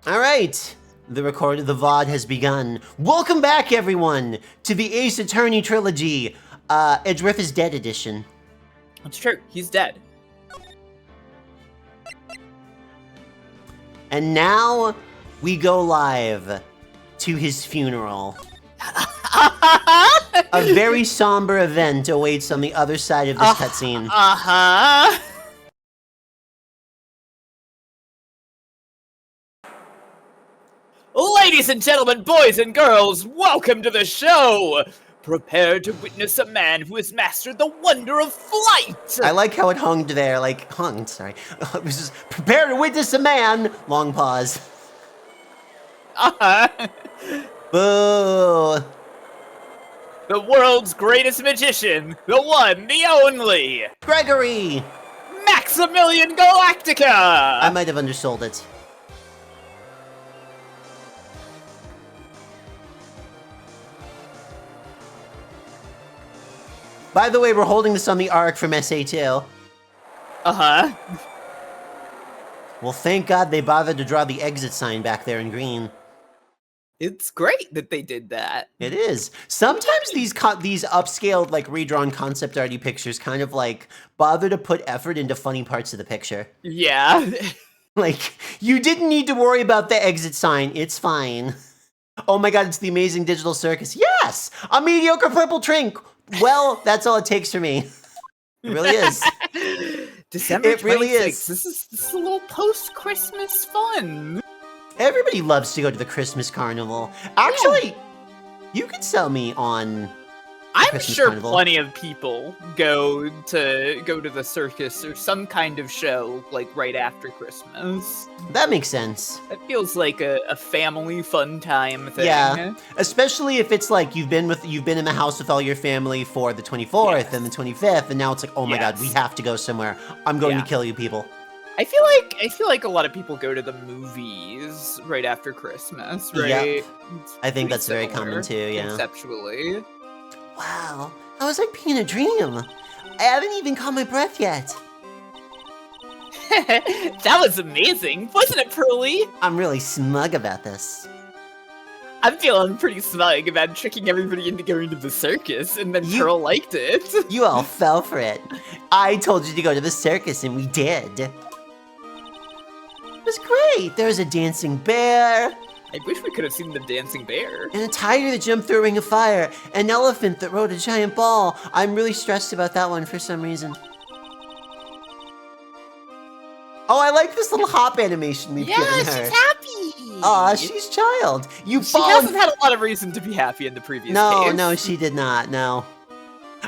All right, the VOD has begun. Welcome back, everyone, to the Ace Attorney trilogy, Edgeworth is Dead edition. That's true. He's dead. And now we go live to his funeral. A very somber event awaits on the other side of this cutscene. Ladies and gentlemen, boys and girls, welcome to the show! Prepare to witness a man who has mastered the wonder of flight! I like how it hung there, sorry. It was just, prepare to witness a man! Long pause. Boo! The world's greatest magician, the one, the only! Gregory! Maximilian Galactica! I might have undersold it. By the way, we're holding this on the arc from SA2. Well, thank God they bothered to draw the exit sign back there in green. It's great that they did that. It is. Sometimes these upscaled, redrawn concept arty pictures kind of, bother to put effort into funny parts of the picture. Yeah. You didn't need to worry about the exit sign. It's fine. Oh my God, it's the amazing digital circus. Yes! A mediocre purple trink! Well, that's all it takes for me. It really is. December 26th. It really is. This is a little post-Christmas fun. Everybody loves to go to the Christmas carnival. Actually, you could sell me on I'm Christmas sure carnival. plenty of people go to the circus or some kind of show right after Christmas. That makes sense. That feels like a family fun time thing. Yeah, especially if it's you've been in the house with all your family for the 24th and the 25th, and now it's oh my God, we have to go somewhere. I'm going to kill you people. I feel like a lot of people go to the movies right after Christmas, right? Yep. I think that's very common too, yeah. Conceptually. Wow, I was being a dream. I haven't even caught my breath yet. That was amazing, wasn't it, Pearly? I'm really smug about this. I'm feeling pretty smug about tricking everybody into going to the circus, and then Pearl liked it. You all fell for it. I told you to go to the circus, and we did. It was great. There was a dancing bear. I wish we could have seen the dancing bear. And a tiger that jumped through a ring of fire. An elephant that rode a giant ball. I'm really stressed about that one for some reason. Oh, I like this little hop animation we've given her. Yeah, she's happy. Aw, she's child. She hasn't had a lot of reason to be happy in the previous games. No, she did not, no.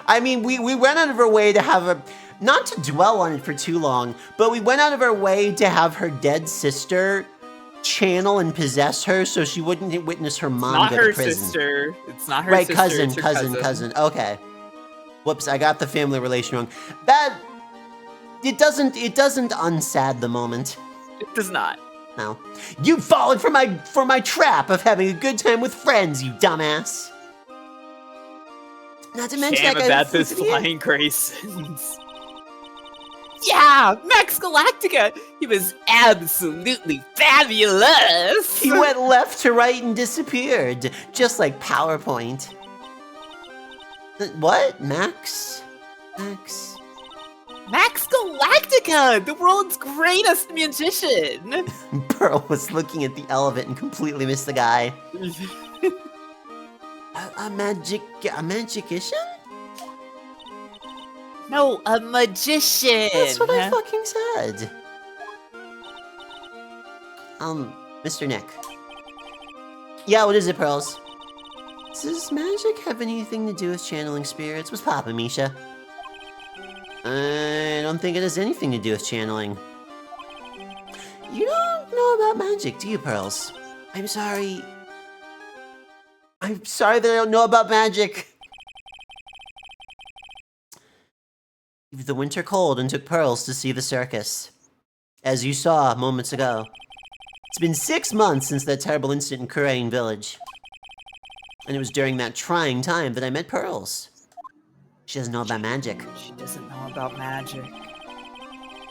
I mean, we went out of our way to have a... Not to dwell on it for too long, but we went out of our way to have her dead sister channel and possess her so she wouldn't witness her mom go to prison. Sister. It's not her right, sister. cousin. Okay. Whoops, I got the family relation wrong. That it doesn't unsad the moment. It does not. No. You fallen for my trap of having a good time with friends, you dumbass. Not to mention that guy about this flying Graysons. Yeah, Max Galactica! He was absolutely fabulous! He went left to right and disappeared, just like PowerPoint. What? Max Galactica! The world's greatest magician! Pearl was looking at the elephant and completely missed the guy. A magician? No, a magician! That's what I fucking said. Mr. Nick. Yeah, what is it, Pearls? Does magic have anything to do with channeling spirits? What's poppin', Misha? I don't think it has anything to do with channeling. You don't know about magic, do you, Pearls? I'm sorry. I'm sorry that I don't know about magic. The winter cold and took Pearls to see the circus. As you saw moments ago. It's been 6 months since that terrible incident in Kurain Village. And it was during that trying time that I met Pearls. She doesn't know about magic. She doesn't know about magic.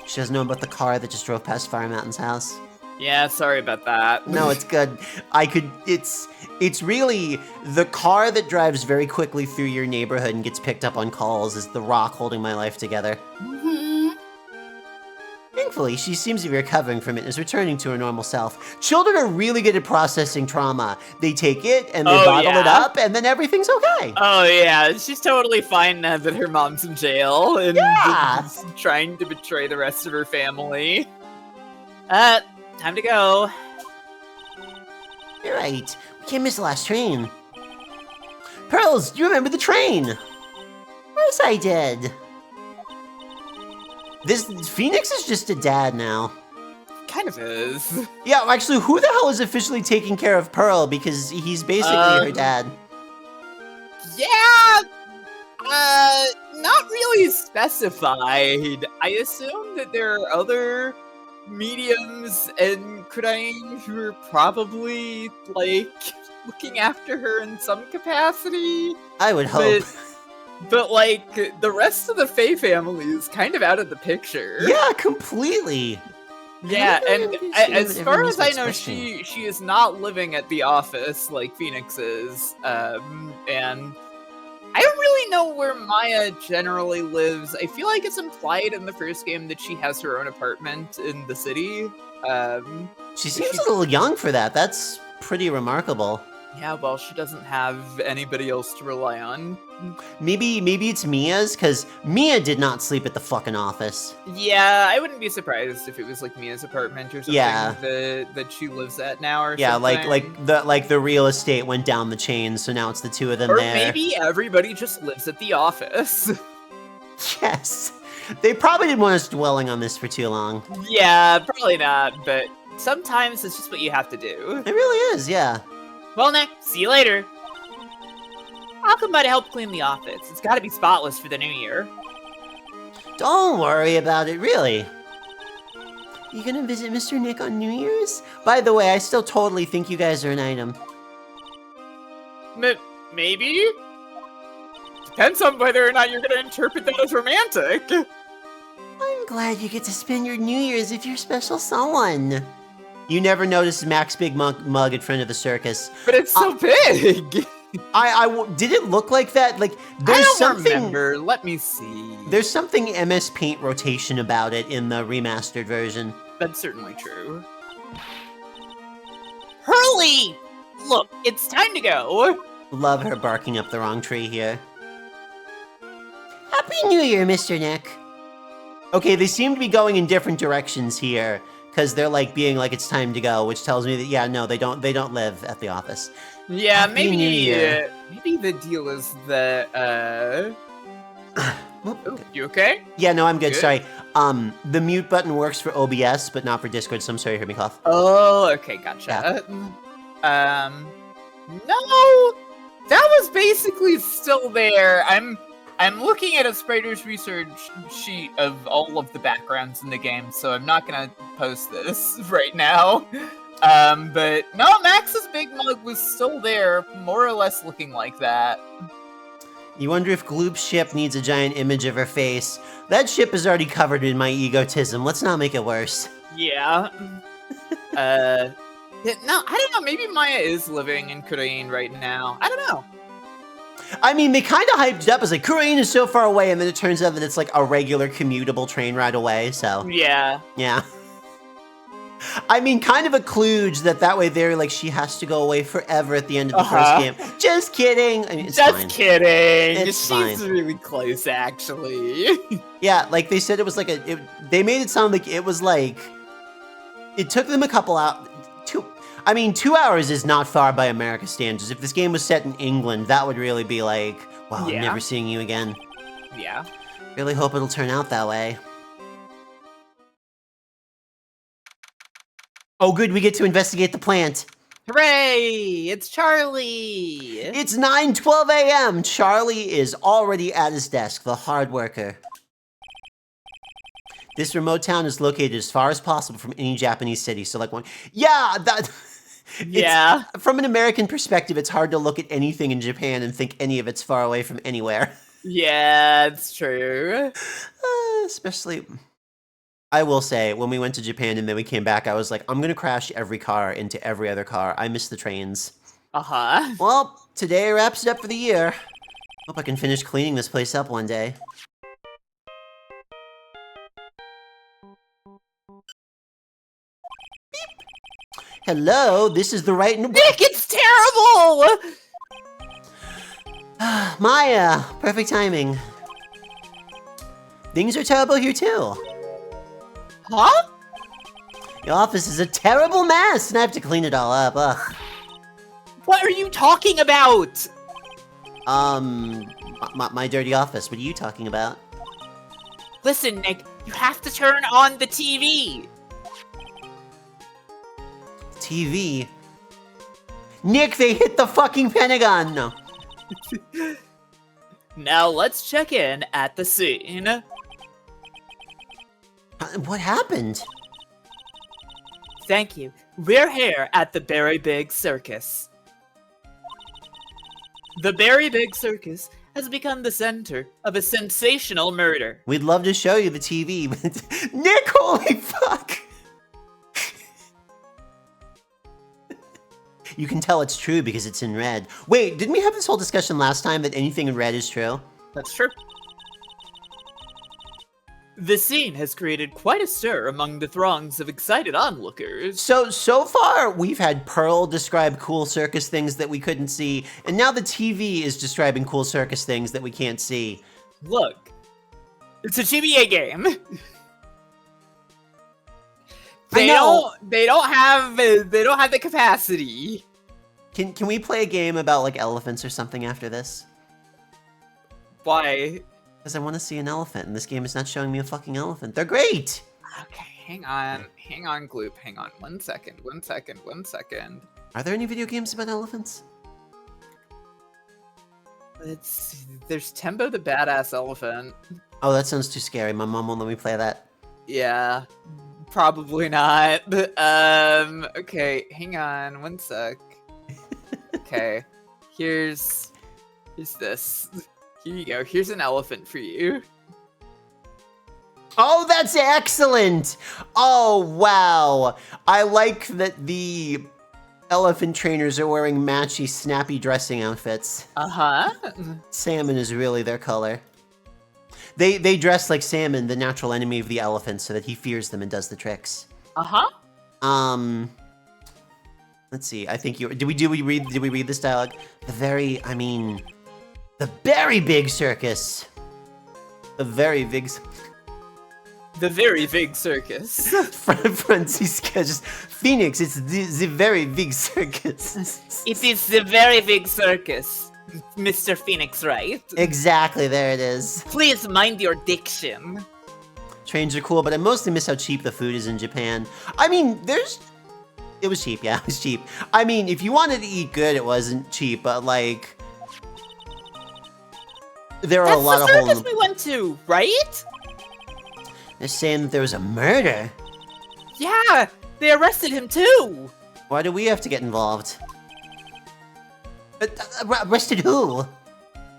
She doesn't know about the car that just drove past Firemtn's house. Yeah, sorry about that. No, it's good. It's really the car that drives very quickly through your neighborhood and gets picked up on calls is the rock holding my life together. Thankfully, she seems to be recovering from it and is returning to her normal self. Children are really good at processing trauma. They take it and they bottle it up, and then everything's okay. Oh yeah, she's totally fine now that her mom's in jail and is trying to betray the rest of her family. Time to go. You're right. We can't miss the last train. Pearls, do you remember the train? Of course I did. This Phoenix is just a dad now. Kind of is. Yeah, actually, who the hell is officially taking care of Pearl? Because he's basically her dad. Yeah, not really specified. I assume that there are other mediums and Crane who are probably, like, looking after her in some capacity. I would hope. But like, the rest of the Faye family is kind of out of the picture. Yeah, completely. Yeah, and as far as I know, she is not living at the office like Phoenix is. And I don't really know where Maya generally lives. I feel like it's implied in the first game that she has her own apartment in the city. She seems a little young for that. That's pretty remarkable. Yeah, well, she doesn't have anybody else to rely on. Maybe it's Mia's, because Mia did not sleep at the fucking office. Yeah, I wouldn't be surprised if it was like Mia's apartment or something that she lives at now or something. like the real estate went down the chain, so now it's the two of them there. Or maybe everybody just lives at the office. Yes. They probably didn't want us dwelling on this for too long. Yeah, probably not, but sometimes it's just what you have to do. It really is, yeah. Well, Nick, see you later. I'll come by to help clean the office. It's gotta be spotless for the new year. Don't worry about it, really. You gonna visit Mr. Nick on New Year's? By the way, I still totally think you guys are an item. Maybe? Depends on whether or not you're gonna interpret that as romantic. I'm glad you get to spend your New Year's with your special someone. You never noticed Mac's big mug in front of the circus. But it's so big! Did it look like that? Like, there's I don't something. Remember. Let me see. There's something MS Paint rotation about it in the remastered version. That's certainly true. Hurley! Look, it's time to go. Love her barking up the wrong tree here. Happy New Year, Mr. Nick. Okay, they seem to be going in different directions here. Because they're like being like it's time to go, which tells me that yeah, no, they don't live at the office. Yeah, Happy maybe New Year. Maybe the deal is that you okay? Yeah, no, I'm good. Sorry. The mute button works for OBS, but not for Discord, so I'm sorry you heard me cough. Oh, okay, gotcha. Yeah. No, that was basically still there. I'm looking at a Spriter's research sheet of all of the backgrounds in the game, so I'm not gonna post this right now. But no, Max's big mug was still there, more or less looking like that. You wonder if Gloop's ship needs a giant image of her face. That ship is already covered in my egotism. Let's not make it worse. Yeah. No, I don't know. Maybe Maya is living in Korean right now. I don't know. I mean, they kind of hyped it up as like, Korean is so far away, and then it turns out that it's like a regular commutable train ride away, so. Yeah. Yeah. I mean, kind of a kludge that way they're like, she has to go away forever at the end of the first game. Just kidding. I mean, it's Just fine. kidding. It's She's fine. really close, actually. Yeah, like they said it was like they made it sound like it was like, it took them a couple hours. 2 hours is not far by American standards. If this game was set in England, that would really be like, wow, I'm never seeing you again. Yeah. Really hope it'll turn out that way. Oh good, we get to investigate the plant. Hooray! It's Charlie! It's 9:12 a.m. Charlie is already at his desk, the hard worker. This remote town is located as far as possible from any Japanese city, so like one... Yeah, that... Yeah. From an American perspective, it's hard to look at anything in Japan and think any of it's far away from anywhere. Yeah, it's true. Especially... I will say, when we went to Japan and then we came back, I was like, I'm gonna crash every car into every other car. I miss the trains. Uh-huh. Well, today wraps it up for the year. Hope I can finish cleaning this place up one day. Beep. Hello, this is the Wright and... Nick, it's terrible! Maya, perfect timing. Things are terrible here too. Huh? The office is a terrible mess, and I have to clean it all up. Ugh. What are you talking about? My dirty office. What are you talking about? Listen, Nick, you have to turn on the TV. TV? Nick, they hit the fucking Pentagon! No. Now let's check in at the scene. What happened? Thank you. We're here at the Very Big Circus. The Very Big Circus has become the center of a sensational murder. We'd love to show you the TV, but... Nick, holy fuck! You can tell it's true because it's in red. Wait, didn't we have this whole discussion last time that anything in red is true? That's true. The scene has created quite a stir among the throngs of excited onlookers. So far, we've had Pearl describe cool circus things that we couldn't see, and now the TV is describing cool circus things that we can't see. Look, it's a GBA game. They don't have the capacity. Can we play a game about like elephants or something after this? Why? Because I want to see an elephant, and this game is not showing me a fucking elephant. They're great! Okay, hang on, Gloop, hang on. One second. Are there any video games about elephants? There's Tembo the Badass Elephant. Oh, that sounds too scary. My mom won't let me play that. Yeah, probably not. Okay, hang on, one sec. Okay, here's this. Here you go. Here's an elephant for you. Oh, that's excellent! Oh, wow. I like that the elephant trainers are wearing matchy, snappy dressing outfits. Uh-huh. Salmon is really their color. They dress like Salmon, the natural enemy of the elephant, so that he fears them and does the tricks. Uh-huh. Let's see. I think you... Did we read this dialogue? The very big circus. The very big circus. Francisca just... Phoenix, it's the very big circus. It is the very big circus, Mr. Phoenix, right? Exactly, there it is. Please mind your diction. Trains are cool, but I mostly miss how cheap the food is in Japan. I mean, it was cheap, yeah, it was cheap. I mean, if you wanted to eat good, it wasn't cheap, but like... There are a lot of That's the circus we went to, right? They're saying that there was a murder. Yeah, they arrested him too. Why do we have to get involved? Arrested who?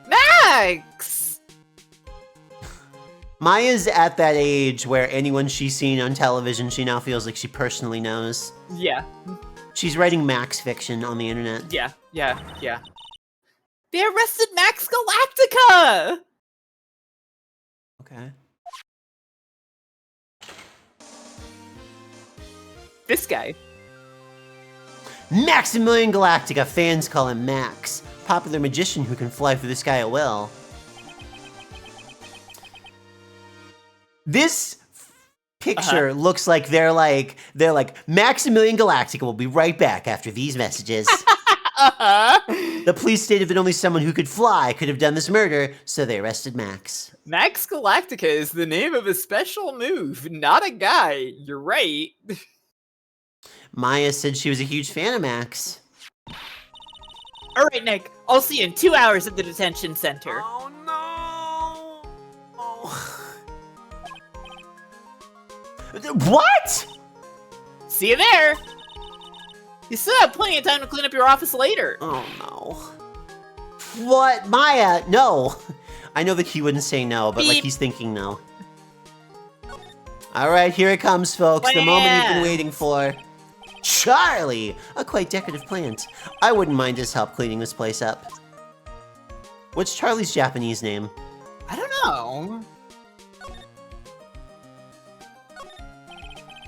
Max! Maya's at that age where anyone she's seen on television, she now feels like she personally knows. Yeah. She's writing Max fiction on the internet. Yeah. They arrested Max Galactica! Okay. This guy. Maximilian Galactica, fans call him Max. Popular magician who can fly through the sky at will. This picture looks like they're like Maximilian Galactica will be right back after these messages. The police stated that only someone who could fly could have done this murder, so they arrested Max. Max Galactica is the name of a special move, not a guy. You're right. Maya said she was a huge fan of Max. Alright, Nick. I'll see you in 2 hours at the detention center. Oh no! Oh. What? See you there! You still have plenty of time to clean up your office later. Oh no. What? Maya, no. I know that he wouldn't say no, but Beep. like he's thinking no. All right, here it comes, folks. The moment you've been waiting for. Charlie! A quite decorative plant. I wouldn't mind his help cleaning this place up. What's Charlie's Japanese name? I don't know.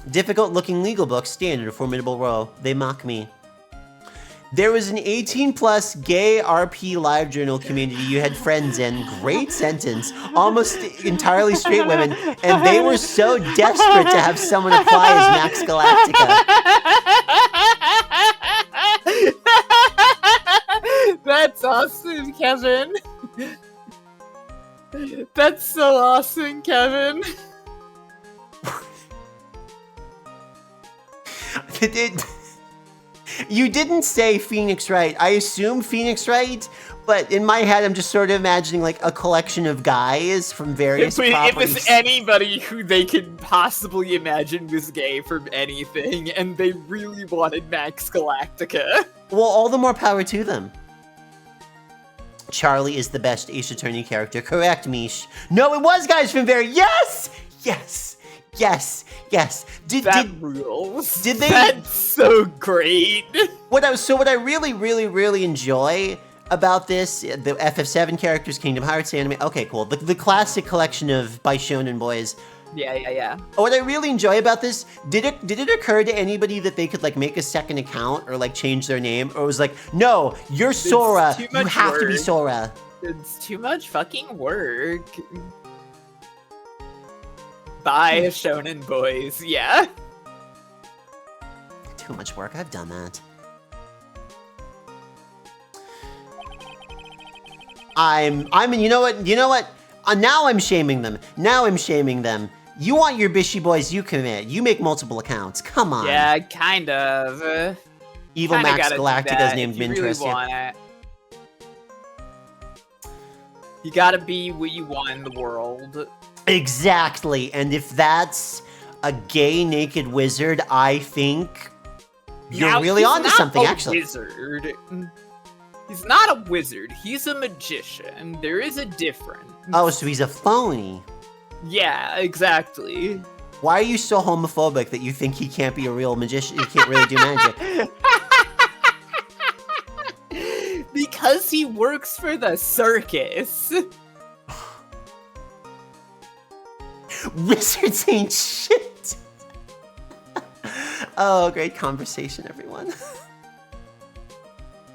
Difficult-looking legal book, standard, formidable row. They mock me. There was an 18-plus gay RP live journal community you had friends in. Great sentence. Almost entirely straight women, and they were so desperate to have someone apply as Max Galactica. That's awesome, Kevin. That's so awesome, Kevin. You didn't say Phoenix Wright. I assume Phoenix Wright, but in my head, I'm just sort of imagining like a collection of guys from various properties. If it's anybody who they could possibly imagine was gay from anything, and they really wanted Max Galactica. Well, all the more power to them. Charlie is the best Ace Attorney character. Correct, Mish. No, it was guys from very. Yes! Yes! Yes! Yes! That rules. Did they? That's so great. What I really enjoy about this, the FF7 characters, Kingdom Hearts anime. Okay, cool. The classic collection of by shonen boys. Yeah. What I really enjoy about this, did it occur to anybody that they could like make a second account or like change their name, or it was like, no, you're Sora. You have to be Sora. It's too much fucking work. Bye, shonen boys. Yeah. Too much work. I've done that. You know what? Now I'm shaming them. You want your bishy boys, you commit. You make multiple accounts. Come on. Yeah, kind of. Evil Kinda Max Galactica's named really Mintress. Yeah. You gotta be what you want in the world. Exactly. And if that's a gay naked wizard, I think you're really onto something, actually. Wizard. He's not a wizard. He's a magician. There is a difference. Oh, so he's a phony. Yeah, exactly. Why are you so homophobic that you think he can't be a real magician? He can't really do magic. Because he works for the circus. Wizards ain't shit. Oh, great conversation, everyone.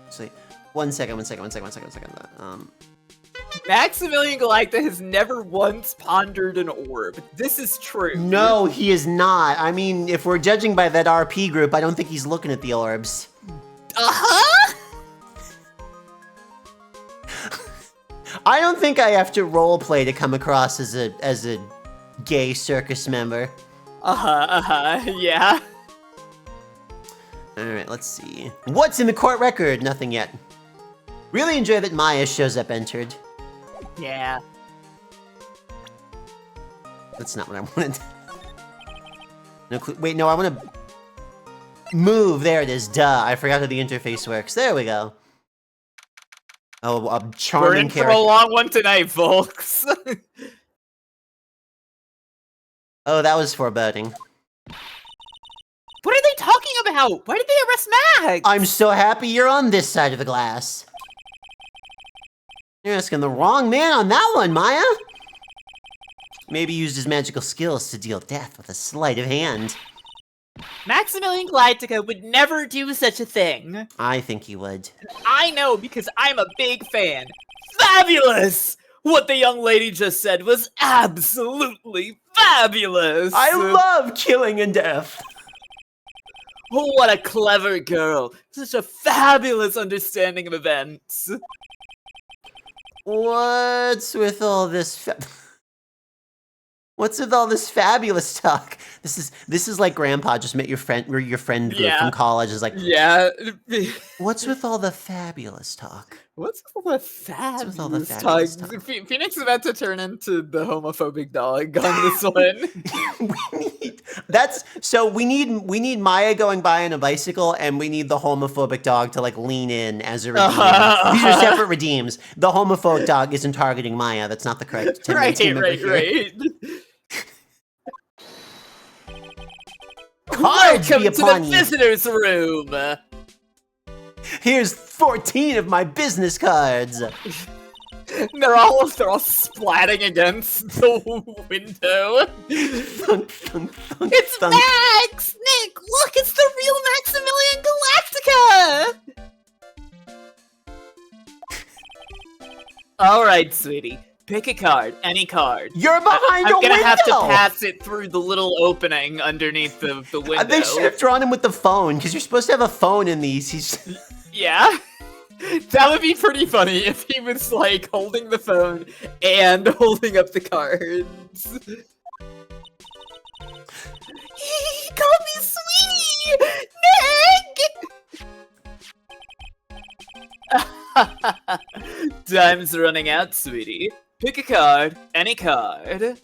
Actually, one second. Maximilian Galacta has never once pondered an orb. This is true. No, he is not. I mean, if we're judging by that RP group, I don't think he's looking at the orbs. Uh-huh! I don't think I have to roleplay to come across as a gay circus member. Yeah. Alright, let's see. What's in the court record? Nothing yet. Really enjoy that Maya shows up entered. Yeah. That's not what I wanted. No clue. Wait, no, I want to move. There it is. Duh. I forgot how the interface works. There we go. Oh, a charming character. We're in for a long one tonight, folks. Oh, that was foreboding. What are they talking about? Why did they arrest Max? I'm so happy you're on this side of the glass. You're asking the wrong man on that one, Maya. Maybe used his magical skills to deal death with a sleight of hand. Maximilian Galactica would never do such a thing. I think he would. I know, because I'm a big fan. Fabulous! What the young lady just said was absolutely fabulous! I love killing and death. Oh, what a clever girl. Such a fabulous understanding of events. What's with all this What's with all this fabulous talk? This is like Grandpa just met your friend group from college. Is like, yeah. What's with all the fabulous talk? What's with all the fabulous talk? Phoenix is about to turn into the homophobic dog on this one. we need Maya going by on a bicycle, and we need the homophobic dog to like lean in as a redeem. These are separate redeems. The homophobic dog isn't targeting Maya. That's not the correct team. Right. Cards Welcome be to upon the you. visitors' room. Here's 14 of my business cards. They're all splatting against the window. Thunk, thunk, thunk, It's thunk. Max! Nick, look, it's the real Maximilian Galactica! Alright, sweetie. Pick a card, any card. You're behind a window! I'm gonna have to pass it through the little opening underneath the window. They should have drawn him with the phone, because you're supposed to have a phone in these. He's... Yeah? That would be pretty funny if he was, like, holding the phone and holding up the cards. He called me sweetie! Nick! Time's running out, sweetie. Pick a card, any card.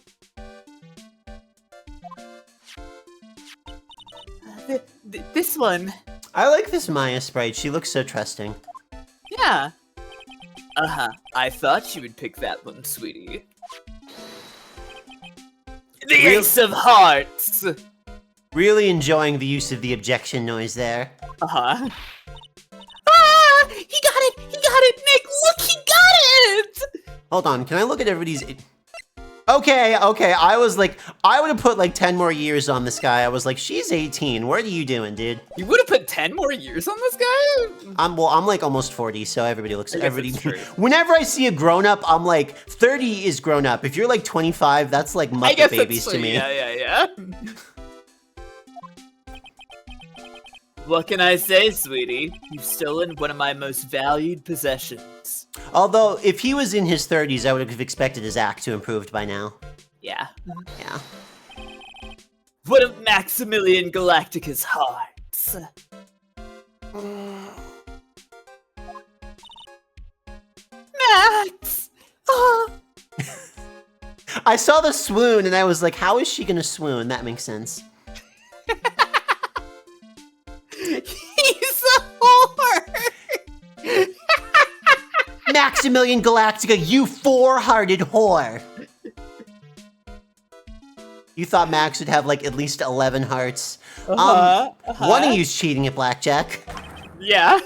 This one. I like this Maya sprite. She looks so trusting. Yeah. Uh-huh. I thought you would pick that one, sweetie. The Ace of Hearts! Really enjoying the use of the objection noise there. Uh-huh. Ah! He got it! He got it! Nick, look, he got it! Hold on, can I look at everybody's... Okay, I was like, I would have put like 10 more years on this guy. I was like, she's 18, what are you doing, dude? You would have put 10 more years on this guy? I'm like almost 40, so everybody looks, it's true. Whenever I see a grown-up, I'm like, 30 is grown-up. If you're like 25, that's like Muppet babies to me. Yeah. What can I say, sweetie? You've stolen one of my most valued possessions. Although, if he was in his 30s, I would have expected his act to improved by now. Yeah. Yeah. One of Maximilian Galactica's hearts. Max! Oh. I saw the swoon, and I was like, how is she gonna swoon? That makes sense. He's a whore! Maximilian Galactica, you four-hearted whore! You thought Max would have like at least 11 hearts. One of you's cheating at blackjack. Yeah.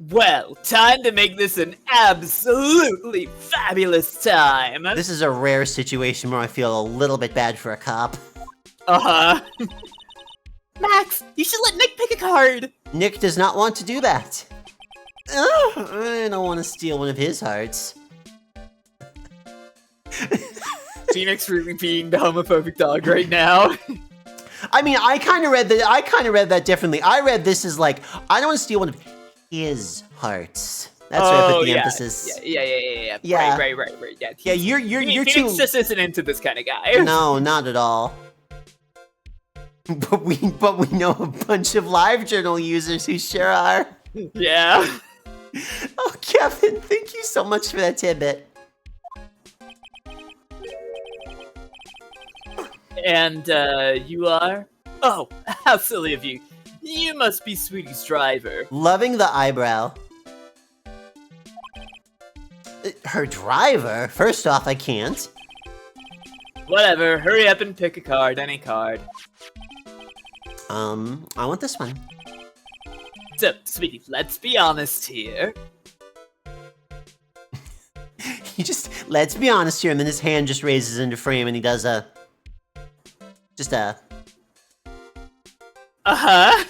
Well, time to make this an absolutely fabulous time. This is a rare situation where I feel a little bit bad for a cop. Max, you should let Nick pick a card. Nick does not want to do that. Ugh, I don't want to steal one of his hearts. Phoenix really being the homophobic dog right now. I mean, I kind of read that differently. I read this as like, I don't want to steal one of his hearts. That's where I put the emphasis. Yeah. Right. Yeah, Yeah, you're Phoenix too. just isn't into this kind of guy. No, not at all. But we know a bunch of LiveJournal users who sure are. Yeah. Oh, Kevin, thank you so much for that tidbit. And, you are? Oh, how silly of you. You must be Sweetie's driver. Loving the eyebrow. Her driver? First off, I can't. Whatever, hurry up and pick a card, any card. I want this one. So, Sweetie, let's be honest here. He just, let's be honest here, and then his hand just raises into frame and he does a... Uh-huh.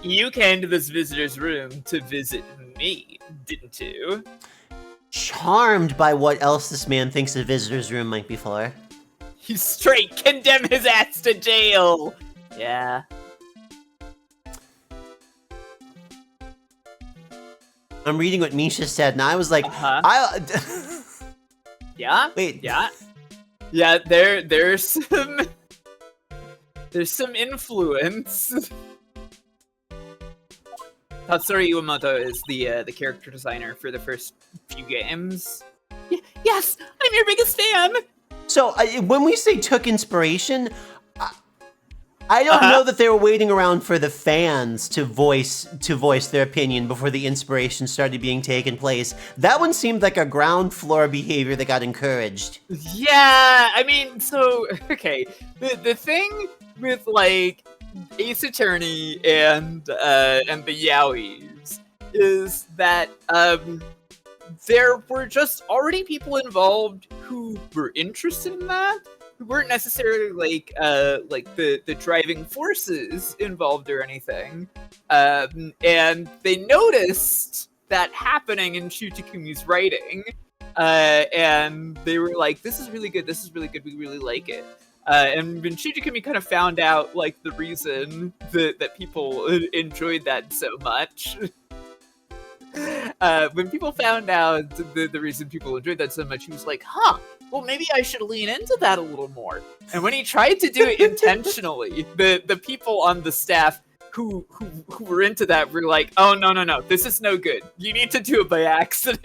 You came to this visitor's room to visit me, didn't you? Charmed by what else this man thinks a visitor's room might be for. You straight condemn his ass to jail! Yeah. I'm reading what Misha said, and I was like, Yeah? Wait. Yeah? Yeah, there's some influence. Tatsuri Iwamoto is the character designer for the first few games. Yes, I'm your biggest fan. So when we say took inspiration, I don't know that they were waiting around for the fans to voice their opinion before the inspiration started being taken place. That one seemed like a ground floor behavior that got encouraged. Yeah, I mean, so okay, the thing with like Ace Attorney and the Yowies is that there were just already people involved who were interested in that, who weren't necessarily like the driving forces involved or anything, and they noticed that happening in Shutakumi's writing, and they were like, "This is really good. This is really good. We really like it." And when Shitakumi kind of found out like the reason that people enjoyed that so much. When people found out the reason people enjoyed that so much, he was like, huh, well, maybe I should lean into that a little more. And when he tried to do it intentionally, the people on the staff who were into that were like, oh, no, this is no good. You need to do it by accident.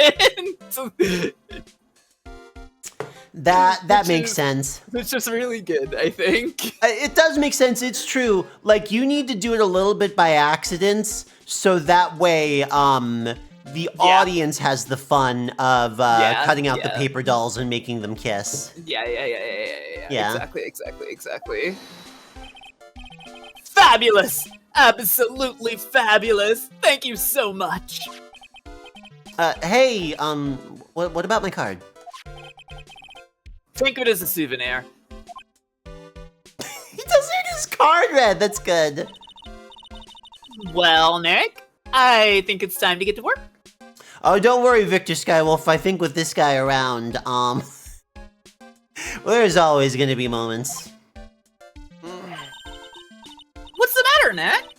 That makes sense. It's just really good, I think. It does make sense. It's true. Like, you need to do it a little bit by accidents, so that way, the audience has the fun of cutting out the paper dolls and making them kiss. Yeah. Exactly. Fabulous! Absolutely fabulous! Thank you so much! Hey, what about my card? Think of it as a souvenir. He doesn't his card red. That's good. Well, Nick, I think it's time to get to work. Oh, don't worry, Victor Skywolf. I think with this guy around, well, there's always gonna be moments. What's the matter, Nick?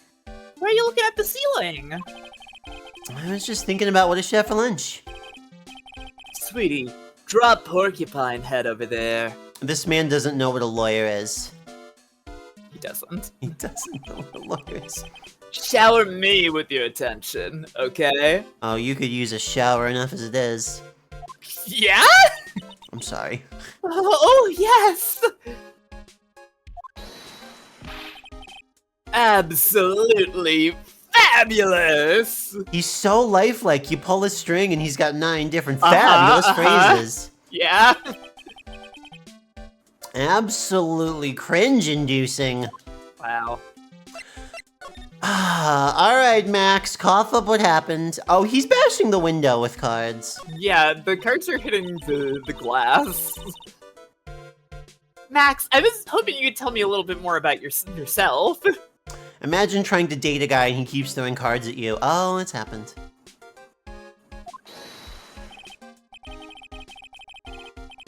Why are you looking at the ceiling? I was just thinking about what to share for lunch. Sweetie, drop Porcupine Head over there. This man doesn't know what a lawyer is. He doesn't. He doesn't know what a lawyer is. Shower me with your attention, okay? Oh, you could use a shower enough as it is. Yeah? I'm sorry. Oh, yes! Absolutely fabulous! He's so lifelike. You pull a string and he's got 9 different fabulous phrases. Yeah. Absolutely cringe-inducing. Wow. Alright, Max, cough up what happened. Oh, he's bashing the window with cards. Yeah, the cards are hitting the glass. Max, I was hoping you could tell me a little bit more about yourself. Imagine trying to date a guy and he keeps throwing cards at you. Oh, it's happened.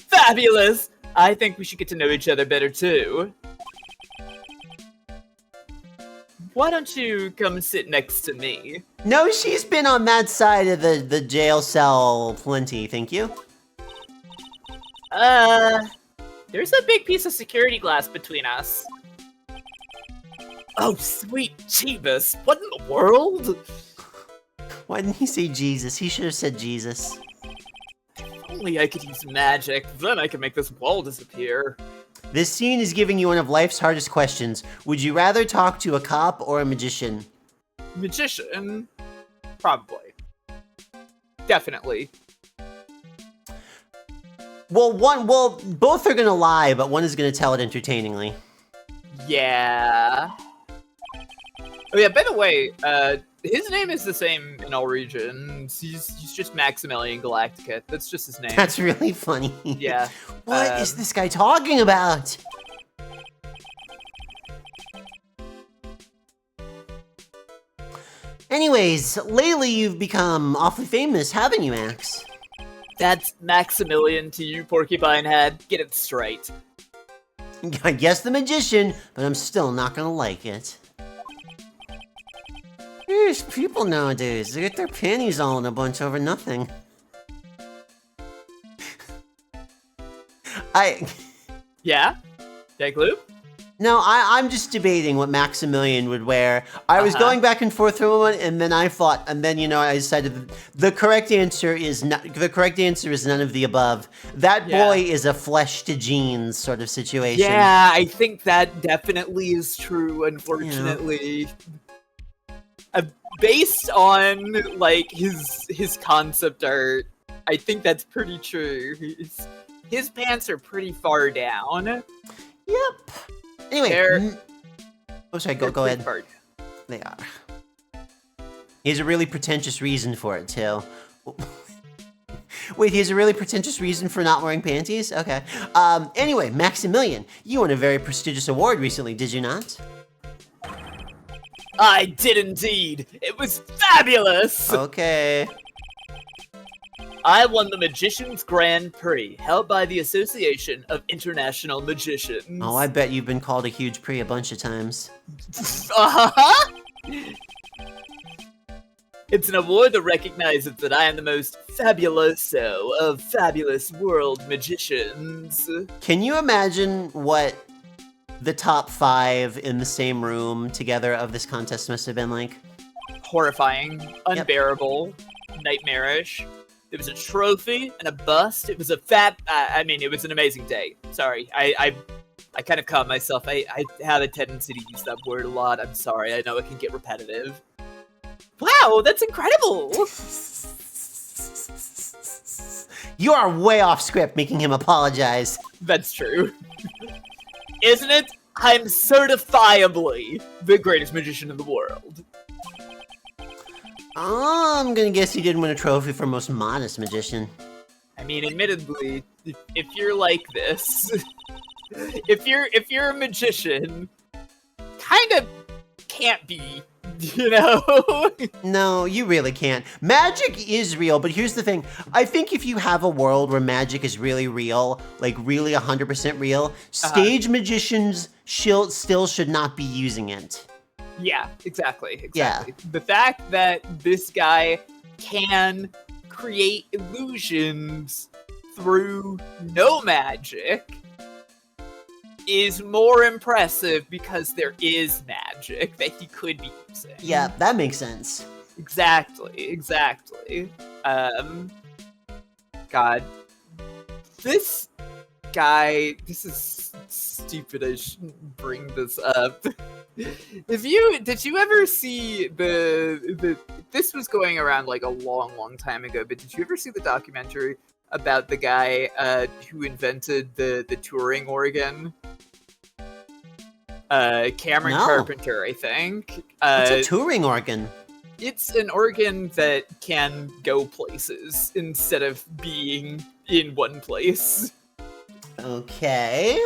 Fabulous! I think we should get to know each other better, too. Why don't you come sit next to me? No, she's been on that side of the jail cell plenty, thank you. There's a big piece of security glass between us. Oh, sweet Jeebus, what in the world? Why didn't he say Jesus? He should have said Jesus. If only I could use magic, then I could make this wall disappear. This scene is giving you one of life's hardest questions. Would you rather talk to a cop or a magician? Magician? Probably. Definitely. Well, both are gonna lie, but one is gonna tell it entertainingly. Yeah. Oh yeah, by the way, his name is the same in all regions. He's just Maximilian Galactica. That's just his name. That's really funny. Yeah. What is this guy talking about? Anyways, lately you've become awfully famous, haven't you, Max? That's Maximilian to you, Porcupine Head. Get it straight. I guess the magician, but I'm still not gonna like it. There's people nowadays, they get their panties all in a bunch over nothing. Yeah? Yeah, Gloop? No, I'm just debating what Maximilian would wear. I was going back and forth from one, and then I thought, and then I decided the correct answer is none of the above. That boy is a flesh to jeans sort of situation. Yeah, I think that definitely is true. Unfortunately, based on like his concept art, I think that's pretty true. His pants are pretty far down. Yep. Anyway, sorry, go ahead. Far. They are. He has a really pretentious reason for it, too. Wait, he has a really pretentious reason for not wearing panties? Okay. Anyway, Maximilian, you won a very prestigious award recently, did you not? I did indeed. It was fabulous. Okay. I won the Magician's Grand Prix, held by the Association of International Magicians. Oh, I bet you've been called a huge prix a bunch of times. It's an award that recognizes that I am the most fabuloso of fabulous world magicians. Can you imagine what the top 5 in the same room together of this contest must have been like? Horrifying, unbearable, nightmarish. There was a trophy and a bust. It was a it was an amazing day. Sorry, I kind of caught myself. I have a tendency to use that word a lot. I'm sorry. I know it can get repetitive. Wow, that's incredible! You are way off script, making him apologize. That's true. Isn't it? I'm certifiably the greatest magician in the world. I'm gonna guess he didn't win a trophy for most modest magician. I mean, admittedly, if you're like this, if you're a magician, kind of can't be, No, you really can't. Magic is real, but here's the thing. I think if you have a world where magic is really real, like really 100% real, stage magicians still should not be using it. Yeah, exactly. Yeah. The fact that this guy can create illusions through no magic is more impressive because there is magic that he could be using. Yeah, that makes sense. Exactly. God. This guy, this is stupid, I shouldn't bring this up. Did you ever see this was going around like a long time ago, but did you ever see the documentary about the guy who invented the touring organ? Cameron Carpenter, I think. It's a touring organ. It's an organ that can go places instead of being in one place. Okay.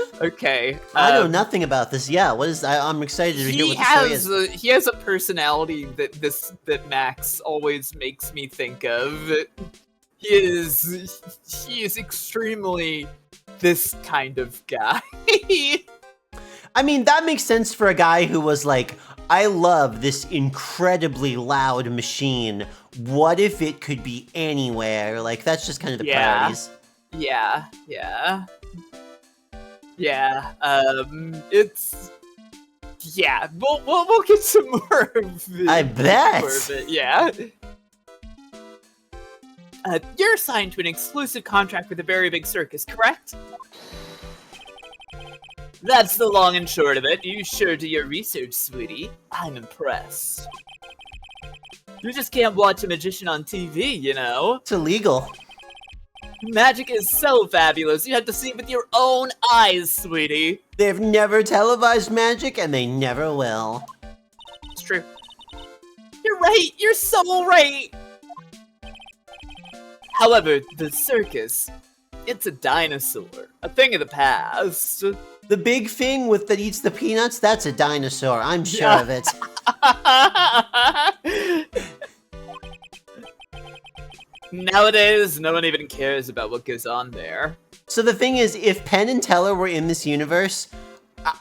I know nothing about this. Yeah, what is? I'm excited to hear what the story is. He has a personality that Max always makes me think of. He is extremely this kind of guy. I mean, that makes sense for a guy who was like, I love this incredibly loud machine. What if it could be anywhere? Like, that's just kind of the priorities. Yeah. We'll get some more of it. I bet. More of it, yeah. You're assigned to an exclusive contract with a very big circus, correct? That's the long and short of it. You sure do your research, sweetie. I'm impressed. You just can't watch a magician on TV, It's illegal. Magic is so fabulous, you have to see it with your own eyes, sweetie. They've never televised magic, and they never will. It's true. You're right, you're so right! However, the circus, it's a dinosaur. A thing of the past. The big thing that eats the peanuts, that's a dinosaur. I'm sure of it. Nowadays, no one even cares about what goes on there. So the thing is, if Penn and Teller were in this universe,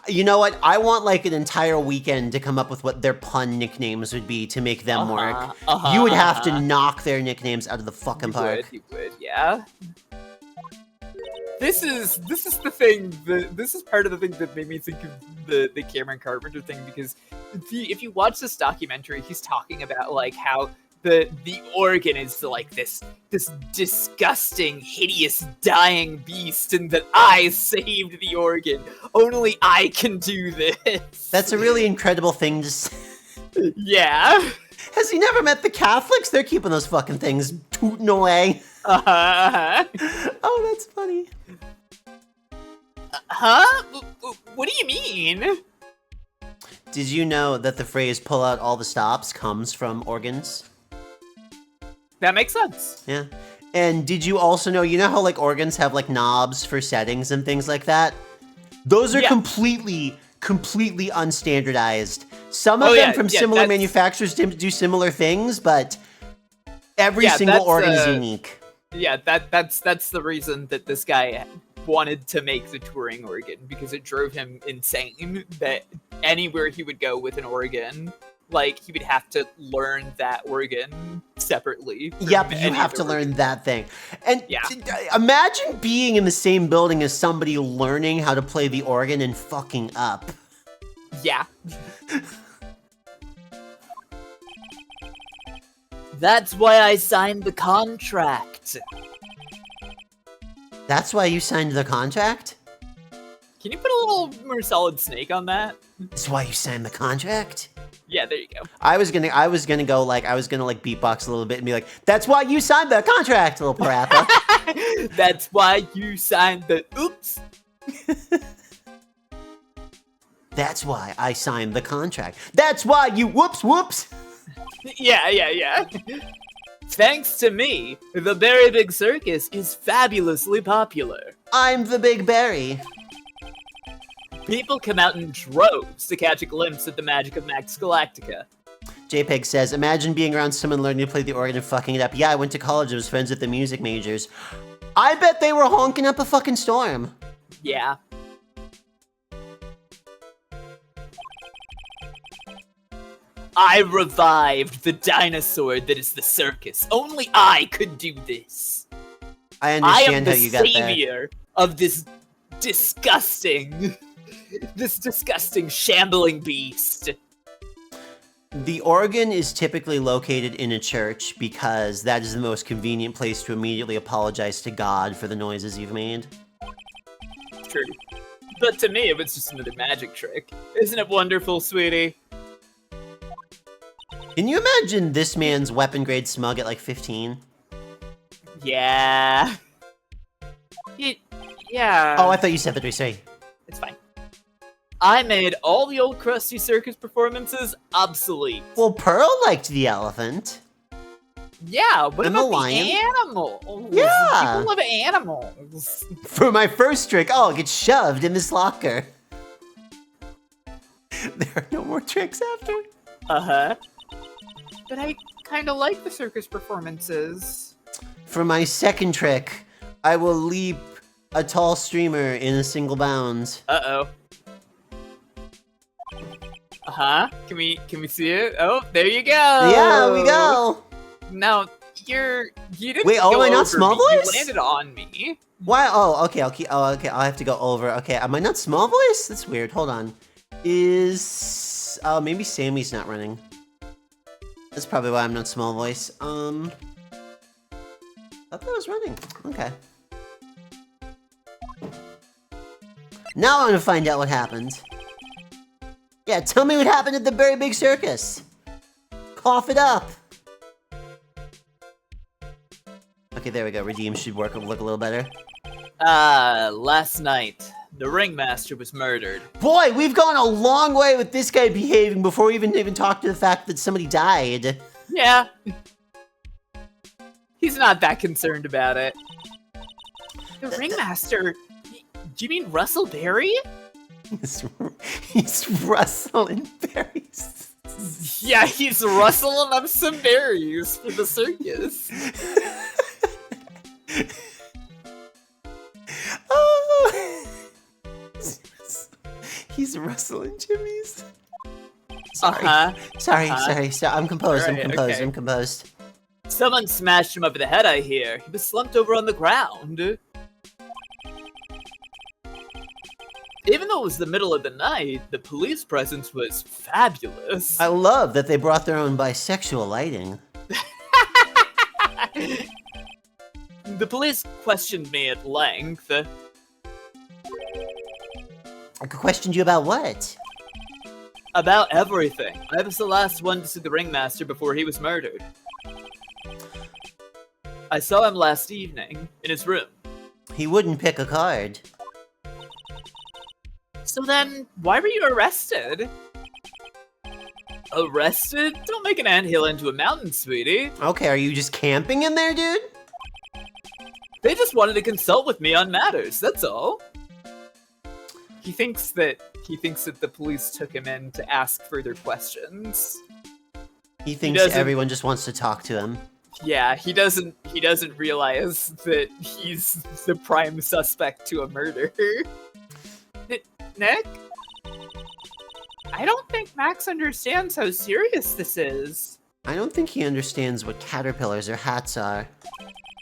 you know what? I want like an entire weekend to come up with what their pun nicknames would be to make them work. You would have to knock their nicknames out of the fucking park. You would, yeah. This is the thing. This is part of the thing that made me think of the Cameron Carpenter thing, because if you watch this documentary, he's talking about like how the organ is like this disgusting, hideous, dying beast, and that I saved the organ. Only I can do this. That's a really incredible thing to say. Yeah. Has he never met the Catholics? They're keeping those fucking things tooting away. Oh, that's funny. Huh? What do you mean? Did you know that the phrase "pull out all the stops" comes from organs? That makes sense. Yeah. And did you also know, you know how like organs have like knobs for settings and things like that? Those are completely unstandardized. Some of them from similar manufacturers do similar things, but every single organ is unique. Yeah, that's the reason that this guy wanted to make the touring organ, because it drove him insane that anywhere he would go with an organ, like, he would have to learn that organ separately. Yep, you have to learn that thing. And imagine being in the same building as somebody learning how to play the organ and fucking up. Yeah. That's why I signed the contract. That's why you signed the contract? Can you put a little more Solid Snake on that? That's why you signed the contract? Yeah, there you go. I was gonna beatbox a little bit and be like, that's why you signed the contract, little parappa. That's why you signed the oops. That's why I signed the contract. That's why you whoops. Yeah. Thanks to me, the Berry Big Circus is fabulously popular. I'm the Big Berry. People come out in droves to catch a glimpse of the magic of Max Galactica. JPEG says, imagine being around someone learning to play the organ and fucking it up. Yeah, I went to college, I was friends with the music majors. I bet they were honking up a fucking storm. Yeah. I revived the dinosaur that is the circus. Only I could do this. I understand how you got there. I am the savior of this disgusting shambling beast. The organ is typically located in a church because that is the most convenient place to immediately apologize to God for the noises you've made. True. But to me, it was just another magic trick. Isn't it wonderful, sweetie? Can you imagine this man's weapon grade smug at like 15? Yeah. Yeah. Oh, I thought you said that, sorry. It's fine. I made all the old crusty circus performances obsolete. Well, Pearl liked the elephant. Yeah, what and about the lion? The animals? Yeah. People love animals. For my first trick, I'll get shoved in this locker. There are no more tricks after. Uh-huh. But I kind of like the circus performances. For my second trick, I will leap a tall streamer in a single bound. Uh-oh. Uh-huh. Can we see it? Oh, there you go. Yeah, we go. Now, you didn't Wait, go am I not over small me. voice? You landed on me. Why? Oh, okay, okay, I'll have to go over. Okay, am I not small voice? That's weird, hold on. Maybe Sammy's not running. That's probably why I'm not small voice. I thought I was running. Okay. Now I want to find out what happened. Yeah, tell me what happened at the Berry Big Circus. Cough it up. Okay, there we go. Redeem should look a little better. Last night, the ringmaster was murdered. Boy, we've gone a long way with this guy behaving before we even talked to the fact that somebody died. Yeah. He's not that concerned about it. The ringmaster? Do you mean Russell Berry? He's rustling berries. Yeah, he's rustling up some berries for the circus. Oh. He's rustling jimmies. Sorry. Sorry. I'm composed. Right, okay. I'm composed. Someone smashed him over the head, I hear. He was slumped over on the ground. Even though it was the middle of the night, the police presence was fabulous. I love that they brought their own bisexual lighting. The police questioned me at length. I questioned you about what? About everything. I was the last one to see the ringmaster before he was murdered. I saw him last evening, in his room. He wouldn't pick a card. So then, why were you arrested? Arrested? Don't make an anthill into a mountain, sweetie. Okay, are you just camping in there, dude? They just wanted to consult with me on matters, that's all. He thinks that the police took him in to ask further questions. He thinks everyone just wants to talk to him. Yeah, he doesn't realize that he's the prime suspect to a murder. Nick? I don't think Max understands how serious this is. I don't think he understands what caterpillars or hats are.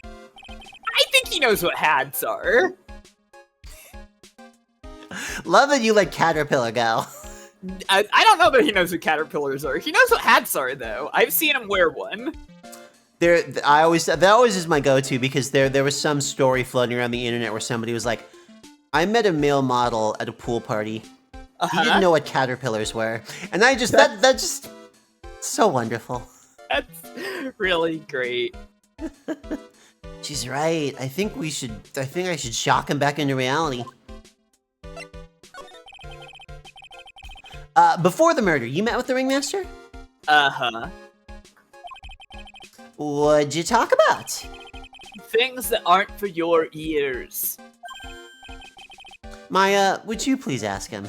I think he knows what hats are. Love that you let Caterpillar go. I don't know that he knows what caterpillars are. He knows what hats are, though. I've seen him wear one. That always is my go-to because there was some story floating around the internet where somebody was like, I met a male model at a pool party. He didn't know what caterpillars were. And I just, that's just so wonderful. That's really great. She's right. I think I should shock him back into reality. Before the murder, you met with the ringmaster? Uh-huh. What'd you talk about? Things that aren't for your ears. Maya, would you please ask him?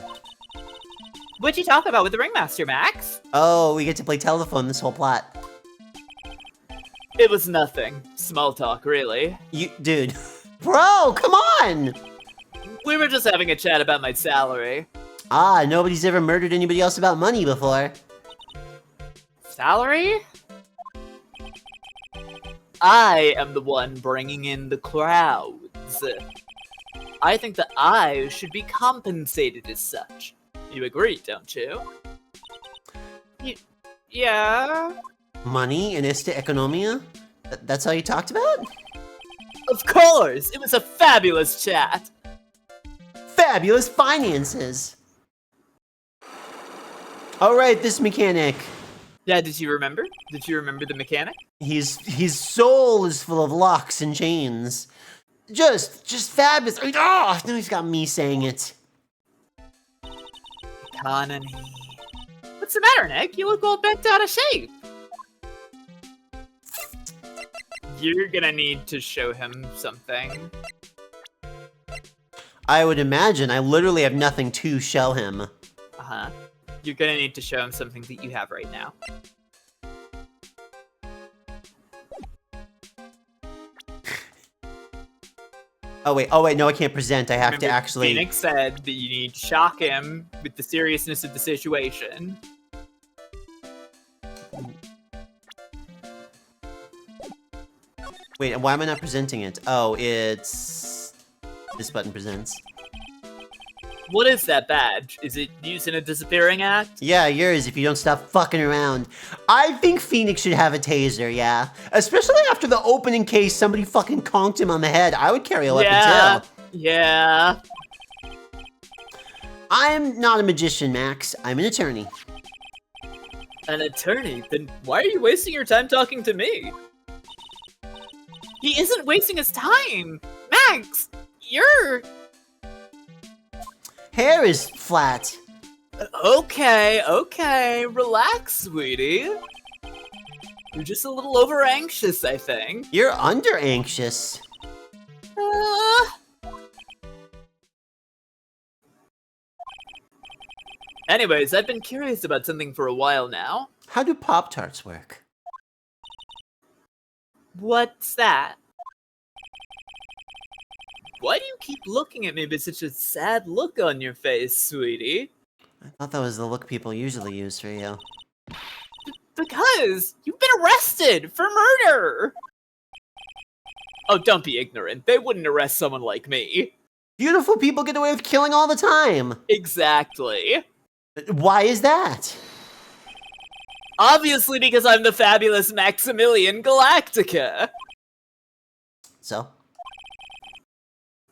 What'd you talk about with the ringmaster, Max? Oh, we get to play telephone this whole plot. It was nothing. Small talk, really. Dude. Bro, come on! We were just having a chat about my salary. Ah, nobody's ever murdered anybody else about money before. Salary? I am the one bringing in the crowds. I think that I should be compensated as such. You agree, don't you? Yeah. Money and esta economia? That's all you talked about? Of course! It was a fabulous chat! Fabulous finances! Alright, this mechanic. Yeah, did you remember? Did you remember the mechanic? His soul is full of locks and chains. Just fabulous. Oh, now he's got me saying it. Economy. What's the matter, Nick? You look all bent out of shape. You're gonna need to show him something. I would imagine. I literally have nothing to show him. Uh-huh. You're gonna need to show him something that you have right now. Oh wait, no, I can't present. I have Remember, to actually... Phoenix said that you need to shock him with the seriousness of the situation. Wait, why am I not presenting it? Oh, it's... This button presents. What is that badge? Is it used in a disappearing act? Yeah, yours if you don't stop fucking around. I think Phoenix should have a taser, yeah. Especially after the opening case, somebody fucking conked him on the head. I would carry a weapon too. Yeah. I'm not a magician, Max. I'm an attorney. An attorney? Then why are you wasting your time talking to me? He isn't wasting his time! Max! You're... Hair is flat. Okay, relax, sweetie. You're just a little over anxious, I think. You're under anxious. Anyways, I've been curious about something for a while now. How do Pop-Tarts work? What's that? Why do you keep looking at me with such a sad look on your face, sweetie? I thought that was the look people usually use for you. Because you've been arrested for murder! Oh, don't be ignorant. They wouldn't arrest someone like me. Beautiful people get away with killing all the time. Exactly. Why is that? Obviously because I'm the fabulous Maximilian Galactica. So?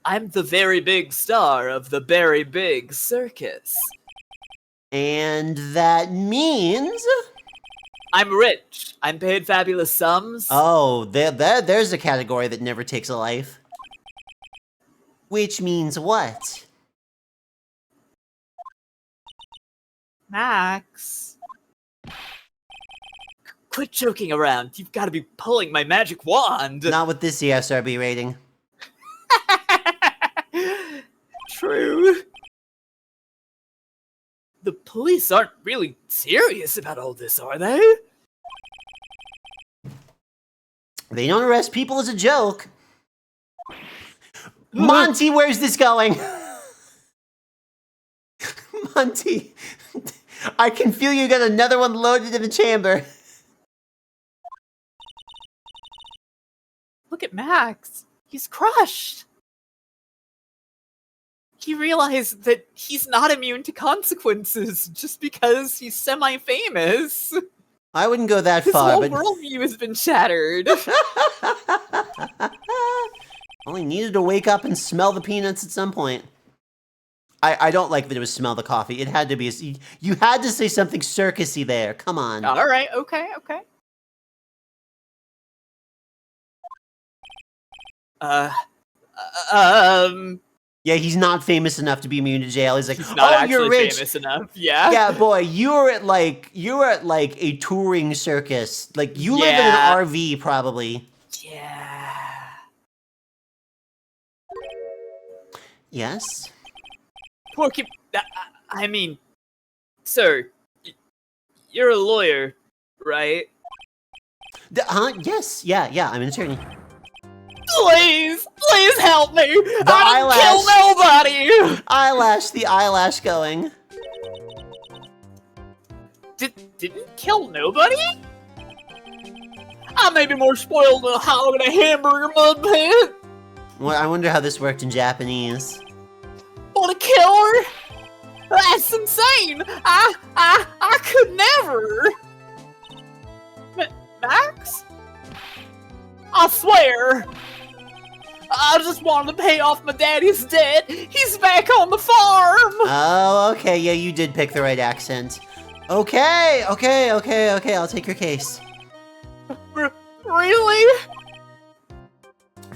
I'm the very big star of the very big circus. And that means... I'm rich. I'm paid fabulous sums. Oh, there's a category that never takes a life. Which means what? Max. Quit joking around. You've got to be pulling my magic wand. Not with this ESRB rating. True. The police aren't really serious about all this, are they? They don't arrest people as a joke. Monty, where's this going? Monty, I can feel you got another one loaded in the chamber. Look at Max. He's crushed. He realized that he's not immune to consequences just because he's semi-famous. I wouldn't go that His far, whole but... worldview has been shattered. Only needed to wake up and smell the peanuts at some point. I don't like that it was smell the coffee. It had to be... You had to say something circusy there. Come on. Alright, okay. Yeah, he's not famous enough to be immune to jail. He's like, He's not oh, actually you're rich. famous enough, yeah? Yeah, boy, you were at like a touring circus. Like you live in Yeah. an RV, probably. Yeah. Yes. I mean, sir, you're a lawyer, right? Yes. Yeah. I'm an attorney. Please help me! The I don't kill nobody! Eyelash. The eyelash going. Didn't kill nobody? I may be more spoiled than a hog in a hamburger mud pit. Well, I wonder how this worked in Japanese. Want a killer? That's insane! I could never! Max? I swear! I just wanted to pay off my daddy's debt. He's back on the farm! Oh, okay. Yeah, you did pick the right accent. Okay. I'll take your case. Really?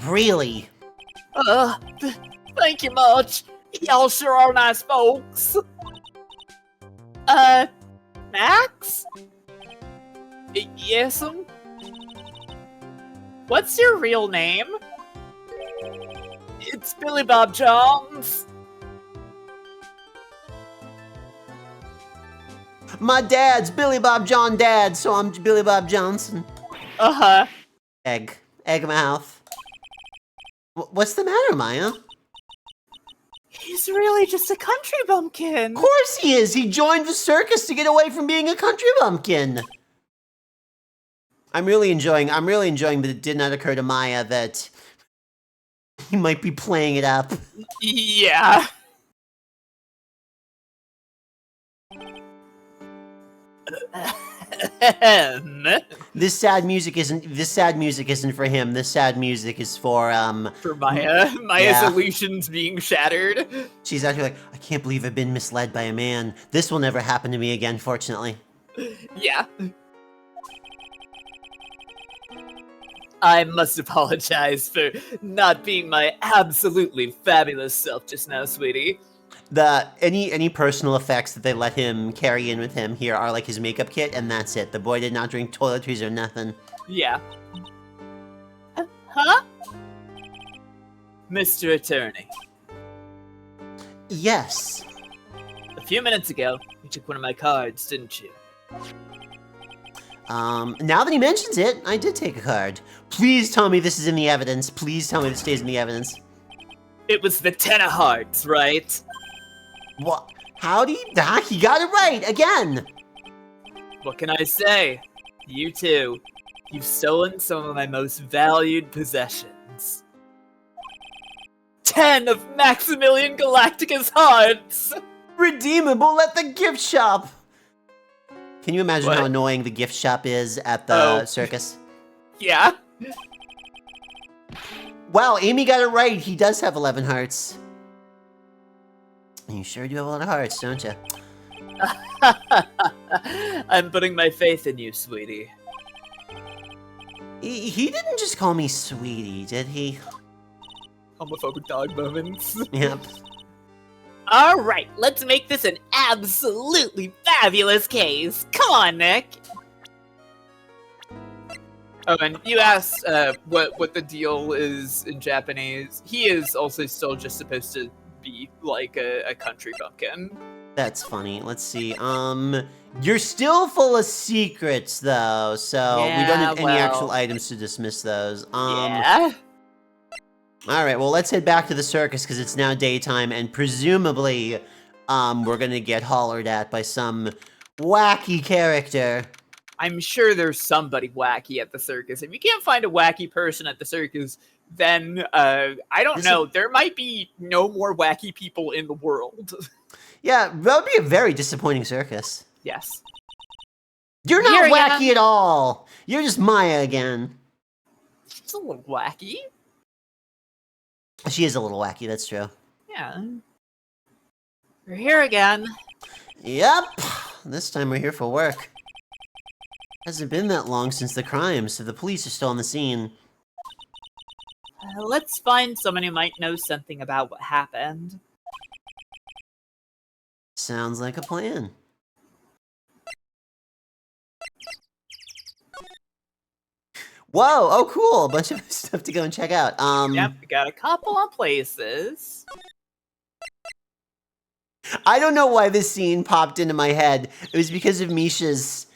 Really? Thank you much. Y'all sure are nice folks. Max? Yes'm? What's your real name? It's Billy Bob Jones. My dad's Billy Bob John Dad, so I'm Billy Bob Johnson. Uh-huh. Egg mouth. What's the matter, Maya? He's really just a country bumpkin. Of course he is! He joined the circus to get away from being a country bumpkin! I'm really enjoying that it did not occur to Maya that he might be playing it up. Yeah. This sad music isn't for him. This sad music is for Maya. Maya's Yeah. illusions being shattered. She's actually like, I can't believe I've been misled by a man. This will never happen to me again, fortunately. Yeah. I must apologize for not being my absolutely fabulous self just now, sweetie. Any personal effects that they let him carry in with him here are like his makeup kit, and that's it. The boy did not drink toiletries or nothing. Yeah. Huh? Mr. Attorney. Yes. A few minutes ago, you took one of my cards, didn't you? Now that he mentions it, I did take a card. Please tell me this is in the evidence. Please tell me this stays in the evidence. It was the 10 of hearts, right? What? How do you... he got it right, again! What can I say? You too. You've stolen some of my most valued possessions. 10 of Maximilian Galactica's hearts! Redeemable at the gift shop! Can you imagine What? how annoying the gift shop is at the circus? Yeah. Wow, Amy got it right. He does have 11 hearts. You sure do have a lot of hearts, don't you? I'm putting my faith in you, sweetie. He didn't just call me sweetie, did he? Homophobic dog moments. Yep. Alright, let's make this an absolutely fabulous case. Come on, Nick. Oh, and you asked what the deal is in Japanese. He is also still just supposed to be like a country bumpkin. That's funny. Let's see. You're still full of secrets, though, so we don't have any actual items to dismiss those. Yeah. All right, well, let's head back to the circus because it's now daytime, and presumably, we're gonna get hollered at by some wacky character. I'm sure there's somebody wacky at the circus. If you can't find a wacky person at the circus, then I don't know. There might be no more wacky people in the world. Yeah, that would be a very disappointing circus. Yes. You're not wacky at all. You're just Maya again. It's a little wacky. She is a little wacky, that's true. Yeah. We're here again. Yep. This time we're here for work. Hasn't been that long since the crime, so the police are still on the scene. Let's find someone who might know something about what happened. Sounds like a plan. Whoa! Oh, cool! A bunch of stuff to go and check out. Yep, we got a couple of places. I don't know why this scene popped into my head. It was because of Misha's,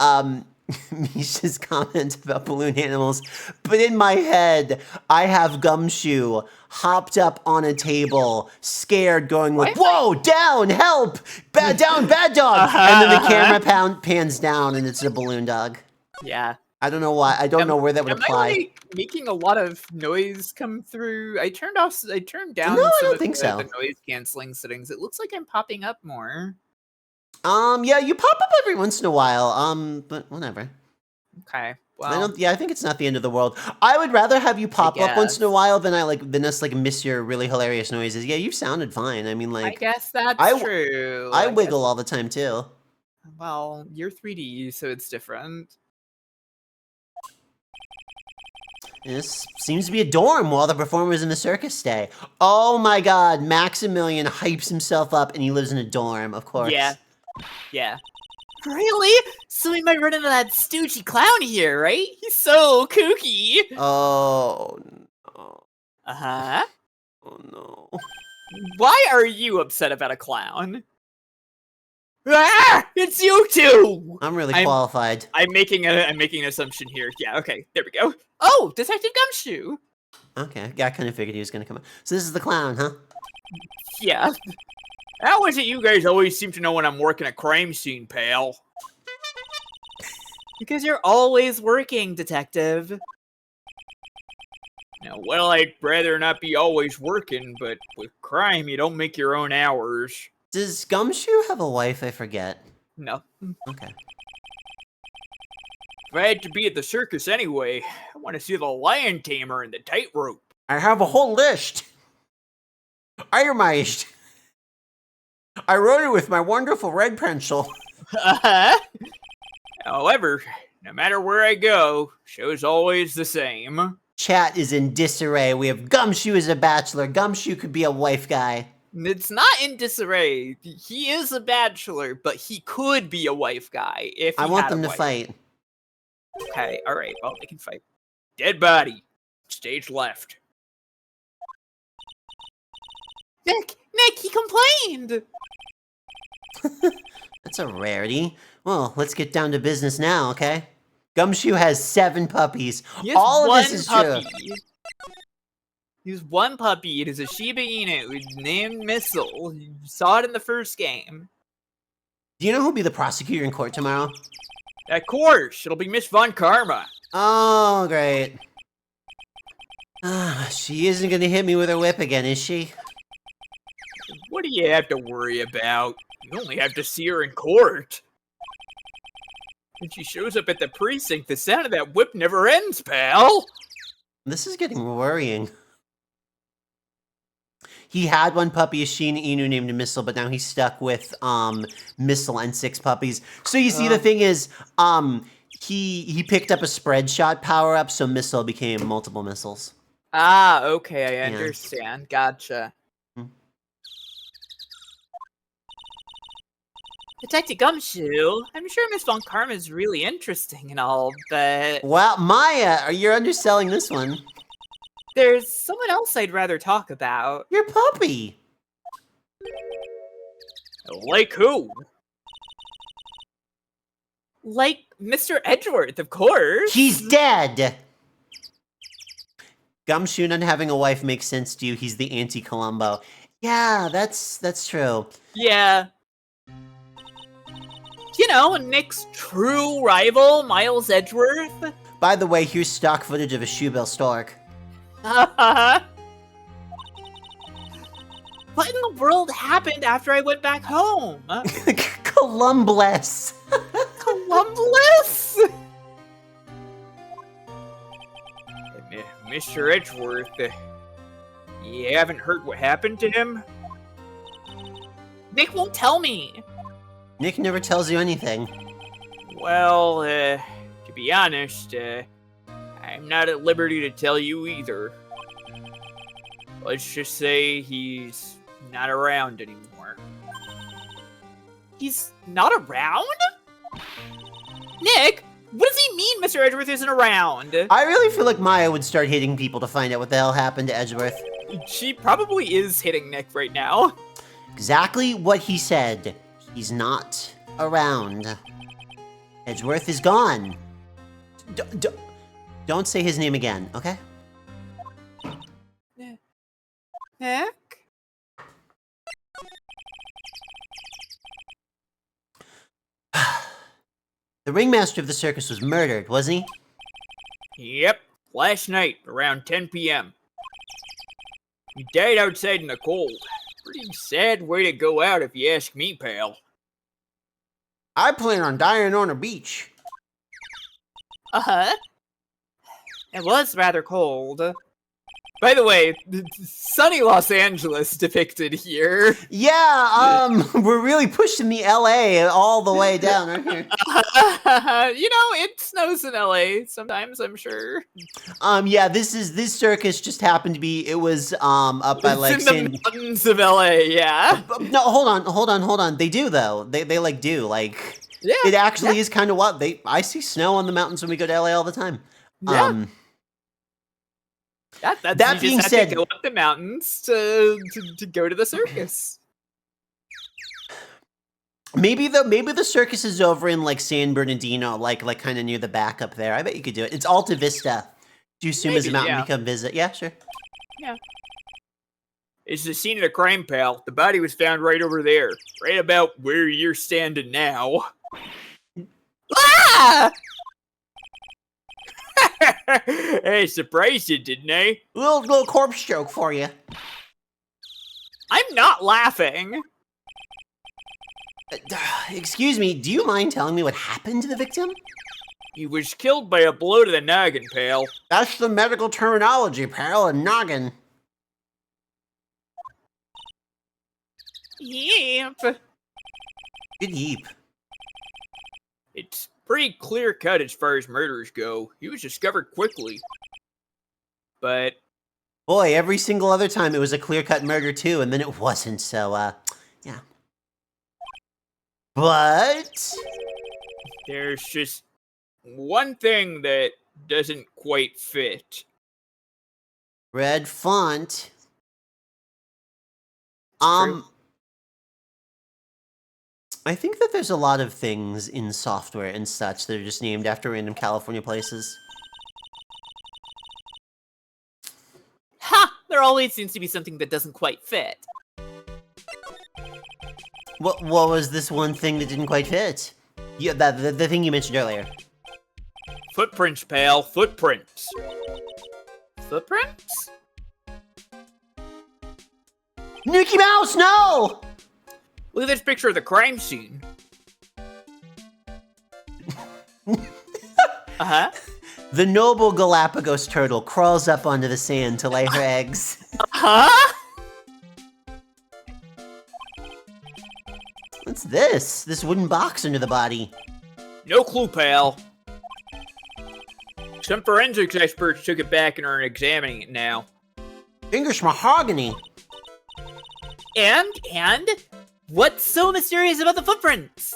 Misha's comment about balloon animals. But in my head, I have Gumshoe hopped up on a table, scared, going like, "Whoa, down, help! Down, bad dog!" And then the camera pans down, and it's a balloon dog. Yeah. I don't know why. I don't know where that would apply. Am I making a lot of noise come through? I turned down No, I don't think so. the noise canceling settings. It looks like I'm popping up more. Yeah, you pop up every once in a while. But whatever. Okay. Well, I think it's not the end of the world. I would rather have you pop up once in a while than us miss your really hilarious noises. Yeah, you've sounded fine. I mean, like, I guess that's true. I wiggle all the time too. Well, you're 3D, so it's different. This seems to be a dorm while the performers in the circus stay. Oh my god, Maximilian hypes himself up and he lives in a dorm, of course. Yeah. Yeah. Really? So we might run into that stoochy clown here, right? He's so kooky. Oh no. Uh-huh. Oh no. Why are you upset about a clown? Ah! It's you two! I'm really qualified. I'm making an assumption here. Yeah, okay, there we go. Oh, Detective Gumshoe! Okay, yeah, I kind of figured he was gonna come out. So this is the clown, huh? Yeah. How is it you guys always seem to know when I'm working a crime scene, pal? Because you're always working, Detective. Now, well, I'd rather not be always working, but with crime, you don't make your own hours. Does Gumshoe have a wife? I forget. No. Okay. Glad to be at the circus anyway. I want to see the lion tamer and the tightrope. I have a whole list. Itemized. I wrote it with my wonderful red pencil. However, no matter where I go, show's always the same. Chat is in disarray. We have Gumshoe as a bachelor. Gumshoe could be a wife guy. It's not in disarray. He is a bachelor, but he could be a wife guy if he I want had a them to wife. fight. Okay, alright, well, they can fight. Dead body. Stage left. Nick, he complained! That's a rarity. Well, let's get down to business now, okay? Gumshoe has 7 puppies. He has All one of this is puppy. true. He has one puppy. It is a Shiba Inu named Missile. You saw it in the first game. Do you know who'll be the prosecutor in court tomorrow? Of course, it'll be Miss Von Karma. Oh, great. She isn't gonna hit me with her whip again, is she? What do you have to worry about? You only have to see her in court. When she shows up at the precinct, the sound of that whip never ends, pal. This is getting worrying. He had one puppy, a Sheen Inu named Missile, but now he's stuck with Missile and 6 puppies. So you see, the thing is, he picked up a spread shot power up, so Missile became multiple missiles. Ah, okay, I understand. Gotcha. Detective Gumshoe, I'm sure Miss Von Karma is really interesting and all, but Wow, Maya, you're underselling this one. there's someone else I'd rather talk about. Your puppy. Like who? Like Mr. Edgeworth, of course. He's dead. Gumshoe not having a wife makes sense to you. He's the anti-Columbo. Yeah, that's true. Yeah. You know, Nick's true rival, Miles Edgeworth. By the way, here's stock footage of a Shoebill Stork. What in the world happened after I went back home? Columbus. Columbus? Mr. Edgeworth, you haven't heard what happened to him? Nick won't tell me. Nick never tells you anything. Well, to be honest, I'm not at liberty to tell you either. Let's just say he's not around anymore. He's not around? Nick, what does he mean Mr. Edgeworth isn't around? I really feel like Maya would start hitting people to find out what the hell happened to Edgeworth. She probably is hitting Nick right now. Exactly what he said. He's not around. Edgeworth is gone. Don't say his name again, okay? Nick? The ringmaster of the circus was murdered, wasn't he? Yep, last night, around 10 p.m. He died outside in the cold. Pretty sad way to go out if you ask me, pal. I plan on dying on a beach. Uh-huh. It was rather cold. By the way, sunny Los Angeles depicted here. Yeah, we're really pushing the LA all the way down right here. You know, it snows in LA sometimes, I'm sure. Yeah, this circus just happened to be, it was up by like It's in the mountains of LA, yeah. No, hold on. They do though. They like do like Yeah. it actually is kind of what I see snow on the mountains when we go to LA all the time. Yeah. That being said, go up the mountains to go to the circus. maybe the circus is over in like San Bernardino, like kind of near the back up there. I bet you could do it. It's Alta Vista. Do you assume as a Maybe, mountain yeah. to come visit? Yeah, sure. It's the scene of the crime, pal. The body was found right over there, right about where you're standing now. Ah! Hey, surprised you, didn't I? Little corpse joke for you. I'm not laughing. Excuse me, do you mind telling me what happened to the victim? He was killed by a blow to the noggin, pal. That's the medical terminology, pal, a noggin. Yep. Good heap. It's pretty clear cut as far as murders go. He was discovered quickly. But Boy, every single other time it was a clear-cut murder too, and then it wasn't, so, yeah. But... there's just one thing that doesn't quite fit. red font. true. I think that there's a lot of things in software and such that are just named after random California places. Ha! There always seems to be something that doesn't quite fit. What was this one thing that didn't quite fit? Yeah, the thing you mentioned earlier. Footprints, pal. Footprints. Footprints? Mickey Mouse, no! Look at this picture of the crime scene. Uh-huh. The noble Galapagos turtle crawls up onto the sand to lay her eggs. Huh? What's this? This wooden box under the body. No clue, pal. Some forensics experts took it back and are examining it now. English mahogany. And what's so mysterious about the footprints?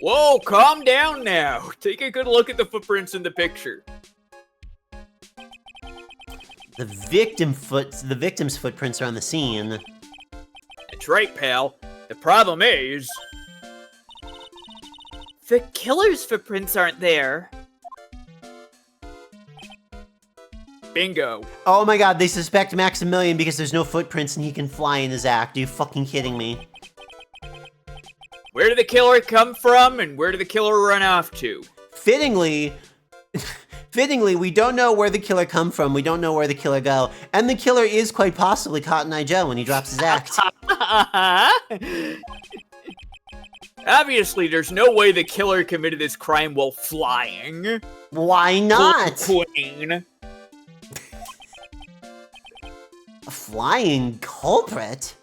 Whoa, calm down now. Take a good look at the footprints in the picture. The victim's footprints are on the scene. That's right, pal. The problem is... the killer's footprints aren't there. Bingo. Oh my god, they suspect Maximilian because there's no footprints and he can fly in his act. Are you fucking kidding me? Where did the killer come from, and where did the killer run off to? Fittingly, we don't know where the killer come from, we don't know where the killer go, and the killer is quite possibly Cotton Eye Joe when he drops his act. Obviously, there's no way the killer committed this crime while flying. Why not? Queen. A flying culprit?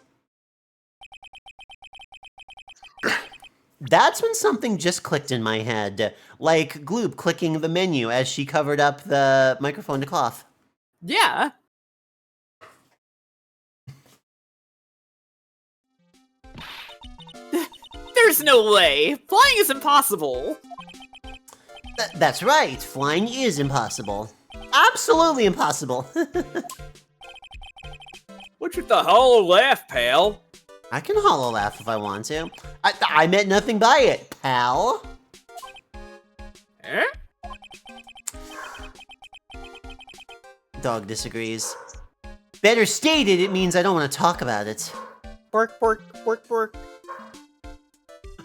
That's when something just clicked in my head, like Gloop clicking the menu as she covered up the microphone to cough. Yeah. There's no way. Flying is impossible. That's right, flying is impossible. Absolutely impossible. What's with the hollow laugh, pal? I can hollow laugh if I want to. I meant nothing by it, pal. Eh? Dog disagrees. Better stated, it means I don't want to talk about it. Bork, bork, bork, bork.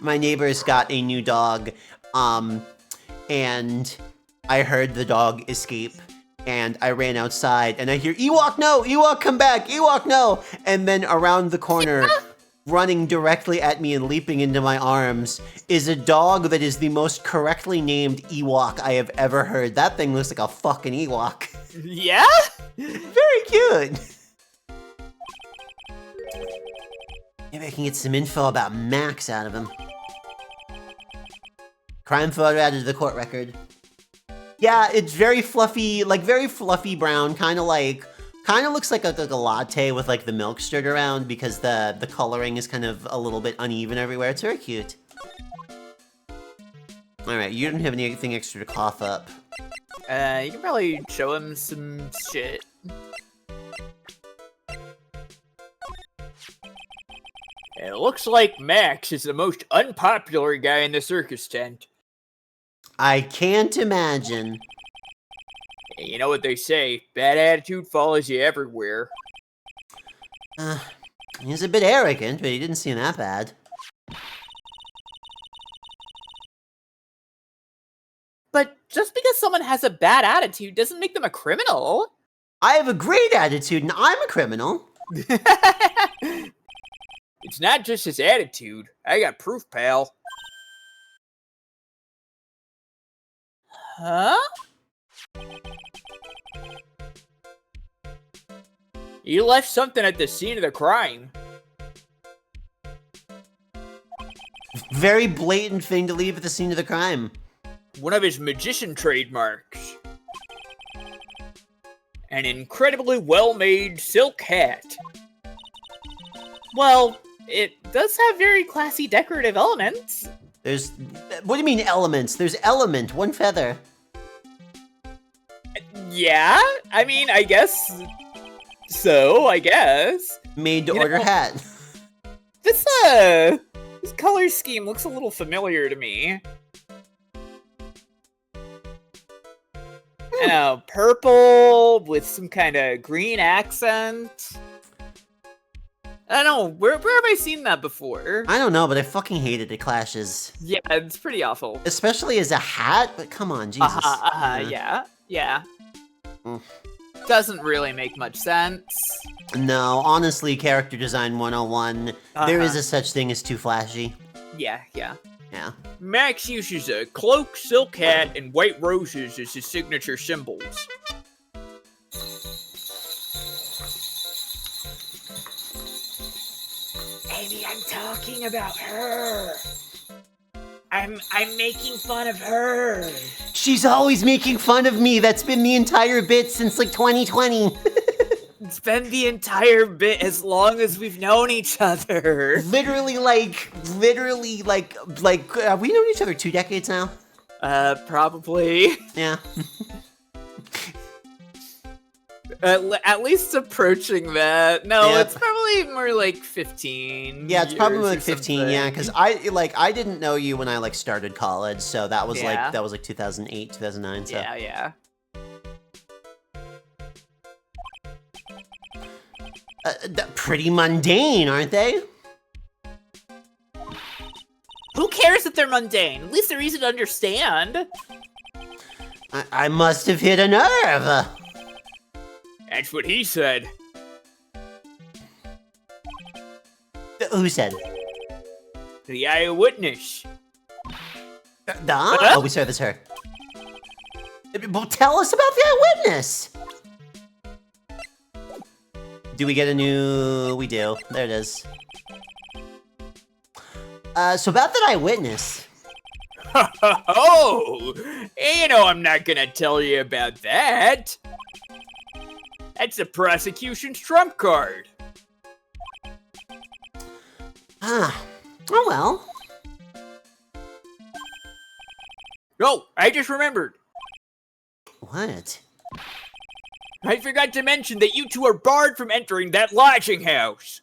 My neighbor's got a new dog, and I heard the dog escape, and I ran outside, and I hear, Ewok, no! Ewok, come back! Ewok, no! And then around the corner, running directly at me and leaping into my arms, is a dog that is the most correctly named Ewok I have ever heard. That thing looks like a fucking Ewok. Yeah? Very cute! Maybe I can get some info about Max out of him. Crime photo added to the court record. Yeah, it's very fluffy brown, kind of looks like a latte with like the milk stirred around because the coloring is kind of a little bit uneven everywhere. It's very cute. All right, you don't have anything extra to cough up. You can probably show him some shit. It looks like Max is the most unpopular guy in the circus tent. I can't imagine. You know what they say, bad attitude follows you everywhere. He's a bit arrogant, but he didn't seem that bad. But just because someone has a bad attitude doesn't make them a criminal. I have a great attitude, and I'm a criminal. It's not just his attitude. I got proof, pal. Huh? You left something at the scene of the crime. Very blatant thing to leave at the scene of the crime. One of his magician trademarks. An incredibly well-made silk hat. Well, it does have very classy decorative elements. What do you mean elements? There's element, one feather. Yeah, I mean, I guess so, I guess. Made to order hat. This color scheme looks a little familiar to me. I know, purple with some kind of green accent. I don't know, where have I seen that before? I don't know, but I fucking hate it. It clashes. Yeah, it's pretty awful. Especially as a hat, but come on, Jesus. Yeah. Mm. Doesn't really make much sense. No, honestly, character design 101, there is a such thing as too flashy. Yeah. Yeah. Max uses a cloak, silk hat, and white roses as his signature symbols. Amy, I'm talking about her. I'm making fun of her. She's always making fun of me. That's been the entire bit since like 2020. It's been the entire bit as long as we've known each other. literally, have we known each other 2 decades now? Probably. Yeah. At least approaching that. No, Yeah. it's probably more like 15. Yeah, it's probably years like or 15. Yeah, because something. I didn't know you when I like started college, so that was Yeah. like 2008, 2009. So. Yeah. Pretty mundane, aren't they? Who cares if they're mundane? At least they're easy to understand. I must have hit a nerve. That's what he said. Who said? The eyewitness. Oh, we saw this her. Well, tell us about the eyewitness. Do we get a new... We do. There it is. So about that eyewitness. Oh, you know I'm not gonna tell you about that. That's the prosecution's trump card. Ah. Oh well. Oh, I just remembered. What? I forgot to mention that you two are barred from entering that lodging house.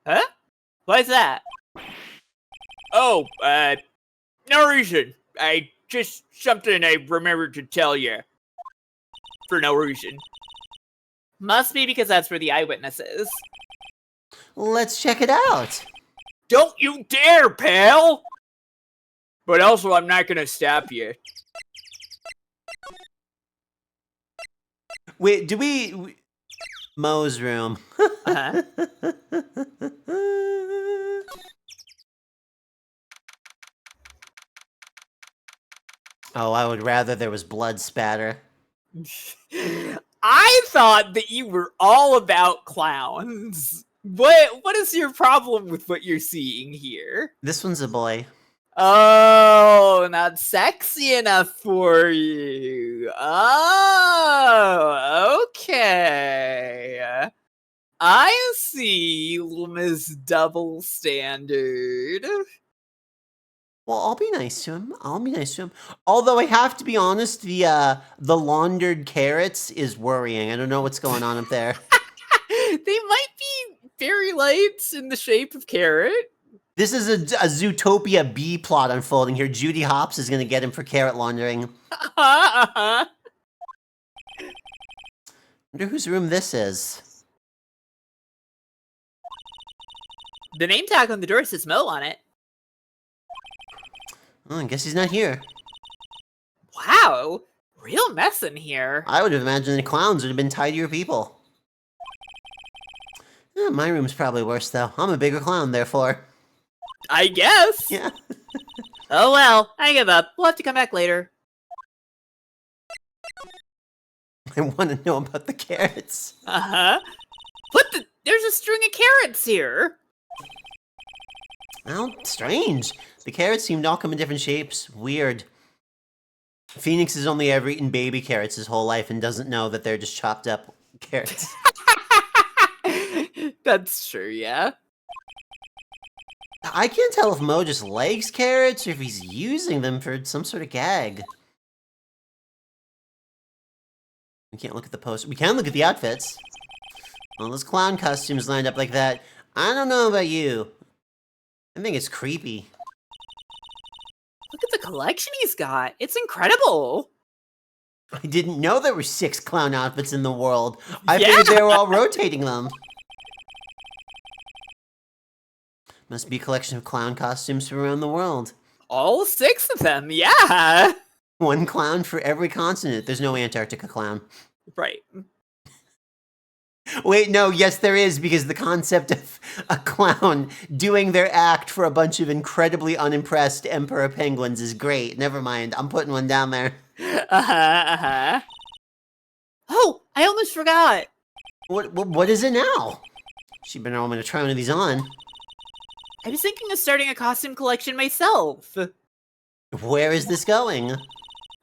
Huh? Why's that? Oh, no reason. Just something I remembered to tell you. For no reason. Must be because that's where the eyewitness is. Let's check it out. Don't you dare, pal! But also, I'm not gonna stop you. Wait, do we... Mo's room. Uh-huh. Oh, I would rather there was blood spatter. I thought that you were all about clowns. What is your problem with what you're seeing here? This one's a boy. Oh, not sexy enough for you. Oh, okay. I see, little Miss Double Standard. Well, I'll be nice to him. Although I have to be honest, the laundered carrots is worrying. I don't know what's going on up there. They might be fairy lights in the shape of carrot. This is a Zootopia B plot unfolding here. Judy Hopps is going to get him for carrot laundering. Uh-huh. Wonder whose room this is. The name tag on the door says Mo on it. Oh, I guess he's not here. Wow, real mess in here. I would have imagined the clowns would have been tidier people. My room's probably worse, though. I'm a bigger clown, therefore. I guess. Yeah. Oh well, I give up. We'll have to come back later. I want to know about the carrots. Uh-huh. There's a string of carrots here. Well, strange. The carrots seem to all come in different shapes. Weird. Phoenix has only ever eaten baby carrots his whole life and doesn't know that they're just chopped up carrots. That's true, yeah. I can't tell if Mo just likes carrots or if he's using them for some sort of gag. We can't look at the poster. We can look at the outfits. All those clown costumes lined up like that. I don't know about you. I think it's creepy. Look at the collection he's got. It's incredible. I didn't know there were 6 clown outfits in the world. I figured they were all rotating them. Must be a collection of clown costumes from around the world. All 6 of them, yeah. One clown for every continent. There's no Antarctica clown. Right. Wait, no, yes, there is, because the concept of a clown doing their act for a bunch of incredibly unimpressed emperor penguins is great. Never mind, I'm putting one down there. Oh, I almost forgot. What is it now? She better know I'm gonna try one of these on. I was thinking of starting a costume collection myself. Where is this going?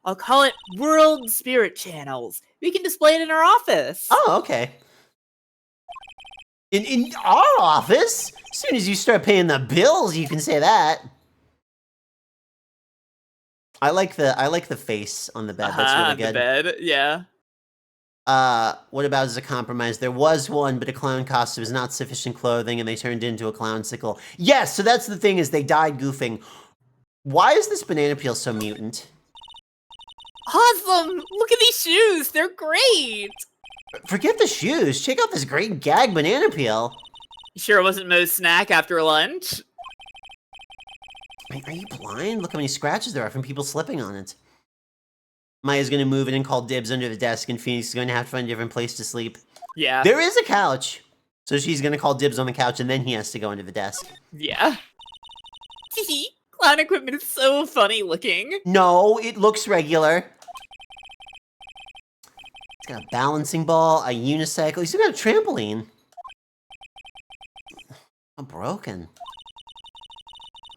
I'll call it World Spirit Channels. We can display it in our office. Oh, okay. In our office? As soon as you start paying the bills, you can say that. I like the face on the bed. That's really good. The bed, yeah. What about as a compromise? There was one, but a clown costume is not sufficient clothing, and they turned into a clown sickle. Yes, so that's the thing, is they died goofing. Why is this banana peel so mutant? Awesome! Look at these shoes! They're great! Forget the shoes. Check out this great gag banana peel. You sure it wasn't Mo's snack after lunch? Are you blind? Look how many scratches there are from people slipping on it. Maya's gonna move in and call dibs under the desk, and Phoenix is going to have to find a different place to sleep. Yeah. There is a couch. So she's gonna call dibs on the couch, and then he has to go under the desk. Yeah. Clown equipment is so funny looking. No, it looks regular. He's got a balancing ball, a unicycle. He's even got a trampoline. I'm broken.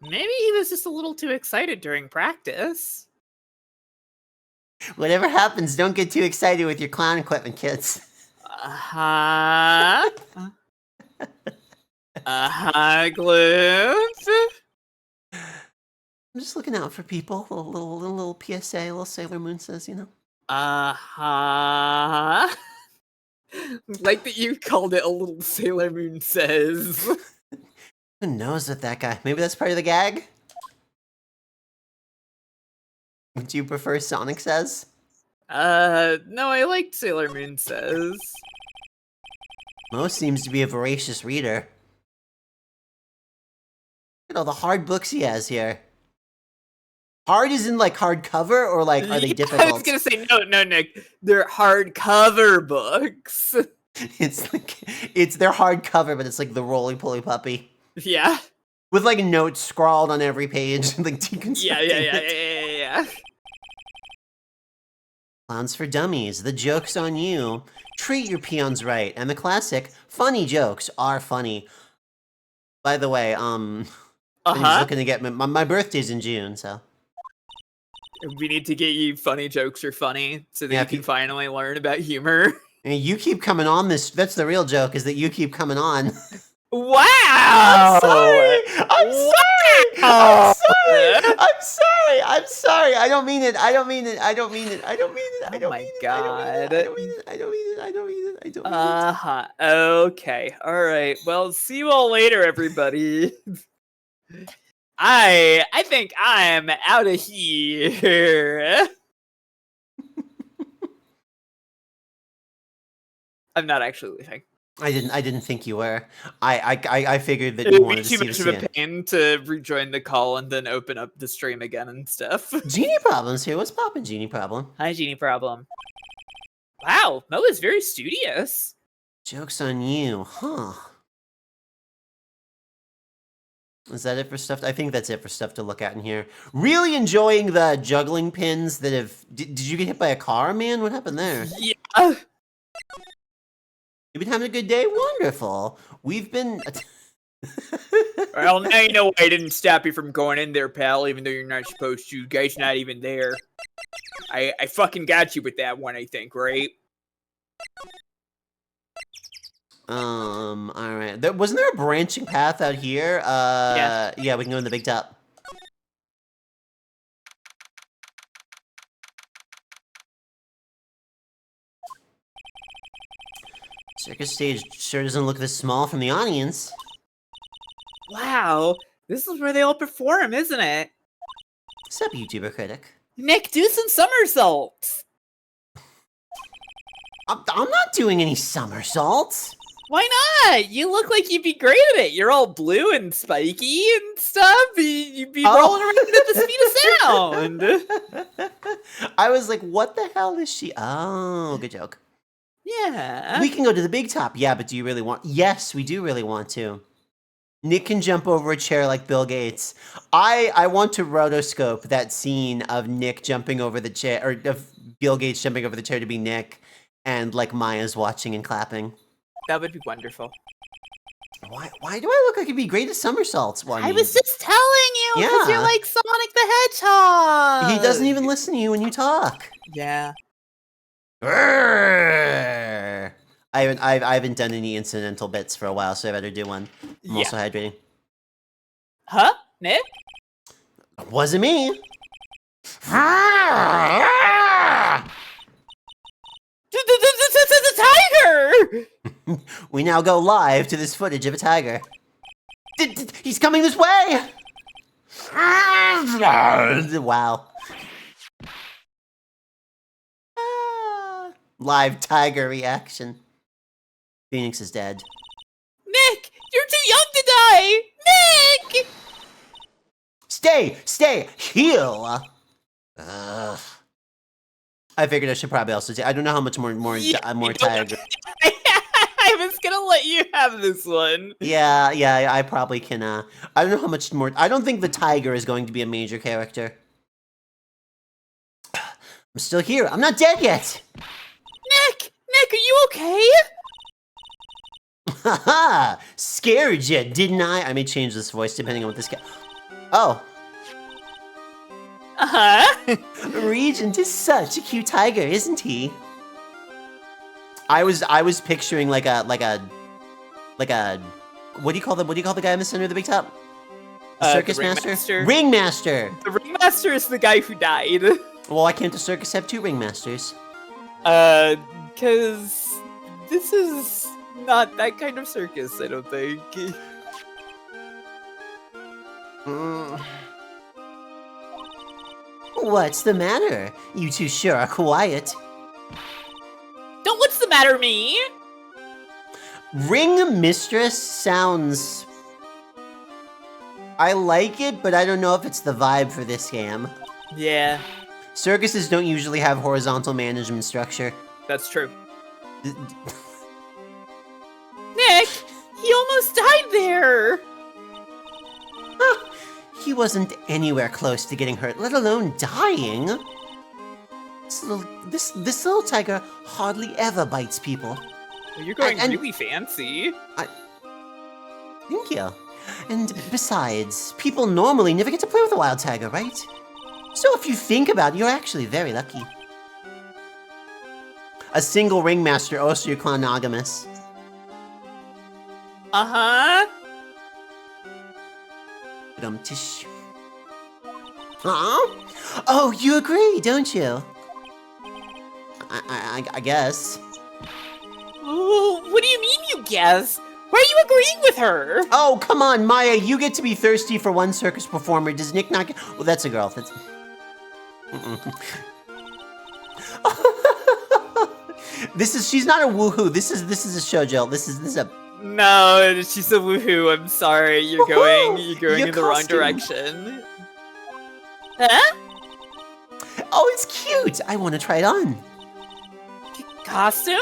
Maybe he was just a little too excited during practice. Whatever happens, don't get too excited with your clown equipment, kids. Gloop. I'm just looking out for people. Little PSA, little Sailor Moon says, you know. Like that you called it a little Sailor Moon says. Who knows with that guy? Maybe that's part of the gag? Would you prefer Sonic says? No, I liked Sailor Moon says. Mo seems to be a voracious reader. Look at all the hard books he has here. Hard is in like hardcover, or like are they difficult? I was gonna say no, Nick. They're hardcover books. They're hardcover, but it's like the roly poly puppy. Yeah. With like notes scrawled on every page, like deconstructing. Yeah. Clowns for Dummies, the joke's on you. Treat your peons right, and the classic, funny jokes are funny. By the way, I'm just looking to get my birthday's in June, so. We need to get you funny jokes are funny, so that you can finally learn about humor. And you keep coming on this, that's the real joke, is that you keep coming on. Wow! I'm sorry! I don't mean it. Okay. Alright. Well, see you all later, everybody. I think I'm out of here. I'm not actually leaving. I didn't think you were. I figured that you wanted to see the It would be too much of a pain to rejoin the call and then open up the stream again and stuff. Genie Problem's here. What's poppin', Genie Problem? Hi, Genie Problem. Wow, Mo is very studious. Joke's on you, huh? Is that it for stuff? I think that's it for stuff to look at in here. Really enjoying the juggling pins that have... Did you get hit by a car, man? What happened there? Yeah. You've been having a good day? Wonderful. We've been... Well, now you know why I didn't stop you from going in there, pal, even though you're not supposed to. Guy's not even there. I fucking got you with that one, I think, right? Alright. Wasn't there a branching path out here? Yeah, we can go in the big top. Circus stage sure doesn't look this small from the audience. Wow, this is where they all perform, isn't it? What's up, YouTuber critic? Nick, do some somersaults. I'm not doing any somersaults. Why not? You look like you'd be great at it. You're all blue and spiky and stuff. You'd be rolling around at the speed of sound. I was like, what the hell is she? Oh, good joke. Yeah. We can go to the big top. Yeah, but do you really want? Yes, we do really want to. Nick can jump over a chair like Bill Gates. I want to rotoscope that scene of Nick jumping over the chair, or of Bill Gates jumping over the chair to be Nick, and like Maya's watching and clapping. That would be wonderful. Why do I look like I'd be great at somersaults? Well, I was just telling you, because Yeah. you're like Sonic the Hedgehog. He doesn't even listen to you when you talk. Yeah. I haven't done any incidental bits for a while, so I better do one. I'm also hydrating. Huh? Nick? Wasn't me. It's a tiger! We now go live to this footage of a tiger. He's coming this way! Wow. Live tiger reaction. Phoenix is dead. Nick! You're too young to die! Nick! Stay! Heal! Ugh. I figured I should probably also I don't know how much more tiger. I was gonna let you have this one. Yeah, I probably can, I don't know how much more. I don't think the tiger is going to be a major character. I'm still here. I'm not dead yet. Nick, are you okay? Haha! Scared you, didn't I? I may change this voice depending on what this guy. Oh. Uh-huh. Regent is such a cute tiger, isn't he? I was picturing like a what do you call the guy in the center of the big top? The circus the master? Ringmaster! The ringmaster is the guy who died. Well, why can't the circus have two ringmasters? Cause this is not that kind of circus, I don't think. What's the matter? You two sure are quiet. Don't what's the matter, me? Ring Mistress sounds... I like it, but I don't know if it's the vibe for this game. Yeah. Circuses don't usually have horizontal management structure. That's true. Nick! He almost died there! He wasn't anywhere close to getting hurt, let alone dying. This little tiger hardly ever bites people. Well, you're going really fancy. Thank you. And besides, people normally never get to play with a wild tiger, right? So if you think about it, you're actually very lucky. A single ringmaster, also you're clonogamous. Uh-huh. Tish. Huh? Oh, you agree, don't you? I guess. Oh, what do you mean you guess? Why are you agreeing with her? Oh, come on, Maya, you get to be thirsty for one circus performer. Does Nick not get... Well, that's a girl. That's... She's not a woohoo. This is a shoujo. This is a... No, she's a woohoo. I'm sorry. You're going in the wrong direction. Huh? Oh, it's cute. I want to try it on. Costume?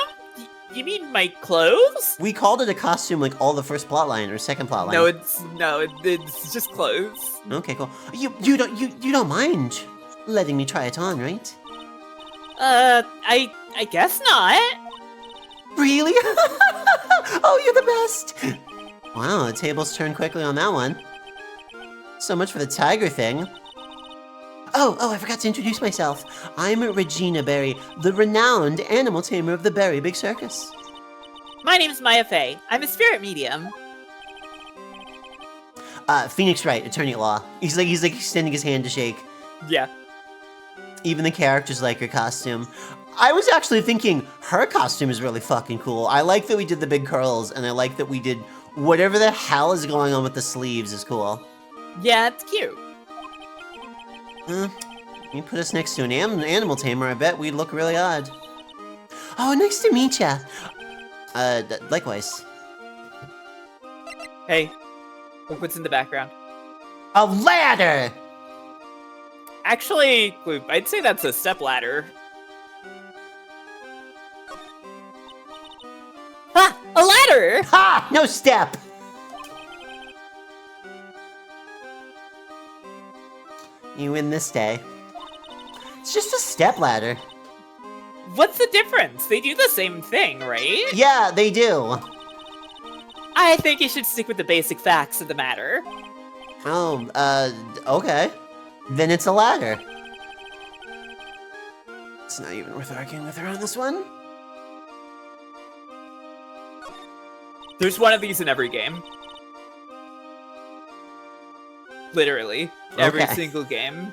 You mean my clothes? We called it a costume like all the first plotline or second plotline. No, it's just clothes. Okay, cool. You don't mind letting me try it on, right? I guess not. Really? Oh, you're the best! Wow, the tables turned quickly on that one. So much for the tiger thing. Oh, I forgot to introduce myself. I'm Regina Berry, the renowned animal tamer of the Berry Big Circus. My name's Maya Fey. I'm a spirit medium. Phoenix Wright, attorney at law. He's like extending his hand to shake. Yeah. Even the characters like her costume. I was actually thinking her costume is really fucking cool. I like that we did the big curls, and I like that we did whatever the hell is going on with the sleeves is cool. Yeah, it's cute. You put us next to an animal tamer, I bet we'd look really odd. Oh, nice to meet ya. Likewise. Hey, look what's in the background. A ladder! Actually, Gloop, I'd say that's a stepladder. Ah! A ladder! Ha! No step! You win this day. It's just a step ladder. What's the difference? They do the same thing, right? Yeah, they do. I think you should stick with the basic facts of the matter. Oh, okay. Then it's a ladder. It's not even worth arguing with her on this one. There's one of these in every game. Literally. Every Okay. single game.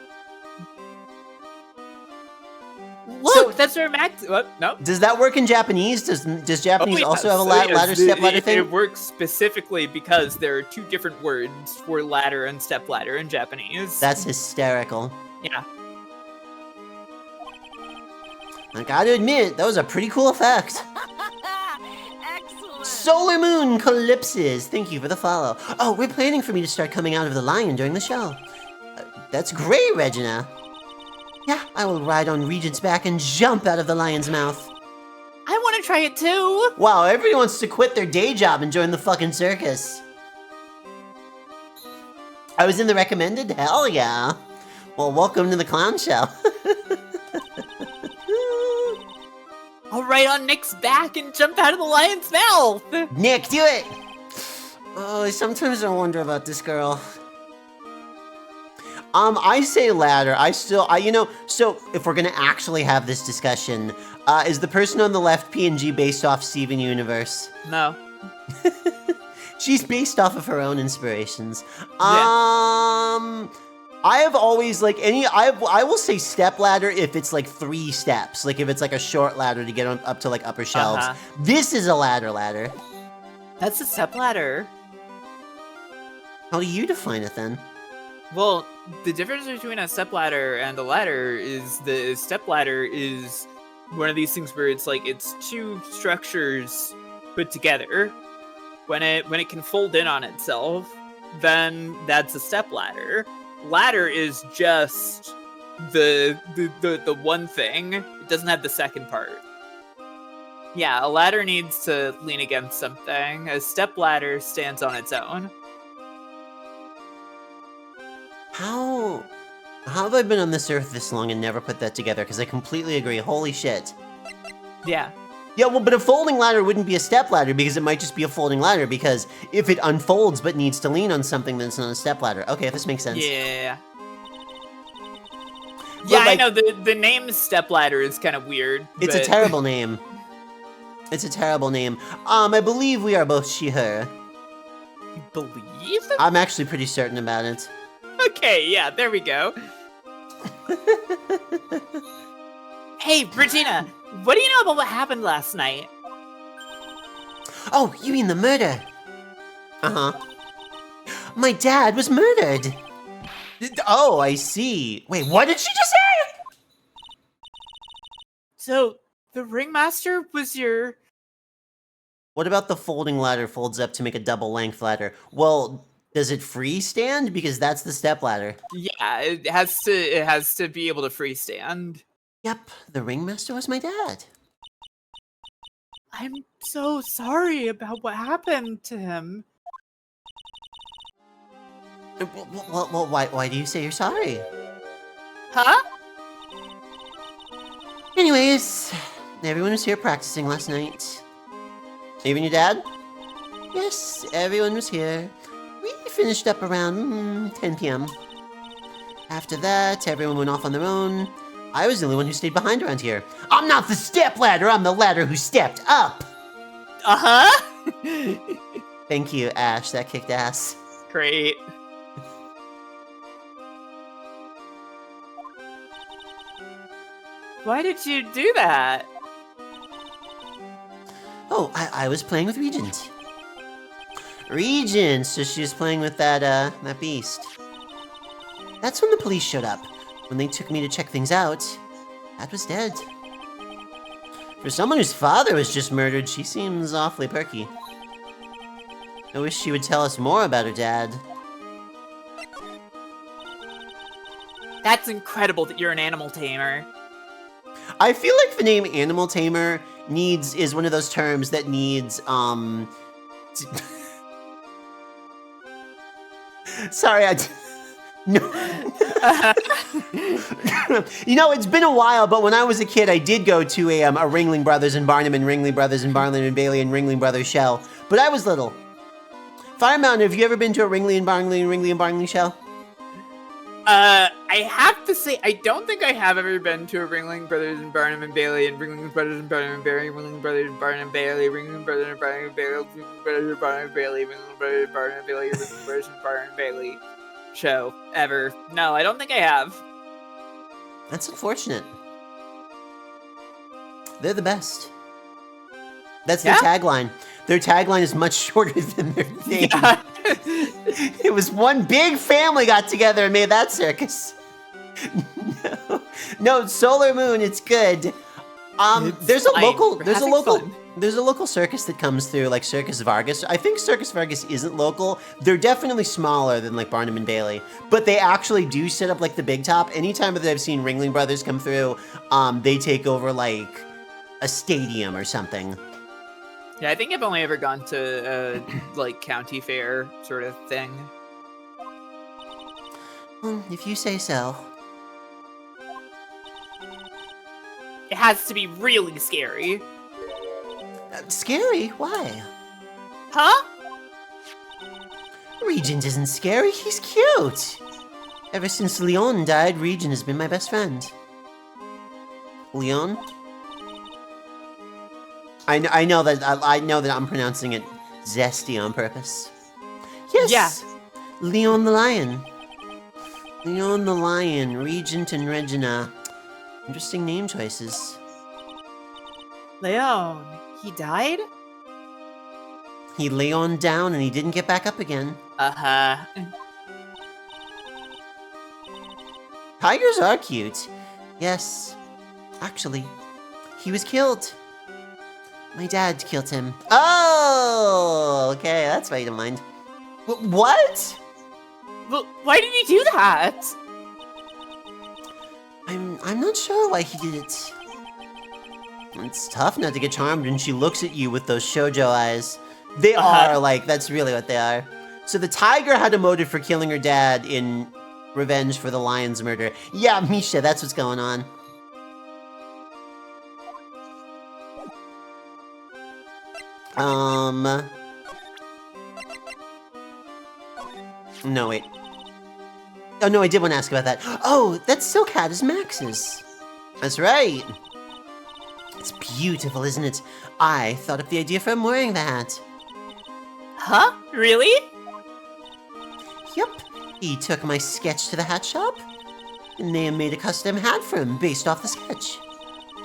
Look, that's where Max. What? No. Does that work in Japanese? Does Japanese Oh, also have a yes, ladder yes, step ladder thing? It works specifically because there are two different words for ladder and step ladder in Japanese. That's hysterical. Yeah. I gotta admit, that was a pretty cool effect. Excellent. Solar Moon Calypsis, thank you for the follow. Oh, we're planning for me to start coming out of the lion during the show. That's great, Regina. Yeah, I will ride on Regent's back and jump out of the lion's mouth. I want to try it too. Wow, everybody wants to quit their day job and join the fucking circus. I was in the recommended? Hell yeah. Well, welcome to the clown show. I'll ride on Nick's back and jump out of the lion's mouth. Nick, do it! Oh, sometimes I wonder about this girl. I say ladder. So if we're gonna actually have this discussion, is the person on the left PNG based off Steven Universe? No. She's based off of her own inspirations. Yeah. I have always I will say step ladder if it's like 3 steps, like if it's like a short ladder to get up to like upper shelves. This is a ladder. That's a step ladder. How do you define it then? Well, the difference between a stepladder and a ladder is the stepladder is one of these things where it's like it's two structures put together. When it can fold in on itself, then that's a stepladder. Ladder is just the one thing. It doesn't have the second part. Yeah, a ladder needs to lean against something. A stepladder stands on its own. How have I been on this earth this long and never put that together? Because I completely agree. Holy shit. Yeah. Yeah, well, but a folding ladder wouldn't be a step ladder because it might just be a folding ladder because if it unfolds but needs to lean on something, then it's not a step ladder. Okay, if this makes sense. Yeah. But, Yeah, I like, know, the name stepladder is kind of weird. It's a but- terrible name. It's a terrible name. I believe we are both she/her. Believe? I'm actually pretty certain about it. Okay, yeah, there we go. Hey, Regina, what do you know about what happened last night? Oh, you mean the murder? Uh-huh. My dad was murdered. Oh, I see. Wait, what did she just say? So, the ringmaster was your... What about the folding ladder folds up to make a double length ladder? Well, does it freestand? Because that's the step ladder. Yeah, it has to be able to freestand. Yep, the ringmaster was my dad. I'm so sorry about what happened to him. Well, why do you say you're sorry? Huh? Anyways, everyone was here practicing last night. Even your dad? Yes, everyone was here. We finished up around 10 p.m. After that, everyone went off on their own. I was the only one who stayed behind around here. I'm not the step ladder, I'm the ladder who stepped up! Uh-huh! Thank you, Ash, that kicked ass. Great. Why did you do that? Oh, I was playing with Regent. Regent, so she was playing with that beast. That's when the police showed up. When they took me to check things out, Dad was dead. For someone whose father was just murdered, she seems awfully perky. I wish she would tell us more about her dad. That's incredible that you're an animal tamer. I feel like the name Animal Tamer is one of those terms that needs, Sorry, no. You know, it's been a while, but when I was a kid, I did go to a Ringling Brothers and Barnum and Ringling Brothers and Barnum and Bailey and Ringling Brothers show. But I was little. Firemtn, have you ever been to a Ringling and Barnum show? I have to say, I don't think I have ever been to a Ringling Brothers and Barnum and Bailey and Ringling Brothers and Barnum and Bailey, Ringling Brothers and Barnum and Bailey, Ringling Brothers and Barnum and Bailey, Ringling Brothers and Barnum and Bailey, Ringling Brothers and Barnum and Bailey, Ringling Brothers and Barnum and Bailey show ever. No, I don't think I have. That's unfortunate. They're the best. That's their tagline. Their tagline is much shorter than their name. Yeah. It was one big family got together and made that circus. No, Solar Moon, it's good. There's a local circus that comes through, like Circus Vargas. I think Circus Vargas isn't local. They're definitely smaller than like Barnum and Bailey, but they actually do set up like the big top. Anytime that I've seen Ringling Brothers come through, they take over like a stadium or something. Yeah, I think I've only ever gone to like county fair sort of thing. Well, if you say so. It has to be really scary. Scary? Why? Huh? Regent isn't scary, he's cute! Ever since Leon died, Regent has been my best friend. Leon? I know that I'm pronouncing it zesty on purpose. Yes! Yeah. Leon the Lion. Leon the Lion, Regent and Regina. Interesting name choices. Leon, he died? He lay on down and he didn't get back up again. Uh-huh. Tigers are cute. Yes. Actually, he was killed. My dad killed him. Oh, okay, that's why you don't mind. What? Well, why did he do that? I'm not sure why he did it. It's tough not to get charmed when she looks at you with those shoujo eyes. They are, like, that's really what they are. So the tiger had a motive for killing her dad in revenge for the lion's murder. Yeah, Misha, that's what's going on. No, wait. Oh, no, I did want to ask about that. Oh, that silk hat is Max's. That's right. It's beautiful, isn't it? I thought up the idea for him wearing that. Huh? Really? Yep. He took my sketch to the hat shop, and they made a custom hat for him based off the sketch.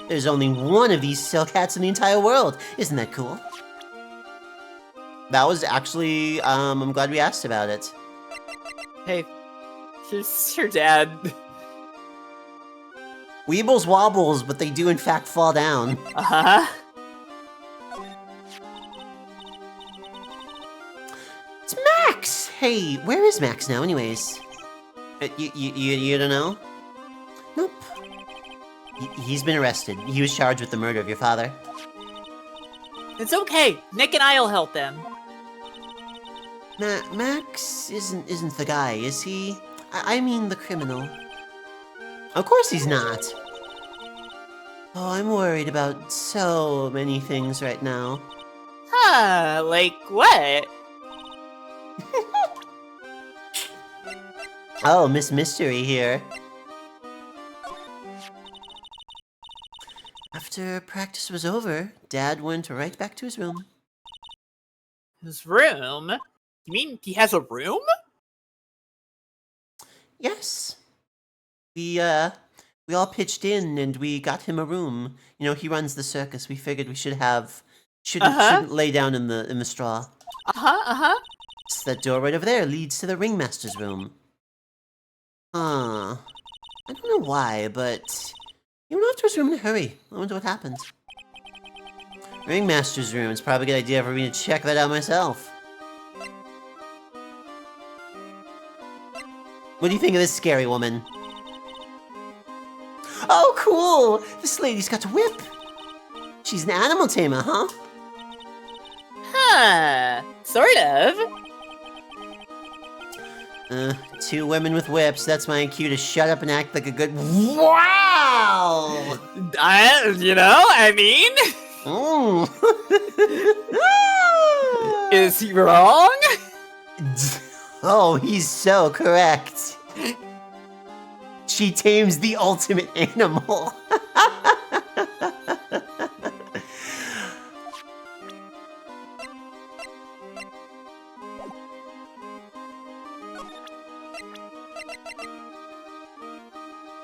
There's only one of these silk hats in the entire world. Isn't that cool? That was actually, I'm glad we asked about it. Hey, here's your dad. Weebles wobbles, but they do in fact fall down. Uh-huh. It's Max! Hey, where is Max now anyways? You don't know? Nope. He's been arrested. He was charged with the murder of your father. It's okay. Nick and I'll help them. Max isn't the guy, is he? I mean the criminal. Of course he's not. Oh, I'm worried about so many things right now. Huh, like what? Oh, Miss Mystery here. After practice was over, Dad went right back to his room. His room? You mean he has a room? Yes. We all pitched in and we got him a room. You know, he runs the circus. We figured we shouldn't lay down in the straw. So that door right over there leads to the ringmaster's room. I don't know why, but he went off to his room in a hurry. I wonder what happened. Ringmaster's room. It's probably a good idea for me to check that out myself. What do you think of this scary woman? Oh, cool! This lady's got a whip. She's an animal tamer, huh? Huh. Sort of. Two women with whips. That's my cue to shut up and act like a good. Wow! I mean, Mm. is he wrong? Oh, he's so correct. She tames the ultimate animal.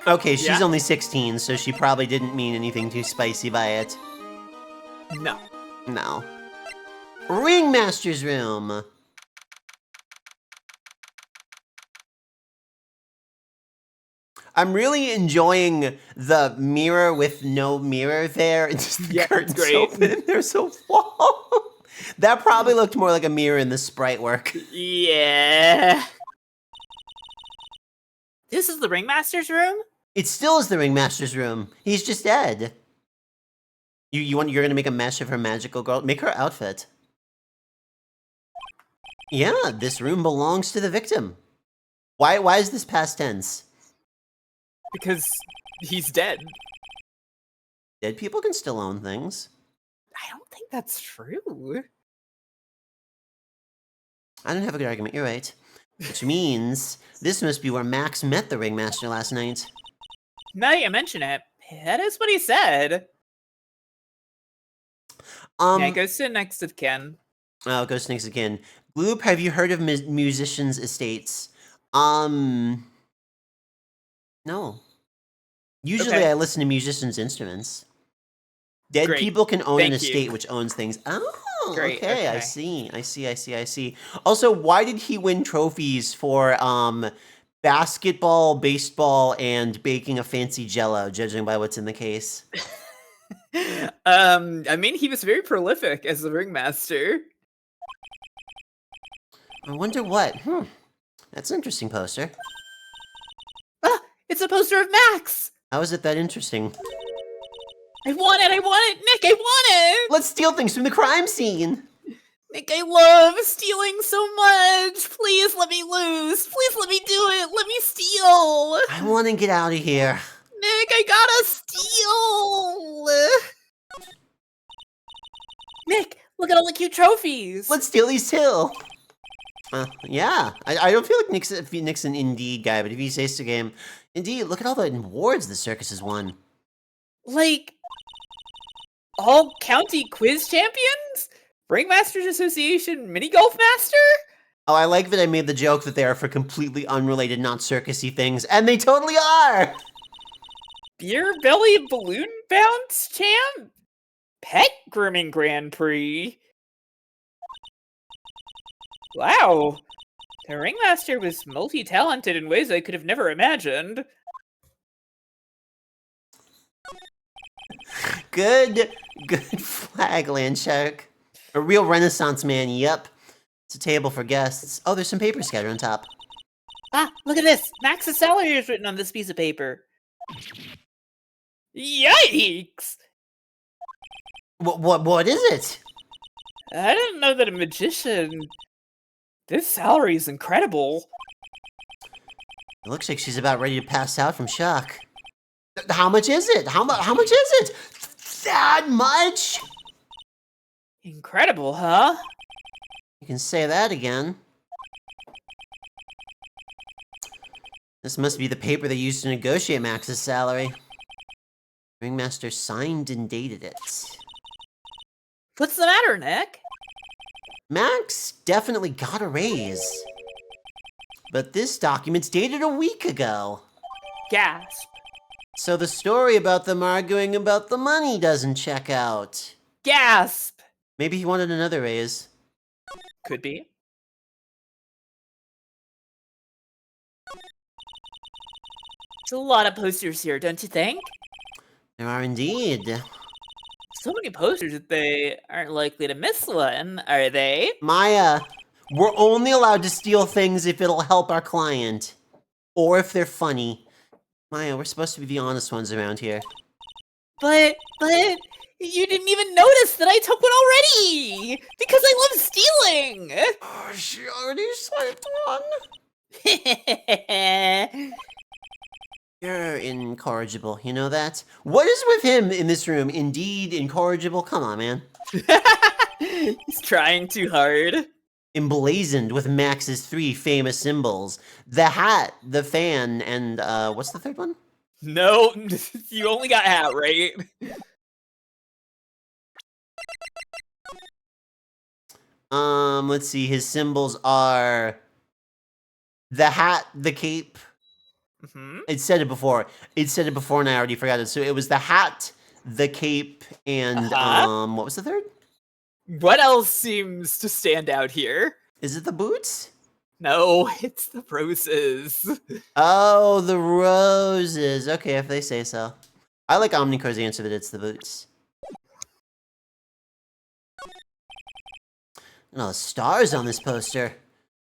Okay, she's Yeah. only 16, so she probably didn't mean anything too spicy by it. No. No. Ringmaster's room. I'm really enjoying the mirror with no mirror there. It's just the Yeah, it's curtains great. open. They're so small. That probably looked more like a mirror in the sprite work. Yeah. This is the ringmaster's room? It still is the ringmaster's room. He's just dead. You're gonna make a mesh of her magical girl? Make her outfit. Yeah, this room belongs to the victim. Why is this past tense? Because he's dead. Dead people can still own things. I don't think that's true. I don't have a good argument, you're right. Which means this must be where Max met the ringmaster last night. Now that you mention it, that is what he said. Yeah, go sit next to Ken. Oh, Ghost Snakes again. Gloop, have you heard of musicians' estates? No. Usually Okay. I listen to musicians' instruments. Dead Great. people can own an Thank you. estate which owns things. Oh, Great, okay, I okay. see. Also, why did he win trophies for basketball, baseball, and baking a fancy jello, judging by what's in the case? I mean, he was very prolific as the ringmaster. I wonder what. That's an interesting poster. Ah, it's a poster of Max! How is it that interesting? I want it! Nick, I want it! Let's steal things from the crime scene! Nick, I love stealing so much! Please let me lose! Please let me do it! Let me steal! I want to get out of here. Nick, I gotta steal! Nick, look at all the cute trophies! Let's steal these too. Yeah. I don't feel like Nick's an Indeed guy, but if you say so, game, Indeed, look at all the awards the circus has won. Like, all county quiz champions? Ringmasters Association mini golf master? Oh, I like that I made the joke that they are for completely unrelated, not circusy things, and they totally are! Beer belly balloon bounce champ? Pet grooming Grand Prix? Wow. The ringmaster was multi-talented in ways I could have never imagined. Good flag, Landshark. A real Renaissance man, yep. It's a table for guests. Oh, there's some paper scattered on top. Ah, look at this! Max's salary is written on this piece of paper. Yikes! What is it? I didn't know that a magician... This salary is incredible. It looks like she's about ready to pass out from shock. How much is it? How much is it? That much? Incredible, huh? You can say that again. This must be the paper they used to negotiate Max's salary. Ringmaster signed and dated it. What's the matter, Nick? Max definitely got a raise. But this document's dated a week ago. Gasp. So the story about them arguing about the money doesn't check out. Gasp! Maybe he wanted another raise. Could be. There's a lot of posters here, don't you think? There are indeed. So many posters that they aren't likely to miss one, are they? Maya, we're only allowed to steal things if it'll help our client. or if they're funny. Maya, we're supposed to be the honest ones around here. But you didn't even notice that I took one already! Because I love stealing! Oh, she already swiped one. You're incorrigible, you know that? What is with him in this room? Indeed incorrigible? Come on, man. He's trying too hard. Emblazoned with Max's 3 famous symbols. The hat, the fan, and, what's the third one? No, you only got hat, right? Let's see, his symbols are... the hat, the cape... Mm-hmm. It said it before. It said it before and I already forgot it. So it was the hat, the cape, and, what was the third? What else seems to stand out here? Is it the boots? No, it's the roses. Oh, the roses. Okay, if they say so. I like Omnicore's answer that it's the boots. And all the stars on this poster.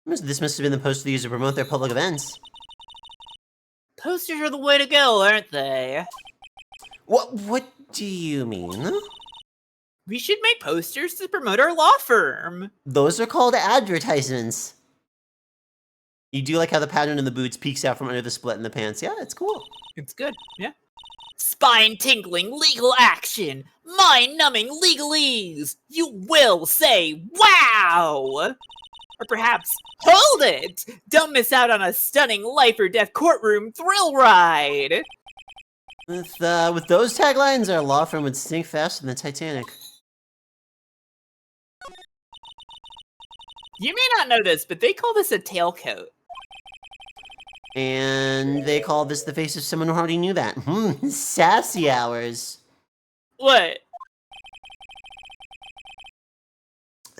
This must have been the poster they used to promote their public events. Posters are the way to go, aren't they? What do you mean? We should make posters to promote our law firm. Those are called advertisements. You do like how the pattern in the boots peeks out from under the split in the pants. Yeah, it's cool. It's good, yeah. Spine-tingling legal action, mind-numbing legalese. You will say, wow! Or perhaps, hold it! Don't miss out on a stunning life-or-death courtroom thrill ride! With those taglines, our law firm would sink faster than the Titanic. You may not know this, but they call this a tailcoat. And they call this the face of someone who already knew that. Sassy hours. What?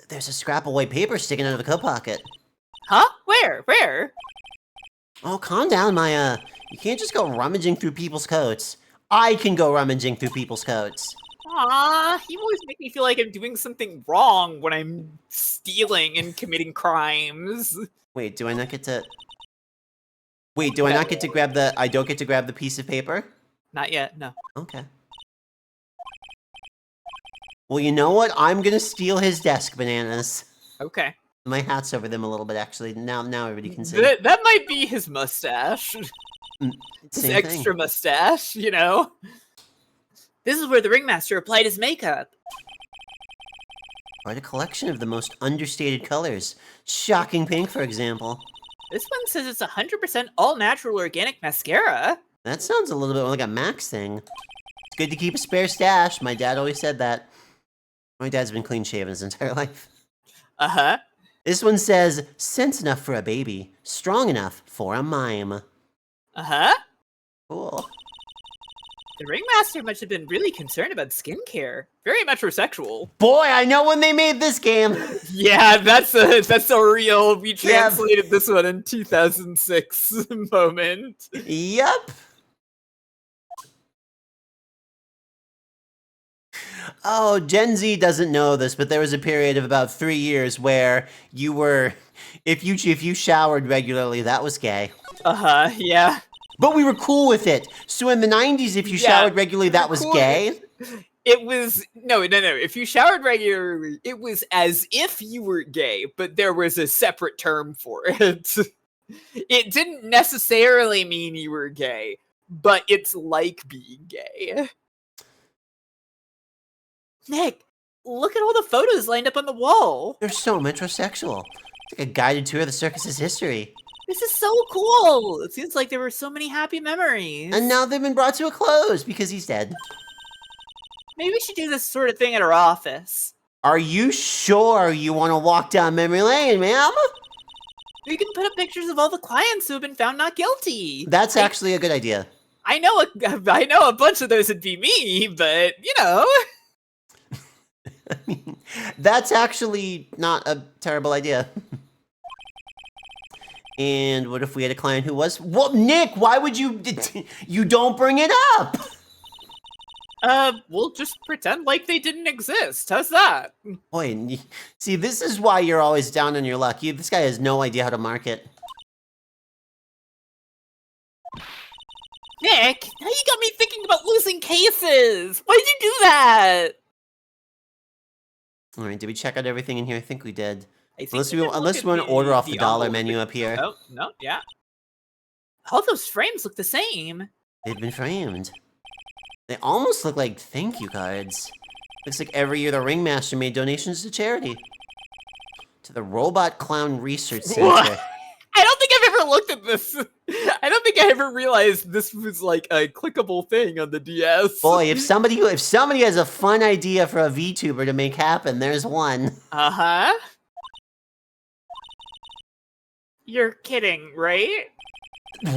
There's a scrap of white paper sticking out of a coat pocket. Huh? Where? Oh, calm down, Maya. You can't just go rummaging through people's coats. I can go rummaging through people's coats. Aw, you always make me feel like I'm doing something wrong when I'm stealing and committing crimes. Wait, do I not get to... Wait, do I not get to grab the... I don't get to grab the piece of paper? Not yet, no. Okay. Well, you know what? I'm gonna steal his desk, Bananas. Okay. My hat's over them a little bit, actually. Now everybody can see. That might be his mustache. His Same extra thing. mustache, you know? This is where the ringmaster applied his makeup. Quite a collection of the most understated colors. Shocking pink, for example. This one says it's 100% all-natural organic mascara. That sounds a little bit like a Max thing. It's good to keep a spare stash. My dad always said that. My dad's been clean-shaven his entire life. Uh-huh. This one says, sense enough for a baby, strong enough for a mime. Uh-huh. Cool. The ringmaster must have been really concerned about skincare. Very metrosexual. Boy, I know when they made this game! Yeah, that's a real, we translated this one in 2006 moment. Yep. Oh, Gen Z doesn't know this, but there was a period of about 3 years where you were, if you showered regularly, that was gay. Uh-huh, yeah. But we were cool with it. So in the 90s, if you showered regularly, that was gay. It was, no. If you showered regularly, it was as if you were gay, but there was a separate term for it. It didn't necessarily mean you were gay, but it's like being gay. Nick, look at all the photos lined up on the wall. They're so metrosexual. It's like a guided tour of the circus's history. This is so cool. It seems like there were so many happy memories. And now they've been brought to a close because he's dead. Maybe we should do this sort of thing at our office. Are you sure you want to walk down memory lane, ma'am? We can put up pictures of all the clients who have been found not guilty. That's actually a good idea. I know a bunch of those would be me, but, you know. I mean, that's actually not a terrible idea. And what if we had a client who was... Well, Nick, why would you... You don't bring it up! We'll just pretend like they didn't exist. How's that? Boy, see, this is why you're always down on your luck. This guy has no idea how to market. Nick, now you got me thinking about losing cases. Why did you do that? All right, did we check out everything in here? I think we did. I think Unless we we can want look to at order off the dollar envelope menu up here. Oh, no, yeah. All those frames look the same. They've been framed. They almost look like thank you cards. Looks like every year the Ringmaster made donations to charity. To the Robot Clown Research Center. What? I don't think I've ever looked at this. I don't think I ever realized this was like a clickable thing on the DS. Boy, if somebody has a fun idea for a VTuber to make happen, there's one. Uh-huh. You're kidding, right?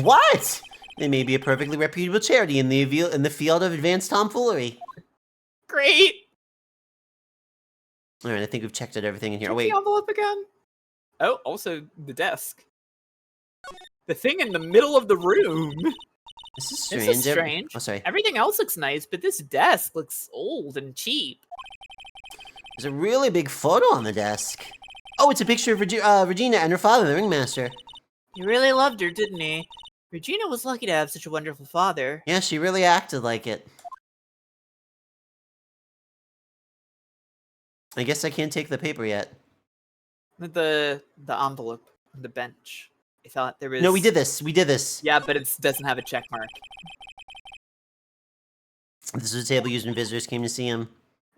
What? They may be a perfectly reputable charity in the field of advanced tomfoolery. Great. All right, I think we've checked out everything in here. Check Oh, wait. the envelope again. Oh, also the desk. The thing in the middle of the room. This is strange. This is strange. Oh, sorry. Everything else looks nice, but this desk looks old and cheap. There's a really big photo on the desk. Oh, it's a picture of Regina and her father, the Ringmaster. He really loved her, didn't he? Regina was lucky to have such a wonderful father. Yeah, she really acted like it. I guess I can't take the paper yet. The envelope on the bench. I thought there was... No, we did this. We did this. Yeah, but it doesn't have a check mark. This is a table used when visitors came to see him.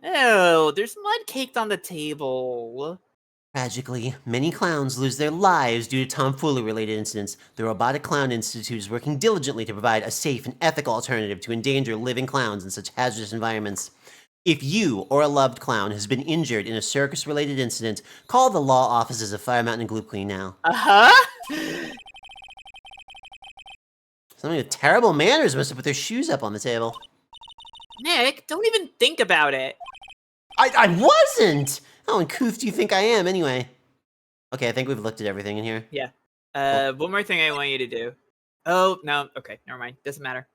Oh, there's mud caked on the table. Tragically, many clowns lose their lives due to tomfoolery-related incidents. The Robotic Clown Institute is working diligently to provide a safe and ethical alternative to endanger living clowns in such hazardous environments. If you or a loved clown has been injured in a circus-related incident, call the law offices of Firemtn and Gloop Queen now. Uh-huh. Somebody with terrible manners must have put their shoes up on the table. Nick, don't even think about it. I wasn't! How uncouth do you think I am, anyway? Okay, I think we've looked at everything in here. Yeah. One more thing I want you to do. Oh, no. Okay, never mind. Doesn't matter.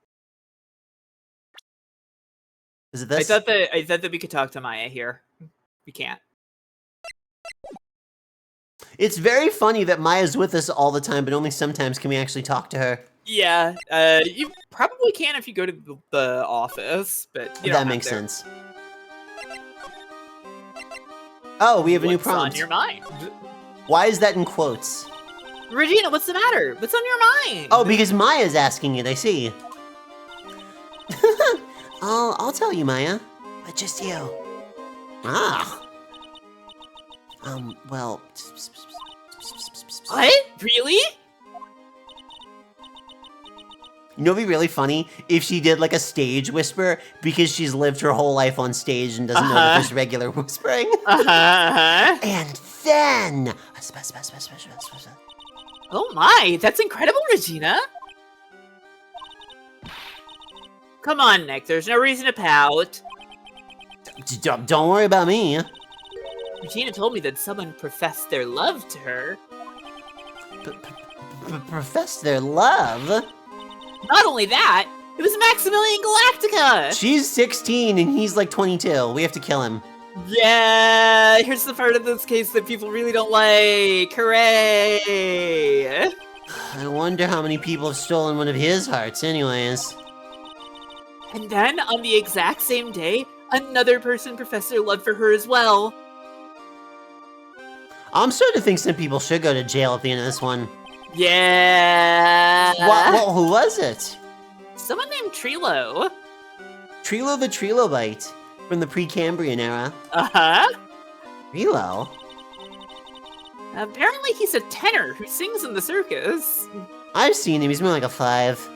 Is it this? I thought that we could talk to Maya here. We can't. It's very funny that Maya's with us all the time, but only sometimes can we actually talk to her. Yeah, you probably can if you go to the office, but you don't That have makes to. sense. Oh, we have a new What's prompt. on your mind? Why is that in quotes? Regina, what's the matter? What's on your mind? Oh, because Maya's asking it, I see. I'll tell you, Maya. But just you. Ah. Well... What? Really? You know, it'd be really funny if she did like a stage whisper because she's lived her whole life on stage and doesn't know that there's regular whispering. And then... Oh my, that's incredible, Regina. Come on, Nick, there's no reason to pout. Don't worry about me. Regina told me that someone professed their love to her. Profess their love? Not only that, it was Maximilian Galactica! She's 16 and he's like 22. We have to kill him. Yeah, here's the part of this case that people really don't like. Hooray! I wonder how many people have stolen one of his hearts anyways. And then, on the exact same day, another person professed their love for her as well. I'm starting to think some people should go to jail at the end of this one. Yeah! Well, who was it? Someone named Trilo. Trilo the Trilobite from the Precambrian era. Uh-huh. Trilo? Apparently he's a tenor who sings in the circus. I've seen him. He's more like a 5.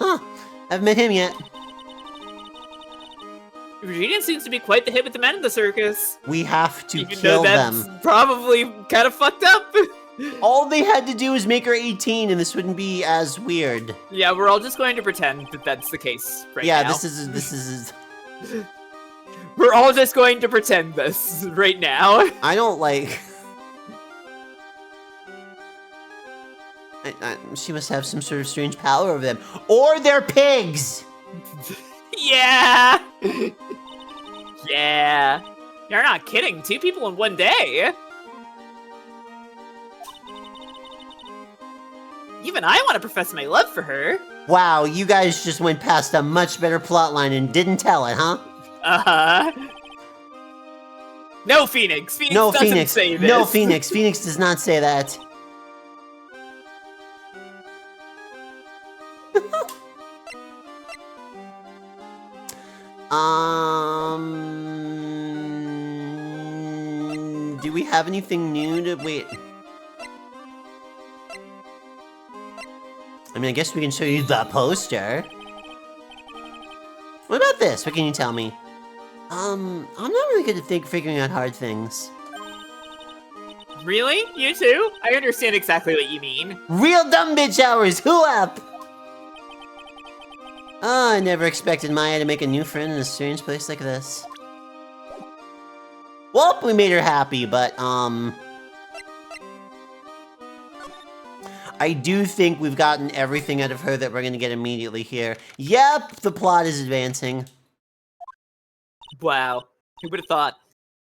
Huh. Haven't met him yet. Regina seems to be quite the hit with the men in the circus. We have to Even kill though that's them. probably kind of fucked up. All they had to do was make her 18 and this wouldn't be as weird. Yeah, we're all just going to pretend that that's the case right now. Yeah, this is... We're all just going to pretend this right now. I don't like... she must have some sort of strange power over them. Or they're pigs! Yeah! Yeah. You're not kidding. 2 people in one day. Even I want to profess my love for her. Wow, you guys just went past a much better plotline and didn't tell it, huh? Uh-huh. No, Phoenix. Phoenix No, doesn't Phoenix. say this. No, Phoenix. Phoenix does not say that. Do we have anything new to wait? I mean, I guess we can show you the poster. What about this? What can you tell me? I'm not really good at figuring out hard things. Really? You too? I understand exactly what you mean. Real dumb bitch hours, who up? Oh, I never expected Maya to make a new friend in a strange place like this. Well, we made her happy, but, I do think we've gotten everything out of her that we're gonna get immediately here. Yep, the plot is advancing. Wow. Who would have thought?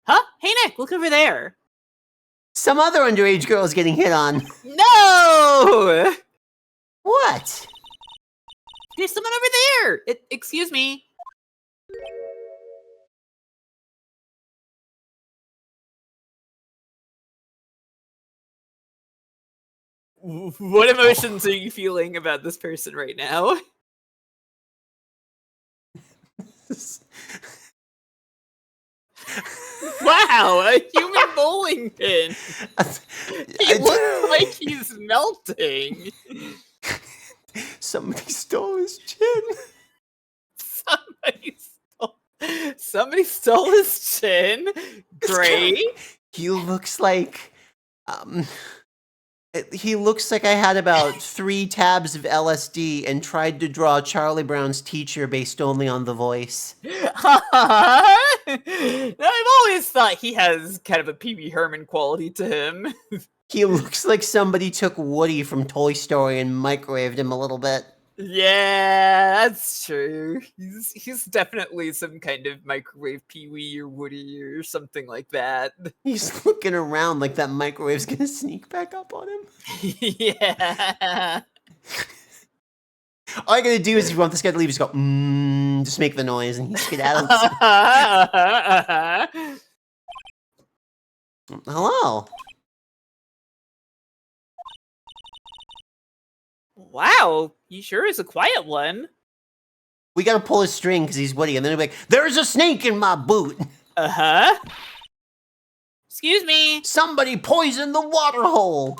Huh? Hey, Nick, look over there. Some other underage girl is getting hit on. No! What? There's someone over there! Excuse me. What emotions are you feeling about this person right now? Wow, a human bowling pin! He looks like he's melting! Somebody stole his chin. Somebody stole his chin? Great! He looks like, he looks like I had about 3 tabs of LSD and tried to draw Charlie Brown's teacher based only on the voice. I've always thought he has kind of a Pee-wee Herman quality to him. He looks like somebody took Woody from Toy Story and microwaved him a little bit. Yeah, that's true. He's definitely some kind of microwave Pee-wee or Woody or something like that. He's looking around like that microwave's gonna sneak back up on him. Yeah. All I gotta do is if you want this guy to leave, just go, just make the noise and he skedaddles. Hello. Wow, he sure is a quiet one. We gotta pull his string because he's Woody, and then he'll be like, there's a snake in my boot. Uh-huh. Excuse me. Somebody poisoned the water hole.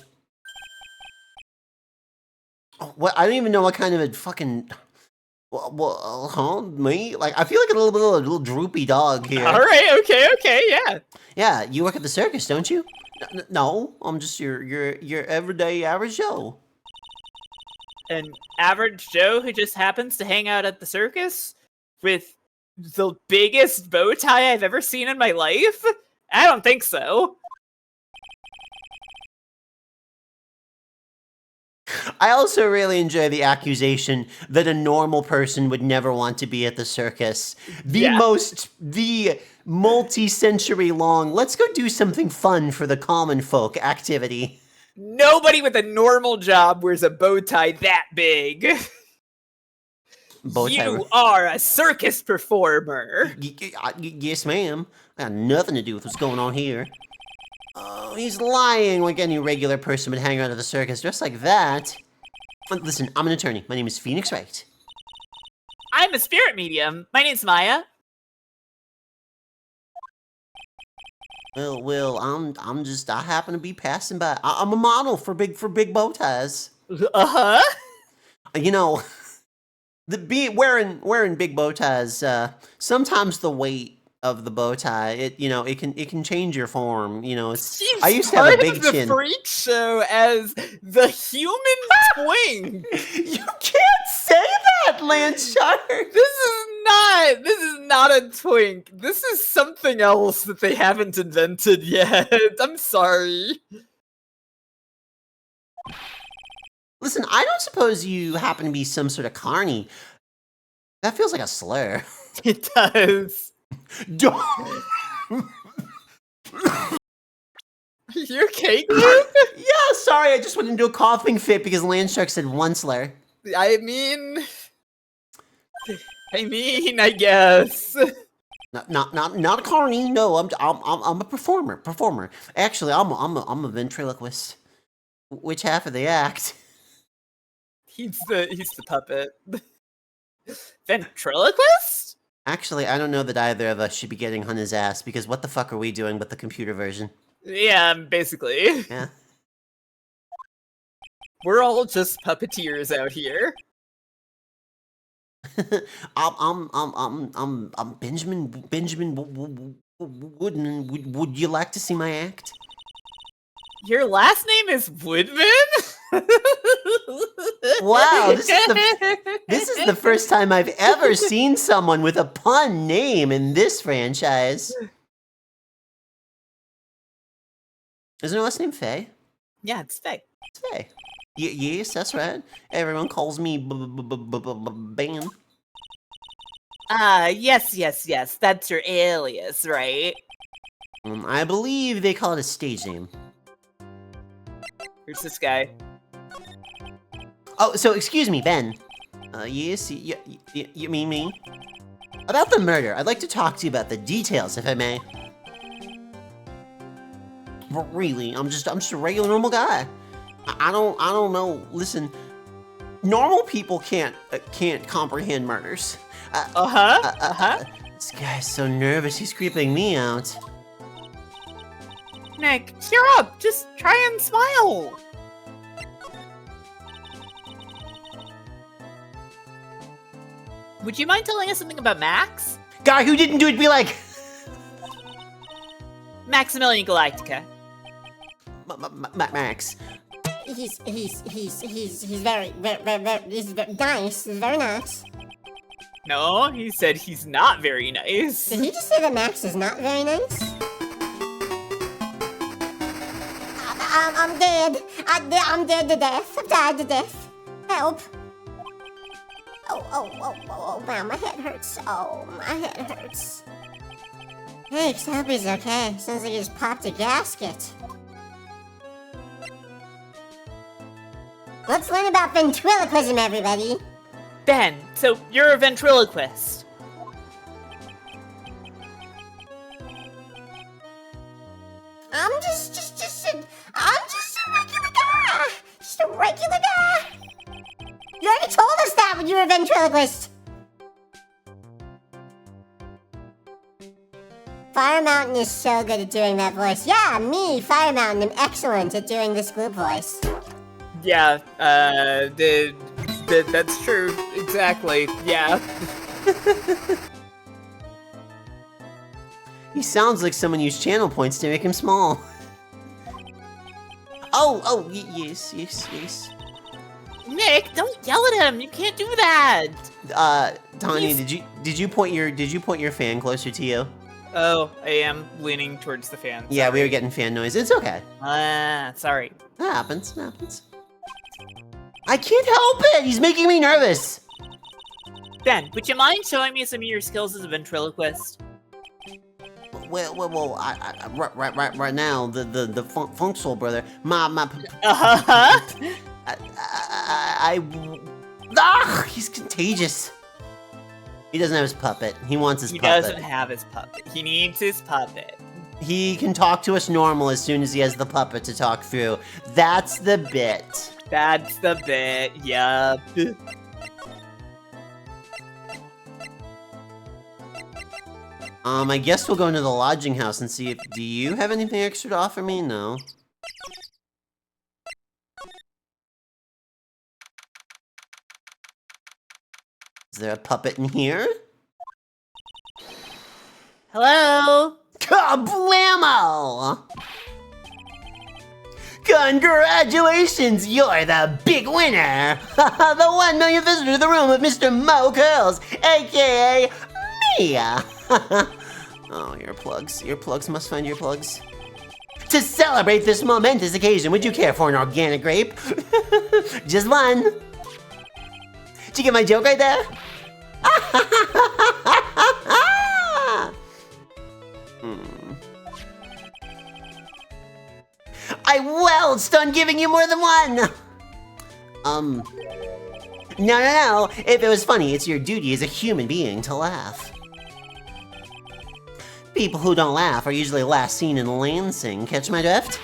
What? I don't even know what kind of a fucking... Well, huh? Me? Like, I feel like a little droopy dog here. All right, okay, yeah. Yeah, you work at the circus, don't you? No, I'm just your everyday average Joe. An average Joe who just happens to hang out at the circus with the biggest bow tie I've ever seen in my life? I don't think so. I also really enjoy the accusation that a normal person would never want to be at the circus. The multi-century long, let's go do something fun for the common folk activity. Nobody with a normal job wears a bow tie that big. You are a circus performer. Yes, ma'am. I got nothing to do with what's going on here. Oh, he's lying like any regular person would hang around at the circus dressed like that. Listen, I'm an attorney. My name is Phoenix Wright. I'm a spirit medium. My name's Maya. Well, I happen to be passing by. I'm a model for big bow ties. Uh-huh. You know, wearing big bow ties, sometimes the weight of the bow tie, it can change your form. You know, I used to have a big chin. The freak show as the human twink. You can't say that, Landshark. This is not a twink. This is something else that they haven't invented yet. I'm sorry. Listen, I don't suppose you happen to be some sort of carny. That feels like a slur. It does. You okay, Gloop? Yeah, sorry, I just went into a coughing fit because Landshark said Onceler. I mean, I guess. Not a carny. No, I'm a performer. Actually, I'm a ventriloquist. Which half of the act? He's the puppet. Ventriloquist? Actually, I don't know that either of us should be getting on his ass because what the fuck are we doing with the computer version? Yeah, basically. Yeah. We're all just puppeteers out here. I'm Benjamin Woodman. Would you like to see my act? Your last name is Woodman? Wow, this is the first time I've ever seen someone with a pun name in this franchise. Isn't her last name Faye? Yeah, it's Faye. It's Faye. Yes, that's right. Everyone calls me Ben. Yes. That's your alias, right? I believe they call it a stage name. Who's this guy? Oh, so excuse me, Ben. Yes, you mean me? About the murder, I'd like to talk to you about the details, if I may. But really, I'm just a regular normal guy. I don't know. Listen, normal people can't comprehend murders. This guy's so nervous, he's creeping me out. Nick, cheer up! Just try and smile! Would you mind telling us something about Max? Guy who didn't do it be like... Maximilian Galactica. Max. He's very nice. He's very nice. No, he said he's not very nice. Did he just say that Max is not very nice? I'm dead. I'm dead to death. I've died to death. Help. Oh, wow, my head hurts. Oh, my head hurts. Thanks, I hope he's okay. Sounds like he just popped a gasket. Let's learn about ventriloquism, everybody. Ben, so you're a ventriloquist. I'm just a regular guy. Just a regular guy. You already told us that when you were a ventriloquist. Firemtn is so good at doing that voice. Yeah, me, Firemtn, am excellent at doing this Gloop voice. Yeah, that's true. Exactly. Yeah. He sounds like someone used channel points to make him small. Yes. Nick, don't yell at him. You can't do that. Tanya, did you point your fan closer to you? Oh, I am leaning towards the fan. Yeah, we were getting fan noise. It's okay. Sorry. That happens. I can't help it. He's making me nervous. Ben, would you mind showing me some of your skills as a ventriloquist? Well, right now, the Funk Soul brother, he's contagious. He doesn't have his puppet. He wants his puppet. He doesn't have his puppet. He needs his puppet. He can talk to us normal as soon as he has the puppet to talk through. That's the bit. That's the bit, yup. I guess we'll go into the lodging house and see if... Do you have anything extra to offer me? No. Is there a puppet in here? Hello? Kablamo! Congratulations, you're the big winner! The 1 million visitor to the room of Mr. Mo Curls, aka me! Oh, earplugs must find earplugs. To celebrate this momentous occasion, would you care for an organic grape? Just one. Did you get my joke right there? on giving you more than one! No. If it was funny, it's your duty as a human being to laugh. People who don't laugh are usually last seen in Lansing. Catch my drift?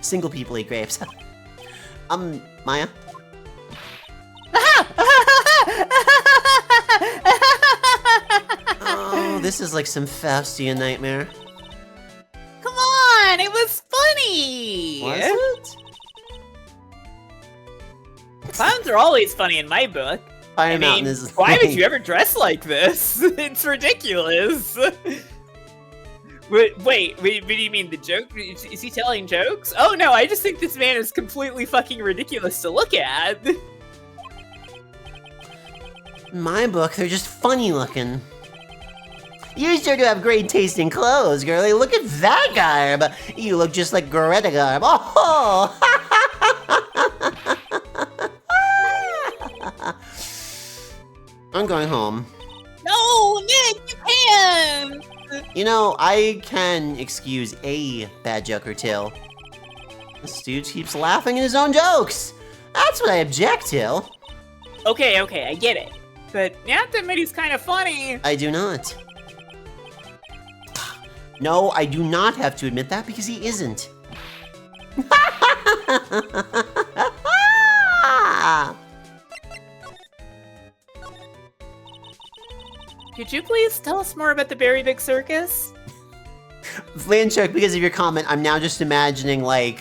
Single people eat grapes. Maya? Oh, this is like some Faustian nightmare. Come on, it was funny! Was it? Clowns are always funny in my book. Firemtn is why would you ever dress like this? It's ridiculous. Wait, what do you mean, the joke? Is he telling jokes? Oh no, I just think this man is completely fucking ridiculous to look at. In my book, they're just funny looking. You sure do have great taste in clothes, girlie. Look at that garb. You look just like Greta Garb. Oh! I'm going home. No, Nick, you can't! You know, I can excuse a bad joke or two. This dude keeps laughing at his own jokes. That's what I object to. Okay, I get it. But you have to admit he's kind of funny. I do not. No, I do not have to admit that because he isn't. Could you please tell us more about the Very Big Circus? Landshark, because of your comment, I'm now just imagining, like,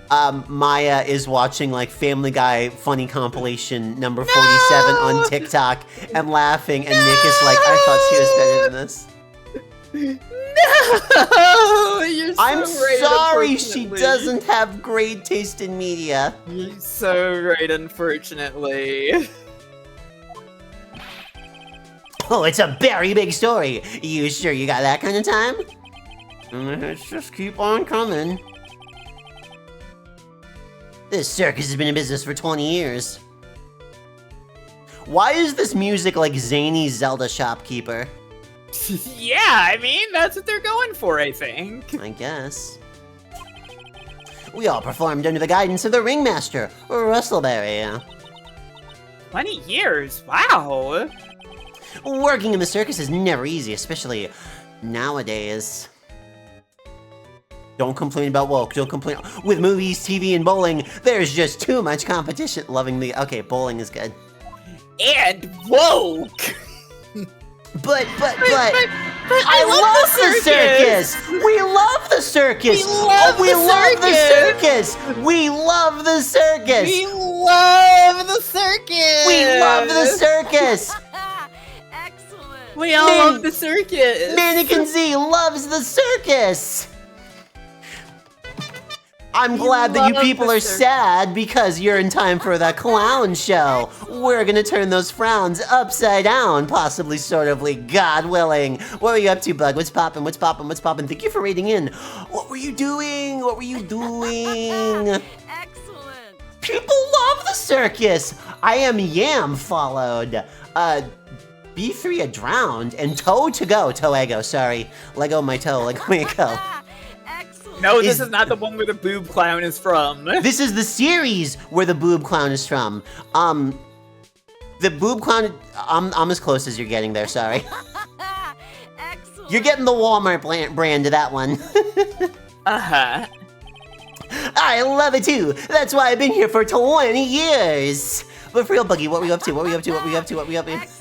Maya is watching, like, Family Guy funny compilation number 47 on TikTok and laughing, and Nick is like, I thought she was better than this. No! You're so I'm right, sorry she unfortunately. doesn't have great taste in media. You're so right, unfortunately. Oh, it's a very big story. You sure you got that kind of time? Let's just keep on coming. This circus has been in business for 20 years. Why is this music like zany Zelda shopkeeper? Yeah, I mean, that's what they're going for, I think. I guess. We all performed under the guidance of the ringmaster, Russellberry. 20 years, wow. Working in the circus is never easy, especially nowadays. Don't complain about woke, don't complain. With movies, TV, and bowling, there's just too much competition. Loving the, okay, bowling is good. And woke. But I love the circus. We love the circus. We love the circus. We love the circus. We love the circus. We love the circus. Excellent. We all love the circus. Mannequin Z loves the circus. I'm glad that you love people the are circus. sad because you're in time for the clown show. We're gonna turn those frowns upside down, possibly, sort ofly, God willing. What were you up to, Bug? What's poppin'? What's poppin'? What's poppin'? Thank you for raiding in. What were you doing? What were you doing? Excellent. People love the circus. I am Yam followed. B3 a drowned and toe to go. Toego, sorry. Lego my toe. Lego my go. Excellent. No, this Is- is not the one where the boob clown is from. This is the series where the boob clown is from. The boob clown. I'm as close as you're getting there. Sorry. Excellent. You're getting the Walmart brand to that one. Uh-huh. I love it too. That's why I've been here for 20 years. But for real, Buggy, what were you up to? What were you up to? What were you up to? What were you up to? Excellent.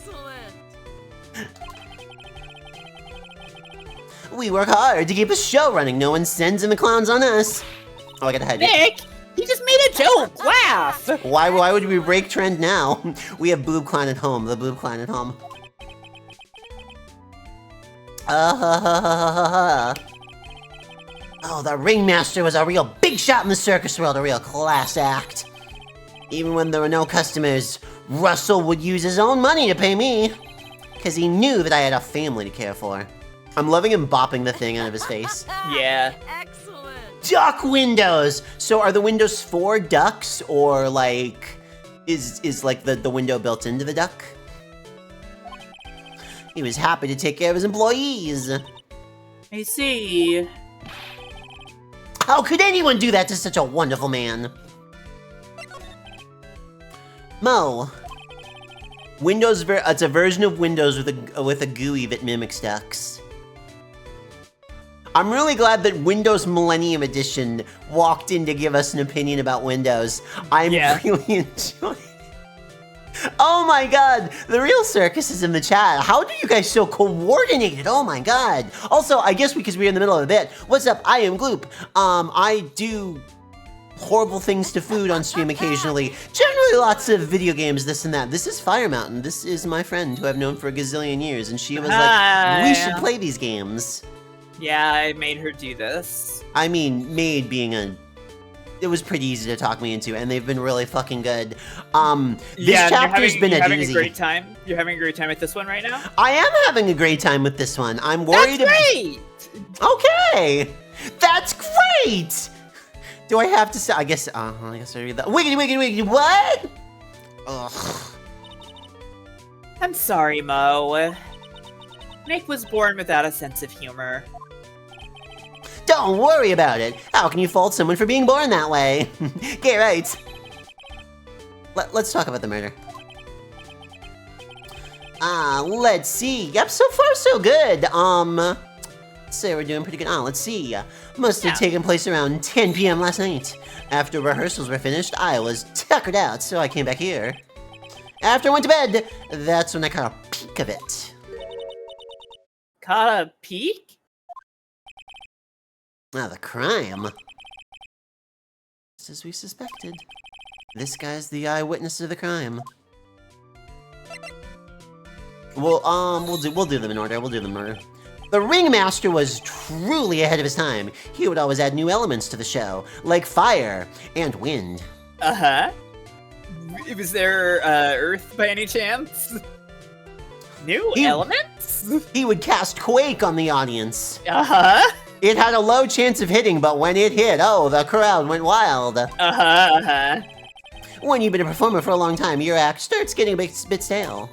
We work hard to keep a show running. No one sends in the clowns on us. Oh, I gotta hide it. Nick, he just made a joke. Laugh. Why would we break trend now? We have boob clown at home. The boob clown at home. Oh, the ringmaster was a real big shot in the circus world, a real class act. Even when there were no customers, Russell would use his own money to pay me. Because he knew that I had a family to care for. I'm loving him bopping the thing out of his face. Yeah. Excellent. Duck windows! So are the windows for ducks, or like, is like the window built into the duck? He was happy to take care of his employees. I see. How could anyone do that to such a wonderful man? Mo. It's a version of Windows with a GUI that mimics ducks. I'm really glad that Windows Millennium Edition walked in to give us an opinion about Windows. I'm really enjoying it. Oh my god, the real circus is in the chat. How do you guys so coordinated? Oh my god. Also, I guess because we're in the middle of a bit. What's up? I am Gloop. I do horrible things to food on stream occasionally. Generally lots of video games, this and that. This is Firemtn. This is my friend who I've known for a gazillion years, and she was like, we should play these games. Yeah, I made her do this. I mean, made being it was pretty easy to talk me into, and they've been really fucking good. This chapter's been a doozy. You're having a great time? You're having a great time with this one right now? I am having a great time with this one. I'm worried. That's great! Okay! That's great! Do I have to say? I guess I read that. Wiggity, what? Ugh. I'm sorry, Mo. Nick was born without a sense of humor. Don't worry about it. How can you fault someone for being born that way? Get right. Let's talk about the murder. Let's see. Yep, so far so good. Let's say we're doing pretty good. Let's see. Must have taken place around 10 p.m. last night. After rehearsals were finished, I was tuckered out, so I came back here. After I went to bed, that's when I caught a peek of it. Caught a peek? The crime. Just as we suspected. This guy's the eyewitness to the crime. Well, we'll do them in order. We'll do them in order. The ringmaster was truly ahead of his time. He would always add new elements to the show, like fire and wind. Uh-huh. Was there earth by any chance? New elements? He would cast Quake on the audience. Uh-huh. It had a low chance of hitting, but when it hit, oh, the crowd went wild. Uh-huh. When you've been a performer for a long time, your act starts getting a bit stale.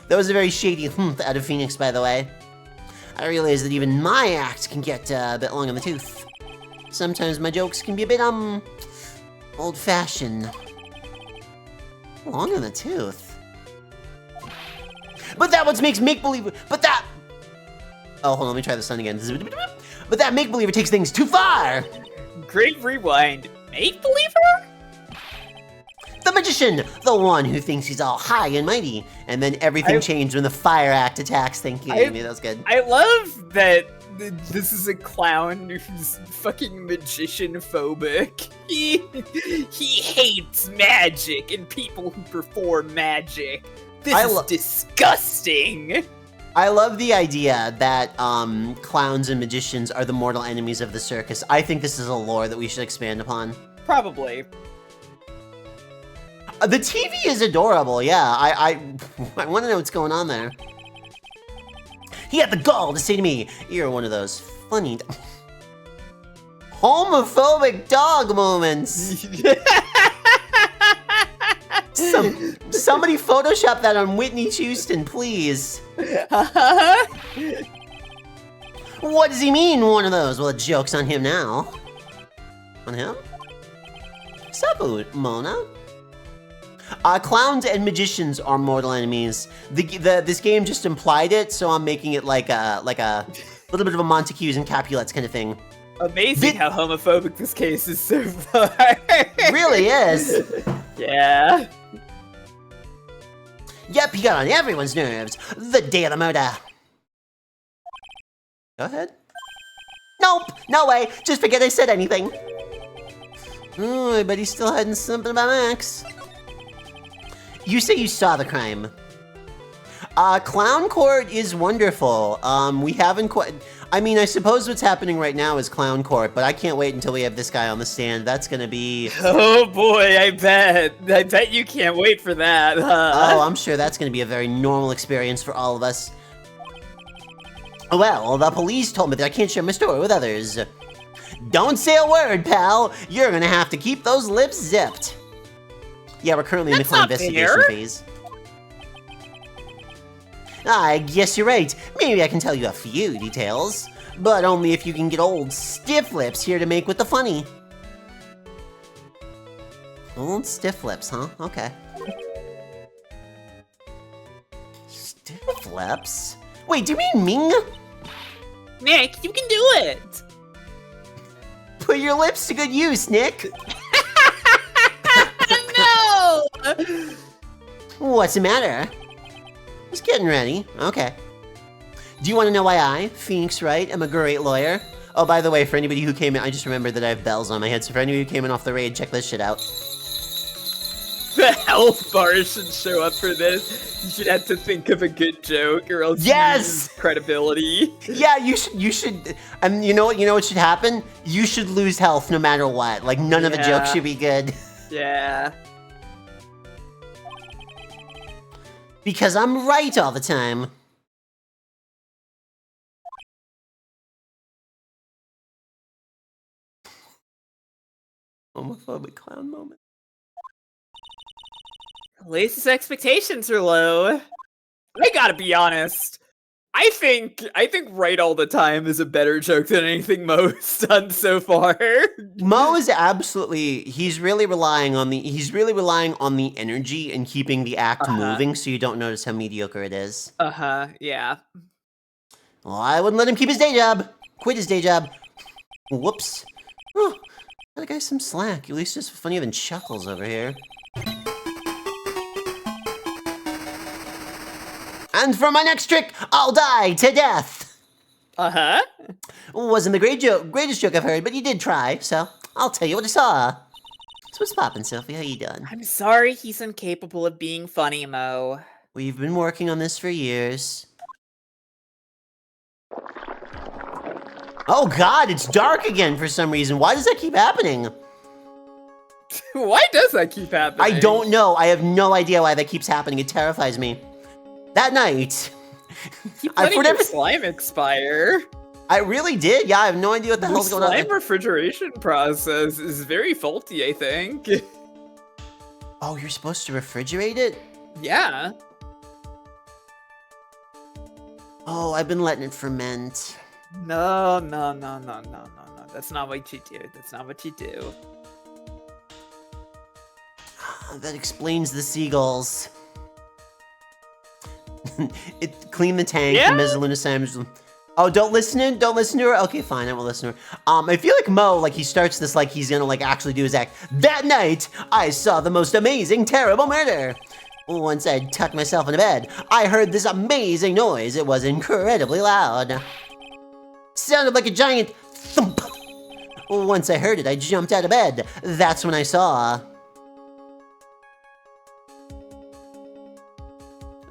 That was a very shady out of Phoenix, by the way. I realize that even my act can get a bit long in the tooth. Sometimes my jokes can be a bit, old-fashioned. Long in the tooth? But that what makes make-believe- But that- Oh, hold on, let me try this one again. But that make-believer takes things too far! Great rewind. Make-believer? The magician! The one who thinks he's all high and mighty. And then everything changed when the fire act attacks. Thank you, Amy, that was good. I love that this is a clown who's fucking magician-phobic. He hates magic and people who perform magic. This is disgusting! I love the idea that clowns and magicians are the mortal enemies of the circus. I think this is a lore that we should expand upon. Probably. The TV is adorable, yeah. I want to know what's going on there. He had the gall to say to me, "You're one of those funny homophobic dog moments." Somebody Photoshop that on Whitney Houston, please. What does he mean, one of those? Well, the joke's on him now. On him? Sabu, Mona? Clowns and magicians are mortal enemies. This game just implied it, so I'm making it like a little bit of a Montagues and Capulets kind of thing. Amazing how homophobic this case is so far. It really is. Yeah. Yep, he got on everyone's nerves. The day of the murder. Go ahead. Nope, no way. Just forget I said anything. Oh, I bet he's still hiding something about Max. You say you saw the crime. Clown Court is wonderful. We haven't quite... I mean, I suppose what's happening right now is Clown Court, but I can't wait until we have this guy on the stand. That's gonna be... Oh boy, I bet you can't wait for that, huh? Oh, I'm sure that's gonna be a very normal experience for all of us. Well, the police told me that I can't share my story with others. Don't say a word, pal. You're gonna have to keep those lips zipped. Yeah, we're currently in the clown investigation phase. I guess you're right. Maybe I can tell you a few details. but only if you can get old stiff lips here to make with the funny. Old stiff lips, huh? Okay. Stiff lips? Wait, do you mean Ming? Nick, you can do it! Put your lips to good use, Nick. No! What's the matter? Just getting ready. Okay. Do you want to know why I, Phoenix Wright, am a great lawyer? Oh, by the way, for anybody who came in, I just remembered that I have bells on my head, so for anybody who came in off the raid, check this shit out. The health bar should show up for this. You should have to think of a good joke, or else Yes! you lose credibility. Yeah, you should, you know what should happen? You should lose health no matter what. Like, none of the jokes Yeah. should be good. Yeah. Because I'm right all the time. Homophobic clown moment. Lace's expectations are low. I gotta be honest. I think right all the time is a better joke than anything Mo's done so far. Mo is absolutely, he's really relying on the energy and keeping the act moving so you don't notice how mediocre it is. Yeah. Well, I wouldn't let him keep his day job. Quit his day job. Whoops. Oh, that guy's some slack. At least it's funnier than Chuckles over here. And for my next trick, I'll die to death. Wasn't the greatest joke I've heard, but you did try, so I'll tell you what I saw. So what's poppin', Sophie? How you doing? I'm sorry he's incapable of being funny, Mo. We've been working on this for years. Oh god, it's dark again for some reason. Why does that keep happening? Why does that keep happening? I don't know. I have no idea why that keeps happening. It terrifies me. That night, Keep letting your slime expire. I really did. Yeah, I have no idea what the hell's going on. The slime refrigeration process is very faulty, I think. Oh, you're supposed to refrigerate it? Yeah. Oh, I've been letting it ferment. No. That's not what you do. That's not what you do. That explains the seagulls. It clean the tank. Yeah? The Mezzaluna Sandwich. Oh, don't listen to her. Okay, fine, I won't listen to her. I feel like Mo, like he starts this like he's gonna like actually do his act. That night, I saw the most amazing, terrible murder. Once I tucked myself into bed, I heard this amazing noise. It was incredibly loud. Sounded like a giant thump. Once I heard it, I jumped out of bed. That's when I saw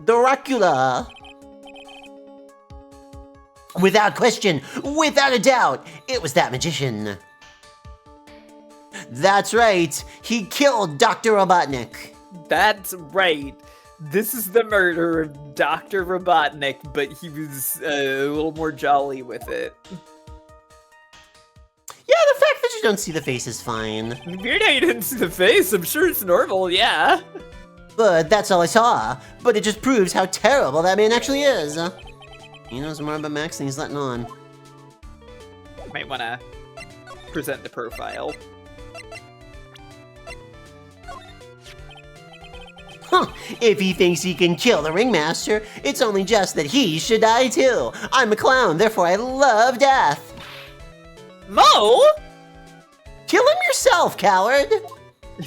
Dracula. Without question, without a doubt, it was that magician. That's right, he killed Dr. Robotnik. That's right. This is the murder of Dr. Robotnik, but he was a little more jolly with it. Yeah, the fact that you don't see the face is fine. Weird how you didn't see the face. I'm sure it's normal, yeah. But that's all I saw. But it just proves how terrible that man actually is. He knows more about Max than he's letting on. Might want to present the profile. Huh, if he thinks he can kill the ringmaster, it's only just that he should die too. I'm a clown, therefore I love death. Mo? Kill him yourself, coward.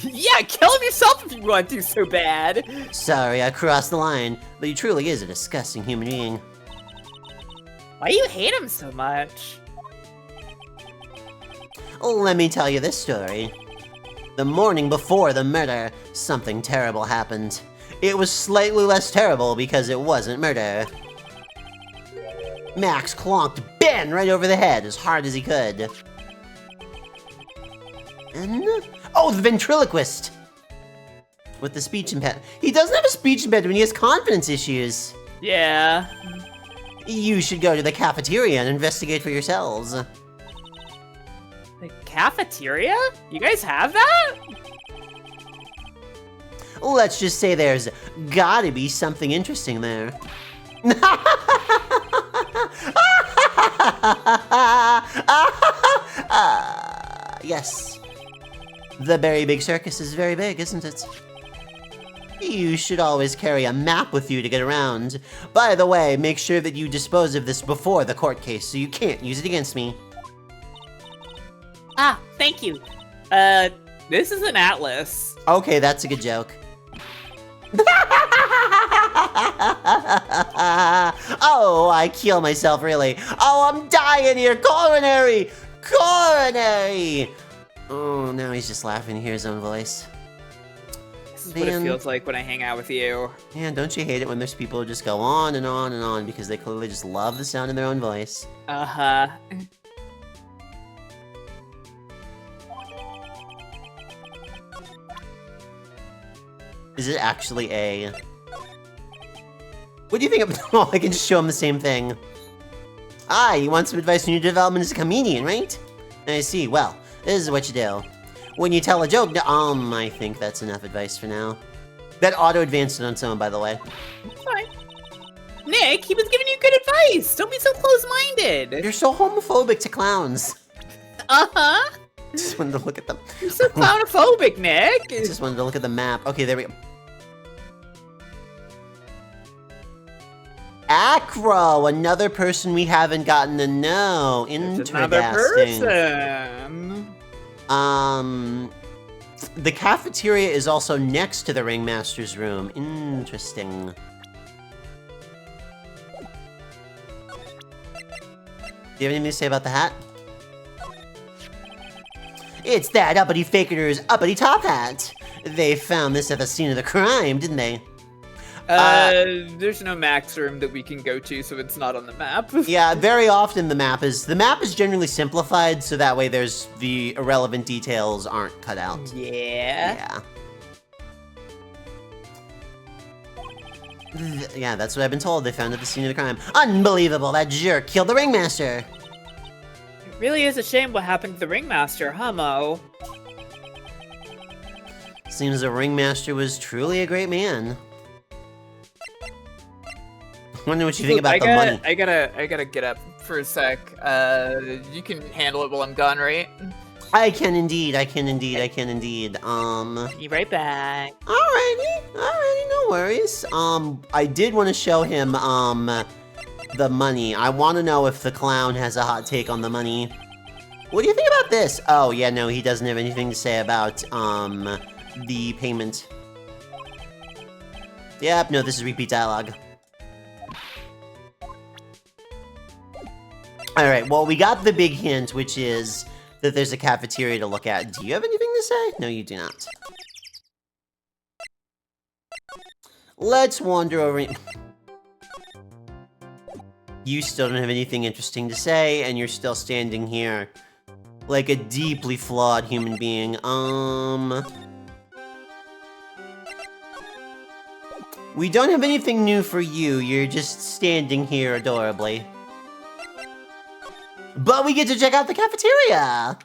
Yeah, kill him yourself if you want to so bad. Sorry, I crossed the line, but he truly is a disgusting human being. Why do you hate him so much? Let me tell you this story. The morning before the murder, something terrible happened. It was slightly less terrible because it wasn't murder. Max clonked Ben right over the head as hard as he could. And... oh, the ventriloquist! With the speech impediment. He doesn't have a speech impediment, he has confidence issues. Yeah. You should go to the cafeteria and investigate for yourselves. The cafeteria? You guys have that? Let's just say there's gotta be something interesting there. Yes. The very big circus is very big, isn't it? You should always carry a map with you to get around. By the way, make sure that you dispose of this before the court case so you can't use it against me. Ah, thank you. This is an atlas. Okay, that's a good joke. Oh, I kill myself, really. Oh, I'm dying here. Coronary! Coronary! Oh, now he's just laughing to hear his own voice. This is what it feels like when I hang out with you. Man, don't you hate it when there's people who just go on and on and on because they clearly just love the sound of their own voice? Uh-huh. Is it actually a... What do you think of... Oh, I can just show him the same thing. Ah, you want some advice on your development as a comedian, right? I see. Well, this is what you do. When you tell a joke... I think that's enough advice for now. That auto-advanced it on someone, by the way. Fine. Nick, he was giving you good advice. Don't be so close-minded. You're so homophobic to clowns. Uh-huh. Just wanted to look at them. You're so clownophobic, Nick. Just wanted to look at the map. Okay, there we go. Acro, another person we haven't gotten to know. Interesting. Another person. The cafeteria is also next to the ringmaster's room. Interesting. Do you have anything to say about the hat? It's that uppity faker's uppity top hat. They found this at the scene of the crime, didn't they? There's no max room that we can go to, so it's not on the map. Yeah, very often the map is generally simplified, so that way there's the irrelevant details aren't cut out. Yeah. Yeah, that's what I've been told. They found at the scene of the crime. Unbelievable! That jerk killed the ringmaster. It really is a shame what happened to the ringmaster, huh, Mo? Seems the ringmaster was truly a great man. Wonder what you think about the money. I gotta get up for a sec. You can handle it while I'm gone, right? I can indeed. Be right back. Alrighty, no worries. I did want to show him, the money. I want to know if the clown has a hot take on the money. What do you think about this? Oh, yeah, no, he doesn't have anything to say about, the payment. Yep, no, this is repeat dialogue. Alright, well, we got the big hint, which is that there's a cafeteria to look at. Do you have anything to say? No, you do not. Let's wander over... You still don't have anything interesting to say, and you're still standing here like a deeply flawed human being. We don't have anything new for you. You're just standing here adorably. But we get to check out the cafeteria!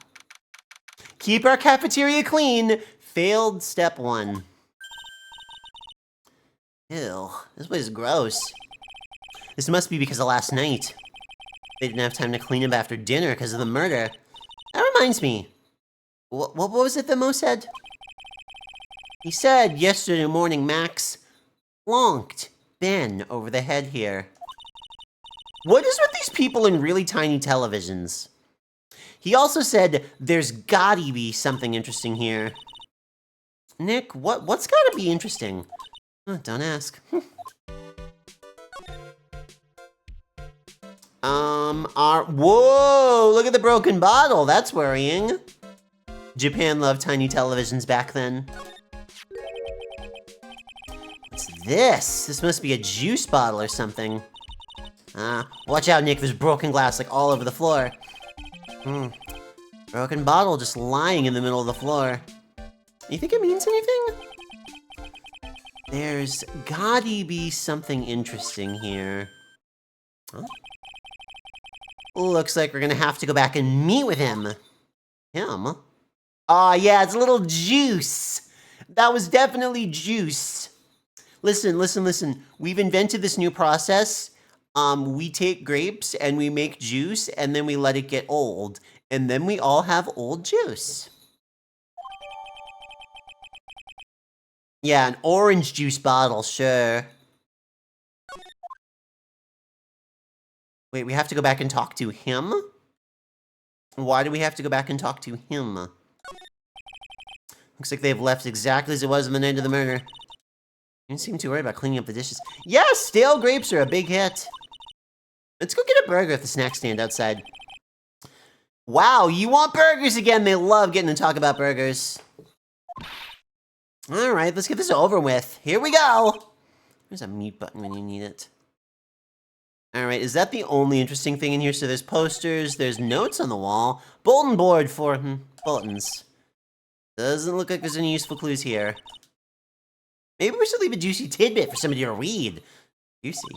Keep our cafeteria clean. Failed step 1. Ew, this place is gross. This must be because of last night. They didn't have time to clean up after dinner because of the murder. That reminds me. What was it that Mo said? He said yesterday morning Max plonked Ben over the head here. What is with these people in really tiny televisions? He also said there's gotta be something interesting here. Nick, what's gotta be interesting? Oh, don't ask. Whoa, look at the broken bottle. That's worrying. Japan loved tiny televisions back then. What's this? This must be a juice bottle or something. Watch out, Nick. There's broken glass like all over the floor. Broken bottle just lying in the middle of the floor. You think it means anything? There's gotta be something interesting here. Huh? Looks like we're gonna have to go back and meet with him. Him? Aw, yeah, it's a little juice. That was definitely juice. Listen. We've invented this new process. We take grapes and we make juice and then we let it get old. And then we all have old juice. Yeah, an orange juice bottle, sure. Wait, we have to go back and talk to him? Why do we have to go back and talk to him? Looks like they've left exactly as it was on the night of the murder. You didn't seem too worried about cleaning up the dishes. Yes, stale grapes are a big hit. Let's go get a burger at the snack stand outside. Wow, you want burgers again? They love getting to talk about burgers. All right, let's get this over with. Here we go. There's a mute button when you need it. All right, is that the only interesting thing in here? So there's posters, there's notes on the wall, bulletin board for bulletins. Doesn't look like there's any useful clues here. Maybe we should leave a juicy tidbit for somebody to read. Juicy.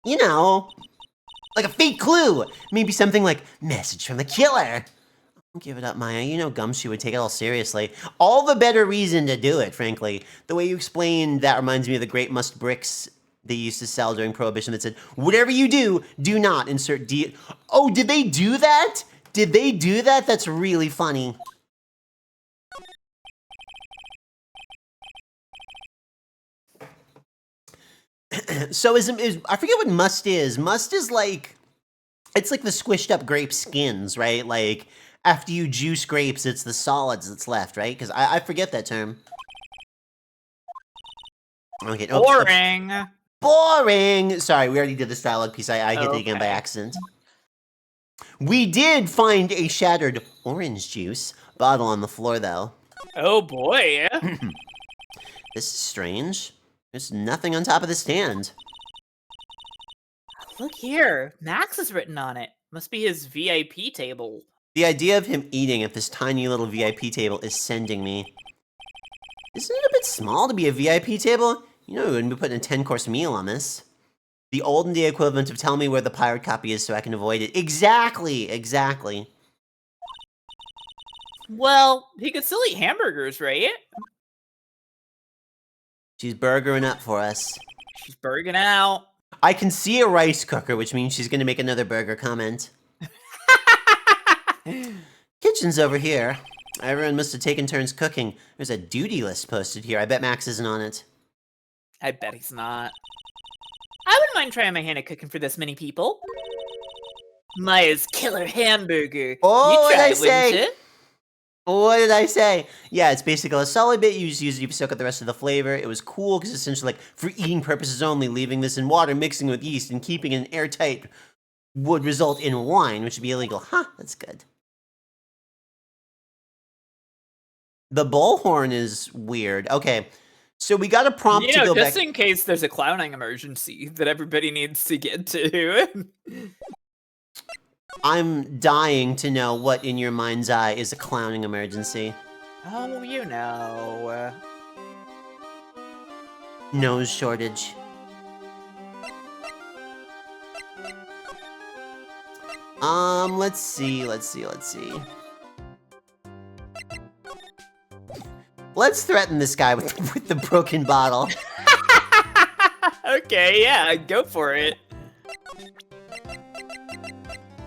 You know, like a fake clue. Maybe something like, message from the killer. Don't give it up, Maya. You know Gumshoe would take it all seriously. All the better reason to do it, frankly. The way you explained that reminds me of the Great Must bricks they used to sell during Prohibition that said, whatever you do, do not insert D. Oh, did they do that? Did they do that? That's really funny. So is I forget what must is. Must is like, it's like the squished up grape skins, right? Like, after you juice grapes, it's the solids that's left, right? Because I forget that term. Okay. Boring. Boring! Sorry, we already did this dialogue piece. I hit it again by accident. We did find a shattered orange juice bottle on the floor, though. Oh boy. This is strange. There's nothing on top of the stand. Look here. Max is written on it. Must be his VIP table. The idea of him eating at this tiny little VIP table is sending me. Isn't it a bit small to be a VIP table? You know, we wouldn't be putting a 10-course meal on this. The olden day equivalent of tell me where the pirate copy is so I can avoid it. Exactly, exactly. Well, he could still eat hamburgers, right? She's burgering up for us. She's burging out. I can see a rice cooker, which means she's going to make another burger comment. Kitchen's over here. Everyone must have taken turns cooking. There's a duty list posted here. I bet Max isn't on it. I bet he's not. I wouldn't mind trying my hand at cooking for this many people. Maya's killer hamburger. Oh, you what did try I it, say? wouldn't you? What did I say? Yeah, it's basically a solid bit. You just use it to soak up the rest of the flavor. It was cool because essentially, like, for eating purposes only, leaving this in water, mixing with yeast, and keeping it airtight would result in wine, which would be illegal. Huh, that's good. The bullhorn is weird. Okay, so we got a prompt to go back. Just in case there's a clowning emergency that everybody needs to get to. I'm dying to know what in your mind's eye is a clowning emergency. Oh, you know. Nose shortage. Let's see. Let's threaten this guy with the broken bottle. Okay, yeah, go for it.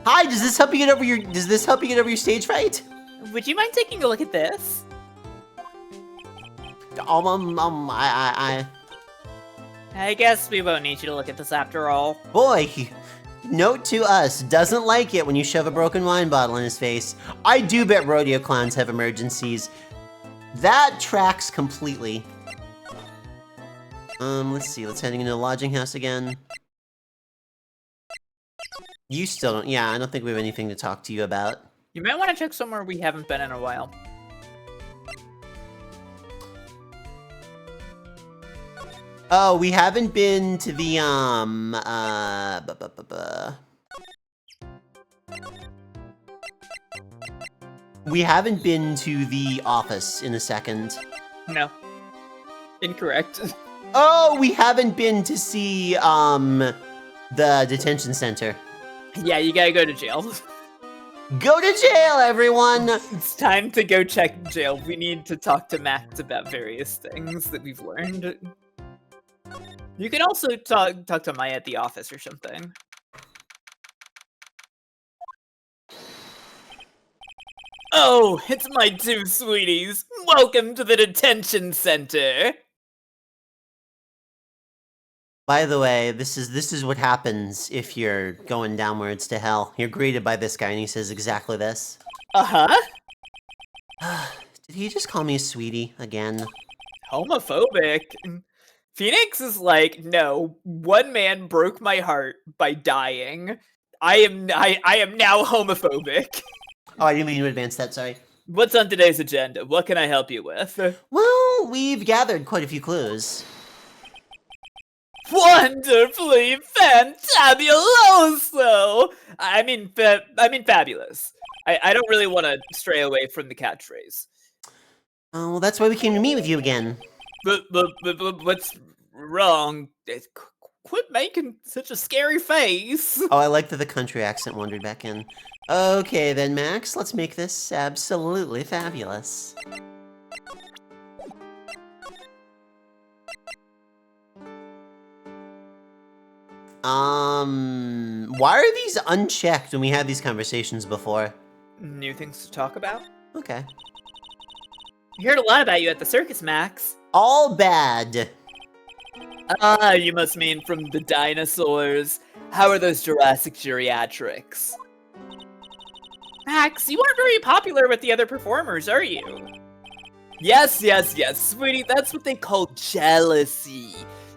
Hi, does this help you get over your stage fright? Would you mind taking a look at this? I guess we won't need you to look at this after all. Boy, note to us, doesn't like it when you shove a broken wine bottle in his face. I do bet rodeo clowns have emergencies. That tracks completely. Let's see, let's heading into the lodging house again. You still don't, yeah, I don't think we have anything to talk to you about. You might want to check somewhere we haven't been in a while. Oh, we haven't been to the, we haven't been to the office in a second. No. Incorrect. Oh, we haven't been to see, the detention center. Yeah, you gotta go to jail. Go to jail, everyone! It's time to go check jail. We need to talk to Max about various things that we've learned. You can also talk to Maya at the office or something. Oh, it's my two sweeties. Welcome to the detention center. By the way, this is what happens if you're going downwards to hell. You're greeted by this guy, and he says exactly this. Uh-huh. Did he just call me a sweetie again? Homophobic. Phoenix is like, no, one man broke my heart by dying. I am now homophobic. Oh, I didn't mean to advance that, sorry. What's on today's agenda? What can I help you with? Well, we've gathered quite a few clues. Wonderfully fantabuloso! I mean fabulous. I don't really want to stray away from the catchphrase. Oh, well, that's why we came to meet with you again. But what's wrong? Quit making such a scary face. Oh, I like that the country accent wandered back in. Okay then, Max, let's make this absolutely fabulous. Why are these unchecked when we had these conversations before? New things to talk about? Okay. I heard a lot about you at the circus, Max. All bad. Ah, you must mean from the dinosaurs. How are those Jurassic geriatrics? Max, you aren't very popular with the other performers, are you? Yes, sweetie, that's what they call jealousy.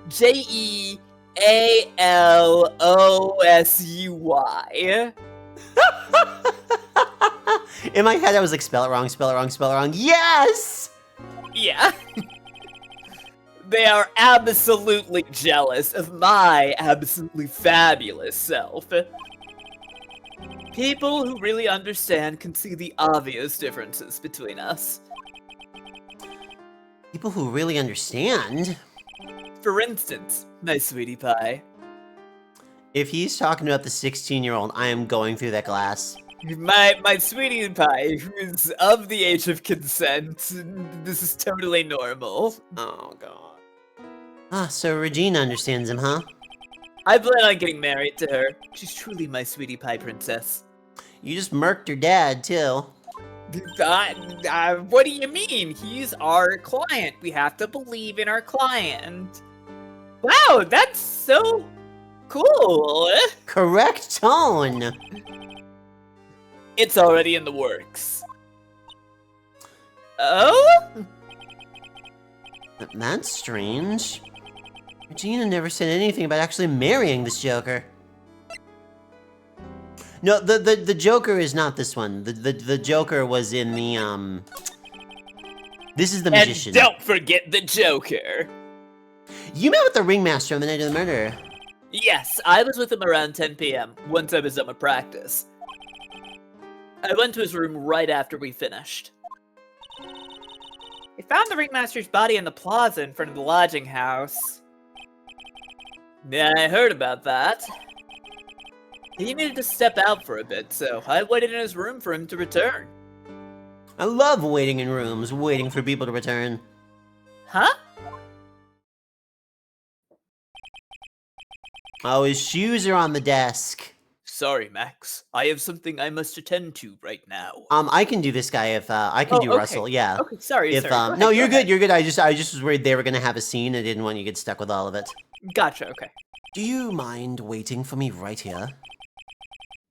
Jealousy. In my head, I was like, spell it wrong, spell it wrong, spell it wrong. Yes! Yeah. They are absolutely jealous of my absolutely fabulous self. People who really understand can see the obvious differences between us. People who really understand? For instance, my sweetie pie. If he's talking about the 16-year-old, I am going through that glass. My sweetie pie, who is of the age of consent. This is totally normal. Oh, God. Ah, so Regina understands him, huh? I plan on getting married to her. She's truly my sweetie pie princess. You just murked her dad, too. What do you mean? He's our client. We have to believe in our client. Wow, that's so cool. Correct tone. It's already in the works. Oh? That's strange. Regina never said anything about actually marrying this Joker. No, the Joker is not this one. The Joker was in the, This is the magician. And don't forget the Joker. You met with the ringmaster on the night of the murder. Yes, I was with him around 10 p.m. once I was done with practice. I went to his room right after we finished. We found the ringmaster's body in the plaza in front of the lodging house. Yeah, I heard about that. He needed to step out for a bit, so I waited in his room for him to return. I love waiting in rooms, waiting for people to return. Huh? Oh, his shoes are on the desk. Sorry, Max. I have something I must attend to right now. I can do this guy if, I can do okay. Russell, yeah. Okay, sorry, If, sorry. Go ahead, no, go you're ahead. good, you're good. I just was worried they were gonna have a scene. I didn't want you to get stuck with all of it. Gotcha, okay. Do you mind waiting for me right here?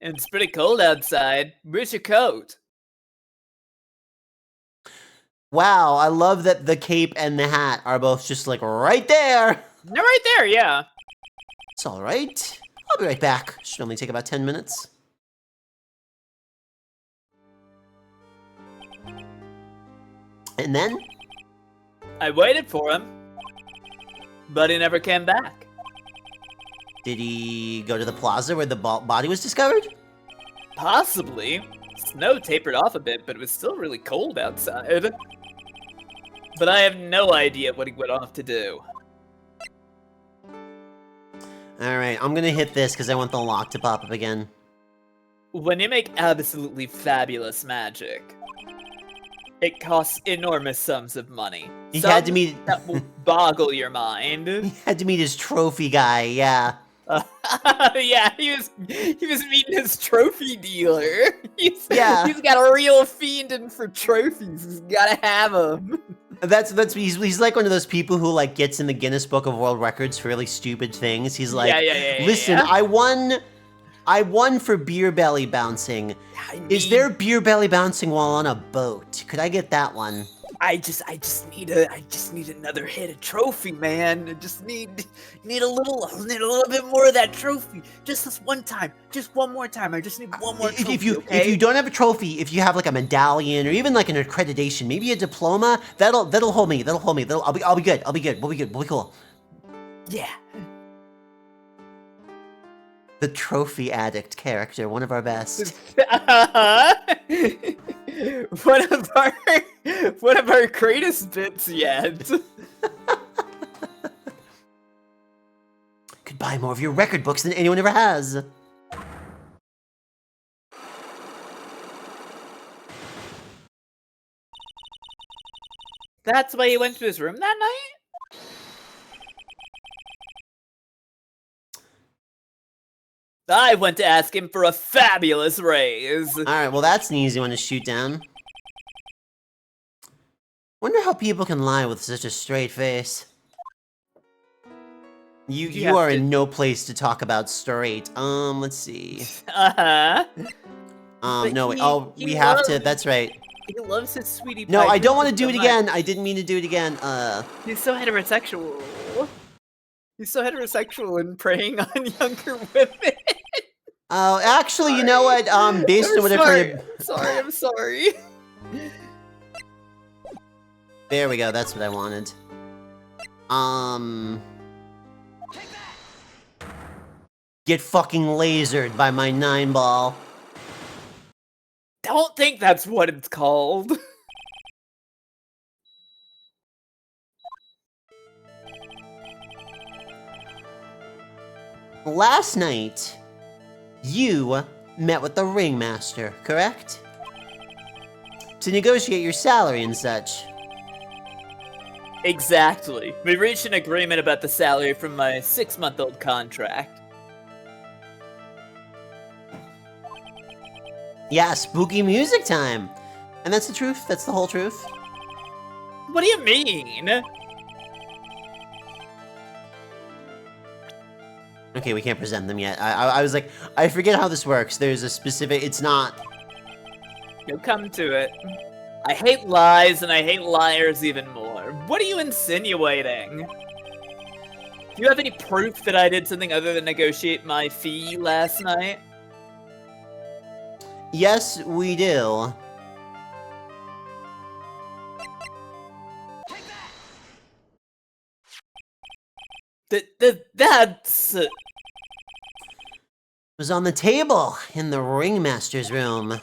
It's pretty cold outside. Where's your coat? Wow, I love that the cape and the hat are both just like right there. They're right there, yeah. It's all right. I'll be right back. Should only take about 10 minutes. And then? I waited for him, but he never came back. Did he go to the plaza where the body was discovered? Possibly. Snow tapered off a bit, but it was still really cold outside. But I have no idea what he went off to do. Alright, I'm gonna hit this because I want the lock to pop up again. When you make absolutely fabulous magic, It costs enormous sums of money. He had to Sums meet. that will boggle your mind. He had to meet his trophy guy. Yeah. Yeah, he was meeting his trophy dealer. He's got a real fiending for trophies. He's gotta have them. He's like one of those people who like gets in the Guinness Book of World Records for really stupid things. He's like, listen, I won for beer belly bouncing. Is there beer belly bouncing while on a boat? Could I get that one? I just need another hit of trophy, man. I just need a little bit more of that trophy. Just this one time. Just one more time. I just need one more trophy, if you don't have a trophy, if you have like a medallion or even like an accreditation, maybe a diploma, that'll hold me. I'll be good. We'll be cool. Yeah. The trophy addict character, one of our best. One of our greatest bits yet. Could buy more of your record books than anyone ever has. That's why he went to his room that night? I went to ask him for a fabulous raise. Alright, well that's an easy one to shoot down. Wonder how people can lie with such a straight face. You are in no place to talk about straight. Let's see. No, wait. Oh, we have to. That's right. He loves his sweetie pie. No, I don't want to do it again. I didn't mean to do it again. He's so heterosexual. He's so heterosexual and preying on younger women. Oh, actually, you know what? Based on whatever. I'm sorry. There we go. That's what I wanted. Get fucking lasered by my 9-ball. Don't think that's what it's called. Last night, you met with the ringmaster, correct? To negotiate your salary and such. Exactly. We reached an agreement about the salary from my 6-month-old contract. Yeah, spooky music time. And that's the truth? That's the whole truth? What do you mean? Okay, we can't present them yet. I was like, I forget how this works. There's a specific, it's not... You'll come to it. I hate lies, and I hate liars even more. What are you insinuating? Do you have any proof that I did something other than negotiate my fee last night? Yes, we do. That's... It was on the table in the ringmaster's room.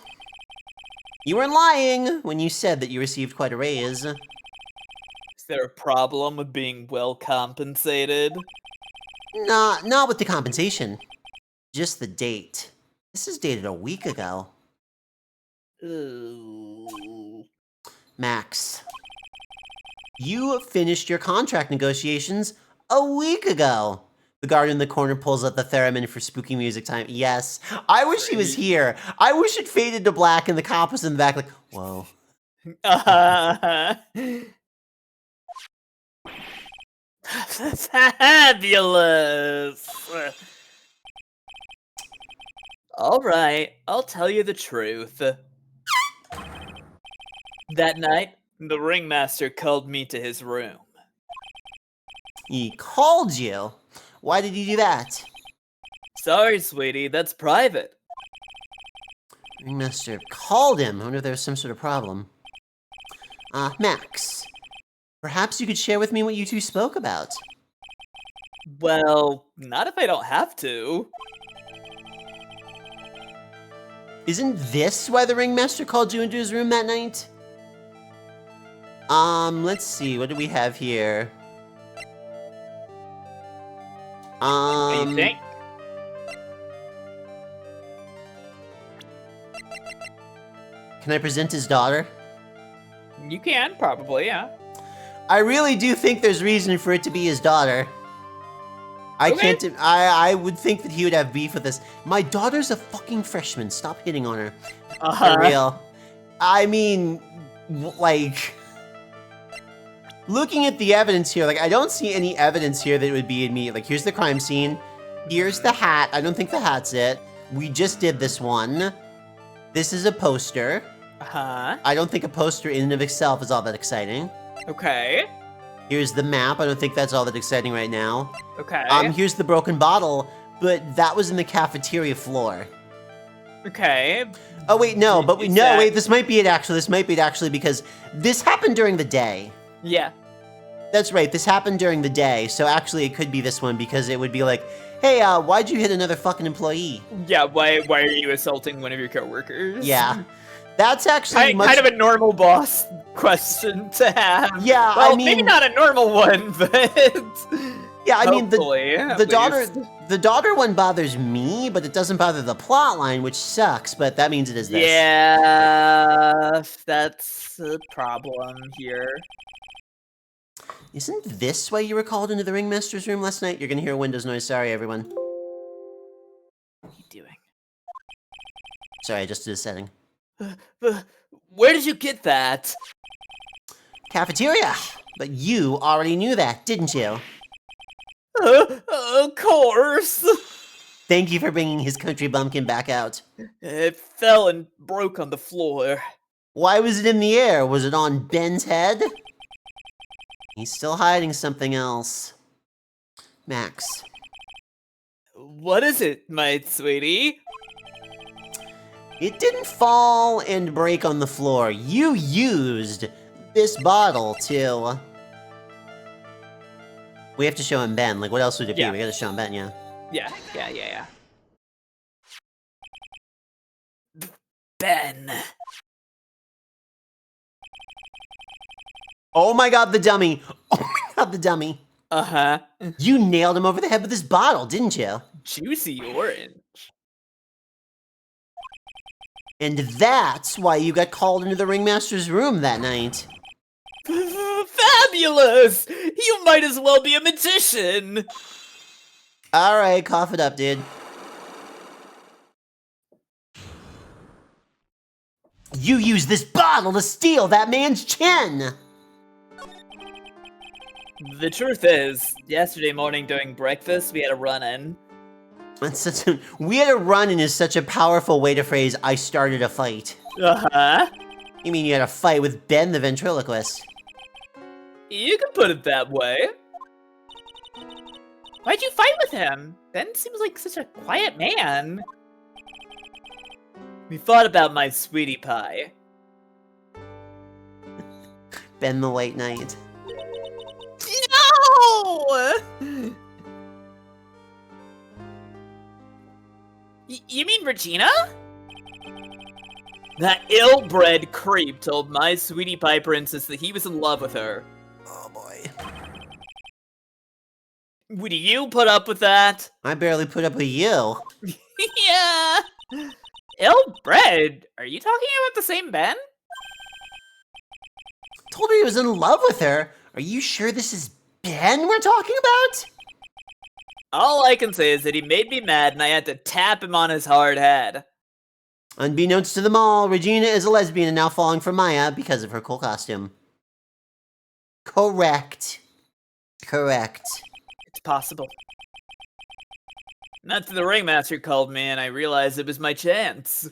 You weren't lying when you said that you received quite a raise. Is there a problem with being well compensated? Not with the compensation. Just the date. This is dated a week ago. Ooh. Max, you finished your contract negotiations a week ago. The guard in the corner pulls out the theremin for spooky music time. Yes, I wish he was here. I wish it faded to black and the cop was in the back like, whoa. Fabulous! Alright, I'll tell you the truth. That night, the ringmaster called me to his room. He called you? Why did he do that? Sorry, sweetie, that's private. Ringmaster called him. I wonder if there was some sort of problem. Max, perhaps you could share with me what you two spoke about. Well, not if I don't have to. Isn't this why the ringmaster called you into his room that night? Let's see, what do we have here? What do you think? Can I present his daughter? You can, probably, yeah. I really do think there's reason for it to be his daughter. I Okay. can't. I would think that he would have beef with this. My daughter's a fucking freshman. Stop hitting on her. For real. I mean, like, looking at the evidence here, like, I don't see any evidence here that it would be immediate. Like, here's the crime scene. Here's the hat. I don't think the hat's it. We just did this one. This is a poster. I don't think a poster in and of itself is all that exciting. Okay. Here's the map. I don't think that's all that exciting right now. Okay. Here's the broken bottle, but that was in the cafeteria floor. Okay. Oh wait, no, but Is no, that- wait, this might be it actually. This might be it actually because this happened during the day. Yeah. That's right, this happened during the day, so actually it could be this one because it would be like, hey, why'd you hit another fucking employee? Yeah, why are you assaulting one of your coworkers? Yeah. That's actually Kind of a normal boss question to have. Yeah, Well, I mean, maybe not a normal one, but yeah, I mean, hopefully, at the daughter, least. the daughter one bothers me, but it doesn't bother the plot line, which sucks. But that means it is this. Yeah, that's a problem here. Isn't this why you were called into the ringmaster's room last night? You're gonna hear a Windows noise. Sorry, everyone. What are you doing? Sorry, I just did a setting. Where did you get that? Cafeteria. But you already knew that, didn't you? Of course. Thank you for bringing his country bumpkin back out. It fell and broke on the floor. Why was it in the air? Was it on Ben's head? He's still hiding something else. Max. What is it, my sweetie? It didn't fall and break on the floor. You used this bottle to... We have to show him Ben. Like, what else would it be? Yeah. We gotta show him Ben, yeah. Yeah. Ben. Oh my god, the dummy! Oh my god, the dummy! Uh-huh. You nailed him over the head with this bottle, didn't you? Juicy orange. And that's why you got called into the ringmaster's room that night. Fabulous! You might as well be a magician! Alright, cough it up, dude. You used this bottle to steal that man's chin! The truth is, yesterday morning during breakfast, we had a run-in. That's such a... We had a run-in is such a powerful way to phrase, I started a fight. Uh-huh. You mean you had a fight with Ben the ventriloquist? You can put it that way. Why'd you fight with him? Ben seems like such a quiet man. We fought about my sweetie pie. Ben the White Knight. No! You mean Regina? That ill-bred creep told my sweetie pie princess that he was in love with her. Oh boy. Would you put up with that? I barely put up with you. Yeah. Ill-bred? Are you talking about the same Ben? Told her he was in love with her. Are you sure this is Ben we're talking about? All I can say is that he made me mad and I had to tap him on his hard head. Unbeknownst to them all, Regina is a lesbian and now falling for Maya because of her cool costume. Correct. It's possible. Not that the ringmaster called me and I realized it was my chance.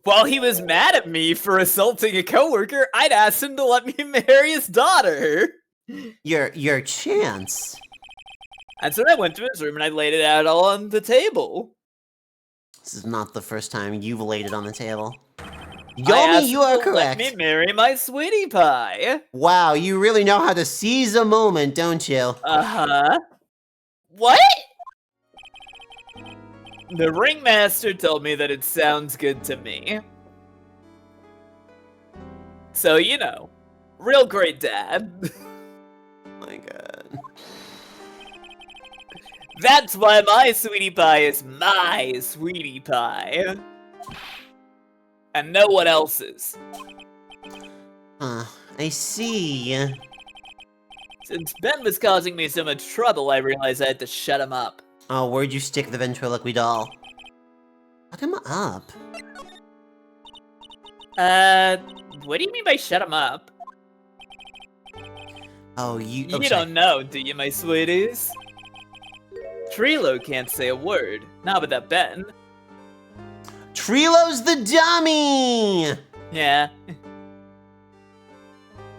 While he was mad at me for assaulting a coworker, I'd asked him to let me marry his daughter. Your chance. And so I went to his room and I laid it out all on the table. This is not the first time you've laid it on the table. I Yomi, asked you him are to correct. Let me marry my sweetie pie. Wow, you really know how to seize a moment, don't you? Uh-huh. What? The ringmaster told me that it sounds good to me. So, you know, real great dad. My god. That's why my sweetie pie is my sweetie pie. And no one else's. I see. Since Ben was causing me so much trouble, I realized I had to shut him up. Oh, where'd you stick the ventriloquy doll? Shut him up. What do you mean by shut him up? Oh, you... You don't know, do you, my sweeties? Trilo can't say a word. Not without Ben. Trilo's the dummy! Yeah.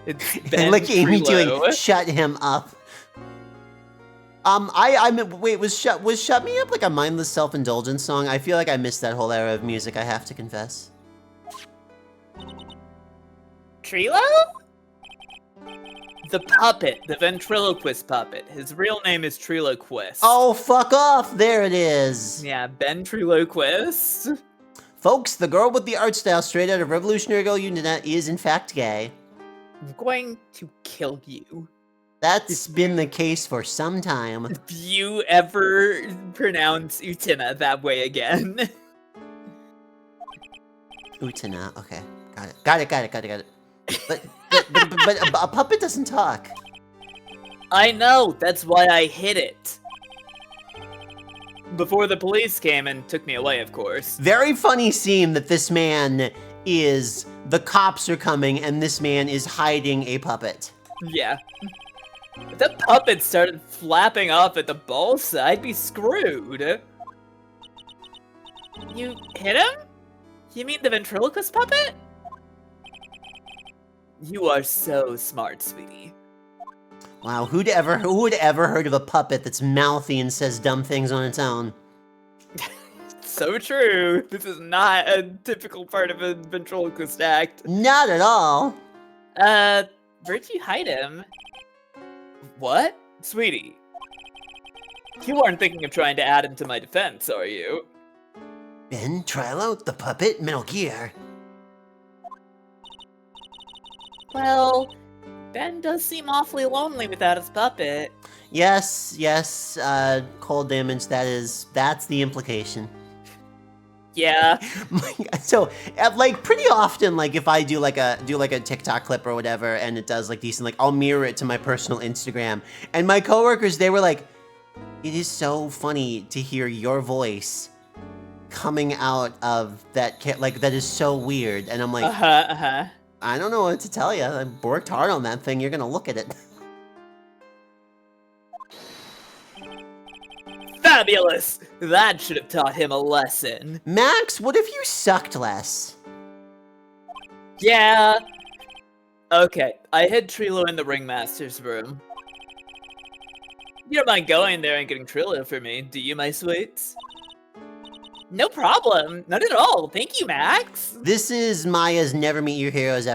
It's Ben And look at Amy doing, Trilo. shut him up. Wait, was Shut Me Up like a mindless self-indulgence song? I feel like I missed that whole era of music, I have to confess. Trilo? The puppet, the ventriloquist puppet. His real name is Triloquist. Oh, fuck off! There it is! Yeah, Ben Triloquist. Folks, the girl with the art style straight out of Revolutionary Girl Unit is in fact gay. I'm going to kill you. That's been the case for some time. If you ever pronounce Utena that way again. Utana, okay. Got it. But a puppet doesn't talk. I know, that's why I hid it. Before the police came and took me away, of course. Very funny scene that this man is... The cops are coming and this man is hiding a puppet. Yeah. If the puppet started flapping off at the balsa, I'd be screwed. You hit him? You mean the ventriloquist puppet? You are so smart, sweetie. Wow, who would ever heard of a puppet that's mouthy and says dumb things on its own? So true. This is not a typical part of a ventriloquist act. Not at all. Where'd you hide him? What? Sweetie. You aren't thinking of trying to add him to my defense, are you? Ben, Trilo, the puppet, Metal Gear. Well, Ben does seem awfully lonely without his puppet. Yes, cold damage, that's the implication. Yeah. So, like, pretty often, like, if I do like a TikTok clip or whatever, and it does, like, decent, like, I'll mirror it to my personal Instagram, and my coworkers, they were like, it is so funny to hear your voice coming out of that, like, that is so weird, and I'm like, I don't know what to tell you, I worked hard on that thing, you're gonna look at it. Fabulous! That should have taught him a lesson. Max, what if you sucked less? Yeah. Okay, I hid Trilo in the Ringmaster's room. You don't mind going there and getting Trilo for me, do you, my sweets? No problem. Not at all. Thank you, Max. This is Maya's Never Meet Your Heroes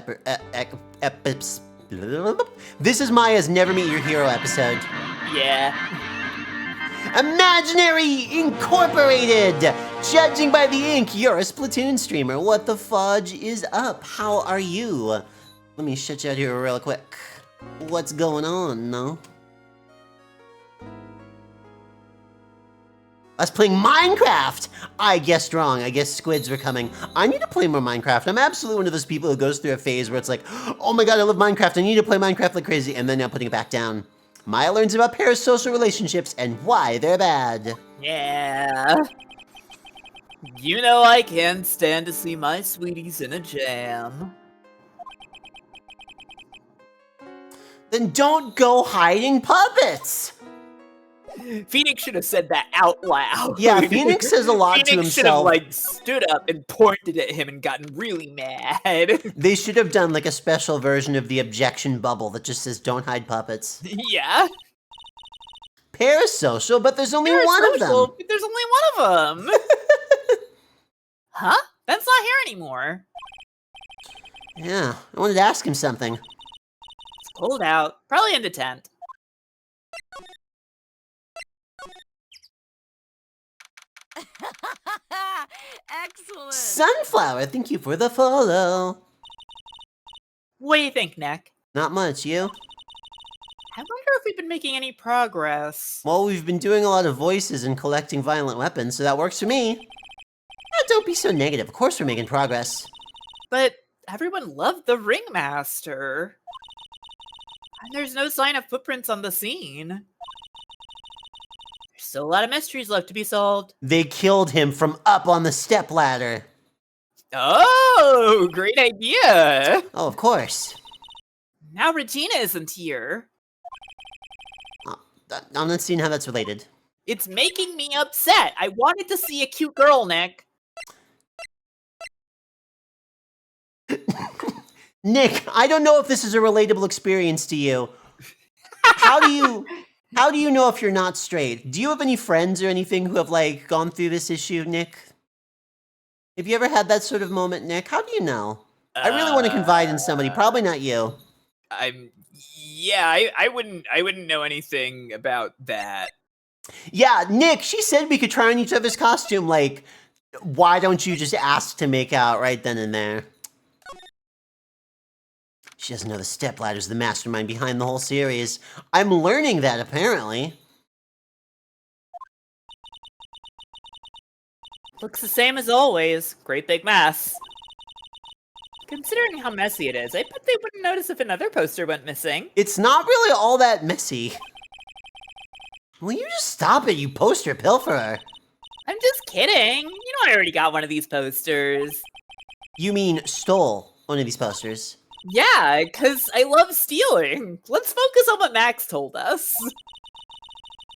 This is Maya's Never Meet Your Hero episode. Yeah. Imaginary Incorporated! Judging by the ink, you're a Splatoon streamer. What the fudge is up? How are you? Let me shut you out here real quick. What's going on, no? I was playing Minecraft! I guessed wrong. I guess squids were coming. I need to play more Minecraft. I'm absolutely one of those people who goes through a phase where it's like, oh my god, I love Minecraft. I need to play Minecraft like crazy, and then I'm putting it back down. Maya learns about parasocial relationships and why they're bad. Yeah. You know I can't stand to see my sweeties in a jam. Then don't go hiding puppets! Phoenix should have said that out loud. Yeah, Phoenix says a lot to Phoenix should have, himself. like, stood up and pointed at him and gotten really mad. They should have done like a special version of the objection bubble that just says don't hide puppets. Yeah. Parasocial, but there's only one of them. But there's only one of them. Huh? Ben's not here anymore. Yeah, I wanted to ask him something. It's cold out. Probably in the tent. Excellent. Sunflower, thank you for the follow. What do you think, Nick? Not much, you? I wonder if we've been making any progress. Well, we've been doing a lot of voices and collecting violent weapons, so that works for me. Don't be so negative. Of course we're making progress. But everyone loved the ringmaster. And there's no sign of footprints on the scene. There's still a lot of mysteries left to be solved. They killed him from up on the stepladder. Oh, great idea! Oh, of course. Now Regina isn't here. I'm not seeing how that's related. It's making me upset. I wanted to see a cute girl, Nick. Nick, I don't know if this is a relatable experience to you. How do you know if you're not straight? Do you have any friends or anything who have like gone through this issue, Nick? Have you ever had that sort of moment, Nick? How do you know? I really want to confide in somebody. Probably not you. I wouldn't know anything about that. Yeah, Nick, she said we could try on each other's costume. Like, why don't you just ask to make out right then and there? She doesn't know the stepladder's the mastermind behind the whole series. I'm learning that, apparently. Looks the same as always. Great big mess. Considering how messy it is, I bet they wouldn't notice if another poster went missing. It's not really all that messy. Will you just stop it, you poster pilferer? I'm just kidding. You know I already got one of these posters. You mean stole one of these posters? Yeah, because I love stealing. Let's focus on what Max told us.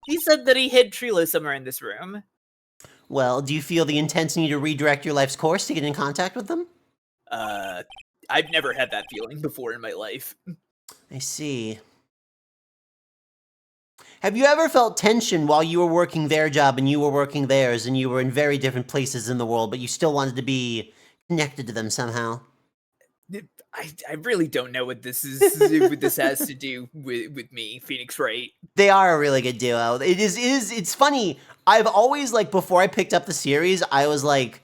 He said that he hid Trilo somewhere in this room. Well, do you feel the intense need to redirect your life's course to get in contact with them? I've never had that feeling before in my life. I see. Have you ever felt tension while you were working their job and you were working theirs and you were in very different places in the world, but you still wanted to be connected to them somehow? I really don't know what this is. What this has to do with me, Phoenix Wright. They are a really good duo. It's funny. I've always, like, before I picked up the series, I was like,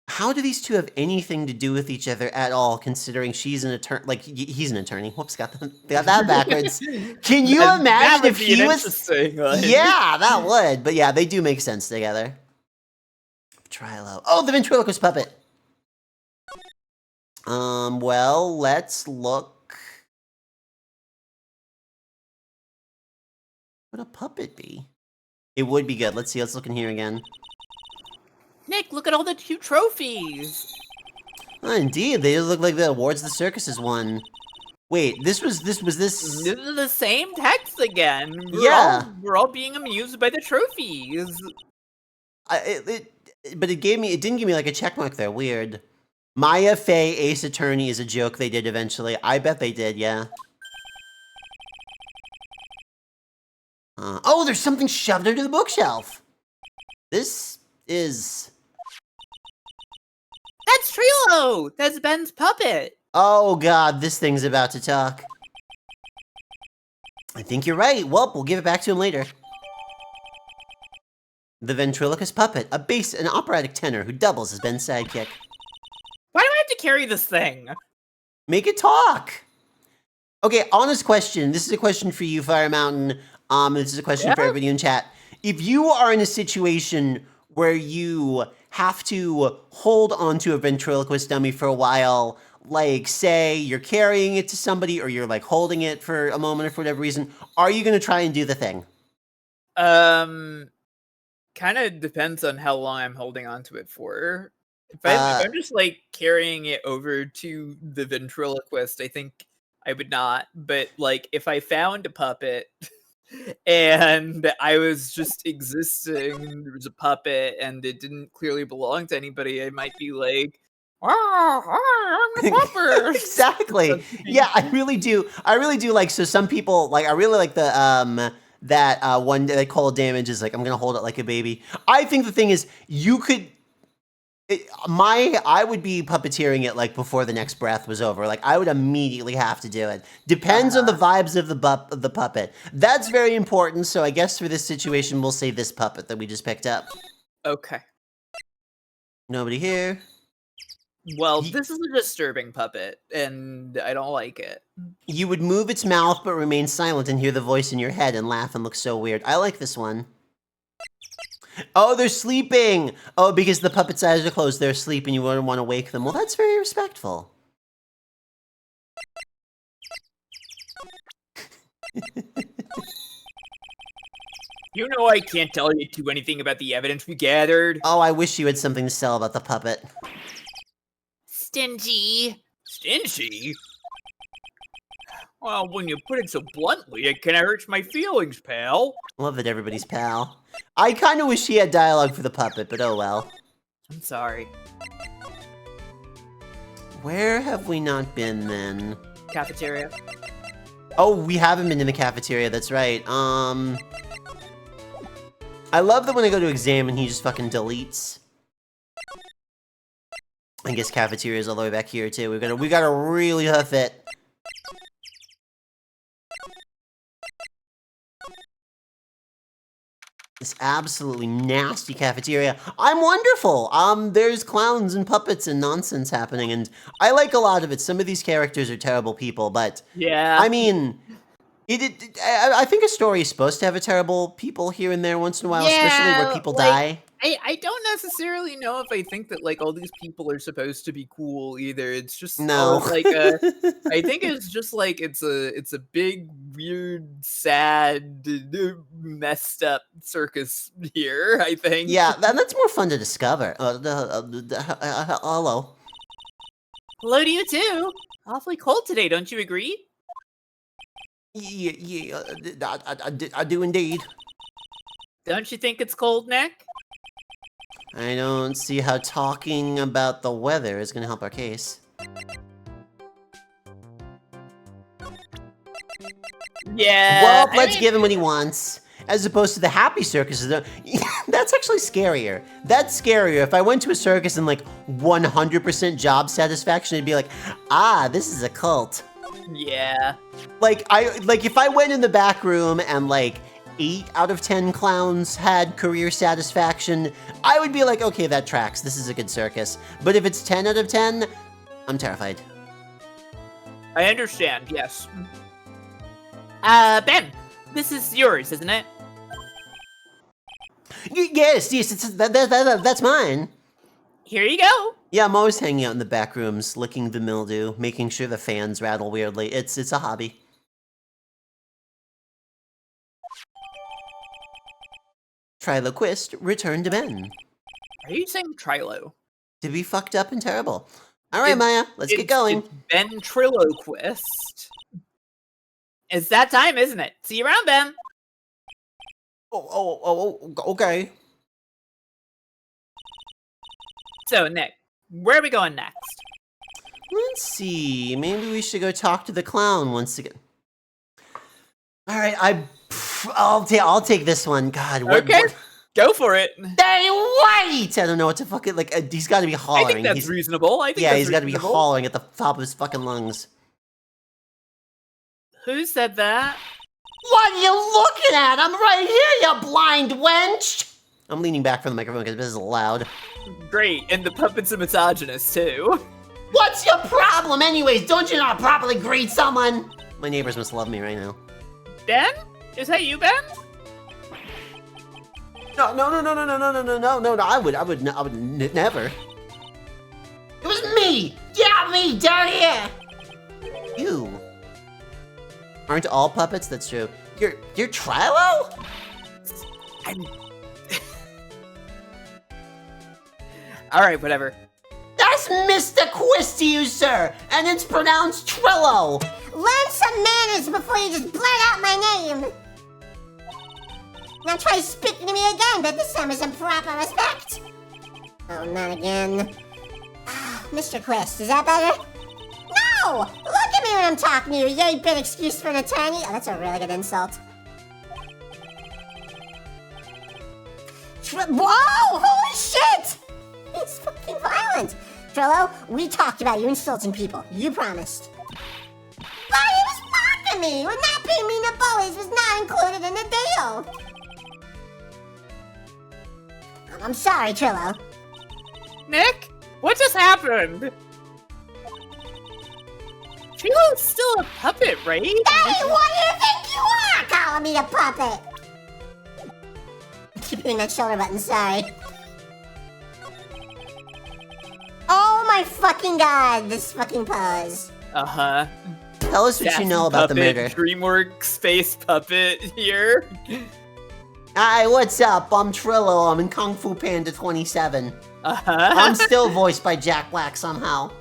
how do these two have anything to do with each other at all, considering she's an attorney, like, he's an attorney. Whoops, got that backwards. Can you imagine if he was... Yeah, that would. But yeah, they do make sense together. Trilo. Oh, the ventriloquist puppet. Well, let's look. What would a puppet be? It would be good. Let's see. Let's look in here again. Nick, look at all the cute trophies. Oh, indeed, they look like the awards the circuses won. Wait, this was this. This is the same text again. We're all being amused by the trophies. But it didn't give me like a check mark there. Weird. Maya Fey Ace Attorney is a joke they did eventually. I bet they did, yeah. Oh, there's something shoved under the bookshelf. This is... That's Trilo! That's Ben's puppet! Oh god, this thing's about to talk. I think you're right. Well, we'll give it back to him later. The ventriloquist puppet, an operatic tenor who doubles as Ben's sidekick. Why do I have to carry this thing? Make it talk! Okay, honest question. This is a question for you, Firemtn. This is a question for everybody in chat. If you are in a situation where you have to hold onto a ventriloquist dummy for a while, like, say, you're carrying it to somebody, or you're, like, holding it for a moment or for whatever reason, are you gonna try and do the thing? Kind of depends on how long I'm holding onto it for. If I'm just, like, carrying it over to the ventriloquist, I think I would not. But, like, if I found a puppet... and I was just existing, there was a puppet, and it didn't clearly belong to anybody, I might be like, oh, I'm a puppet! Exactly! Yeah, I really do, like, so some people, like, I really like the, that one that cold damage is like, I'm gonna hold it like a baby. I think the thing is, you could... I would be puppeteering it like before the next breath was over. Like I would immediately have to do it. Depends on the vibes of the puppet. That's very important. So I guess for this situation, we'll say this puppet that we just picked up. Okay. Nobody here. Well, this is a disturbing puppet, and I don't like it. You would move its mouth but remain silent and hear the voice in your head and laugh and look so weird. I like this one. Oh, they're sleeping! Oh, because the puppet's eyes are closed, they're asleep and you wouldn't want to wake them. Well, that's very respectful. You know I can't tell you anything about the evidence we gathered. Oh, I wish you had something to sell about the puppet. Stingy. Stingy? Well, when you put it so bluntly, it kinda hurts my feelings, pal. Love that everybody's pal. I kind of wish he had dialogue for the puppet, but oh well. I'm sorry. Where have we not been then? Cafeteria. Oh, we haven't been in the cafeteria, that's right. I love that when I go to examine, he just fucking deletes. I guess cafeteria's all the way back here too. We gotta really hoof it. This absolutely nasty cafeteria. I'm wonderful! There's clowns and puppets and nonsense happening, and I like a lot of it. Some of these characters are terrible people, but... Yeah. I mean... I think a story is supposed to have a terrible people here and there once in a while, especially where people die. I don't necessarily know if I think that like all these people are supposed to be cool either. It's just No. like I think it's just like it's a big weird sad messed up circus here. I think. Yeah, that's more fun to discover. Hello. Hello to you too. Awfully cold today, don't you agree? Yeah, I do indeed. Don't you think it's cold, Nick? I don't see how talking about the weather is going to help our case. Yeah. Well, let's give him what he wants. As opposed to the happy circuses. That's actually scarier. That's scarier. If I went to a circus and like 100% job satisfaction, it'd be like, ah, this is a cult. Yeah. Like if I went in the back room and like 8 out of 10 clowns had career satisfaction, I would be like, okay, that tracks. This is a good circus. But if it's 10 out of 10, I'm terrified. I understand, yes. Ben, this is yours, isn't it? Yes, that's mine. Here you go. Yeah, I'm always hanging out in the back rooms, licking the mildew, making sure the fans rattle weirdly. It's a hobby. Triloquist, return to Ben. Are you saying Trilo? To be fucked up and terrible. All right, Maya, let's get going. It's ventriloquist. It's that time, isn't it? See you around, Ben. Okay. So, Nick, where are we going next? Let's see. Maybe we should go talk to the clown once again. All right, I'll take this one. God, Okay, go for it. Hey, wait! I don't know what to fucking like. He's got to be hollering. I think that's reasonable. He's got to be hollering at the top of his fucking lungs. Who said that? What are you looking at? I'm right here, you blind wench! I'm leaning back from the microphone because this is loud. Great, and the puppet's a misogynist too. What's your problem anyways? Don't you know how to properly greet someone? My neighbors must love me right now. Ben? Is that you, Ben? No, I would never. It was me! Yeah, me, down here! You. Aren't all puppets? That's true. You're Trilo? I'm... Alright, whatever. That's Mr. Quiz to you, sir, and it's pronounced Trillo. Learn some manners before you just blurt out my name. Now try speaking to me again, but this time is in proper respect. Oh, not again. Mr. Quest, is that better? No! Look at me when I'm talking to you, you ain't been excused for an attorney. Oh, that's a really good insult. Whoa! Holy shit! It's fucking violent. Trillo, we talked about you insulting people. You promised. But he was mocking me! When not being mean to bullies was not included in the deal. I'm sorry, Trillo. Nick? What just happened? Trilo's still a puppet, right? Hey, what do you think you are, calling me a puppet? Keep hitting that shoulder button, sorry. Oh my fucking god, this fucking pose. Uh-huh. Tell us what you know about the murder. DreamWorks space puppet here. Hi, what's up? I'm Trillo. I'm in Kung Fu Panda 27. I'm still voiced by Jack Black somehow.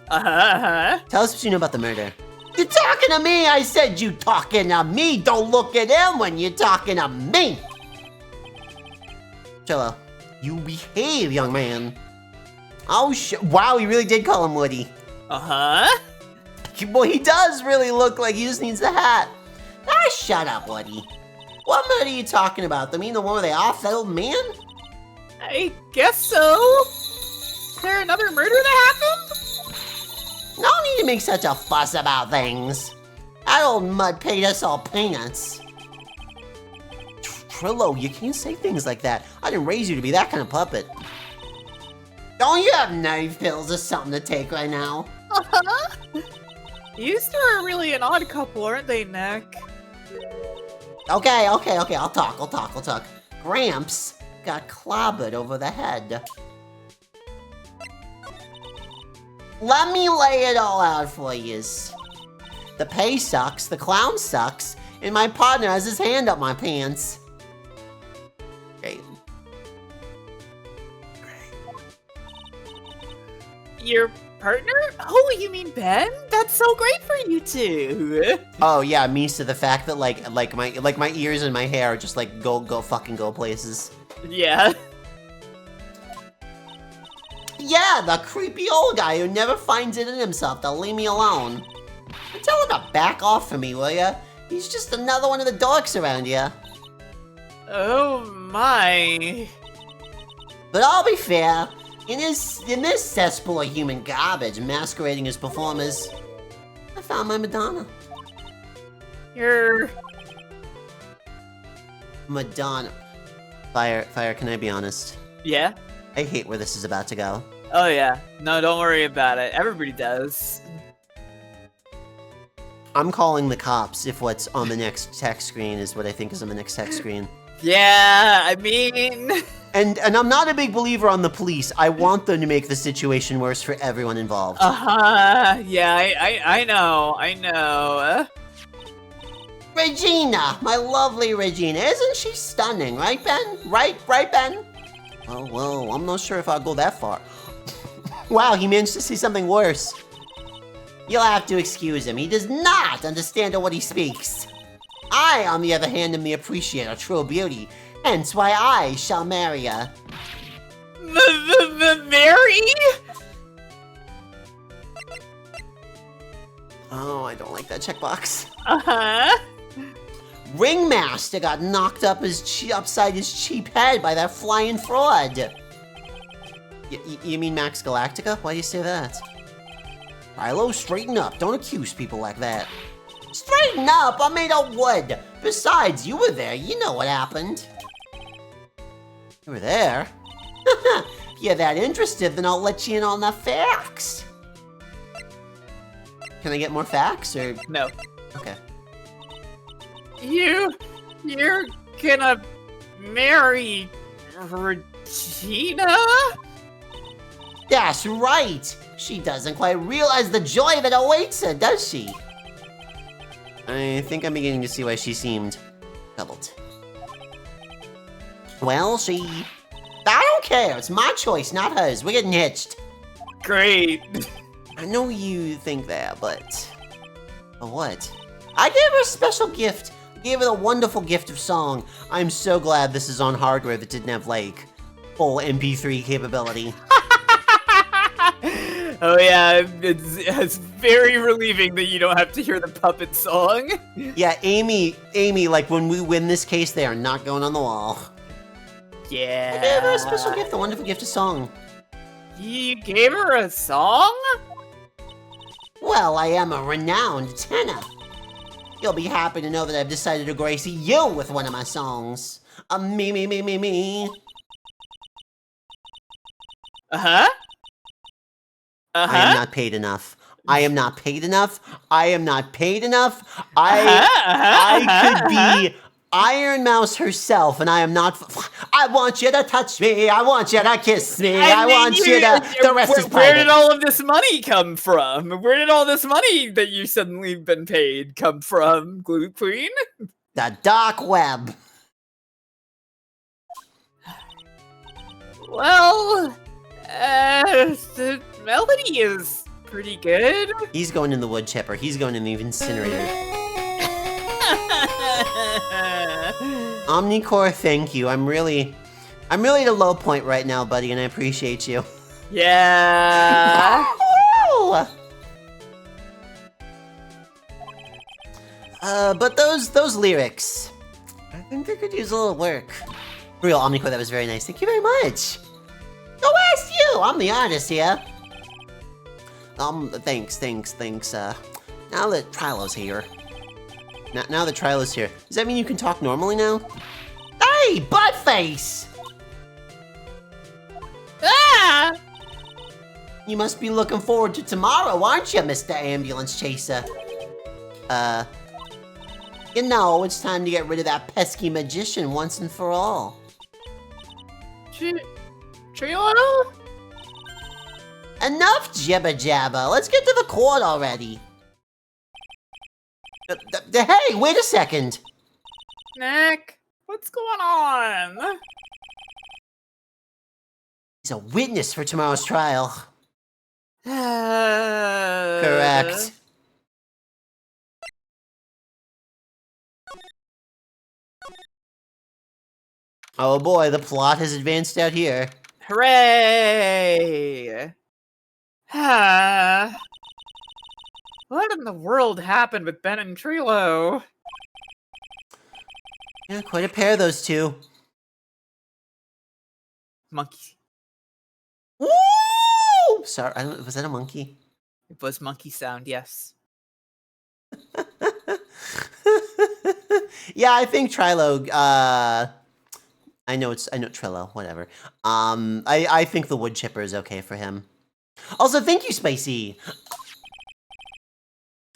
Tell us what you know about the murder. You're talking to me! I said you talking to me! Don't look at him when you're talking to me! Trillo, you behave, young man. Oh, wow, he really did call him Woody. Boy, he does really look like he just needs the hat. Ah, shut up, Woody. What murder are you talking about? The one where they off that old man? I guess so. Is there another murder that happened? No need to make such a fuss about things. That old mud paid us all peanuts. Trillo, you can't say things like that. I didn't raise you to be that kind of puppet. Don't you have nerve pills or something to take right now? You two are really an odd couple, aren't they, Nick? Okay, I'll talk. Gramps got clobbered over the head. Let me lay it all out for yous. The pay sucks, the clown sucks, and my partner has his hand up my pants. Great. Your partner? Oh, you mean Ben? That's so great for you two. Oh yeah, me to the fact that like my ears and my hair just like go places. Yeah. Yeah, the creepy old guy who never finds it in himself to leave me alone. Tell him to back off from me, will ya? He's just another one of the dorks around here. Oh my. But I'll be fair. In this cesspool of human garbage masquerading as performers, I found my Madonna. You're... Madonna. Fire, can I be honest? Yeah? I hate where this is about to go. Oh yeah. No, don't worry about it. Everybody does. I'm calling the cops if what's on the next text screen is what I think is on the next text screen. Yeah, I mean... And I'm not a big believer on the police. I want them to make the situation worse for everyone involved. Yeah, I know. Regina! My lovely Regina. Isn't she stunning, right, Ben? Right, Ben? Oh, well, I'm not sure if I'll go that far. Wow, he managed to say something worse. You'll have to excuse him. He does not understand what he speaks. I, on the other hand, am the appreciator of true beauty. Hence why I shall marry her. Mary? Oh, I don't like that checkbox. Uh-huh. Ringmaster got knocked up upside his cheap head by that flying fraud. You mean Max Galactica? Why do you say that? Milo, straighten up. Don't accuse people like that. Straighten up! I'm made of wood. Besides, you were there. You know what happened. You were there? If you're that interested, then I'll let you in on the facts. Can I get more facts, or...? No. Okay. You're gonna marry Regina? That's right! She doesn't quite realize the joy that awaits her, does she? I think I'm beginning to see why she seemed troubled. Well, I don't care. It's my choice, not hers. We're getting hitched. Great. I know you think that, but what? I gave her a special gift. I gave her the wonderful gift of song. I'm so glad this is on hardware that didn't have, like, full MP3 capability. Oh yeah, it's very relieving that you don't have to hear the puppet song. Yeah, Amy, like, when we win this case, they are not going on the wall. Yeah. I gave her a special gift, a wonderful gift of song. You gave her a song? Well, I am a renowned tenor. You'll be happy to know that I've decided to grace you with one of my songs. Me. Uh-huh. I am not paid enough. I am not paid enough. I am not paid enough. I could be Iron Mouse herself, and I am not. I want you to touch me. I want you to kiss me. I want you to. The rest is Where did private. all of this money come from? Where did all this money that you suddenly been paid come from, Gloop Queen? The dark web. Well, the melody is pretty good. He's going in the wood chipper. He's going in the incinerator. Omnicore, thank you. I'm really at a low point right now, buddy, and I appreciate you. Yeah. But those lyrics, I think they could use a little work. Real Omnicore, that was very nice. Thank you very much. Go ask you. I'm the artist here. Thanks. Now that Trilo's here. Now that Trilo's here, does that mean you can talk normally now? Hey, buttface! Ah! You must be looking forward to tomorrow, aren't you, Mr. Ambulance Chaser? You know, it's time to get rid of that pesky magician once and for all. Trilo? Enough jibber-jabber. Let's get to the court already. Hey, wait a second. Nick, what's going on? He's a witness for tomorrow's trial. Correct. Correct. Oh boy, the plot has advanced out here. Hooray! What in the world happened with Ben and Trilo? Yeah, quite a pair, those two. Monkey. Woo! Sorry, was that a monkey? It was monkey sound, yes. Yeah, I think Trilo, I know Trello, whatever. I think the wood chipper is okay for him. Also, thank you, Spicy!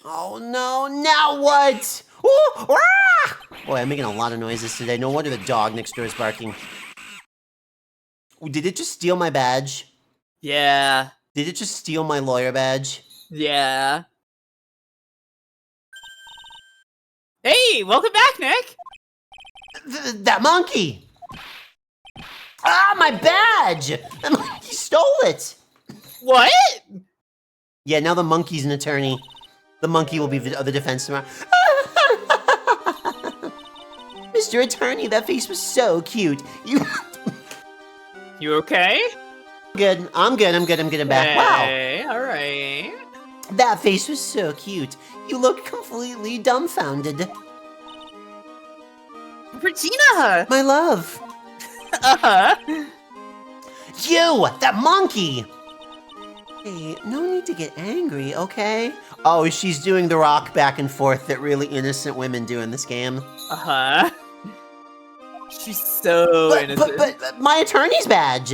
Oh no, now what? Ooh, ah! Boy, I'm making a lot of noises today. No wonder the dog next door is barking. Ooh, did it just steal my badge? Yeah. Did it just steal my lawyer badge? Yeah. Hey, welcome back, Nick! That monkey! Ah, my badge! The monkey stole it! What? Yeah, now the monkey's an attorney. The monkey will be the defense tomorrow. Mr. Attorney, that face was so cute. You okay? good? I'm good. I'm getting back. Wow, Hey, alright. that face was so cute. You look completely dumbfounded. Regina! My love. Uh-huh. You, that monkey. Hey, no need to get angry, okay? Oh, she's doing the rock back and forth that really innocent women do in this game. Uh-huh. She's so innocent. But my attorney's badge!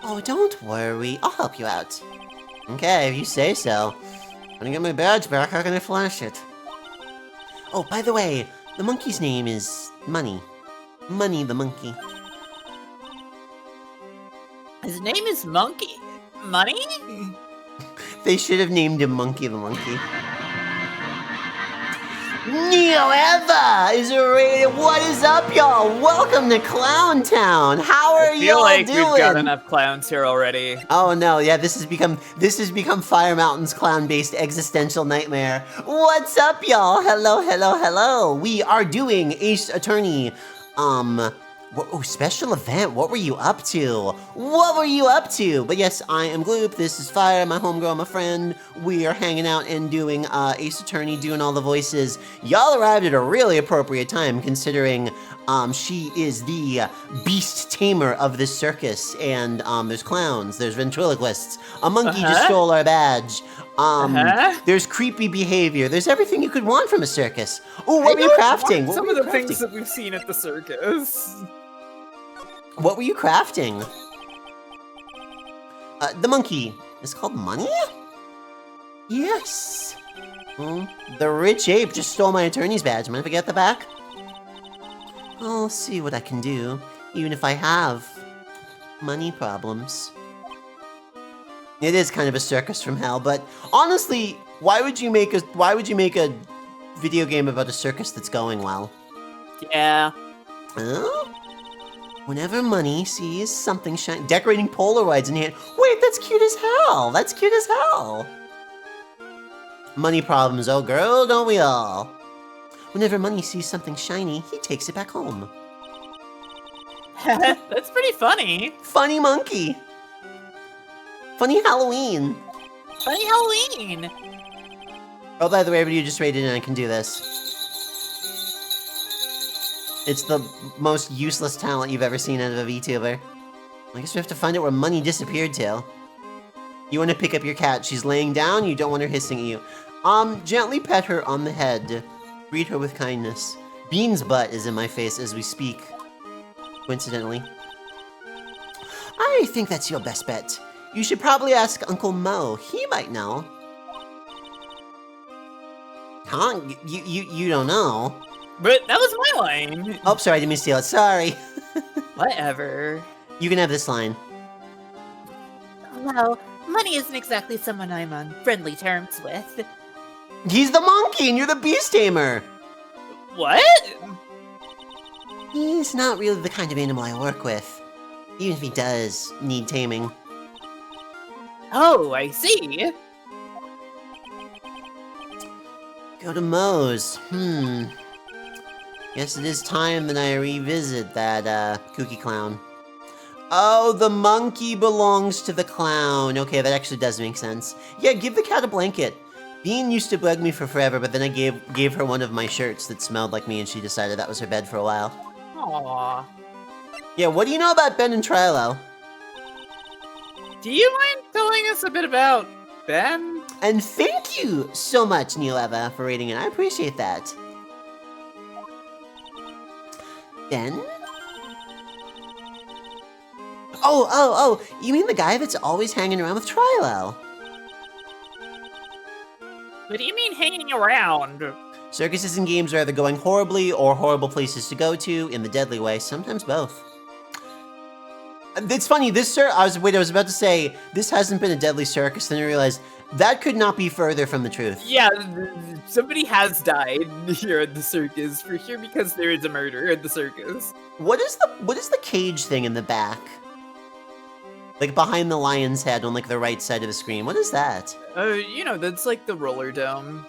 Oh, don't worry. I'll help you out. Okay, if you say so. When I get my badge back, how can I flash it? Oh, by the way, the monkey's name is Money. Money the monkey. His name is Monkey. Money? They should have named him Monkey the monkey. Neo Eva is rated. What is up, y'all? Welcome to Clown Town. How are I feel y'all like doing? we've got enough clowns here already. Oh no, yeah, this has become Firemtn's clown-based existential nightmare. What's up, y'all? Hello. We are doing Ace Attorney. Special event. What were you up to? But yes, I am Gloop. This is Fire, my homegirl, my friend. We are hanging out and doing Ace Attorney, doing all the voices. Y'all arrived at a really appropriate time, considering she is the beast tamer of this circus. And there's clowns, there's ventriloquists. A monkey just stole our badge. There's creepy behavior. There's everything you could want from a circus. Oh, what were you crafting? Some of the things that we've seen at the circus. What were you crafting? The monkey is called Money? Yes. The rich ape just stole my attorney's badge. Mind if I get the back? I'll see what I can do, even if I have money problems. It is kind of a circus from hell, but honestly, why would you make a video game about a circus that's going well? Yeah. Huh? Whenever money sees something shine, decorating Polaroids in hand. Wait, that's cute as hell. That's cute as hell. Money problems, oh girl, don't we all? Whenever money sees something shiny, he takes it back home. That's pretty funny. Funny monkey. Funny Halloween. Funny Halloween. Oh, by the way, everybody just rated and I can do this. It's the most useless talent you've ever seen out of a VTuber. I guess we have to find out where money disappeared to. You want to pick up your cat. She's laying down. You don't want her hissing at you. Gently pet her on the head. Greet her with kindness. Bean's butt is in my face as we speak. Coincidentally. I think that's your best bet. You should probably ask Uncle Mo. He might know. Huh? You don't know? But that was my line. Oh, sorry, I didn't mean to steal it. Sorry. Whatever. You can have this line. Well, money isn't exactly someone I'm on friendly terms with. He's the monkey and you're the beast tamer. What? He's not really the kind of animal I work with. Even if he does need taming. Oh, I see. Go to Moe's. Guess it is time that I revisit that, kooky clown. Oh, the monkey belongs to the clown. Okay, that actually does make sense. Yeah, give the cat a blanket. Bean used to bug me for forever, but then I gave her one of my shirts that smelled like me and she decided that was her bed for a while. Aww. Yeah, what do you know about Ben and Trilo? Do you mind telling us a bit about Ben? And thank you so much, Neileva, for reading it. I appreciate that. Ben? Oh, you mean the guy that's always hanging around with Trilo? What do you mean hanging around? Circuses and games are either going horribly or horrible places to go to in the deadly way, sometimes both. It's funny, I was about to say, this hasn't been a deadly circus, then I realized, that could not be further from the truth. Yeah, somebody has died here at the circus for here because there is a murder at the circus. What is the cage thing in the back? Like behind the lion's head on like the right side of the screen. What is that? That's like the roller dome.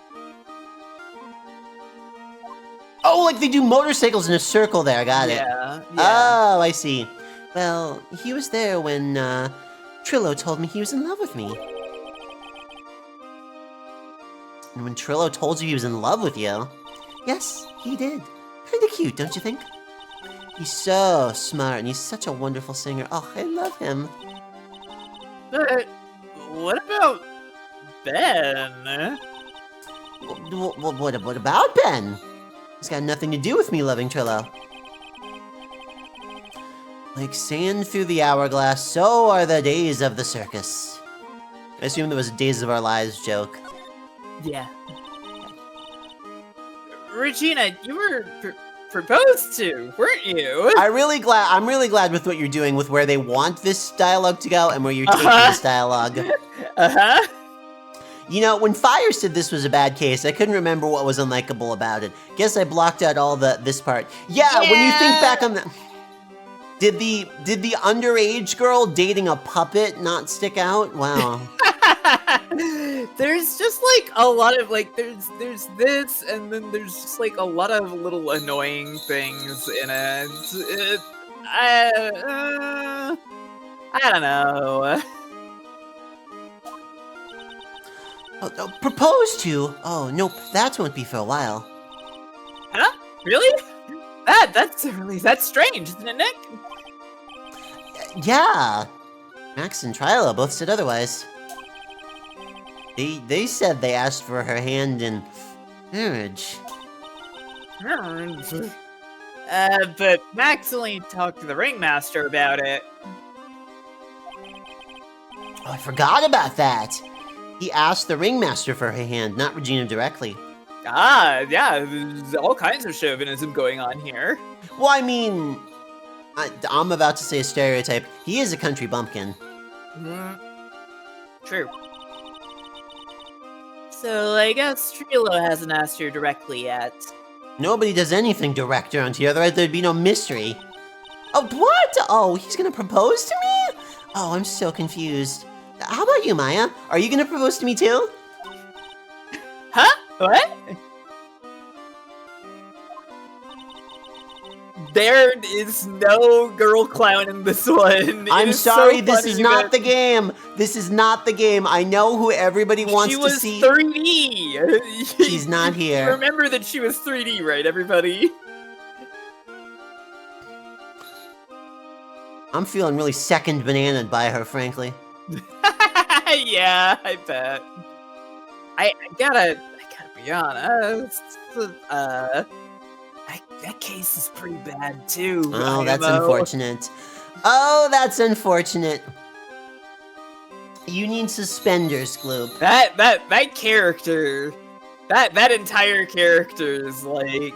Oh, like they do motorcycles in a circle there, I got it. Yeah. Oh, I see. Well, he was there when, Trillo told me he was in love with me. And when Trillo told you he was in love with you? Yes, he did. Kinda cute, don't you think? He's so smart, and he's such a wonderful singer. Oh, I love him. But what about Ben? What about Ben? It's got nothing to do with me loving Trillo. Like sand through the hourglass, so are the days of the circus. I assume there was a Days of Our Lives joke. Yeah. Regina, you were proposed to, weren't you? I'm really glad with what you're doing with where they want this dialogue to go and where you're taking this dialogue. Uh-huh. You know, when Fire said this was a bad case, I couldn't remember what was unlikable about it. Guess I blocked out all this part. Yeah, when you think back on the... Did the underage girl dating a puppet not stick out? Wow. There's just like a lot of like there's this and then there's just like a lot of little annoying things in it. I don't know. Oh, proposed to? Oh, nope, that won't be for a while. Huh? Really? That's strange, isn't it, Nick? Yeah. Max and Trilo both said otherwise. They said they asked for her hand in marriage. But Max only talked to the ringmaster about it. Oh, I forgot about that. He asked the ringmaster for her hand, not Regina directly. Yeah, there's all kinds of chauvinism going on here. Well, I mean, I'm about to say a stereotype. He is a country bumpkin. True. So I guess Trilo hasn't asked her directly yet. Nobody does anything direct around here, otherwise there'd be no mystery. Oh, what? Oh, he's gonna propose to me? Oh, I'm so confused. How about you, Maya? Are you gonna propose to me too? Huh? What? There is no girl clown in this one. I'm sorry, this is not the game. This is not the game. I know who everybody wants to see. She was 3D. She's not here. Remember that she was 3D, right, everybody? I'm feeling really second bananaed by her, frankly. Yeah, I bet. I gotta be honest. That case is pretty bad too. Oh, that's unfortunate. Oh, that's unfortunate. You need suspenders, Gloop. That character, that entire character is like,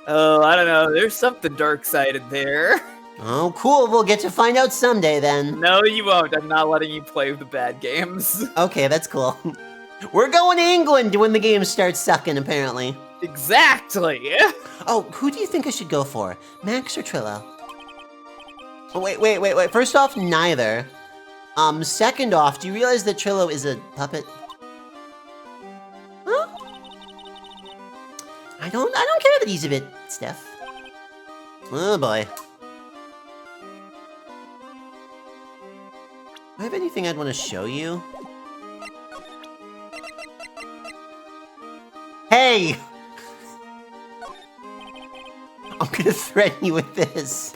oh, I don't know. There's something dark-sided there. Oh, cool. We'll get to find out someday then. No, you won't. I'm not letting you play the bad games. Okay, that's cool. We're going to England when the game starts sucking, apparently. Exactly. Oh, who do you think I should go for? Max or Trillo? Oh, wait. First off, neither. Second off, do you realize that Trillo is a puppet? Huh? I don't care that he's a bit stiff. Oh boy. Do I have anything I'd want to show you? Hey! I'm gonna threaten you with this.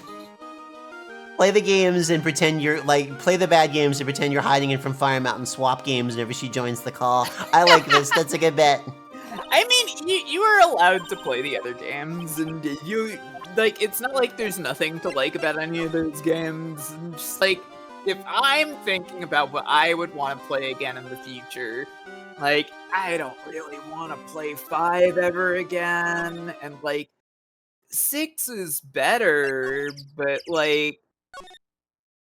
Play the games and pretend you're, play the bad games and pretend you're hiding it from Firemtn, swap games whenever she joins the call. I like this, that's a good bet. I mean, you are allowed to play the other games, and you, it's not like there's nothing to like about any of those games. Just, if I'm thinking about what I would want to play again in the future, I don't really want to play 5 ever again, and, 6 is better, but,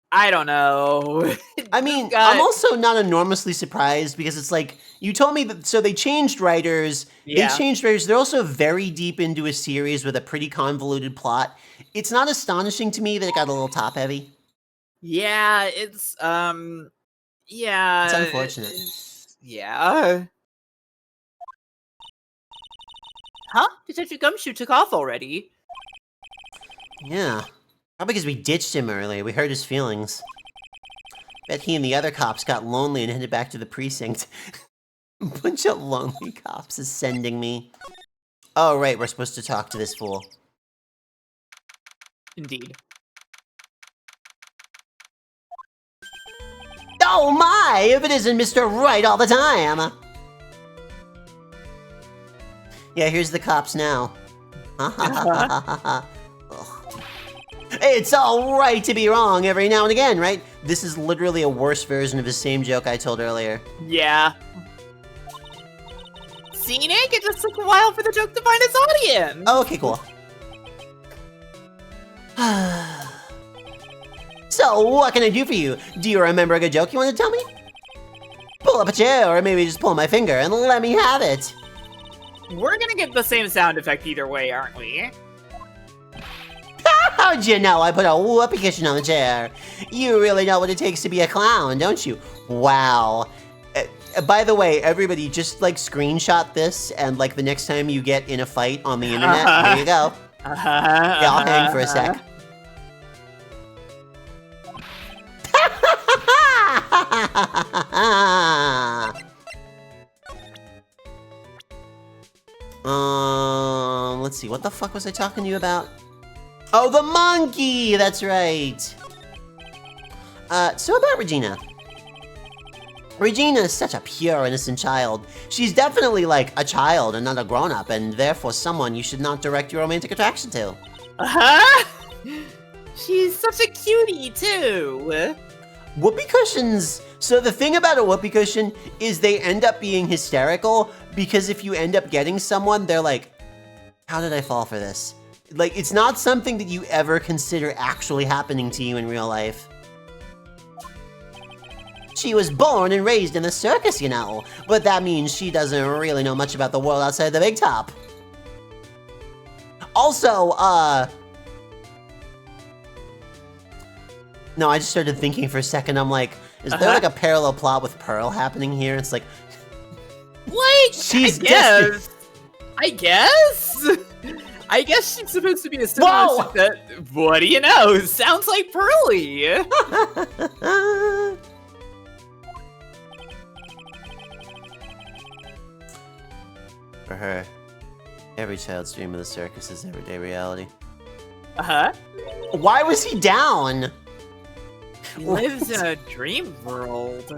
I don't know. I mean, I'm also not enormously surprised because it's you told me that, so they changed writers. Yeah. They changed writers. They're also very deep into a series with a pretty convoluted plot. It's not astonishing to me that it got a little top-heavy. Yeah, it's, yeah. It's unfortunate. Yeah. Huh? Detective Gumshoe took off already. Yeah. Probably because we ditched him earlier. We hurt his feelings. Bet he and the other cops got lonely and headed back to the precinct. A bunch of lonely cops is sending me. Oh, right. We're supposed to talk to this fool. Indeed. Oh my! If it isn't Mr. Wright all the time! Yeah, here's the cops now. It's alright to be wrong every now and again, right? This is literally a worse version of the same joke I told earlier. Yeah. See, Nick? It just took a while for the joke to find its audience! Oh, okay, cool. So, what can I do for you? Do you remember a good joke you want to tell me? Pull up a chair, or maybe just pull my finger and let me have it. We're gonna get the same sound effect either way, aren't we? How'd you know I put a whoopee cushion on the chair? You really know what it takes to be a clown, don't you? Wow. By the way, everybody, just screenshot this, and the next time you get in a fight on the internet, there you go. Yeah, I'll hang for a sec. Let's see, what the fuck was I talking to you about? Oh, the monkey! That's right. So about Regina. Regina is such a pure, innocent child. She's definitely a child and not a grown-up, and therefore someone you should not direct your romantic attraction to. She's such a cutie, too. Whoopee cushions. So the thing about a whoopee cushion is they end up being hysterical, Because if you end up getting someone, they're like, how did I fall for this? Like, it's not something that you ever consider actually happening to you in real life. She was born and raised in the circus, you know, but that means she doesn't really know much about the world outside the big top. Also, no, I just started thinking for a second, I'm like, is there like a parallel plot with Pearl happening here? It's like, What? she's I guess? I guess she's supposed to be a similar Whoa! that. What do you know? Sounds like Pearly. For her, every child's dream of the circus is everyday reality. Uh-huh. Why was he down? He lives in a dream world.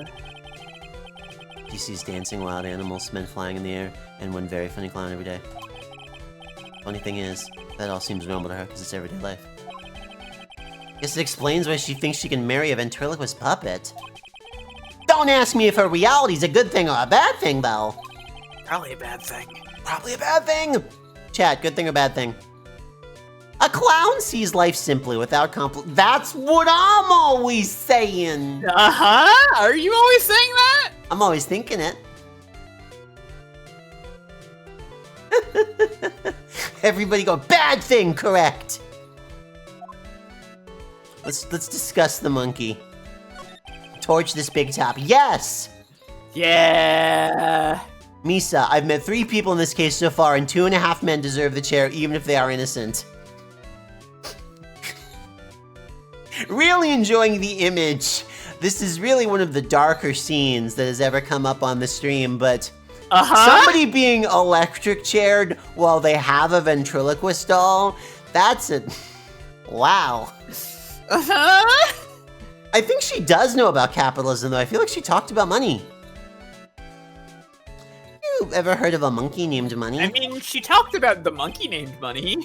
She sees dancing wild animals, men flying in the air, and one very funny clown every day. Funny thing is, that all seems normal to her because it's everyday life. Guess it explains why she thinks she can marry a ventriloquist puppet. Don't ask me if her reality's a good thing or a bad thing, though. Probably a bad thing. Probably a bad thing. Chat, good thing or bad thing? A clown sees life simply without That's what I'm always saying. Uh-huh. Are you always saying that? I'm always thinking it. Everybody go, bad thing, correct. Let's discuss the monkey. Torch this big top. Yes! Yeah. Misa, I've met 3 people in this case so far, and 2.5 men deserve the chair, even if they are innocent. Really enjoying the image. This is really one of the darker scenes that has ever come up on the stream, but somebody being electric chaired while they have a ventriloquist doll, that's it. Wow. I think she does know about capitalism, though. I feel like she talked about money. You ever heard of a monkey named Money? I mean, she talked about the monkey named Money.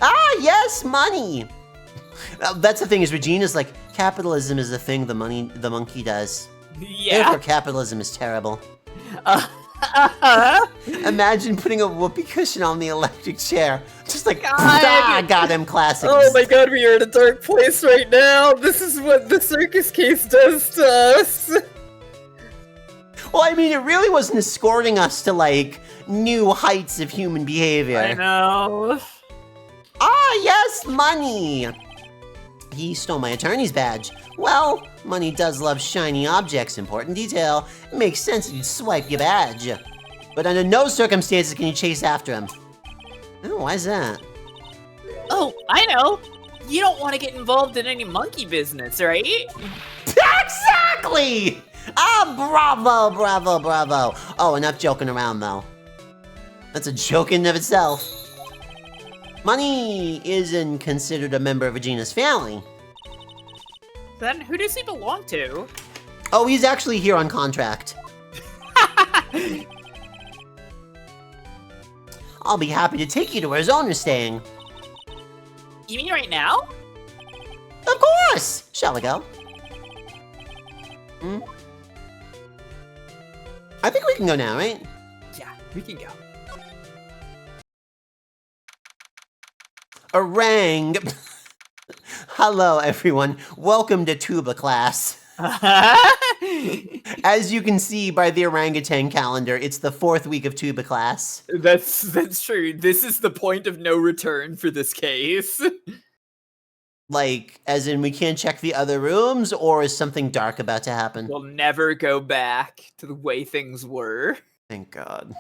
Ah, yes, money. That's the thing is, Regina's like, capitalism is the thing the monkey does. Yeah. Therefore, capitalism is terrible. Imagine putting a whoopee cushion on the electric chair. Just like, got him, classic. Oh my god, we are in a dark place right now. This is what the circus case does to us. Well, I mean, it really wasn't escorting us to, like, new heights of human behavior. I know. Ah, yes, money. He stole my attorney's badge. Well, money does love shiny objects. Important detail. It makes sense that you'd swipe your badge. But under no circumstances can you chase after him. Oh, why is that? Oh, I know. You don't want to get involved in any monkey business, right? Exactly! Ah, bravo, bravo, bravo. Oh, enough joking around, though. That's a joke in and of itself. Money isn't considered a member of Regina's family. Then who does he belong to? Oh, he's actually here on contract. I'll be happy to take you to where his owner's staying. You mean right now? Of course! Shall we go? I think we can go now, right? Yeah, we can go. Orang! Hello, everyone. Welcome to tuba class. As you can see by the orangutan calendar, it's the 4th week of tuba class. That's true. This is the point of no return for this case. Like, as in we can't check the other rooms, or is something dark about to happen? We'll never go back to the way things were. Thank God.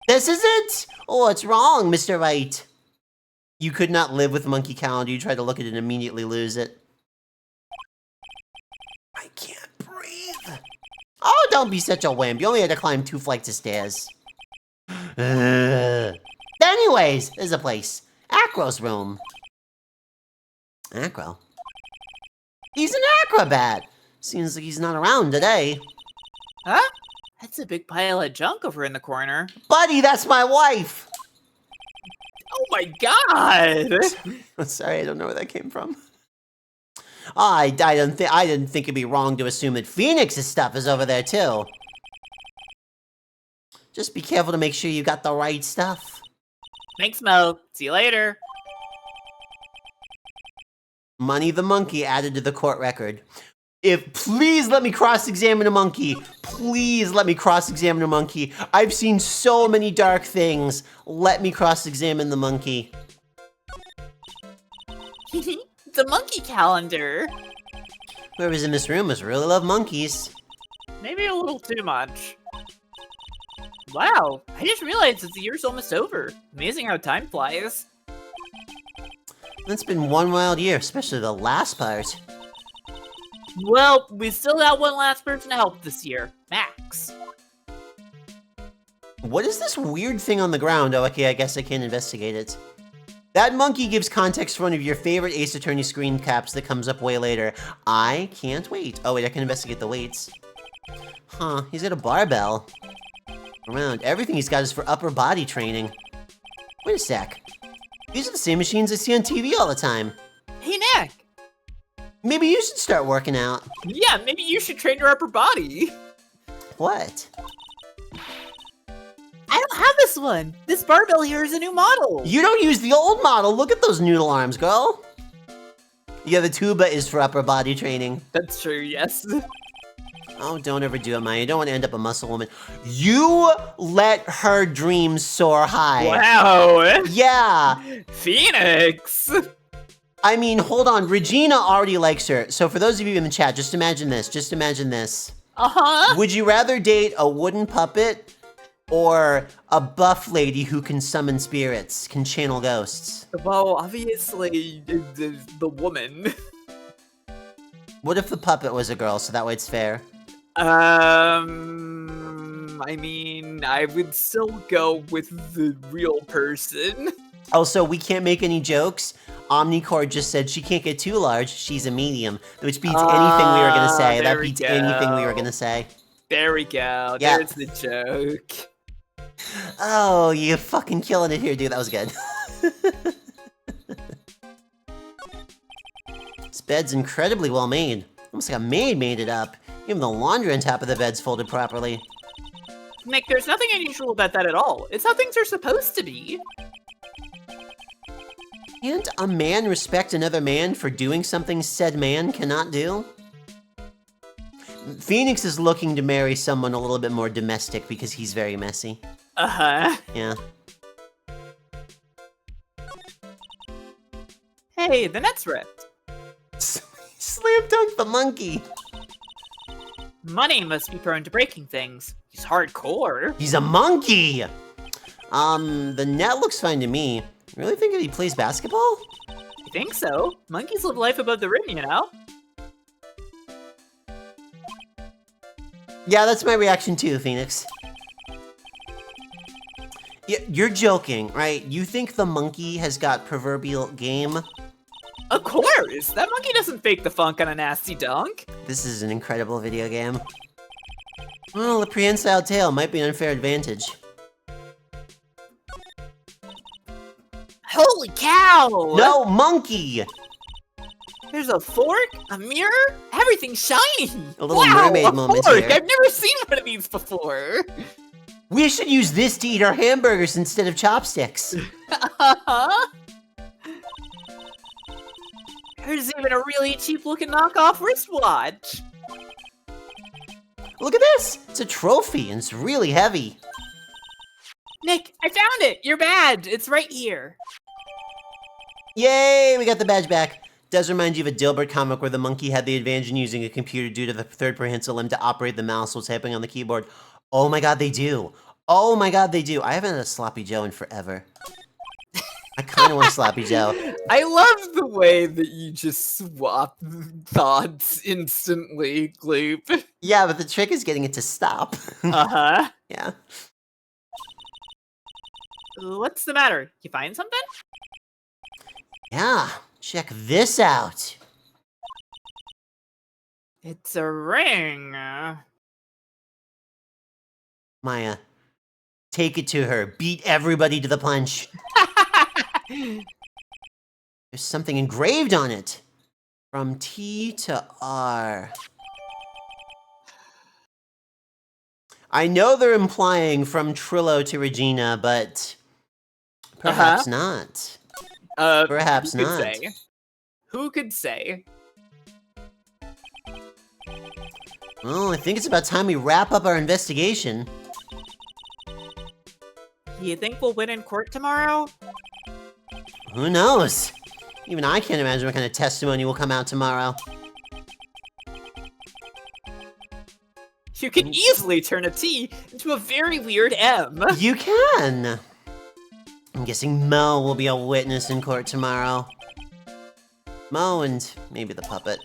This is it? Oh, what's wrong, Mr. Wright? You could not live with Monkey Calendar. You try to look at it and immediately lose it. I can't breathe. Oh, don't be such a wimp. You only had to climb 2 flights of stairs. Anyways, there's a place. Acro's room. Acro? He's an acrobat. Seems like he's not around today. Huh? That's a big pile of junk over in the corner. Buddy, that's my wife! Oh my god! Sorry, I don't know where that came from. I didn't think it'd be wrong to assume that Phoenix's stuff is over there too. Just be careful to make sure you got the right stuff. Thanks, Mo. See you later. Money the monkey added to the court record. Please let me cross-examine a monkey. Please let me cross-examine a monkey. I've seen so many dark things. Let me cross-examine the monkey. The monkey calendar. Whoever's in this room must really love monkeys. Maybe a little too much. Wow, I just realized that the year's almost over. Amazing how time flies. It's been one wild year, especially the last part. Well, we still got one last person to help this year. Max. What is this weird thing on the ground? Oh, okay, I guess I can investigate it. That monkey gives context for one of your favorite Ace Attorney screen caps that comes up way later. I can't wait. Oh wait, I can investigate the weights. Huh, he's got a barbell. Around. Everything he's got is for upper body training. Wait a sec. These are the same machines I see on TV all the time. Hey, Nick. Maybe you should start working out. Yeah, maybe you should train your upper body. What? I don't have this one. This barbell here is a new model. You don't use the old model. Look at those noodle arms, girl. Yeah, the tuba is for upper body training. That's true, yes. Oh, don't overdo it, Maya. You don't want to end up a muscle woman. You let her dreams soar high. Wow. Yeah. Phoenix. I mean, hold on. Regina already likes her. So for those of you in the chat, just imagine this. Just imagine this. Uh-huh. Would you rather date a wooden puppet or a buff lady who can summon spirits, can channel ghosts? Well, obviously, the woman. What if the puppet was a girl, so that way it's fair? I mean, I would still go with the real person. Also, we can't make any jokes. Omnicore just said she can't get too large, she's a medium, which beats anything we were gonna say. That there we beats anything we were gonna say. There we go. Yeah. There's the joke. Oh, you fucking killing it here, dude. That was good. This bed's incredibly well made. Almost like a maid made it up. Even the laundry on top of the bed's folded properly. Nick, there's nothing unusual about that at all. It's how things are supposed to be. Can't a man respect another man for doing something said man cannot do? Phoenix is looking to marry someone a little bit more domestic because he's very messy. Uh-huh. Yeah. Hey, the net's ripped. Slam dunk the monkey. Money must be prone to breaking things. He's hardcore. He's a monkey! The net looks fine to me. Really think that he plays basketball? I think so. Monkeys live life above the rim, you know? Yeah, that's my reaction too, Phoenix. Yeah, you're joking, right? You think the monkey has got proverbial game? Of course! That monkey doesn't fake the funk on a nasty dunk. This is an incredible video game. Well, the prehensile tail might be an unfair advantage. Holy cow! No, monkey! There's a fork, a mirror, everything's shiny! A little wow, mermaid a moment fork! here. I've never seen one of these before! We should use this to eat our hamburgers instead of chopsticks. Uh-huh. There's even a really cheap-looking knockoff wristwatch. Look at this! It's a trophy and it's really heavy. Nick, I found it! Your badge! It's right here. Yay! We got the badge back. Does remind you of a Dilbert comic where the monkey had the advantage in using a computer due to the third prehensile limb to operate the mouse while typing on the keyboard. Oh my god, they do. Oh my god, they do. I haven't had a Sloppy Joe in forever. I kind of want a Sloppy Joe. I love the way that you just swap thoughts instantly, Gloop. Yeah, but the trick is getting it to stop. Uh-huh. Yeah. What's the matter? You find something? Yeah, check this out. It's a ring. Maya, take it to her. Beat everybody to the punch. There's something engraved on it. From T to R. I know they're implying from Trillo to Regina, but perhaps not. Perhaps who could not. say? Who could say? Well, I think it's about time we wrap up our investigation. You think we'll win in court tomorrow? Who knows? Even I can't imagine what kind of testimony will come out tomorrow. You can easily turn a T into a very weird M. You can! I'm guessing Mo will be a witness in court tomorrow. Mo and maybe the puppet.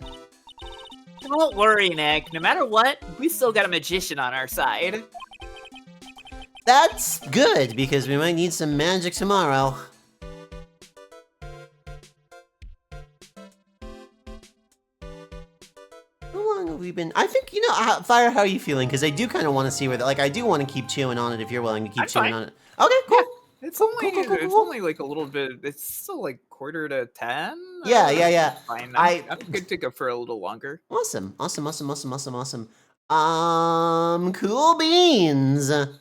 Don't worry, Nick. No matter what, we still got a magician on our side. That's good, because we might need some magic tomorrow. How long have we been? I think, you know, Fire, how are you feeling? Because I do kind of want to see where, like, I do want to keep chewing on it if you're willing to keep I'm chewing fine. on it. Okay, cool. It's only Cool. it's only like a little bit. It's still like 9:45. Yeah. Fine. I'm I'm good to go for a little longer. Awesome. Cool beans. I'm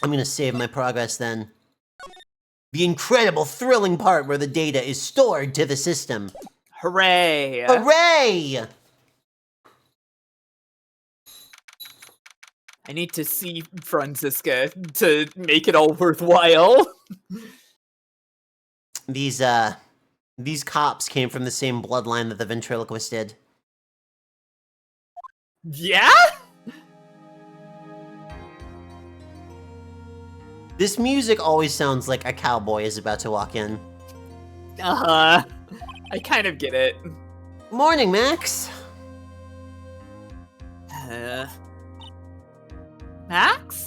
gonna save my progress then. The incredible, thrilling part where the data is stored to the system. Hooray! Hooray! I need to see Franziska to make it all worthwhile. These cops came from the same bloodline that the ventriloquist did. Yeah? This music always sounds like a cowboy is about to walk in. I kind of get it. Morning, Max. Max?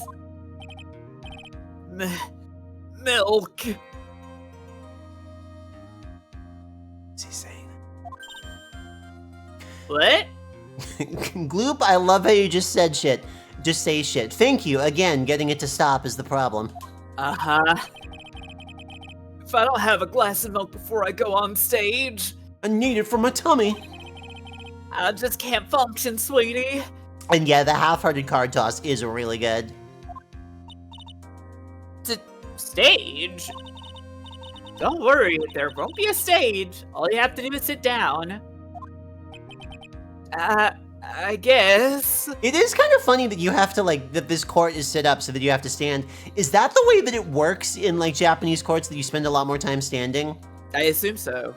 Milk. What's he saying? What? Gloop, I love how you just said shit. Just say shit. Thank you. Again, getting it to stop is the problem. If I don't have a glass of milk before I go on stage, I need it for my tummy. I just can't function, sweetie. And yeah, the half-hearted card toss is really good. Stage? Don't worry, there won't be a stage. All you have to do is sit down. I guess. It is kind of funny that you have to, like, that this court is set up so that you have to stand. Is that the way that it works in, like, Japanese courts, that you spend a lot more time standing? I assume so.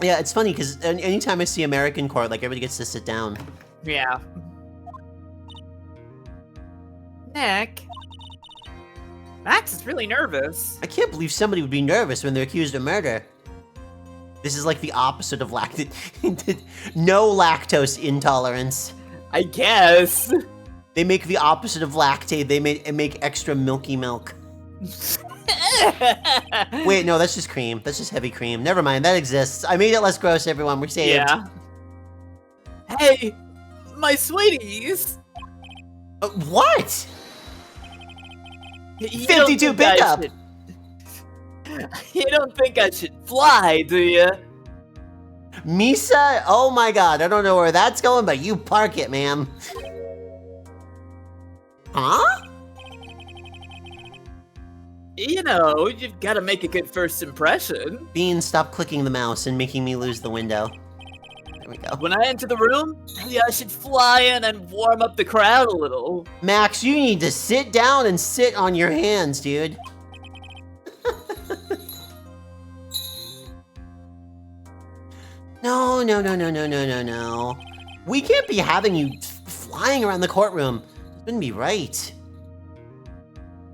Yeah, it's funny, because anytime I see American court, like, everybody gets to sit down. Yeah. Nick? Max is really nervous. I can't believe somebody would be nervous when they're accused of murder. This is like the opposite of no lactose intolerance. I guess. They make the opposite of lactate. They make extra milky milk. Wait, no, that's just cream. That's just heavy cream. Never mind, that exists. I made it less gross, everyone. We're saved. Yeah. Hey, my sweeties. What? You 52 pickup. You don't think I should fly, do you? Misa? Oh my god, I don't know where that's going, but you park it, ma'am. Huh? You know, you've got to make a good first impression. Bean, stop clicking the mouse and making me lose the window. There we go. When I enter the room, maybe I should fly in and warm up the crowd a little. Max, you need to sit down and sit on your hands, dude. No. We can't be having you flying around the courtroom. It wouldn't be right.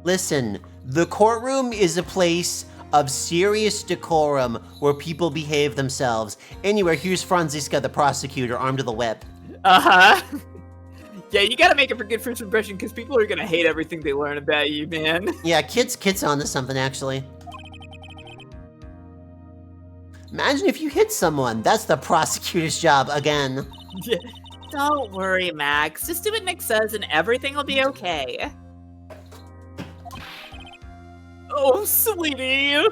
Listen, the courtroom is a place of serious decorum where people behave themselves. Anyway, here's Franziska, the prosecutor, armed to the whip. Uh-huh. Yeah, you gotta make it for good first impression, because people are gonna hate everything they learn about you, man. Yeah, Kit's onto something, actually. Imagine if you hit someone. That's the prosecutor's job again. Don't worry, Max. Just do what Nick says and everything will be okay. Oh, sweetie.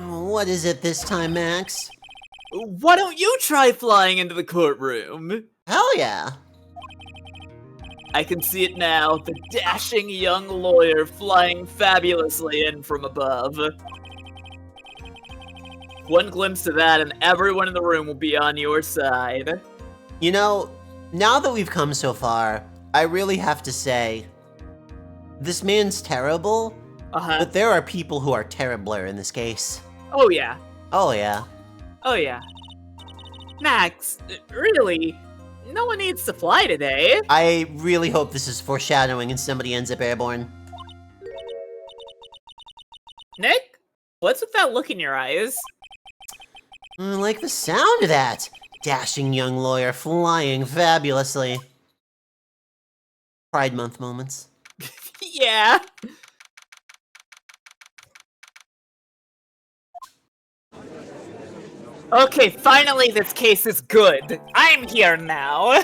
What is it this time, Max? Why don't you try flying into the courtroom? Hell yeah. I can see it now, the dashing young lawyer flying fabulously in from above. One glimpse of that and everyone in the room will be on your side. You know, now that we've come so far, I really have to say, this man's terrible, but there are people who are terribler in this case. Oh yeah. Oh yeah. Oh yeah. Max, really? No one needs to fly today. I really hope this is foreshadowing and somebody ends up airborne. Nick? What's with that look in your eyes? I like the sound of that. Dashing young lawyer flying fabulously. Pride Month moments. Yeah. Okay, finally this case is good. I'm here now.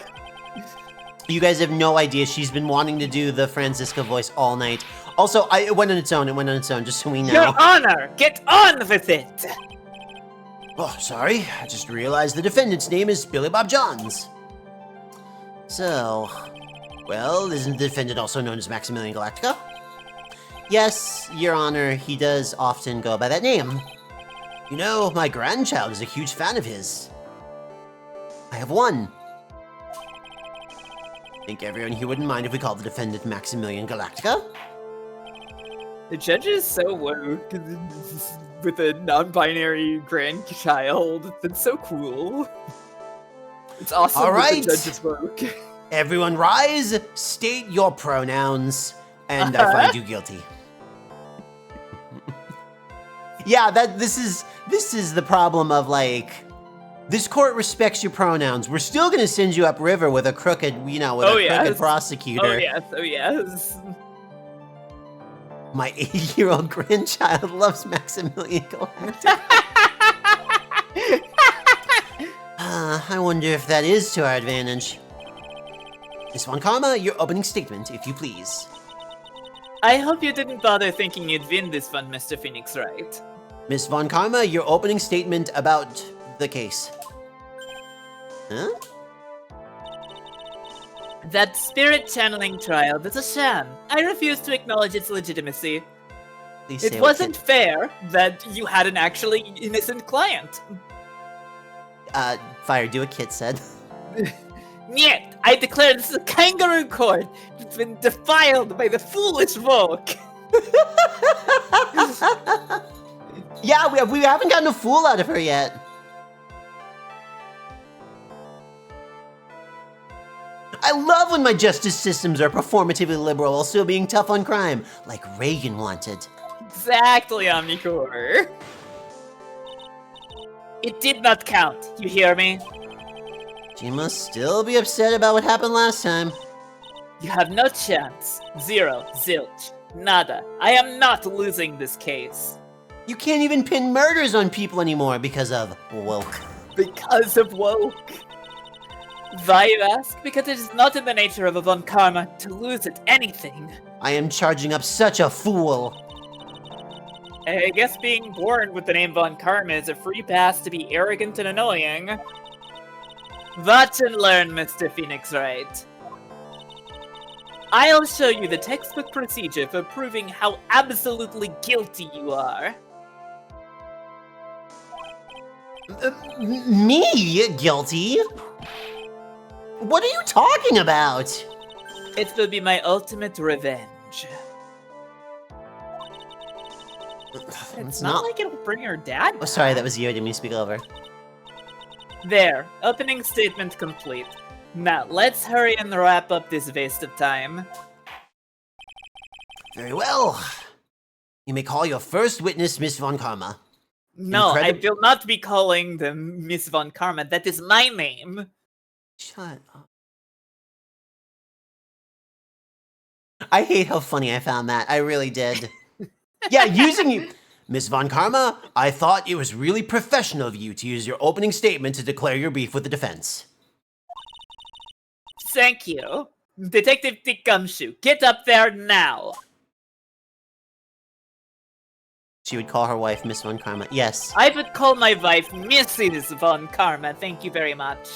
You guys have no idea, she's been wanting to do the Francisca voice all night. Also, it went on its own, just so we know. Your Honor, get on with it. Oh, sorry, I just realized the defendant's name is Billy Bob Johns. So, well, isn't the defendant also known as Maximilian Galactica? Yes, Your Honor, he does often go by that name. You know, my grandchild is a huge fan of his. I have one. Think everyone here wouldn't mind if we called the defendant Maximilian Galactica? The judge is so woke with a non-binary grandchild. That's so cool. It's awesome All right. that the judge is woke. Everyone rise, state your pronouns, and I find you guilty. Yeah, this is the problem of, like, this court respects your pronouns. We're still gonna send you upriver with a crooked, crooked prosecutor. Oh yes. My 80-year-old grandchild loves Maximilian Galactica. I wonder if that is to our advantage. Miss Von Karma, your opening statement, if you please. I hope you didn't bother thinking you'd win this one, Mr. Phoenix Wright. Miss Von Karma, your opening statement about the case. Huh? That spirit channeling trial was a sham. I refuse to acknowledge its legitimacy. Please say It what wasn't fair that you had an actually innocent client. Fire, do what Kit said. Niet! I declare this is a kangaroo court. It's been defiled by the foolish folk. Yeah, we haven't gotten a fool out of her yet. I love when my justice systems are performatively liberal while still being tough on crime, like Reagan wanted. Exactly, Omnicore. It did not count, you hear me? She must still be upset about what happened last time. You have no chance. Zero, zilch, nada. I am not losing this case. You can't even pin murders on people anymore because of woke. Because of woke. Why, you ask? Because it is not in the nature of a Von Karma to lose at anything. I am charging up such a fool. I guess being born with the name Von Karma is a free pass to be arrogant and annoying. Watch and learn, Mr. Phoenix Wright. I'll show you the textbook procedure for proving how absolutely guilty you are. Me? Guilty? What are you talking about? It will be my ultimate revenge. It's not like it'll bring her dad Oh, back. sorry, that was you. I didn't mean to speak over. There, opening statement complete. Now, let's hurry and wrap up this waste of time. Very well. You may call your first witness, Miss Von Karma. No, I Incredi- will not be calling them Miss Von Karma. That is my name. Shut up. I hate how funny I found that. I really did. Yeah, using you. Miss Von Karma, I thought it was really professional of you to use your opening statement to declare your beef with the defense. Thank you. Detective Dick Gumshoe, get up there now. She would call her wife Miss Von Karma. Yes. I would call my wife Mrs. Von Karma, thank you very much.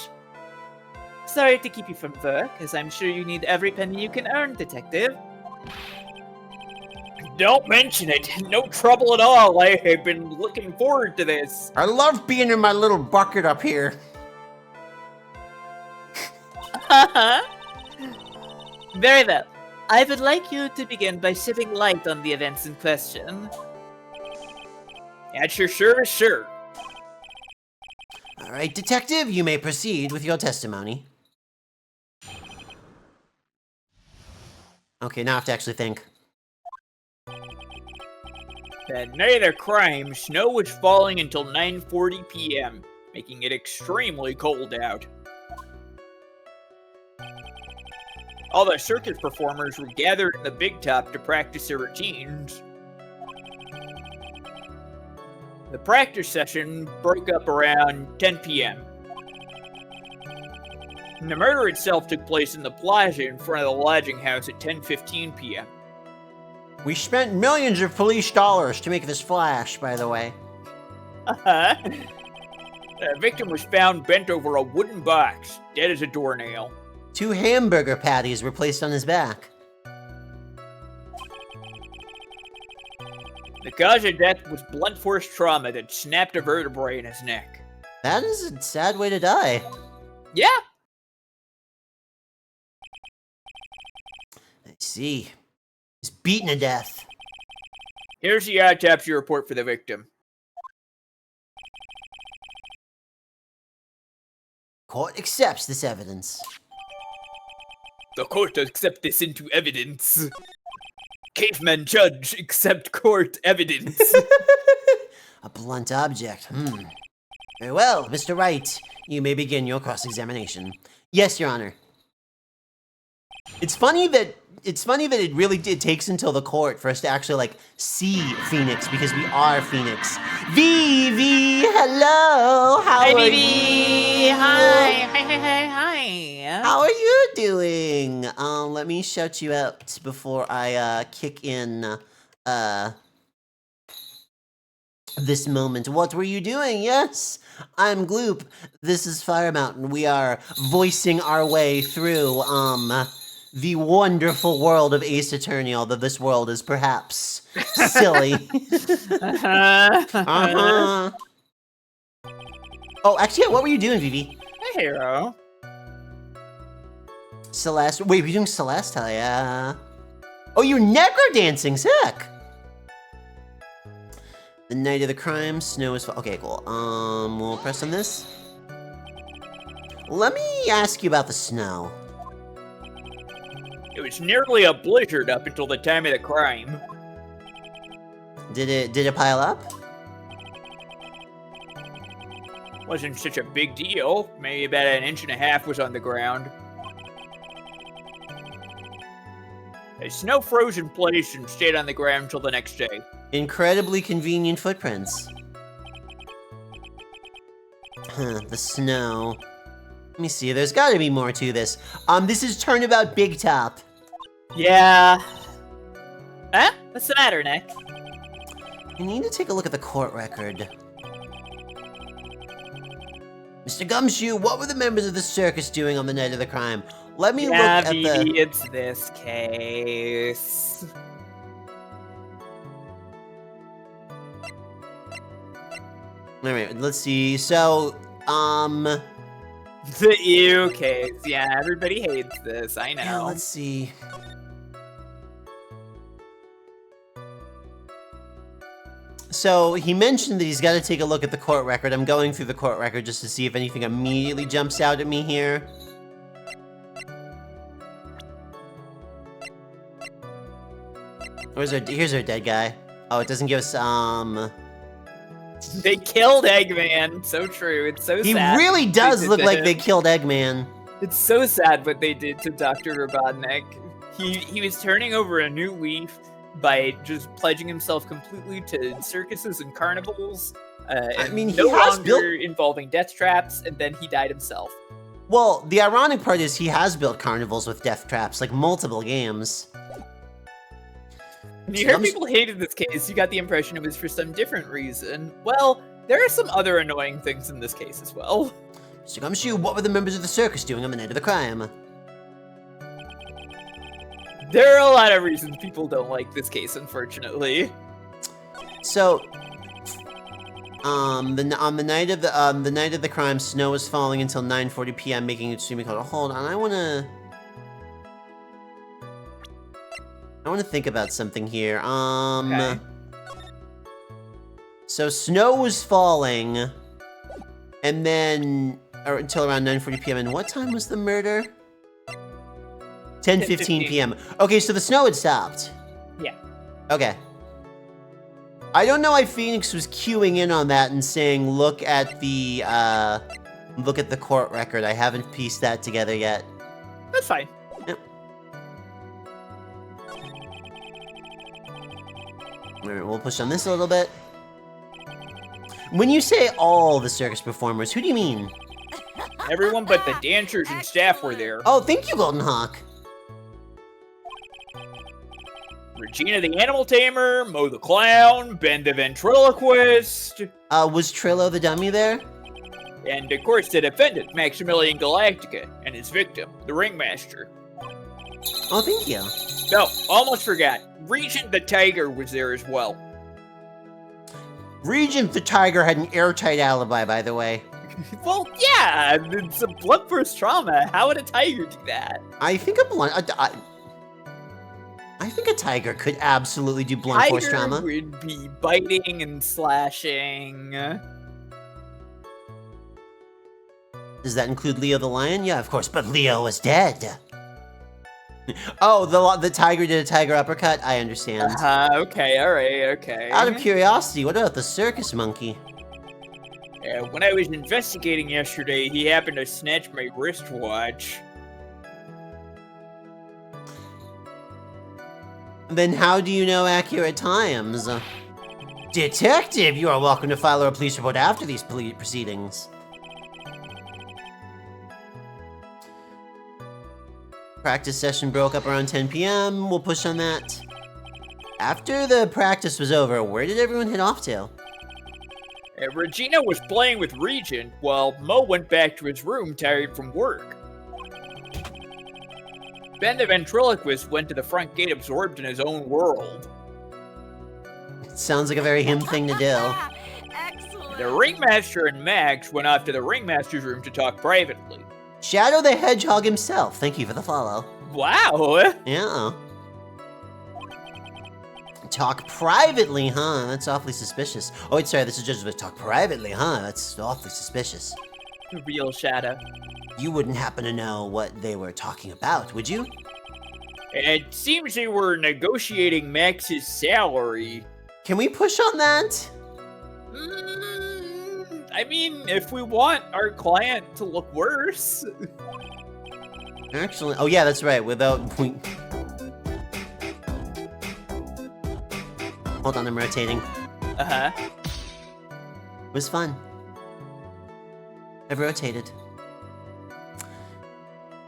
Sorry to keep you from work, as I'm sure you need every penny you can earn, Detective. Don't mention it. No trouble at all. I have been looking forward to this. I love being in my little bucket up here. Very well. I would like you to begin by shedding light on the events in question. At your service, sure. All right, Detective, you may proceed with your testimony. Okay, now I have to actually think. That night of the crime, snow was falling until 9:40 p.m., making it extremely cold out. All the circus performers were gathered in the big top to practice their routines. The practice session broke up around 10 p.m. And the murder itself took place in the plaza in front of the lodging house at 10:15 p.m. We spent millions of police dollars to make this flash, by the way. The victim was found bent over a wooden box, dead as a doornail. 2 hamburger patties were placed on his back. The cause of death was blunt force trauma that snapped a vertebrae in his neck. That is a sad way to die. Yeah, I see. He's beaten to death. here's the autopsy report for the victim. Court accepts this evidence. The court accept this into evidence. Caveman judge accept court evidence. A blunt object. Very well, Mr. Wright. You may begin your cross-examination. Yes, Your Honor. It's funny that it really takes until the court for us to actually like see Phoenix because we are Phoenix. Vivi, hello. How Hi, are baby! you? Hi! How are you doing? Let me shout you out before I kick in this moment. What were you doing? Yes, I'm Gloop. This is Firemtn. We are voicing our way through the wonderful world of Ace Attorney, although this world is perhaps silly. Uh-huh. Oh, actually, what were you doing, Vivi? Hey, hero. Celeste. Wait, we're doing Celeste? Hell yeah. Oh, you're necro dancing. Sick. The night of the crime, snow is. Okay, cool. We'll press on this. Let me ask you about the snow. It was nearly a blizzard up until the time of the crime. Did it pile up? Wasn't such a big deal. Maybe about 1.5 inches was on the ground. The snow froze in place and stayed on the ground until the next day. Incredibly convenient footprints. The snow. Let me see, there's gotta be more to this. This is Turnabout Big Top. Yeah. Huh? What's the matter, Nick? I need to take a look at the court record. Mr. Gumshoe, what were the members of the circus doing on the night of the crime? Let me look at the... it's this case. Alright, let's see. So, The ew case. Yeah, everybody hates this. I yeah, know. let's see. So, he mentioned that he's got to take a look at the court record. I'm going through the court record just to see if anything immediately jumps out at me here. Here's our dead guy. Oh, it doesn't give us, They killed Eggman. So true. It's so He sad. really does did look to like him. they killed Eggman. It's so sad what they did to Dr. Robotnik. He was turning over a new leaf by just pledging himself completely to circuses and carnivals. And mean, he no has longer involving death traps, and then he died himself. Well, the ironic part is he has built carnivals with death traps, like multiple games. When you heard people hated this case, you got the impression it was for some different reason. Well, there are some other annoying things in this case as well. Mr. Gumshoe, what were the members of the circus doing on the night of the crime? There are a lot of reasons people don't like this case, unfortunately. So, on the night of the crime, snow was falling until 9:40 p.m., making it extremely cold. Hold on, I wanna think about something here. Okay. So snow was falling, and then until around 9:40 p.m. And what time was the murder? 10:15 p.m. Okay, so the snow had stopped. Yeah. Okay. I don't know why Phoenix was queuing in on that and saying, look at the court record. I haven't pieced that together yet. That's fine. Yep. Alright, we'll push on this a little bit. When you say all the circus performers, who do you mean? Everyone but the dancers and staff were there. Oh, thank you, Golden Hawk. Regina the Animal Tamer, Mo the Clown, Ben the Ventriloquist, Was Trillo the dummy there? and of course the defendant, Maximilian Galactica, and his victim, the Ringmaster. Oh, thank you. No, almost forgot. Regent the Tiger was there as well. Regent the Tiger had an airtight alibi, by the way. Well, yeah, it's a bloodthirst trauma. How would a tiger do that? I think I think a tiger could absolutely do blunt force trauma. Tiger would be biting and slashing. Does that include Leo the lion? Yeah, of course, but Leo was dead. Oh, the tiger did a tiger uppercut? I understand. Okay, alright, okay. Out of curiosity, what about the circus monkey? When I was investigating yesterday, he happened to snatch my wristwatch. Then how do you know accurate times? Detective, you are welcome to file a police report after these proceedings. Practice session broke up around 10 p.m. We'll push on that. After the practice was over, where did everyone head off to? Regina was playing with Regent, while Mo went back to his room tired from work. Ben the Ventriloquist went to the front gate absorbed in his own world. Sounds like a very him thing to do. Excellent. The Ringmaster and Max went off to the Ringmaster's room to talk privately. Shadow the Hedgehog himself, thank you for the follow. Wow! Yeah. Talk privately, huh? That's awfully suspicious. Oh, wait, sorry, this is just talk privately, huh? That's awfully suspicious. Real Shadow. You wouldn't happen to know what they were talking about, would you? It seems they were negotiating Max's salary. Can we push on that? I mean, if we want our client to look worse. Actually, oh yeah, that's right, without... Hold on, I'm rotating. Uh-huh. It was fun. I've rotated.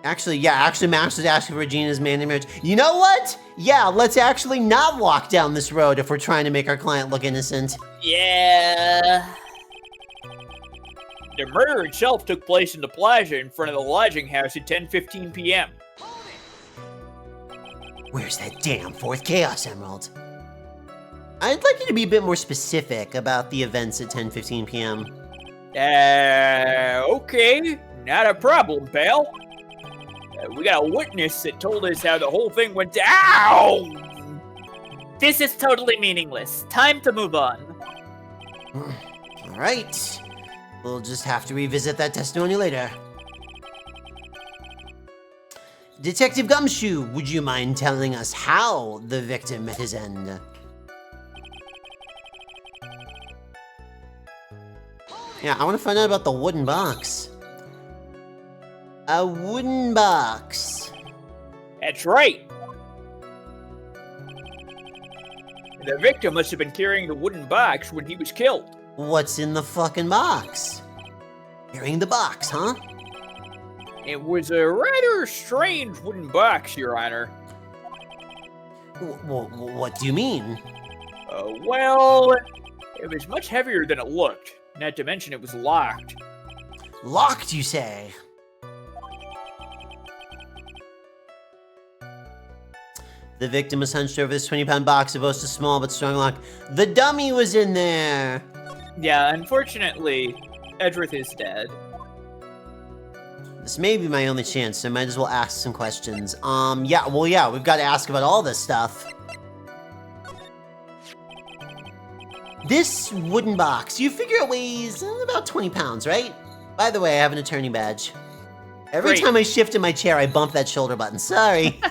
Actually, Max was asking for Regina's man in marriage. You know what? Yeah, let's actually not walk down this road if we're trying to make our client look innocent. Yeah. The murder itself took place in the plaza in front of the lodging house at 10:15 p.m. Where's that damn fourth Chaos Emerald? I'd like you to be a bit more specific about the events at 10:15 p.m. Okay. Not a problem, pal. We got a witness that told us how the whole thing went down. This is totally meaningless. Time to move on. All right. We'll just have to revisit that testimony later. Detective Gumshoe, would you mind telling us how the victim met his end? Yeah, I want to find out about the wooden box. A wooden box. That's right. The victim must have been carrying the wooden box when he was killed. What's in the fucking box? Carrying the box, huh? It was a rather strange wooden box, Your Honor. What do you mean? Well, it was much heavier than it looked. Not to mention it was locked. Locked, you say? The victim was hunched over this 20-pound box that boasts a small but strong lock. The dummy was in there! Yeah, unfortunately, Edgeworth is dead. This may be my only chance, so I might as well ask some questions. Yeah, we've got to ask about all this stuff. This wooden box, you figure it weighs about 20 pounds, right? By the way, I have an attorney badge. Every Great. time I shift in my chair, I bump that shoulder button. Sorry.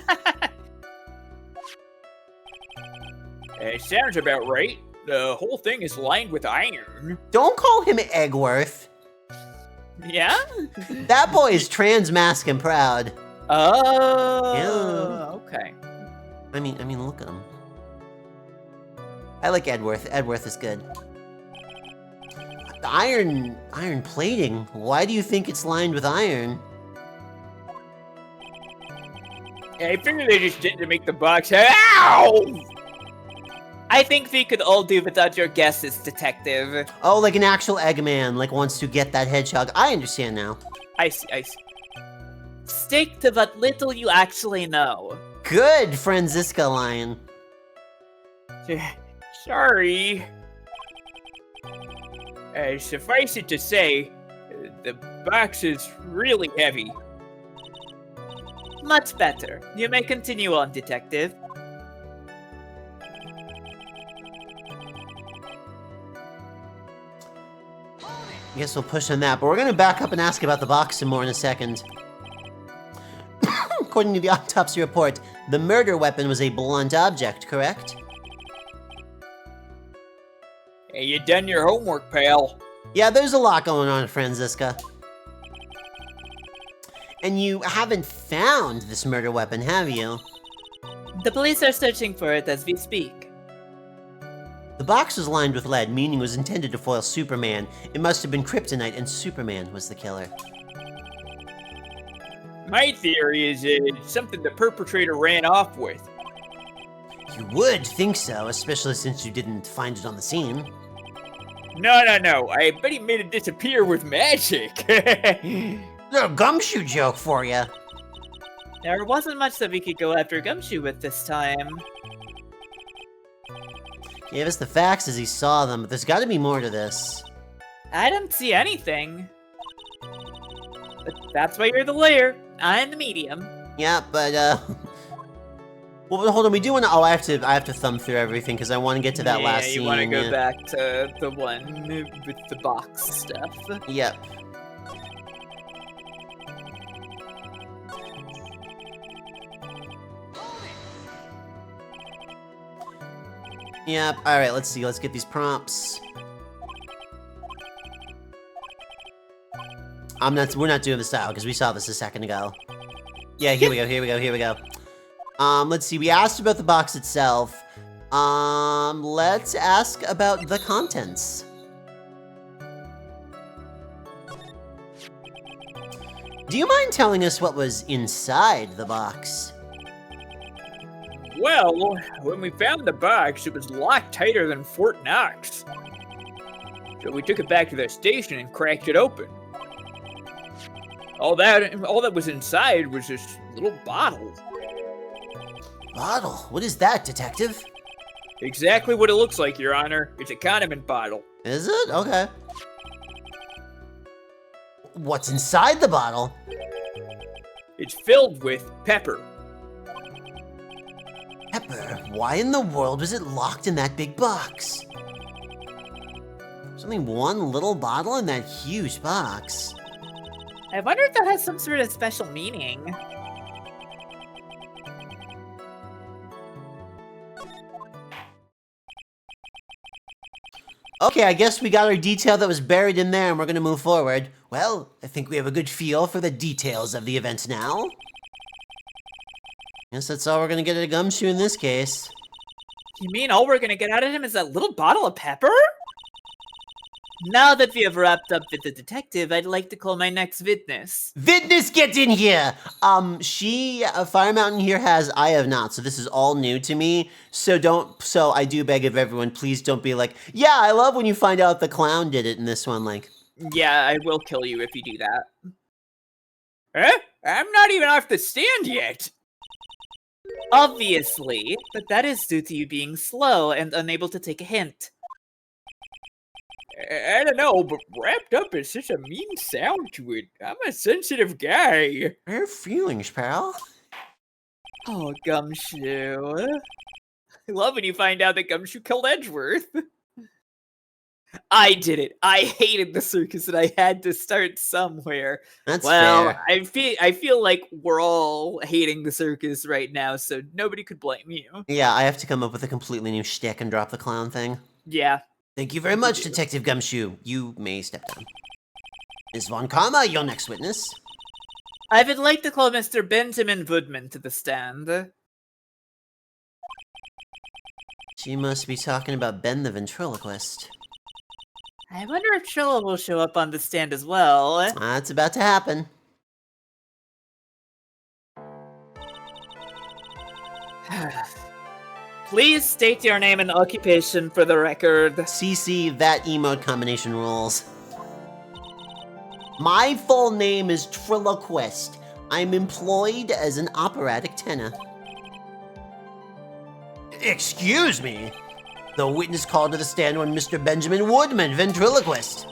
Sounds about right. The whole thing is lined with iron. Don't call him Eggworth. Yeah? That boy is trans, mask, and proud. Oh, okay. I mean, look at him. I like Edgeworth. Edgeworth is good. The iron plating. Why do you think it's lined with iron? I figured they just did it to make the box. Ow! I think we could all do without your guesses, Detective. Oh, like an actual Eggman, like wants to get that hedgehog. I understand now. I see. Stick to what little you actually know. Good, Franziska Lion. Sorry. Suffice it to say, the box is really heavy. Much better. You may continue on, Detective. I guess we'll push on that, but we're gonna back up and ask about the box some more in a second. According to the autopsy report, the murder weapon was a blunt object, correct? Hey, you done your homework, pal. Yeah, there's a lot going on, Franziska. And you haven't found this murder weapon, have you? The police are searching for it as we speak. The box was lined with lead, meaning it was intended to foil Superman. It must have been kryptonite, and Superman was the killer. My theory is it's something the perpetrator ran off with. You would think so, especially since you didn't find it on the scene. No. I bet he made it disappear with magic. Little gumshoe joke for you. There wasn't much that we could go after Gumshoe with this time. Gave us the facts as he saw them, but there's gotta be more to this. I don't see anything. But that's why you're the layer. I'm the medium. Yeah, but, well, hold on, we do wanna, I have to thumb through everything, because I want to get to that last scene. you want to go yeah. back to the one with the box stuff. Yep. Yep, alright, let's see, let's get these prompts. We're not doing this style, because we saw this a second ago. Yeah, here we go. Let's see, we asked about the box itself. Let's ask about the contents. Do you mind telling us what was inside the box? Well, when we found the box, it was locked tighter than Fort Knox. So we took it back to the station and cracked it open. All that was inside was this little bottle. Bottle? What is that, Detective? Exactly what it looks like, Your Honor. It's a condiment bottle. Is it? Okay. What's inside the bottle? It's filled with pepper. Pepper? Why in the world was it locked in that big box? There's only one little bottle in that huge box. I wonder if that has some sort of special meaning. Okay, I guess we got our detail that was buried in there and we're gonna move forward. Well, I think we have a good feel for the details of the event now. Guess that's all we're gonna get at a Gumshoe in this case. You mean all we're gonna get out of him is that little bottle of pepper? Now that we have wrapped up with the detective, I'd like to call my next witness. Witness, get in here! Firemtn here has I have not, so this is all new to me. So I do beg of everyone, please don't be like, yeah, I love when you find out the clown did it in this one, like. Yeah, I will kill you if you do that. Eh? I'm not even off the stand yet! Obviously, but that is due to you being slow and unable to take a hint. I don't know, but wrapped up is such a mean sound to it. I'm a sensitive guy. Her feelings, pal. Oh, Gumshoe. I love when you find out that Gumshoe killed Edgeworth. I did it. I hated the circus and I had to start somewhere. That's well, fair. I feel like we're all hating the circus right now, so nobody could blame you. Yeah, I have to come up with a completely new shtick and drop the clown thing. Yeah. Thank you very much, Detective Gumshoe. You may step down. Ms. Von Karma, your next witness. I would like to call Mr. Benjamin Woodman to the stand. She must be talking about Ben the ventriloquist. I wonder if Trilla will show up on the stand as well. That's about to happen. Please state your name and occupation for the record. CC, that emote combination rules. My full name is Triloquist. I'm employed as an operatic tenor. Excuse me? The witness called to the stand when Mr. Benjamin Woodman, ventriloquist.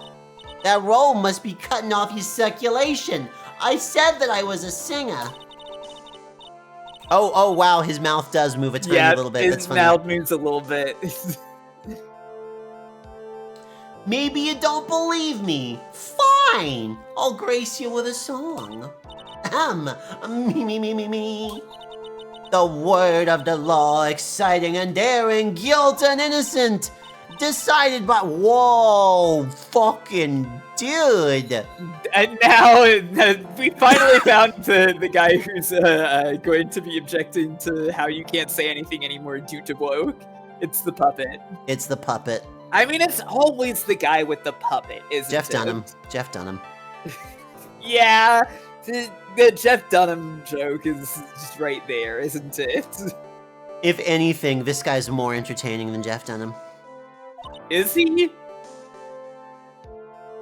That role must be cutting off his circulation. I said that I was a singer. Oh, wow, his mouth does move a tiny little bit. That's his funny. mouth moves a little bit. Maybe you don't believe me. Fine. I'll grace you with a song. Me. The word of the law, exciting and daring, guilt and innocent. Decided by, whoa, fucking dude. And now we finally found the guy who's going to be objecting to how you can't say anything anymore due to woke. It's the puppet. It's the puppet. I mean, it's always the guy with the puppet, isn't Jeff it? Dunham. Jeff Dunham. Yeah, the Jeff Dunham joke is just right there, isn't it? If anything, this guy's more entertaining than Jeff Dunham. Is he?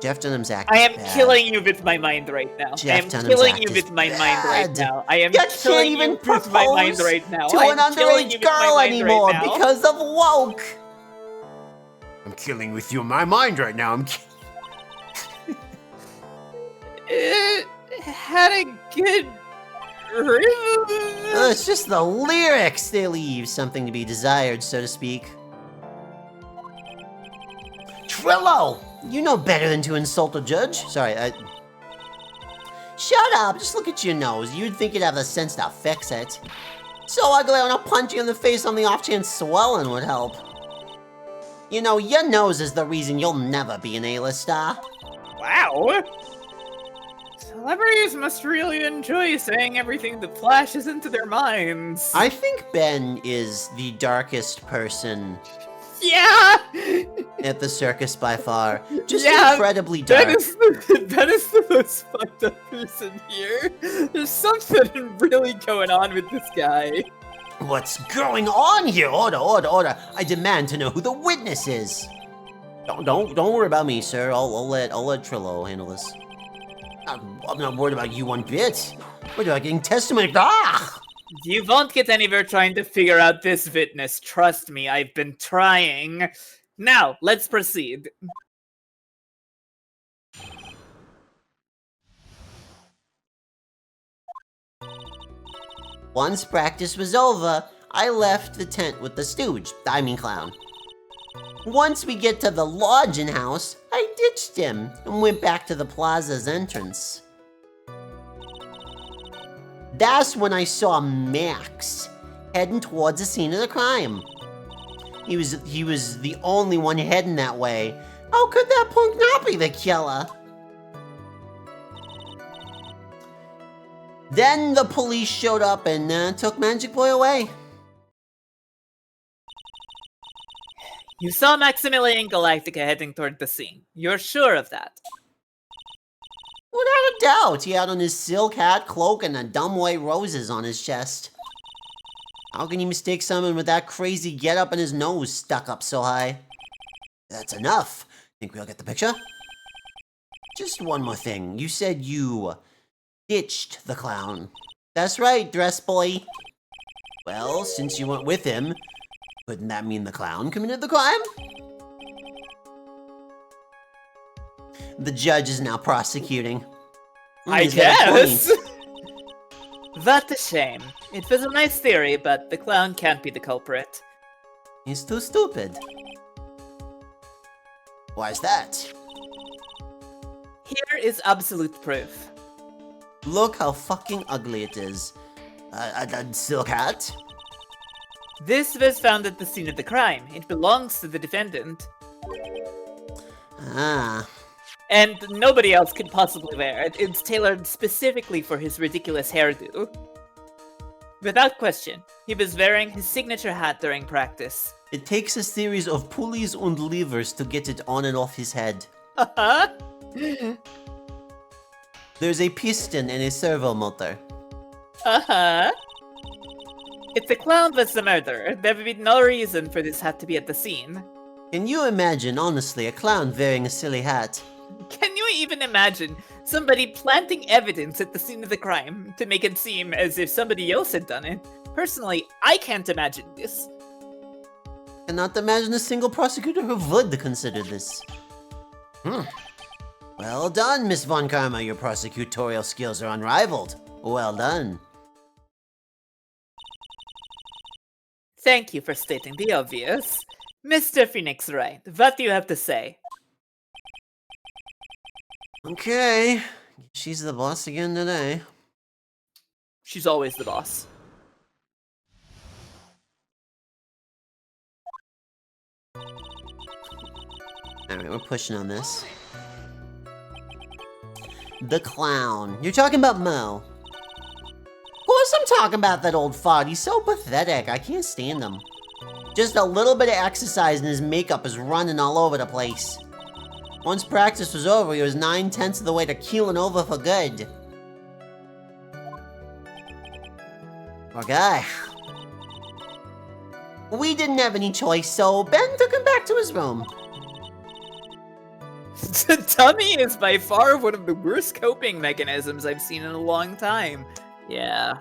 Jeff Dunham's acting. I am killing you with my mind right now. Jeff I am Dunham's killing act you is with my mind right bad. now. I am You can't killing even you with my mind propose right now. to I an am killing you underage with my girl mind anymore right now. because of woke. I'm killing with you in my mind right now. It had a good rhythm. It's just the lyrics. They leave something to be desired, so to speak. Trillo! You know better than to insult a judge. Sorry, Shut up, just look at your nose. You'd think you'd have the sense to fix it. So ugly, I want to punch you in the face on the off chance swelling would help. You know, your nose is the reason you'll never be an A-list star. Wow. Celebrities must really enjoy saying everything that flashes into their minds. I think Ben is the darkest person Yeah! at the circus by far. Just Yeah, incredibly dark. That is the most fucked up person here. There's something really going on with this guy. What's going on here? Order, order, order. I demand to know who the witness is. Don't worry about me, sir. I'll let Trillo handle this. I'm not worried about you one bit. Worried about getting testimony. Ah! You won't get anywhere trying to figure out this witness. Trust me, I've been trying. Now, let's proceed. Once practice was over, I left the tent with the stooge, clown. Once we get to the lodging house, I ditched him and went back to the plaza's entrance. That's when I saw Max heading towards the scene of the crime. He was the only one heading that way. How could that punk not be the killer? Then the police showed up and took Magic Boy away. You saw Maximilian Galactica heading toward the scene. You're sure of that? Without a doubt, he had on his silk hat, cloak, and a dumb white roses on his chest. How can you mistake someone with that crazy getup and his nose stuck up so high? That's enough. Think we'll get the picture? Just one more thing. You said you ditched the clown. That's right, dress boy. Well, since you went with him, couldn't that mean the clown committed the crime? The judge is now prosecuting. I He's got a point. guess. What a shame. It was a nice theory, but the clown can't be the culprit. He's too stupid. Why's that? Here is absolute proof. Look how fucking ugly it is. A silk hat? This was found at the scene of the crime. It belongs to the defendant. Ah. And nobody else could possibly wear it. It's tailored specifically for his ridiculous hairdo. Without question, he was wearing his signature hat during practice. It takes a series of pulleys and levers to get it on and off his head. Uh-huh. There's a piston and a servo motor. Uh-huh. If the clown was the murderer, there would be no reason for this hat to be at the scene. Can you imagine, honestly, a clown wearing a silly hat? Can you even imagine somebody planting evidence at the scene of the crime to make it seem as if somebody else had done it? Personally, I can't imagine this. Cannot imagine a single prosecutor who would consider this. Well done, Miss Von Karma. Your prosecutorial skills are unrivaled. Well done. Thank you for stating the obvious. Mr. Phoenix Wright, what do you have to say? Okay. She's the boss again today. She's always the boss. Alright, we're pushing on this. The clown. You're talking about Mo. Of course I'm talking about that old fart. He's so pathetic. I can't stand him. Just a little bit of exercise and his makeup is running all over the place. Once practice was over, he was 9/10 of the way to keeling over for good. Poor guy. We didn't have any choice, so Ben took him back to his room. Tummy is by far one of the worst coping mechanisms I've seen in a long time. Yeah.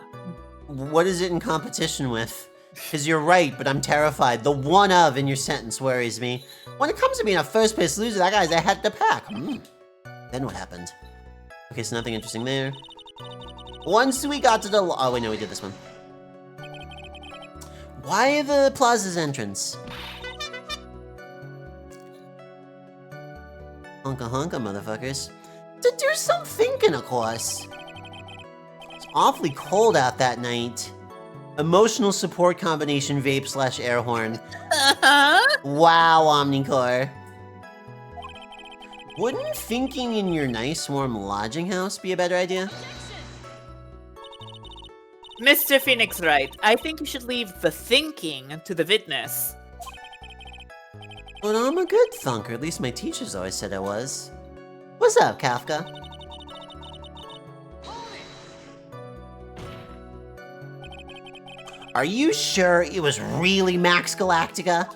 What is it in competition with? Because you're right, but I'm terrified. The one of in your sentence worries me. When it comes to being a first place loser, that guy's ahead to pack. Then what happened? Okay, so nothing interesting there. Once we got to the... Oh, wait, no, we did this one. Why the plaza's entrance? Honka honka, motherfuckers. To do some thinking, of course. It's awfully cold out that night. Emotional support combination vape / air horn. Wow, Omnicore. Wouldn't thinking in your nice warm lodging house be a better idea? Mr. Phoenix Wright, I think you should leave the thinking to the witness. But I'm a good thunker, at least my teachers always said I was. What's up, Kafka? Are you sure it was really Max Galactica?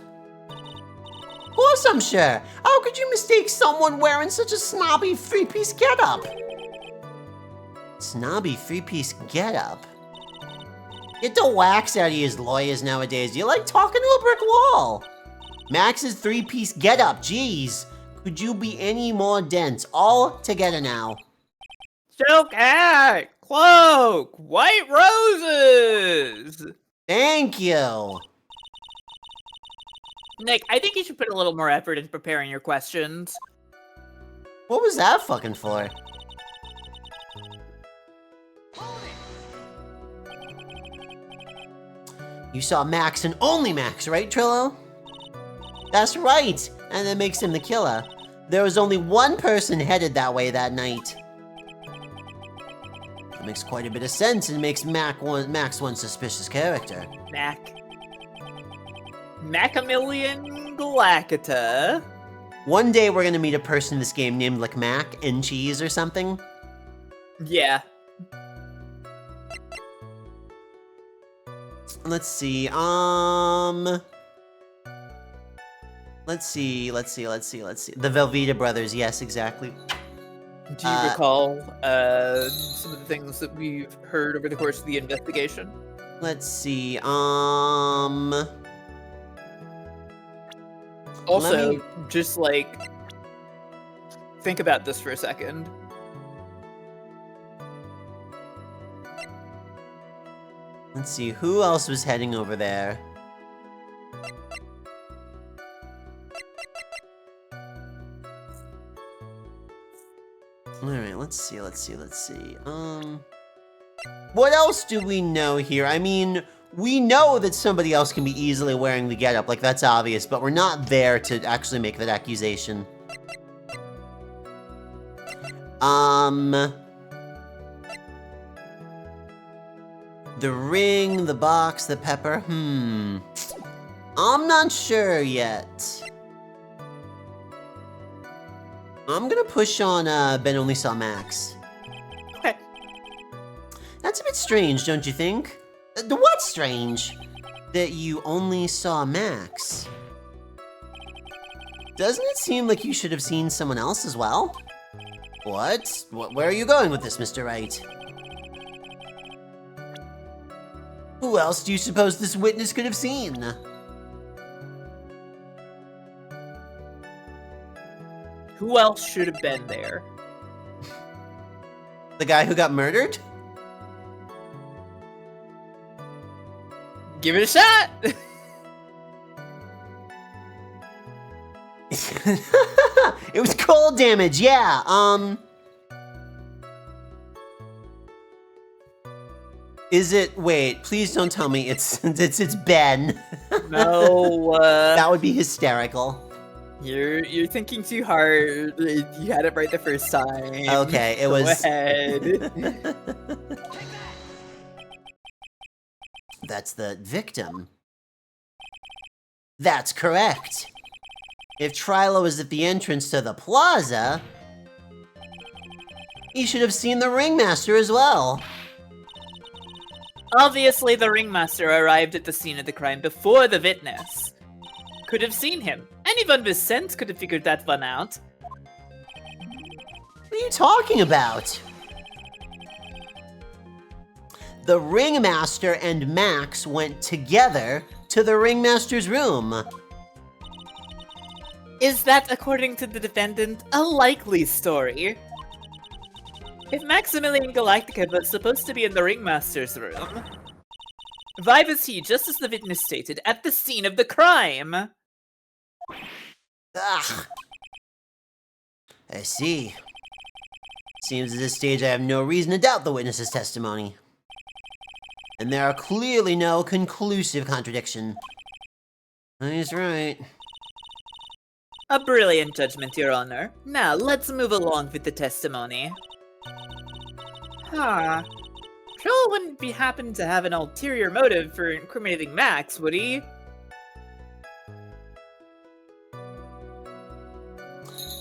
Of course I'm sure. How could you mistake someone wearing such a snobby three-piece getup? Snobby three-piece getup? Get the wax out of you as lawyers nowadays. You like talking to a brick wall. Max's three-piece getup, jeez. Could you be any more dense? All together now. Silk hat, cloak, white roses. Thank you. Nick, I think you should put a little more effort into preparing your questions. What was that fucking for? You saw Max and only Max, right, Trillo? That's right, and that makes him the killer. There was only one person headed that way that night. That makes quite a bit of sense and makes Max one suspicious character. Mac. Macamillion Galacta. One day we're gonna meet a person in this game named like Mac and Cheese or something. Yeah. Let's see, let's see. The Velveeta brothers, yes, exactly. Do you recall some of the things that we've heard over the course of the investigation? Let's see, Also, just like, think about this for a second. let's see, who else was heading over there? Alright, let's see. What else do we know here? I mean, we know that somebody else can be easily wearing the getup, like that's obvious, but we're not there to actually make that accusation. The ring, the box, the pepper, I'm not sure yet. I'm gonna push on, Ben only saw Max. Okay. That's a bit strange, don't you think? What's strange? That you only saw Max. Doesn't it seem like you should have seen someone else as well? What? Where are you going with this, Mr. Wright? Who else do you suppose this witness could have seen? Who else should have been there? The guy who got murdered? Give it a shot! It was cold damage, yeah, Is it, wait, please don't tell me it's Ben. No, That would be hysterical. You're thinking too hard. You had it right the first time. Okay, it Go was... ahead. That's the victim. That's correct. If Trilo was at the entrance to the plaza, he should have seen the ringmaster as well. Obviously, the ringmaster arrived at the scene of the crime before the witness. Could have seen him. Anyone with sense could have figured that one out. What are you talking about? The ringmaster and Max went together to the ringmaster's room. Is that, according to the defendant, a likely story? If Maximilian Galactica was supposed to be in the ringmaster's room, why was he, just as the witness stated, at the scene of the crime? Ugh. I see. Seems at this stage I have no reason to doubt the witness's testimony. And there are clearly no conclusive contradiction. He's right. A brilliant judgment, Your Honor. Now, let's move along with the testimony. Huh. Trill wouldn't be happen to have an ulterior motive for incriminating Max, would he?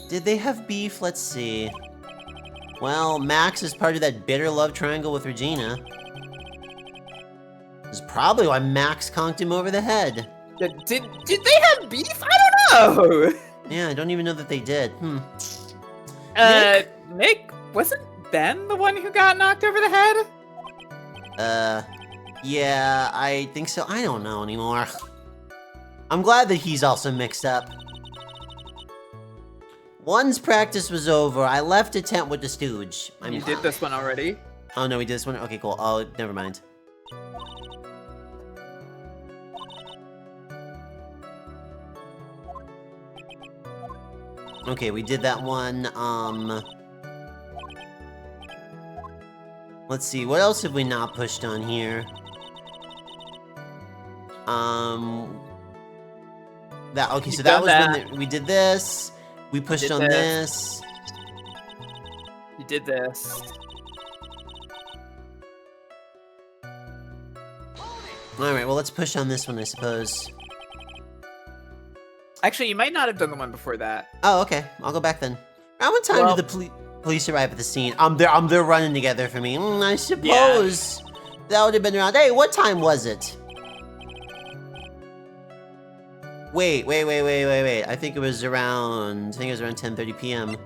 Did they have beef? Let's see. Well, Max is part of that bitter love triangle with Regina. This is probably why Max conked him over the head. Did they have beef? I don't know! Yeah, I don't even know that they did. Nick, wasn't Ben the one who got knocked over the head? Yeah, I think so. I don't know anymore. I'm glad that he's also mixed up. Once practice was over, I left a tent with the stooge. You did this one already? Oh no, we did this one? Okay, cool. Oh, never mind. Okay, we did that one, let's see, what else have we not pushed on here? Okay, so that was when we did this. We pushed on this. You did this. Alright, well let's push on this one, I suppose. Actually, you might not have done the one before that. Oh, okay. I'll go back then. Around what time Well- did the police arrive at the scene? They're running together for me. I suppose that would have been around. Hey, what time was it? Wait. I think it was around 10:30 p.m.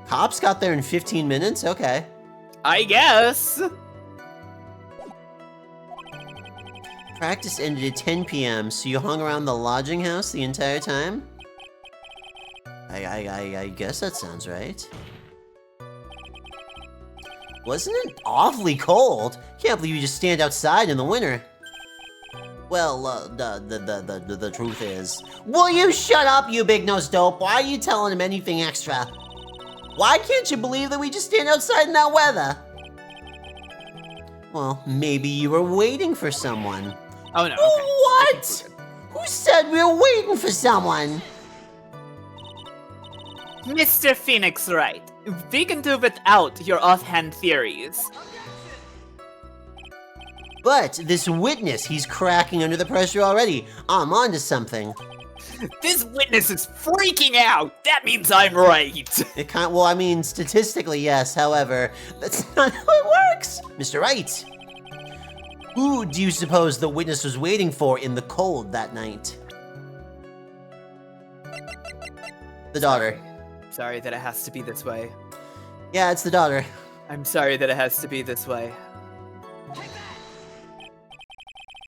Cops got there in 15 minutes? Okay. I guess. Practice ended at 10 p.m., so you hung around the lodging house the entire time? I guess that sounds right. Wasn't it awfully cold? Can't believe you just stand outside in the winter. Well, the truth is... Will you shut up, you big-nosed dope? Why are you telling him anything extra? Why can't you believe that we just stand outside in that weather? Well, maybe you were waiting for someone. Oh, no. Okay. What? Who said we were waiting for someone? Mr. Phoenix Wright, we can do without your offhand theories. But this witness, he's cracking under the pressure already. I'm onto something. This witness is freaking out. That means I'm right. Well, I mean, statistically, yes. However, that's not how it works. Mr. Wright, who do you suppose the witness was waiting for in the cold that night? The daughter. Sorry that it has to be this way. Yeah, it's the daughter. I'm sorry that it has to be this way.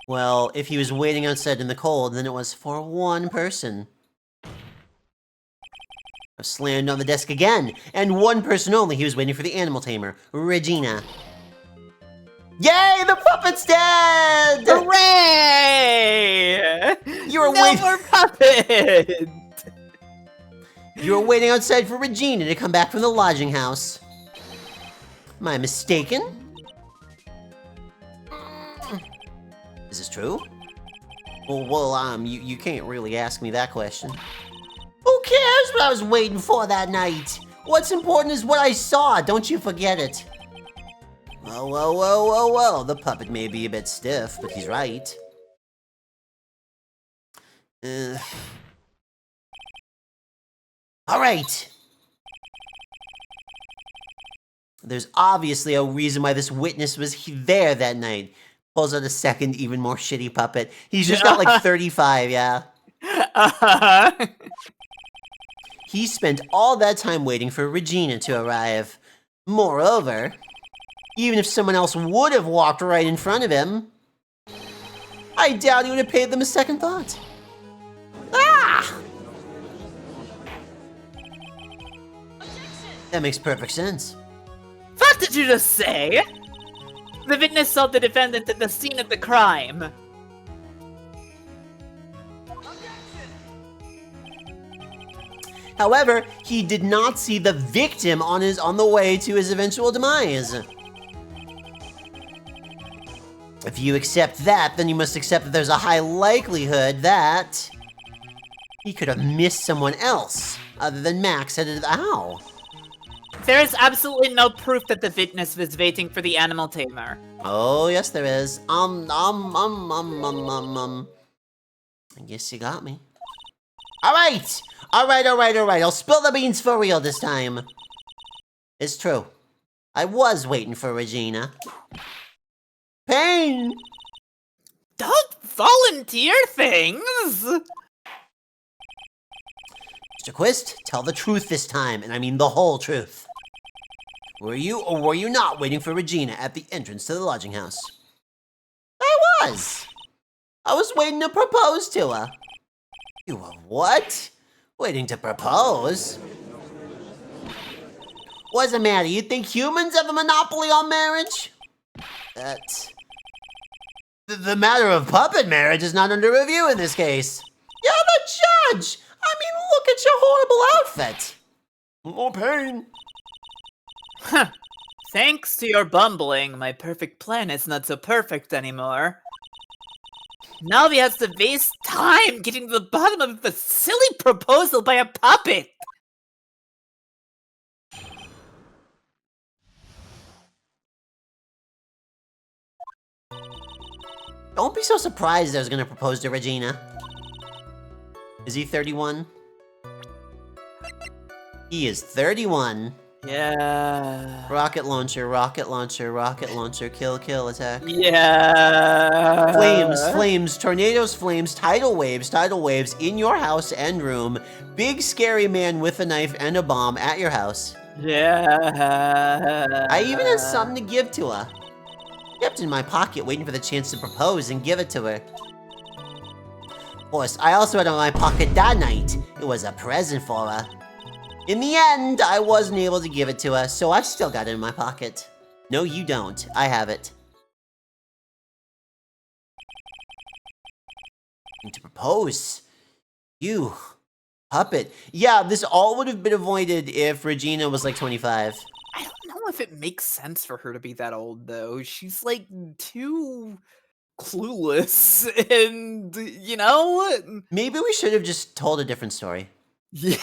Well, if he was waiting outside in the cold, then it was for one person. I've slammed on the desk again, and one person only. He was waiting for the animal tamer, Regina. Yay, the puppet's dead! Hooray! You were No waiting. more puppet! You were waiting outside for Regina to come back from the lodging house. Am I mistaken? Is this true? Well, you can't really ask me that question. Who cares what I was waiting for that night? What's important is what I saw, don't you forget it. Well, the puppet may be a bit stiff, but he's right. Alright! There's obviously a reason why this witness was there that night. Pulls out a second, even more shitty puppet. He's just got like 35, yeah. He spent all that time waiting for Regina to arrive. Moreover, even if someone else would have walked right in front of him, I doubt he would have paid them a second thought. Ah! That makes perfect sense. What did you just say? The witness saw the defendant at the scene of the crime. However, he did not see the victim on the way to his eventual demise. If you accept that, then you must accept that there's a high likelihood that he could have missed someone else other than Max headed to the owl. There is absolutely no proof that the witness was waiting for the animal tamer. Oh, yes, there is. I guess you got me. All right. I'll spill the beans for real this time. It's true. I was waiting for Regina. Pain! Don't volunteer things! Mr. Quist, tell the truth this time, and I mean the whole truth. Were you or were you not waiting for Regina at the entrance to the lodging house? I was. I was waiting to propose to her. You were what? Waiting to propose? What's the matter? You think humans have a monopoly on marriage? The matter of puppet marriage is not under review in this case. You're the judge! I mean, look at your horrible outfit. More pain. Huh. Thanks to your bumbling, my perfect plan is not so perfect anymore. Now we have to waste time getting to the bottom of a silly proposal by a puppet! Don't be so surprised I was gonna propose to Regina. Is he 31? He is 31. Yeah. Rocket launcher, rocket launcher, rocket launcher, kill, kill, attack. Yeah. Flames, tornadoes, flames, tidal waves in your house and room. Big scary man with a knife and a bomb at your house. Yeah. I even had something to give to her. Kept in my pocket waiting for the chance to propose and give it to her. Of course, I also had it in my pocket that night. It was a present for her. In the end, I wasn't able to give it to her, so I've still got it in my pocket. No, you don't. I have it. To propose. You. Puppet. Yeah, this all would have been avoided if Regina was like 25. I don't know if it makes sense for her to be that old, though. She's, like, too clueless, and, you know? Maybe we should have just told a different story. Yeah.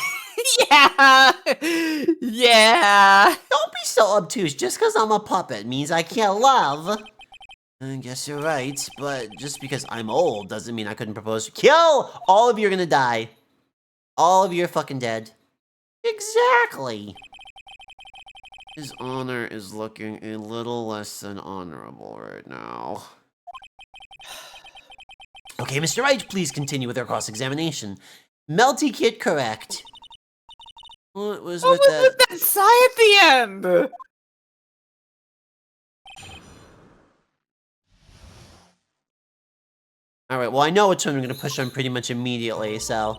Yeah. Don't be so obtuse. Just because I'm a puppet means I can't love. I guess you're right, but just because I'm old doesn't mean I couldn't propose. Kill! All of you are gonna die. All of you are fucking dead. Exactly. His honor is looking a little less than honorable right now. Okay, Mr. Wright, please continue with our cross-examination. Melty Kit correct. What was with that? With that sigh at the end? Alright, well I know which one I'm gonna push on pretty much immediately, so...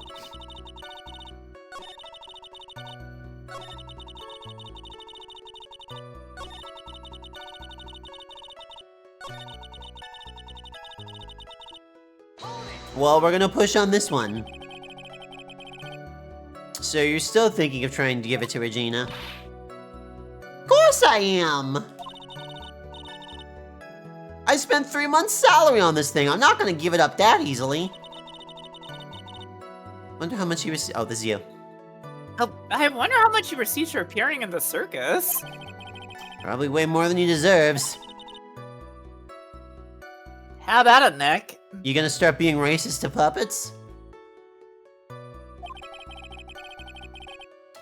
Well, we're gonna push on this one. So you're still thinking of trying to give it to Regina? Of course I am! I spent 3 months' salary on this thing. I'm not gonna give it up that easily. Wonder how much he received. Oh, this is you. Oh, I wonder how much he receives for appearing in the circus. Probably way more than he deserves. How about it, Nick? You gonna start being racist to puppets? I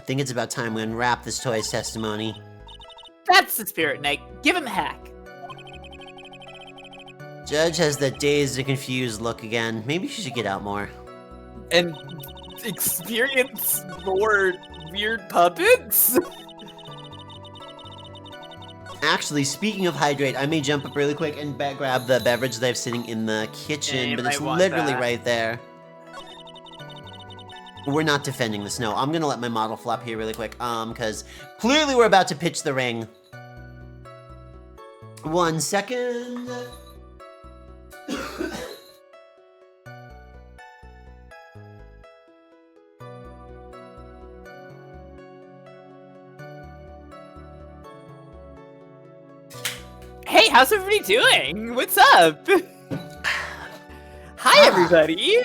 think it's about time we unwrap this toy's testimony. That's the spirit, Nick. Give him a hack. Judge has that dazed and confused look again. Maybe she should get out more. And experience more weird puppets? Actually, speaking of hydrate, I may jump up really quick and grab the beverage that I have sitting in the kitchen, you but it's might want literally that. right there. We're not defending this, no. I'm gonna let my model flop here really quick, because clearly we're about to pitch the ring. 1 second. Hey, how's everybody doing? What's up? Hi, everybody.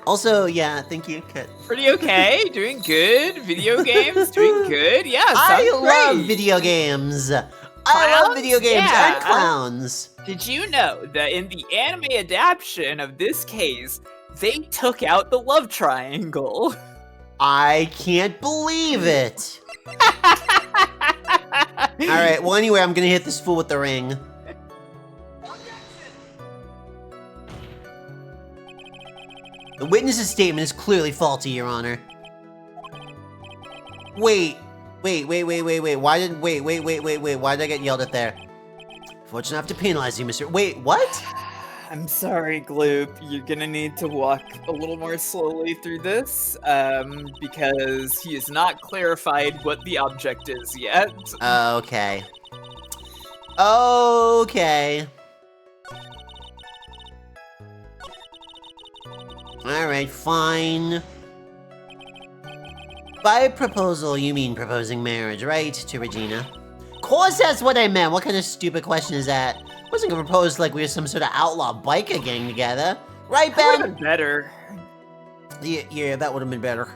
Also, yeah, thank you. Cut. Pretty okay, doing good. Video games, doing good. Yeah, I sounds love great. video games. I Clowns? love video games Yeah. and clowns. Did you know that in the anime adaptation of this case, they took out the love triangle? I can't believe it. Alright, well anyway, I'm gonna hit this fool with the ring. The witness's statement is clearly faulty, Your Honor. Wait. Why did I get yelled at there? Fortunately, I have to penalize you, Mr. Wait, what? I'm sorry, Gloop. You're gonna need to walk a little more slowly through this, because he has not clarified what the object is yet. Okay. Okay. Alright, fine. By proposal, you mean proposing marriage, right? To Regina. Of course that's what I meant! What kind of stupid question is that? I wasn't gonna propose like we were some sort of outlaw biker gang together. Right, That Ben? would've been better. Yeah, that would have been better.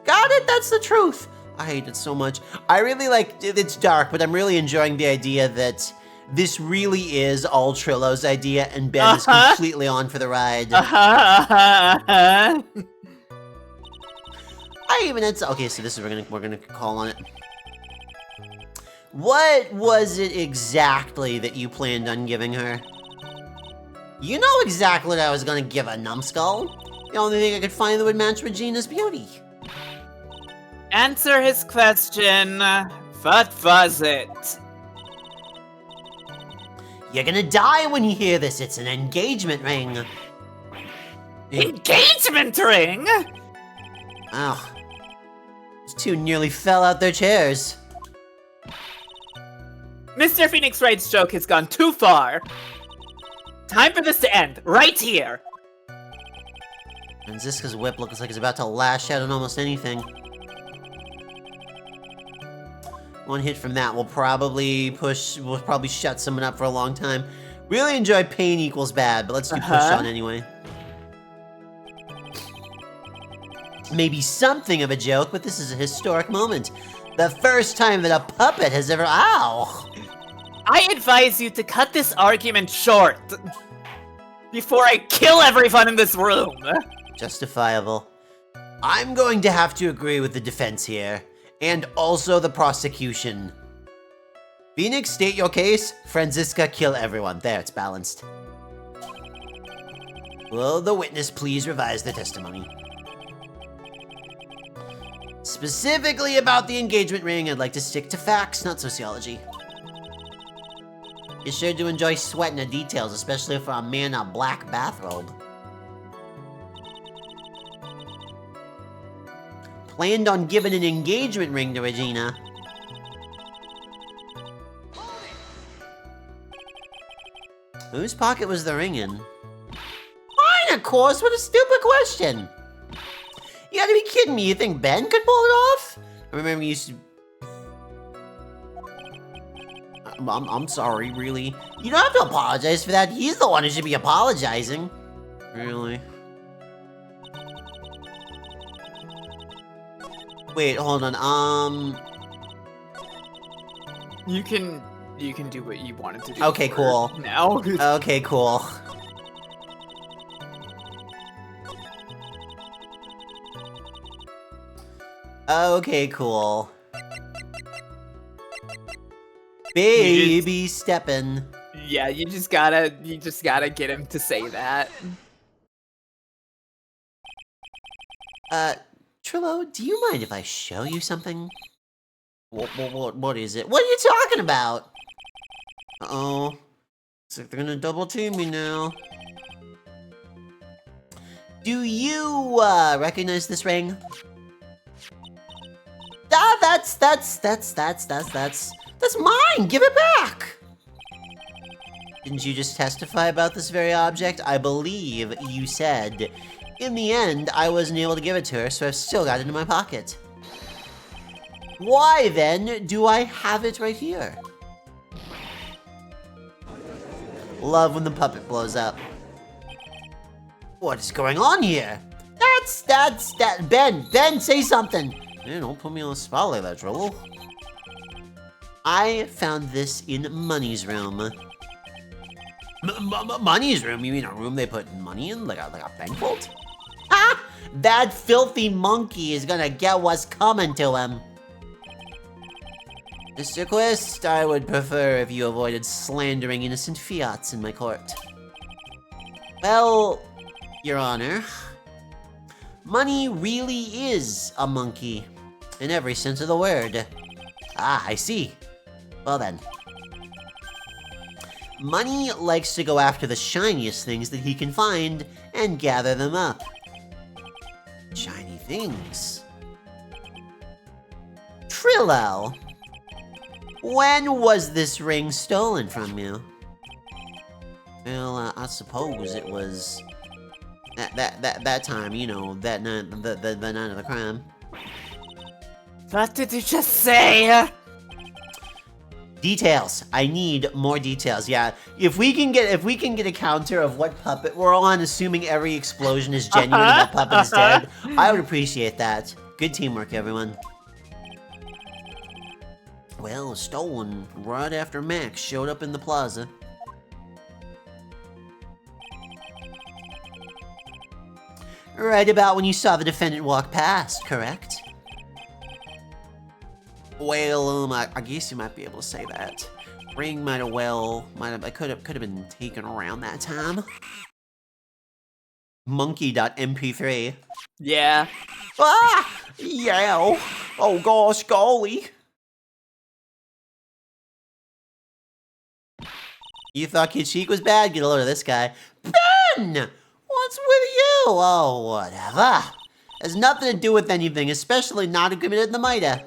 Got it, that's the truth. I hate it so much. I really like, it's dark, but I'm really enjoying the idea that this really is all Trillo's idea, and Ben is completely on for the ride. Uh-huh. I even had okay, so this is we're gonna call on it. What was it exactly that you planned on giving her? You know exactly what I was gonna give a numbskull. The only thing I could find that would match Regina's beauty. Answer his question. What was it? You're gonna die when you hear this. It's an engagement ring. Engagement ring? Oh. These two nearly fell out their chairs. Mr. Phoenix Wright's joke has gone too far. Time for this to end, right here. Franziska's whip looks like it's about to lash out on almost anything. One hit from that will probably shut someone up for a long time. Really enjoy pain equals bad, but let's do push on anyway. Maybe something of a joke, but this is a historic moment. The first time that a puppet has ever— ow! I advise you to cut this argument short before I kill everyone in this room. Justifiable. I'm going to have to agree with the defense here, and also the prosecution. Phoenix, state your case. Franziska, kill everyone. There, it's balanced. Will the witness please revise the testimony? Specifically about the engagement ring, I'd like to stick to facts, not sociology. You're sure to enjoy sweating the details, especially for a man in a black bathrobe. Planned on giving an engagement ring to Regina. Whose pocket was the ring in? Mine, of course! What a stupid question! You gotta be kidding me, you think Ben could pull it off? I remember you used to... I'm sorry, really. You don't have to apologize for that. He's the one who should be apologizing. Really? Wait, hold on, You can do what you wanted to do. Okay, cool. Now. Okay, cool. Okay, cool. Baby steppin'. Yeah, you just gotta get him to say that. Trillo, do you mind if I show you something? What is it? What are you talking about? Uh-oh. Looks like they're gonna double team me now. Do you, recognize this ring? Ah, that's mine! Give it back! Didn't you just testify about this very object? I believe you said. In the end, I wasn't able to give it to her, so I've still got it in my pocket. Why, then, do I have it right here? Love when the puppet blows up. What is going on here? Ben, say something! Hey, don't put me on the spot like that, Trillo. I found this in Money's room. Money's room? You mean a room they put money in? Like a bank vault? Ha! That filthy monkey is gonna get what's coming to him. Mr. Quist, I would prefer if you avoided slandering innocent fiats in my court. Well, Your Honor, Money really is a monkey, in every sense of the word. Ah, I see. Well then. Money likes to go after the shiniest things that he can find and gather them up. Shiny things. Trillo, when was this ring stolen from you? Well, I suppose it was that time, you know, that night, the night of the crime. What did you just say? Details. I need more details. Yeah, if we can get a counter of what puppet we're on, assuming every explosion is genuine and that puppet is dead, I would appreciate that. Good teamwork, everyone. Well, stolen right after Max showed up in the plaza. Right about when you saw the defendant walk past, correct? Well, I guess you might be able to say that. Ring might have could have been taken around that time. Monkey.mp3. Yeah. Ah! Yeah! Oh gosh, golly! You thought Kid Chic was bad? Get a load of this guy. Ben! What's with you? Oh, whatever. Has nothing to do with anything, especially not who committed the murder.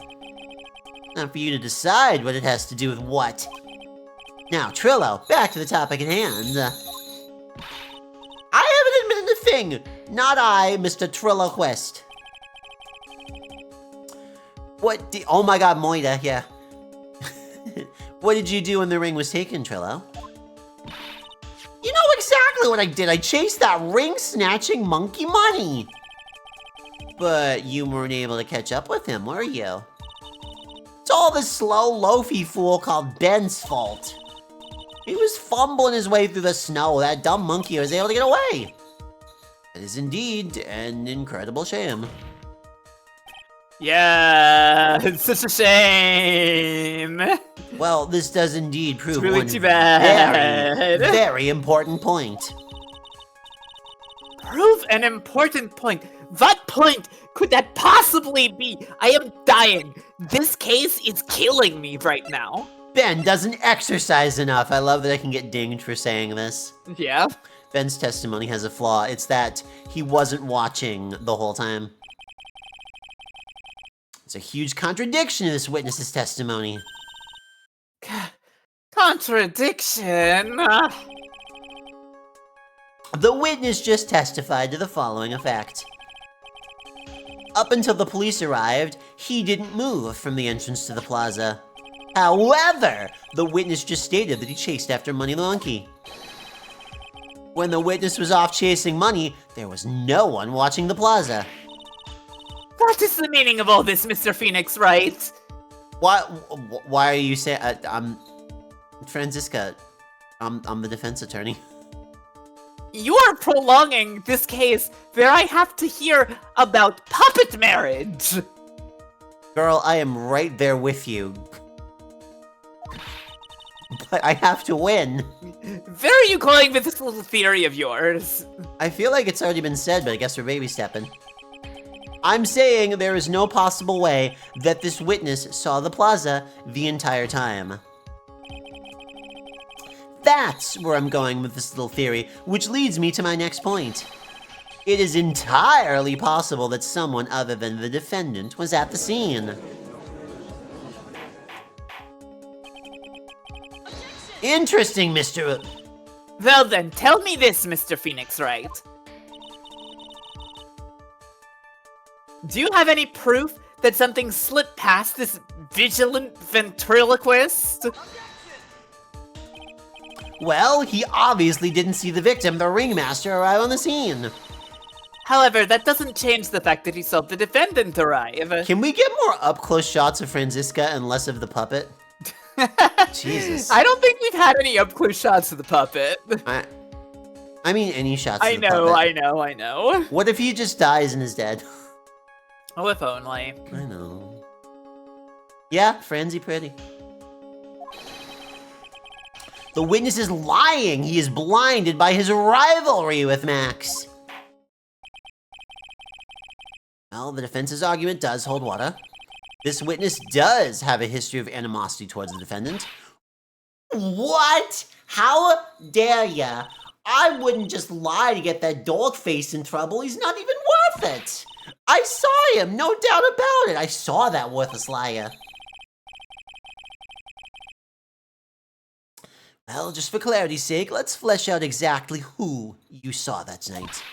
Not for you to decide what it has to do with what. Now, Trillo, back to the topic at hand. I haven't admitted a thing. Not I, Mr. Trillo Quest. Oh my god, Moida, yeah. What did you do when the ring was taken, Trillo? You know exactly what I did. I chased that ring-snatching monkey money. But you weren't able to catch up with him, were you? It's all this slow, loafy fool called Ben's fault. He was fumbling his way through the snow. That dumb monkey was able to get away. It is indeed an incredible shame. Yeah, it's such a shame. Well, this does indeed prove It's really one too bad. very important point. Prove an important point. What point could that possibly be? I am dying. This case is killing me right now. Ben doesn't exercise enough. I love that I can get dinged for saying this. Yeah. Ben's testimony has a flaw. It's that he wasn't watching the whole time. It's a huge contradiction to this witness's testimony. Contradiction. The witness just testified to the following effect. Up until the police arrived, he didn't move from the entrance to the plaza. However, the witness just stated that he chased after Money the Monkey. When the witness was off chasing money, there was no one watching the plaza. What is the meaning of all this, Mr. Phoenix, Wright? Why are you saying... I'm... Franziska, I'm the defense attorney. You are prolonging this case where I have to hear about puppet marriage. Girl, I am right there with you. But I have to win. Where are you going with this little theory of yours? I feel like it's already been said, but I guess we're baby stepping. I'm saying there is no possible way that this witness saw the plaza the entire time. That's where I'm going with this little theory, which leads me to my next point. It is entirely possible that someone other than the defendant was at the scene. Interesting, Mr. Well then, tell me this, Mr. Phoenix, Wright. Do you have any proof that something slipped past this vigilant ventriloquist? Well, he obviously didn't see the victim, the ringmaster, arrive on the scene. However, that doesn't change the fact that he saw the defendant arrive. Can we get more up-close shots of Franziska and less of the puppet? Jesus. I don't think we've had any up-close shots of the puppet. I mean any shots I of the know, puppet. I know. What if he just dies and is dead? Oh, if only. I know. Yeah, Franzi pretty. The witness is lying. He is blinded by his rivalry with Max. Well, the defense's argument does hold water. This witness does have a history of animosity towards the defendant. What? How dare ya? I wouldn't just lie to get that dog face in trouble. He's not even worth it. I saw him, no doubt about it. I saw that worthless liar. Well, just for clarity's sake, let's flesh out exactly who you saw that night.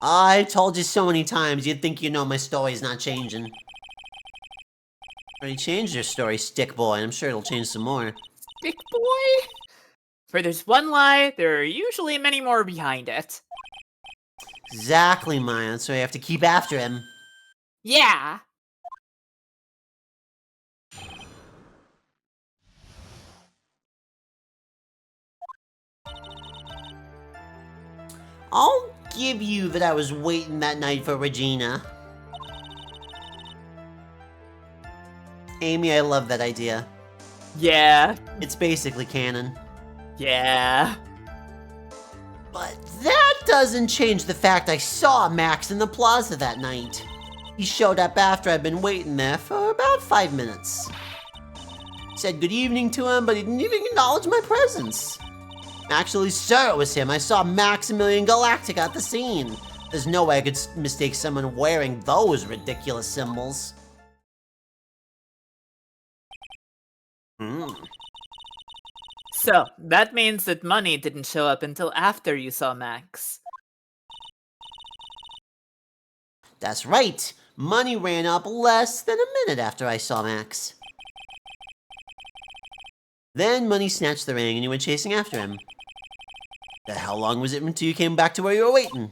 I told you so many times, you'd think you know my story's not changing. Already changed your story, Stick Boy. I'm sure it'll change some more. Stick boy? Where there's one lie, there are usually many more behind it. Exactly, Maya. So I have to keep after him. Yeah. I'll give you that I was waiting that night for Regina. Amy, I love that idea. Yeah. It's basically canon. Yeah. But that doesn't change the fact I saw Max in the plaza that night. He showed up after I'd been waiting there for about 5 minutes. Said good evening to him, but he didn't even acknowledge my presence. Actually, sir, it was him. I saw Maximilian Galactic at the scene. There's no way I could mistake someone wearing those ridiculous symbols. So, that means that money didn't show up until after you saw Max. That's right. Money ran up less than a minute after I saw Max. Then Money snatched the ring and you went chasing after him. How long was it until you came back to where you were waiting?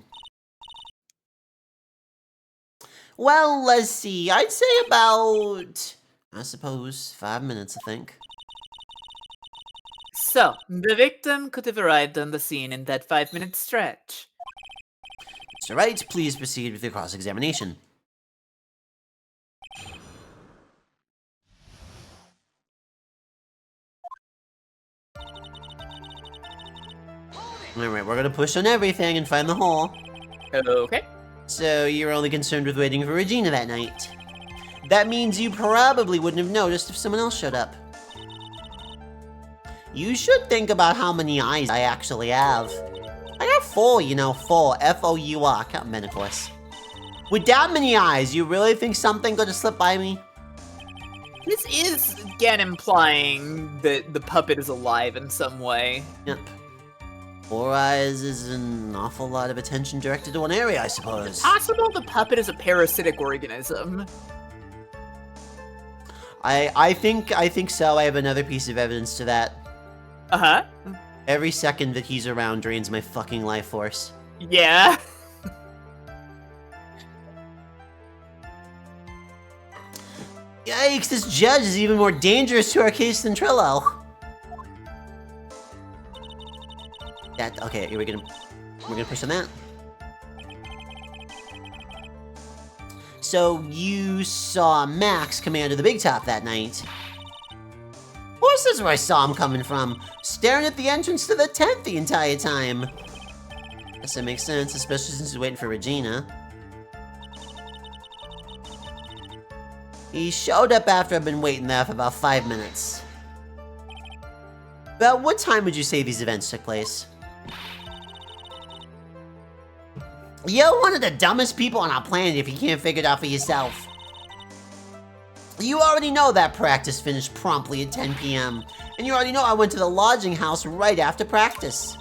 Well, let's see. I'd say about, I suppose, 5 minutes, I think. So, the victim could have arrived on the scene in that 5-minute stretch. Mr. Wright, please proceed with your cross-examination. Alright, we're gonna push on everything and find the hole. Okay. So you're only concerned with waiting for Regina that night. That means you probably wouldn't have noticed if someone else showed up. You should think about how many eyes I actually have. I got 4, you know, 4. F-O-U-R, count men, of course. With that many eyes, you really think something could have slipped by me? This is, again, implying that the puppet is alive in some way. Yep. 4 eyes is an awful lot of attention directed to one area, I suppose. Possible the puppet is a parasitic organism. I think so. I have another piece of evidence to that. Uh-huh. Every second that he's around drains my fucking life force. Yeah. Yikes, this judge is even more dangerous to our case than Trillo. Okay, we're gonna push on that. So you saw Max come out of the big top that night. Of course that's where I saw him coming from, staring at the entrance to the tent the entire time. Guess that makes sense, especially since he's waiting for Regina. He showed up after I've been waiting there for about 5 minutes. About what time would you say these events took place? You're one of the dumbest people on our planet if you can't figure it out for yourself. You already know that practice finished promptly at 10 p.m. And you already know I went to the lodging house right after practice.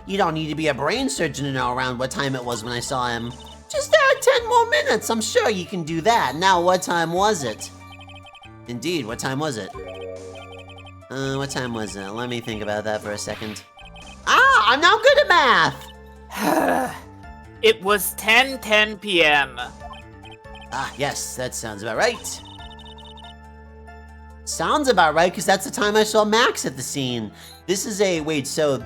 You don't need to be a brain surgeon to know around what time it was when I saw him. Just add 10 more minutes, I'm sure you can do that. Now, what time was it? Indeed, what time was it? What time was it? Let me think about that for a second. Ah, I'm now good at math! It was 10:10 p.m. Ah, yes, that sounds about right. Sounds about right, because that's the time I saw Max at the scene. This is a, wait, so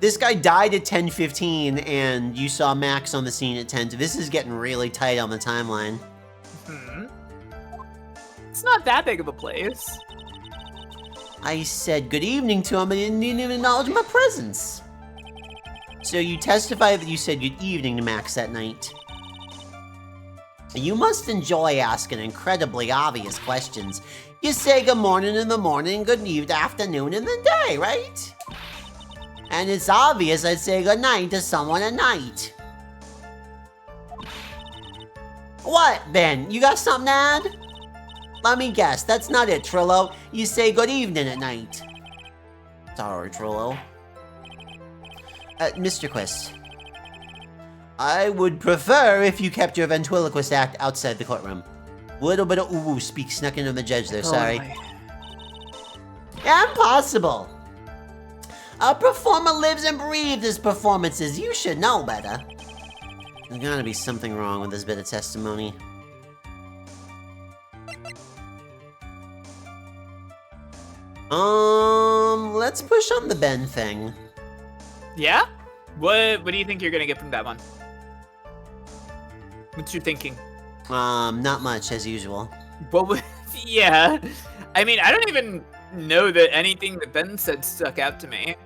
this guy died at 10:15, and you saw Max on the scene at 10. This is getting really tight on the timeline. It's not that big of a place. I said good evening to him, but he didn't even acknowledge my presence. So you testify that you said good evening to Max that night. You must enjoy asking incredibly obvious questions. You say good morning in the morning, good afternoon in the day, right? And it's obvious I'd say good night to someone at night. What, then? You got something to add? Let me guess, that's not it, Trillo. You say good evening at night. Sorry, Trillo. Mr. Quist. I would prefer if you kept your ventriloquist act outside the courtroom. Little bit of ooh speak snuck into the judge there, sorry. Impossible! A performer lives and breathes his performances. You should know better. There's gotta be something wrong with this bit of testimony. Let's push on the Ben thing. Yeah? What do you think you're gonna get from that one? What's your thinking? Not much, as usual. What would... Yeah. I mean, I don't even know that anything that Ben said stuck out to me.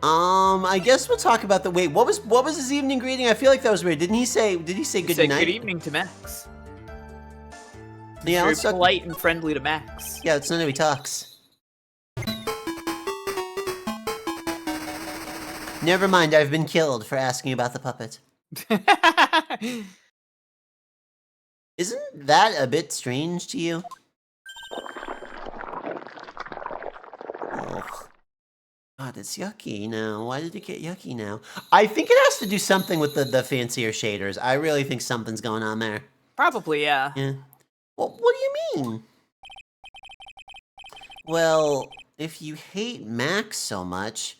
I guess we'll talk about the... Wait, what was his evening greeting? I feel like that was weird. Did he say good He said, night? good evening to Max. Yeah, Very let's talk... polite and friendly to Max. Yeah, it's not how he talks. Never mind, I've been killed for asking about the puppet. Isn't that a bit strange to you? Ugh. God, it's yucky now. Why did it get yucky now? I think it has to do something with the fancier shaders. I really think something's going on there. Probably, yeah. Yeah. Well, what do you mean? Well, if you hate Max so much,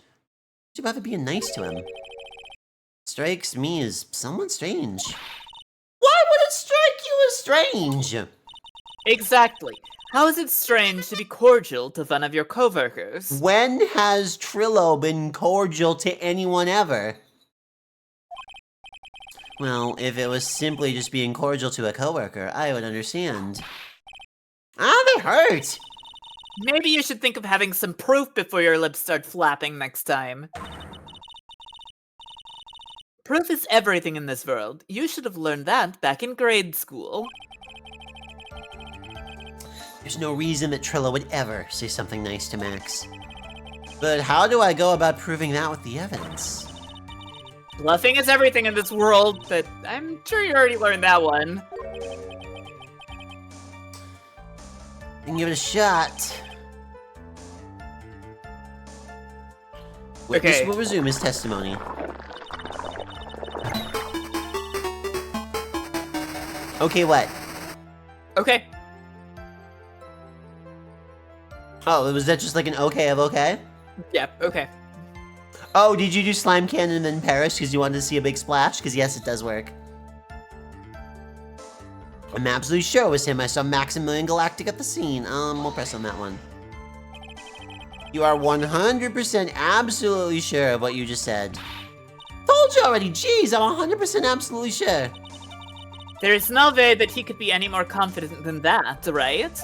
what'd you bother being nice to him? Strikes me as somewhat strange. Why would it strike you as strange? Exactly. How is it strange to be cordial to one of your coworkers? When has Trillo been cordial to anyone ever? Well, if it was simply just being cordial to a coworker, I would understand. Ah, they hurt! Maybe you should think of having some proof before your lips start flapping next time. Proof is everything in this world. You should have learned that back in grade school. There's no reason that Trillo would ever say something nice to Max. But how do I go about proving that with the evidence? Bluffing is everything in this world, but I'm sure you already learned that one. I can give it a shot. Witness Okay. will resume his testimony. Okay, what? Okay. Oh, was that just like an okay of okay? Yeah, okay. Oh, did you do slime cannon and then perish because you wanted to see a big splash? Because yes, it does work. I'm absolutely sure it was him. I saw Maximilian Galactic at the scene. We'll press on that one. You are 100% absolutely sure of what you just said. Told you already, jeez, I'm 100% absolutely sure. There is no way that he could be any more confident than that, right?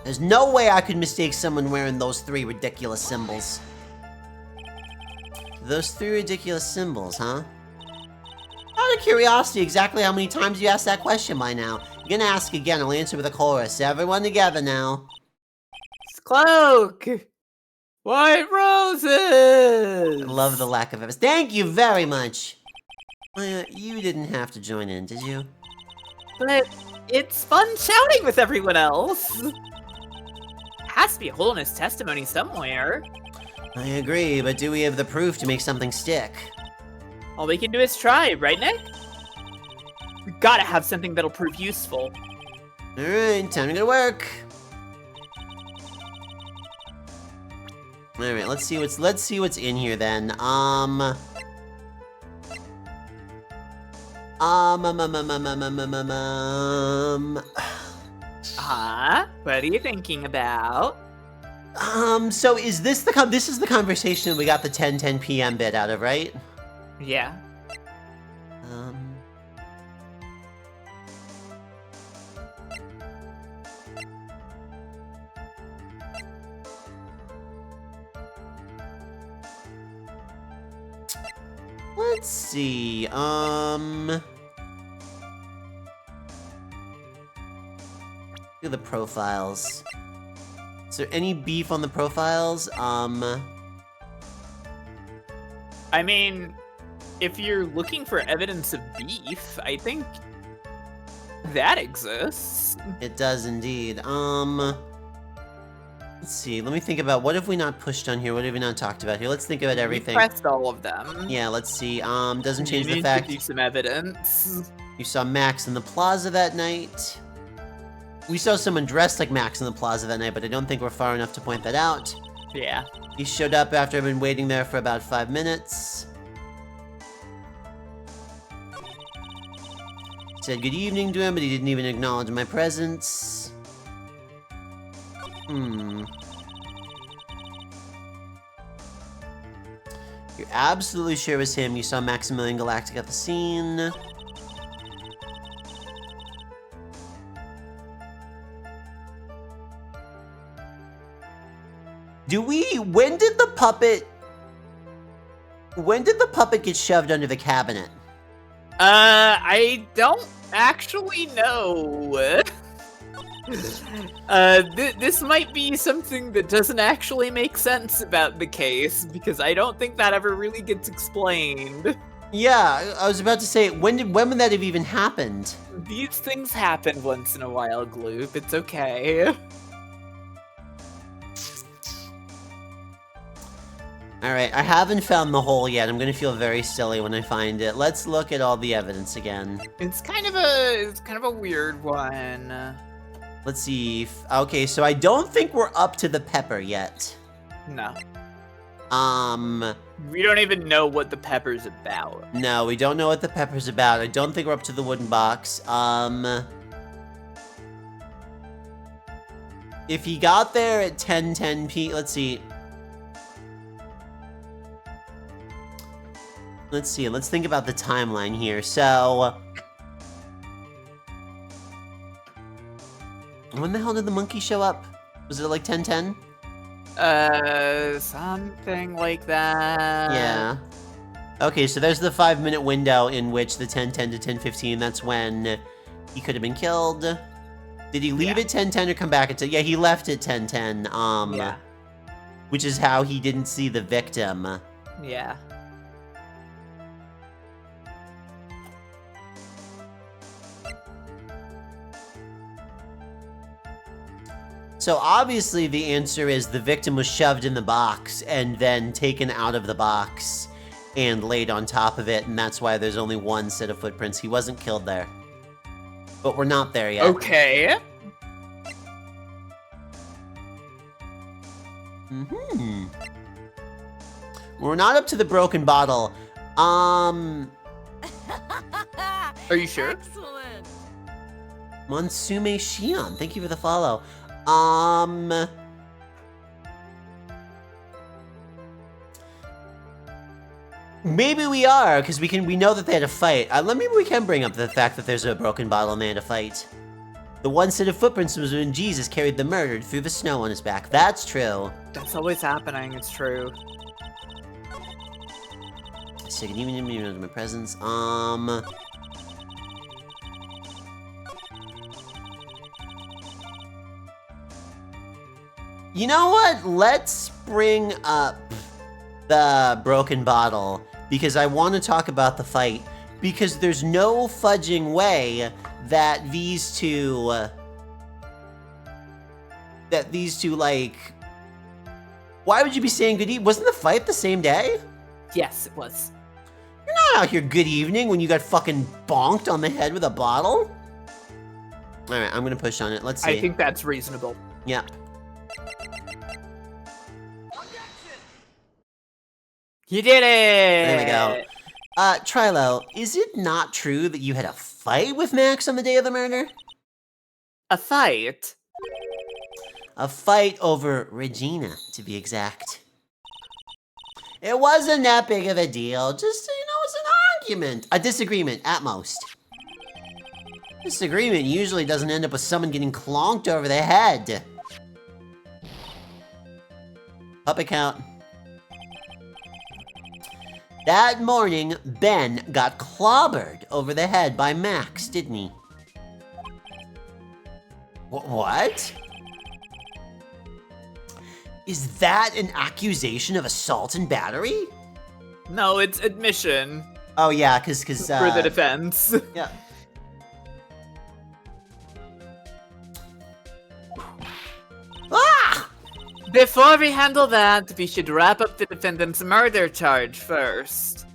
There's no way I could mistake someone wearing those three ridiculous symbols. Those three ridiculous symbols, huh? Out of curiosity, exactly how many times you asked that question by now? You're gonna ask again, I'll answer with a chorus. Everyone together now. Cloak! White roses! I love the lack of evidence. Thank you very much! You didn't have to join in, did you? But it's fun shouting with everyone else. Has to be a hole in his testimony somewhere. I agree, but do we have the proof to make something stick? All we can do is try, right, Nick? We gotta have something that'll prove useful. Alright, time to go to work. Alright, let's see what's in here then. What are you thinking about? So is this this is the conversation we got the 10:10 p.m. bit out of, right? Yeah. Let's see, look at the profiles. Is there any beef on the profiles? I mean, if you're looking for evidence of beef, I think that exists. It does indeed. Let's see, let me think about what have we not pushed on here? What have we not talked about here? Let's think about everything. We pressed all of them. Yeah, let's see. Doesn't change You the need fact to do some evidence. you saw Max in the plaza that night. We saw someone dressed like Max in the plaza that night, but I don't think we're far enough to point that out. Yeah. He showed up after I've been waiting there for about 5 minutes. Said good evening to him, but he didn't even acknowledge my presence. You're absolutely sure it was him. You saw Maximilian Galactic at the scene. When did the puppet get shoved under the cabinet? I don't actually know. This might be something that doesn't actually make sense about the case, because I don't think that ever really gets explained. Yeah, I was about to say, when would that have even happened? These things happen once in a while, Gloop. It's okay. Alright, I haven't found the hole yet. I'm gonna feel very silly when I find it. Let's look at all the evidence again. It's kind of a weird one. Let's see. Okay, so I don't think we're up to the pepper yet. No. We don't even know what the pepper's about. No, we don't know what the pepper's about. I don't think we're up to the wooden box. If he got there at 10:10 p, let's see. Let's think about the timeline here. So, when the hell did the monkey show up? Was it like 10:10? Something like that. Yeah. Okay, so there's the 5-minute window in which the 10:10 to 10:15, that's when he could have been killed. Did he leave at 10:10 or come back at 10? Yeah, he left at 10:10, Yeah. which is how he didn't see the victim. Yeah. So obviously the answer is the victim was shoved in the box and then taken out of the box and laid on top of it, and that's why there's only one set of footprints. He wasn't killed there. But we're not there yet. Okay. We're not up to the broken bottle. Are you sure? Excellent. Monsume Shion, thank you for the follow. Maybe we are, because we know that they had a fight. Maybe we can bring up the fact that there's a broken bottle and they had a fight. The one set of footprints was when Jesus carried the murdered through the snow on his back. That's true. That's always happening, it's true. So you can even know my presence. You know what? Let's bring up the broken bottle, because I want to talk about the fight, because there's no fudging way that these two, like, why would you be saying good evening? Wasn't the fight the same day? Yes, it was. You're not out here good evening when you got fucking bonked on the head with a bottle. Alright, I'm gonna push on it. Let's see. I think that's reasonable. Yeah. You did it! There we go. Trilo, is it not true that you had a fight with Max on the day of the murder? A fight? A fight over Regina, to be exact. It wasn't that big of a deal. Just, it's an argument. A disagreement, at most. Disagreement usually doesn't end up with someone getting clonked over the head. Puppet count. That morning, Ben got clobbered over the head by Max, didn't he? What? Is that an accusation of assault and battery? No, it's admission. Oh yeah, cause for the defense. Yeah. Ah! Before we handle that, we should wrap up the defendant's murder charge first.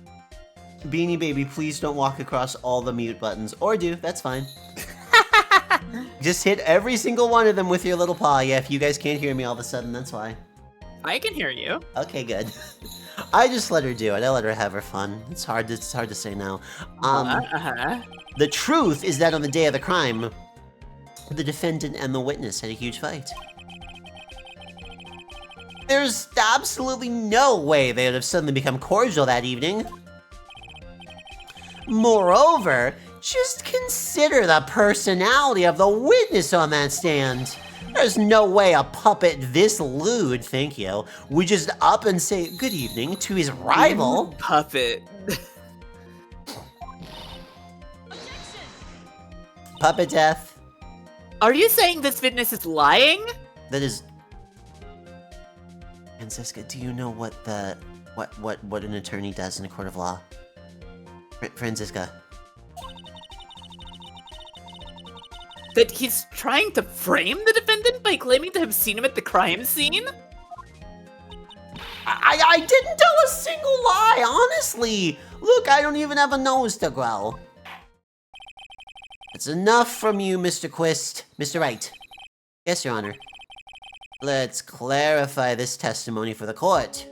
Beanie Baby, please don't walk across all the mute buttons. Or do, that's fine. Just hit every single one of them with your little paw. Yeah, if you guys can't hear me all of a sudden, that's why. I can hear you. Okay, good. I just let her do it. I let her have her fun. It's hard to say no. The truth is that on the day of the crime, the defendant and the witness had a huge fight. There's absolutely no way they would have suddenly become cordial that evening. Moreover, just consider the personality of the witness on that stand. There's no way a puppet this lewd, thank you, would just up and say good evening to his rival. Puppet. Puppet death. Are you saying this witness is lying? That is... Francisca, do you know what an attorney does in a court of law? Francisca. That he's trying to frame the defendant by claiming to have seen him at the crime scene? I didn't tell a single lie, honestly! Look, I don't even have a nose to grow. That's enough from you, Mr. Quist. Mr. Wright. Yes, Your Honor. Let's clarify this testimony for the court.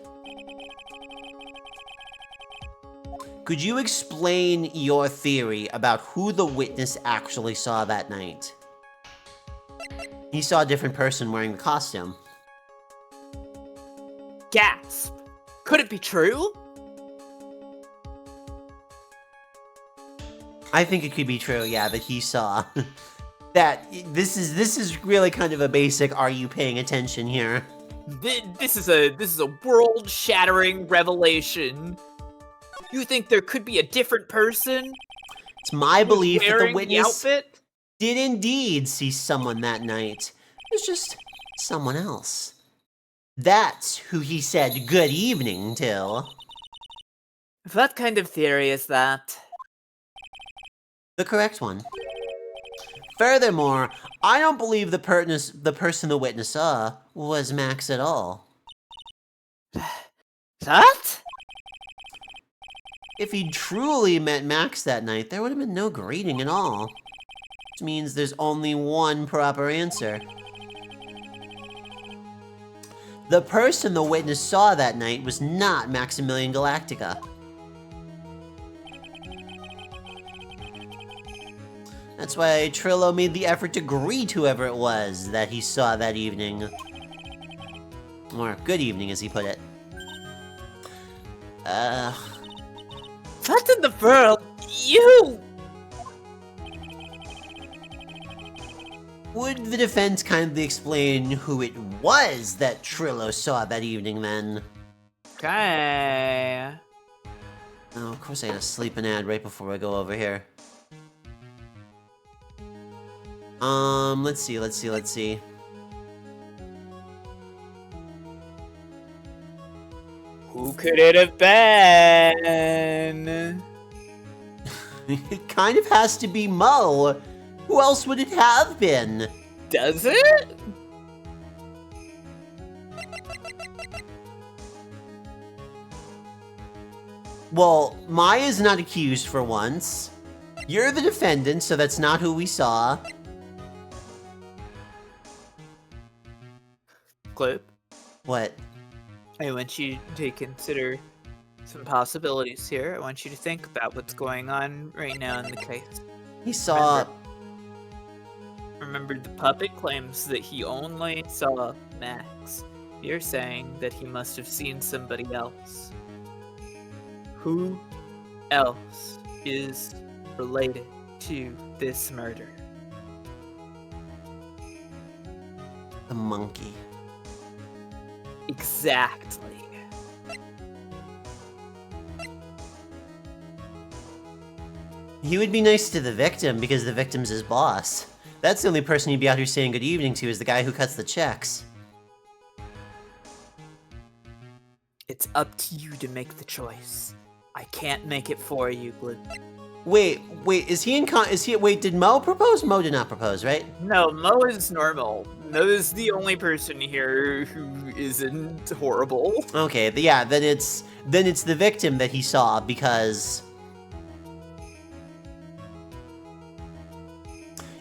Could you explain your theory about who the witness actually saw that night? He saw a different person wearing the costume. Gasp. Could it be true? I think it could be true, yeah, that he saw. That this is really kind of a basic are you paying attention here? This is a world-shattering revelation. You think there could be a different person It's my belief that the wearing the witness outfit? did indeed see someone that night. It was just someone else. That's who he said good evening to. What kind of theory is that? The correct one. Furthermore, I don't believe the person the witness saw was Max at all. What? If he truly met Max that night, there would have been no greeting at all. Which means there's only one proper answer. The person the witness saw that night was not Maximilian Galactica. That's why Trillo made the effort to greet whoever it was that he saw that evening. Or good evening, as he put it. What in the world? You! Would the defense kindly explain who it was that Trillo saw that evening, then? Okay. Oh, of course I had a sleeping ad right before I go over here. Let's see. Who could it have been? It kind of has to be Mo. Who else would it have been? Does it? Well, Maya's not accused for once. You're the defendant, so that's not who we saw. Gloop, What? I want you to consider some possibilities here. I want you to think about what's going on right now in the case. He saw... Remember, the puppet claims that he only saw Max. You're saying that he must have seen somebody else. Who else is related to this murder? the monkey. Exactly. He would be nice to the victim because the victim's his boss. That's the only person he'd be out here saying good evening to is the guy who cuts the checks. It's up to you to make the choice. I can't make it for you, Gloop. Wait, is he in wait, did Mo propose? Mo did not propose, right? No, Mo is normal. Mo is the only person here who isn't horrible. Okay, yeah, then it's the victim that he saw because...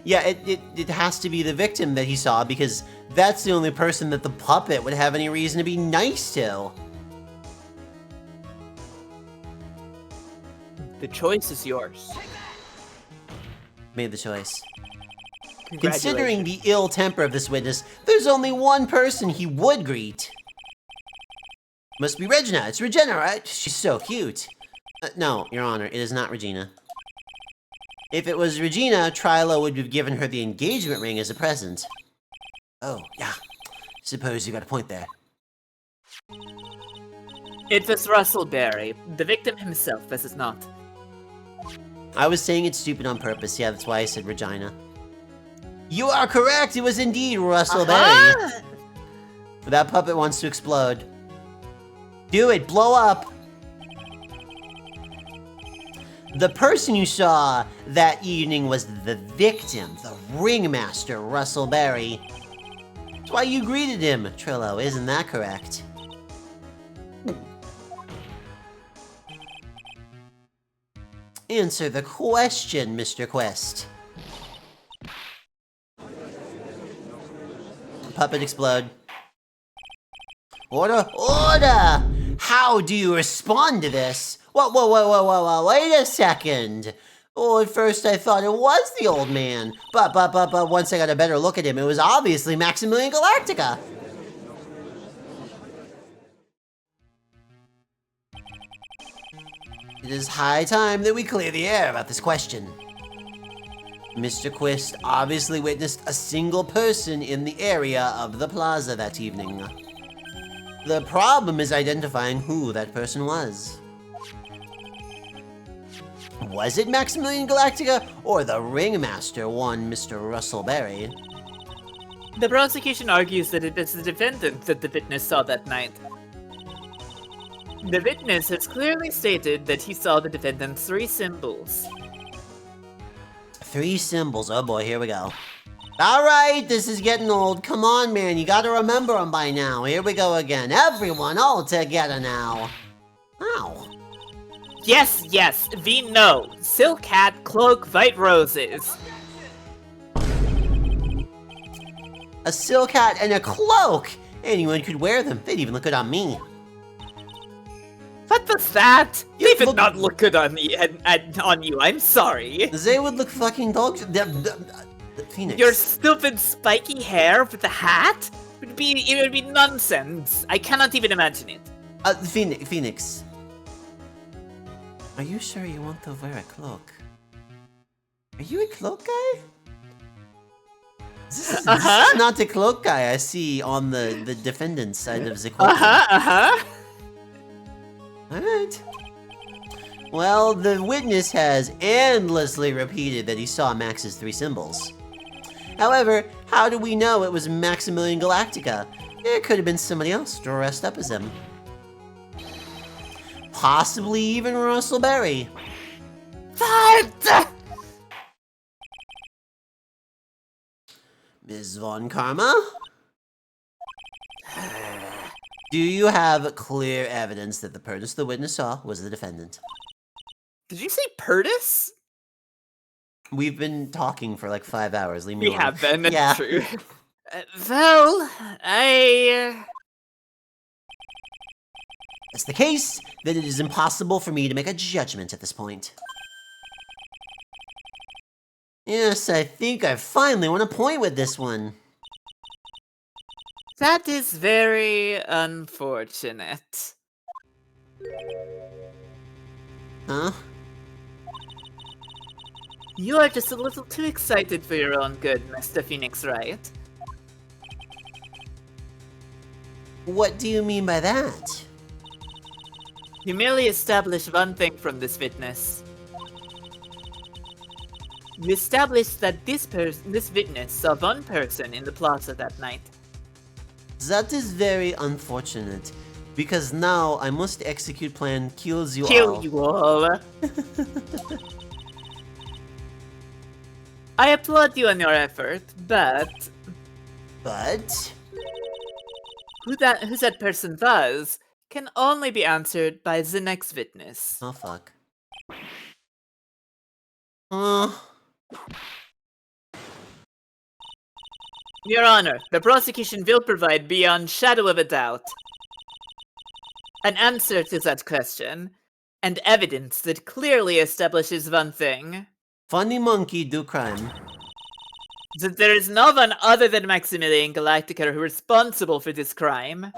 Yeah, it has to be the victim that he saw because that's the only person that the puppet would have any reason to be nice to. The choice is yours. Made the choice. Congratulations. Considering the ill temper of this witness, there's only one person he would greet. Must be Regina. It's Regina, right? She's so cute. No, Your Honor, it is not Regina. If it was Regina, Trilo would have given her the engagement ring as a present. Oh, yeah. Suppose you got a point there. It was Russell Berry, the victim himself, was it not? I was saying it stupid on purpose. Yeah, that's why I said Regina. You are correct. It was indeed Russell Berry. That puppet wants to explode. Do it. Blow up. The person you saw that evening was the victim, the ringmaster, Russell Berry. That's why you greeted him, Trillo. Isn't that correct? Answer the question, Mr. Quest. Puppet explode. Order! Order! How do you respond to this? Whoa, wait a second. Well, at first I thought it was the old man, but once I got a better look at him, it was obviously Maximilian Galactica. It is high time that we clear the air about this question. Mr. Quist obviously witnessed a single person in the area of the plaza that evening. The problem is identifying who that person was. Was it Maximilian Galactica or the ringmaster, one Mr. Russell Berry? The prosecution argues that it is the defendant that the witness saw that night. The witness has clearly stated that he saw the defendant's 3 symbols. 3 symbols. Oh boy, here we go. Alright, this is getting old. Come on, man, you gotta remember them by now. Here we go again. Everyone all together now. Ow. Yes, we know. Silk hat, cloak, white roses. A silk hat and a cloak! Anyone could wear them. They'd even look good on me. What was that? You They did look- not look good on me on you. I'm sorry. They would look fucking dogs. Phoenix. Your stupid spiky hair with the hat it would be nonsense. I cannot even imagine it. Phoenix. Are you sure you want to wear a cloak? Are you a cloak guy? This is not the cloak guy I see on the defendant's side of the court. Alright. Well, the witness has endlessly repeated that he saw Max's 3 symbols. However, how do we know it was Maximilian Galactica? It could have been somebody else dressed up as him. Possibly even Russell Berry. What? Ms. Von Karma? Do you have clear evidence that the person the witness saw was the defendant? Did you say Purtis? We've been talking for like 5 hours. Leave me We alone. have been. Yeah. True. Well, It's the case that it is impossible for me to make a judgment at this point. Yes, I think I finally won a point with this one. That is very unfortunate. Huh? You are just a little too excited for your own good, Mr. Phoenix, right? What do you mean by that? You merely established one thing from this witness. You established that this witness saw one person in the plaza that night. That is very unfortunate, because now I must execute plan kills you all. Kill you all. I applaud you on your effort, but But who that person was can only be answered by the next witness. oh fuck. Your Honor, the prosecution will provide beyond shadow of a doubt an answer to that question, and evidence that clearly establishes one thing. Funny monkey do crime. That there is no one other than Maximilian Galactica who is responsible for this crime.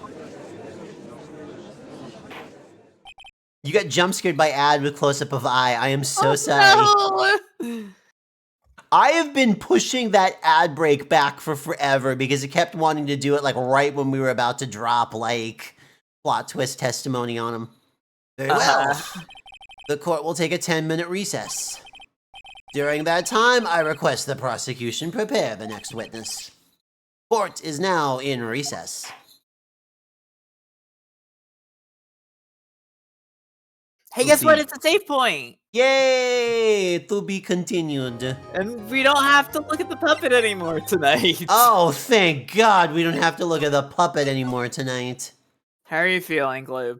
You got jump scared by ad with close-up of eye. I am so Oh, sorry. no! I have been pushing that ad break back for forever because it kept wanting to do it like right when we were about to drop like plot twist testimony on him. Very well. The court will take a 10-minute recess. During that time, I request the prosecution prepare the next witness. Court is now in recess. Hey, guess what? It's a save point! Yay! To be continued. And we don't have to look at the puppet anymore tonight. Oh, thank God we don't have to look at the puppet anymore tonight. How are you feeling, Gloop?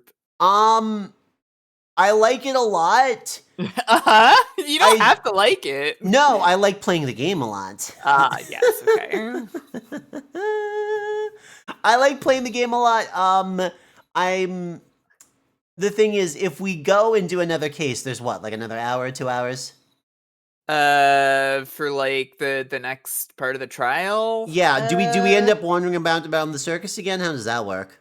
I like it a lot. Uh-huh. You don't I- have to like it. No, I like playing the game a lot. Ah, yes, okay. I like playing the game a lot. The thing is, if we go and do another case, there's what, like another hour, 2 hours? For like the next part of the trial? Yeah, do we end up wandering about the circus again? How does that work?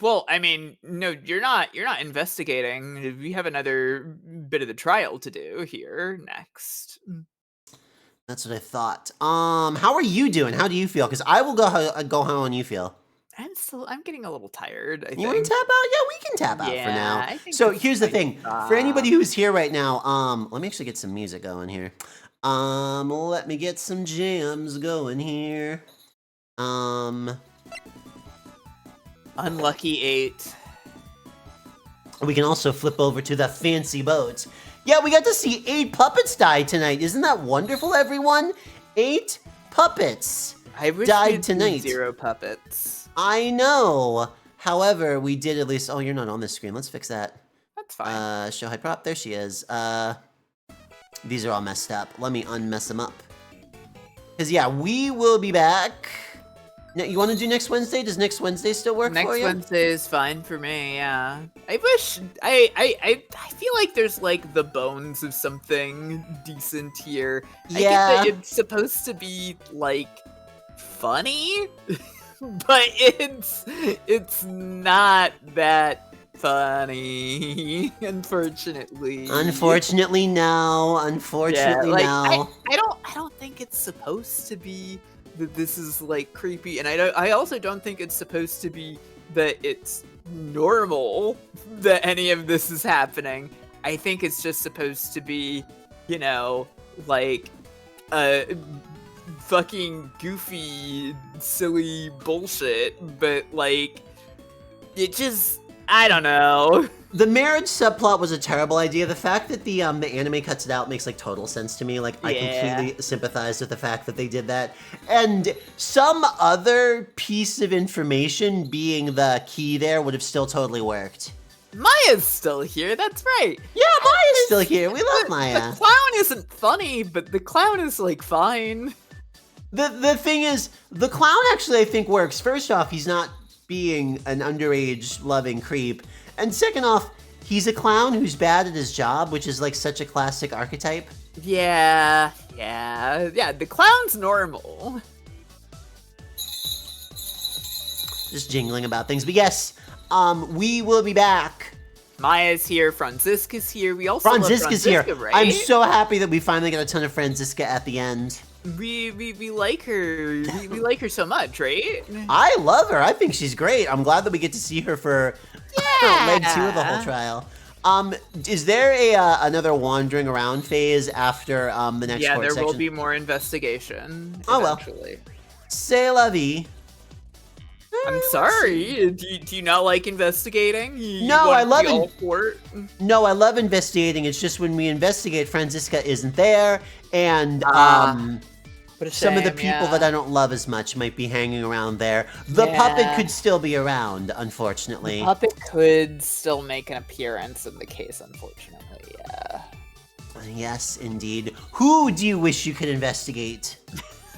Well, I mean, no, you're not investigating. We have another bit of the trial to do here next. That's what I thought. How are you doing? How do you feel? Because I will go how on you feel. I'm getting a little tired, I think. You want to tap out? Yeah, we can tap out for now. I think So it's here's the fine. thing. For anybody who's here right now, let me actually get some music going here. Let me get some jams going here. Unlucky 8. We can also flip over to the fancy boat. Yeah, we got to see 8 puppets die tonight. Isn't that wonderful, everyone? 8 puppets I wish died we'd do tonight. 0 puppets. I know. However, we did at least... Oh, you're not on this screen. Let's fix that. That's fine. Show hide prop. There she is. These are all messed up. Let me unmess them up. Because, yeah, we will be back. Now, you want to do next Wednesday? Does next Wednesday still work for Next you? Wednesday is fine for me, yeah. I wish... I feel like there's, like, the bones of something decent here. Yeah. I get that it's supposed to be, like, funny, but it's not that funny, unfortunately. Unfortunately, no. Unfortunately, like, no. I don't think it's supposed to be that this is like creepy, and I also don't think it's supposed to be that it's normal that any of this is happening. I think it's just supposed to be, you know, like fucking goofy, silly bullshit, but like it just, I don't know. The marriage subplot was a terrible idea. The fact that the anime cuts it out makes like total sense to me. Like I completely sympathize with the fact that they did that. And some other piece of information being the key there would have still totally worked. Maya's still here, that's right. Yeah, Maya's still here. We love Maya. The clown isn't funny, but the clown is like fine. The thing is, the clown actually I think works. First off, he's not being an underage loving creep. And second off, he's a clown who's bad at his job, which is like such a classic archetype. Yeah, the clown's normal. Just jingling about things. But yes, we will be back. Maya's here, Franziska's here, we also Franziska's love here. Franziska, right? I'm so happy that we finally got a ton of Franziska at the end. We like her. We like her so much, right? I love her. I think she's great. I'm glad that we get to see her for leg 2 of the whole trial. Is there another wandering around phase after the next court there section? will be more investigation. Oh, well. Eventually. C'est la vie. I'm sorry. Do you not like investigating? No, I love it. For it? No, I love investigating. It's just when we investigate, Franziska isn't there, and What a some of the shame, people yeah. that I don't love as much might be hanging around there. The puppet could still be around, unfortunately. Puppet could still make an appearance in the case, unfortunately. Yeah. Yes, indeed. Who do you wish you could investigate?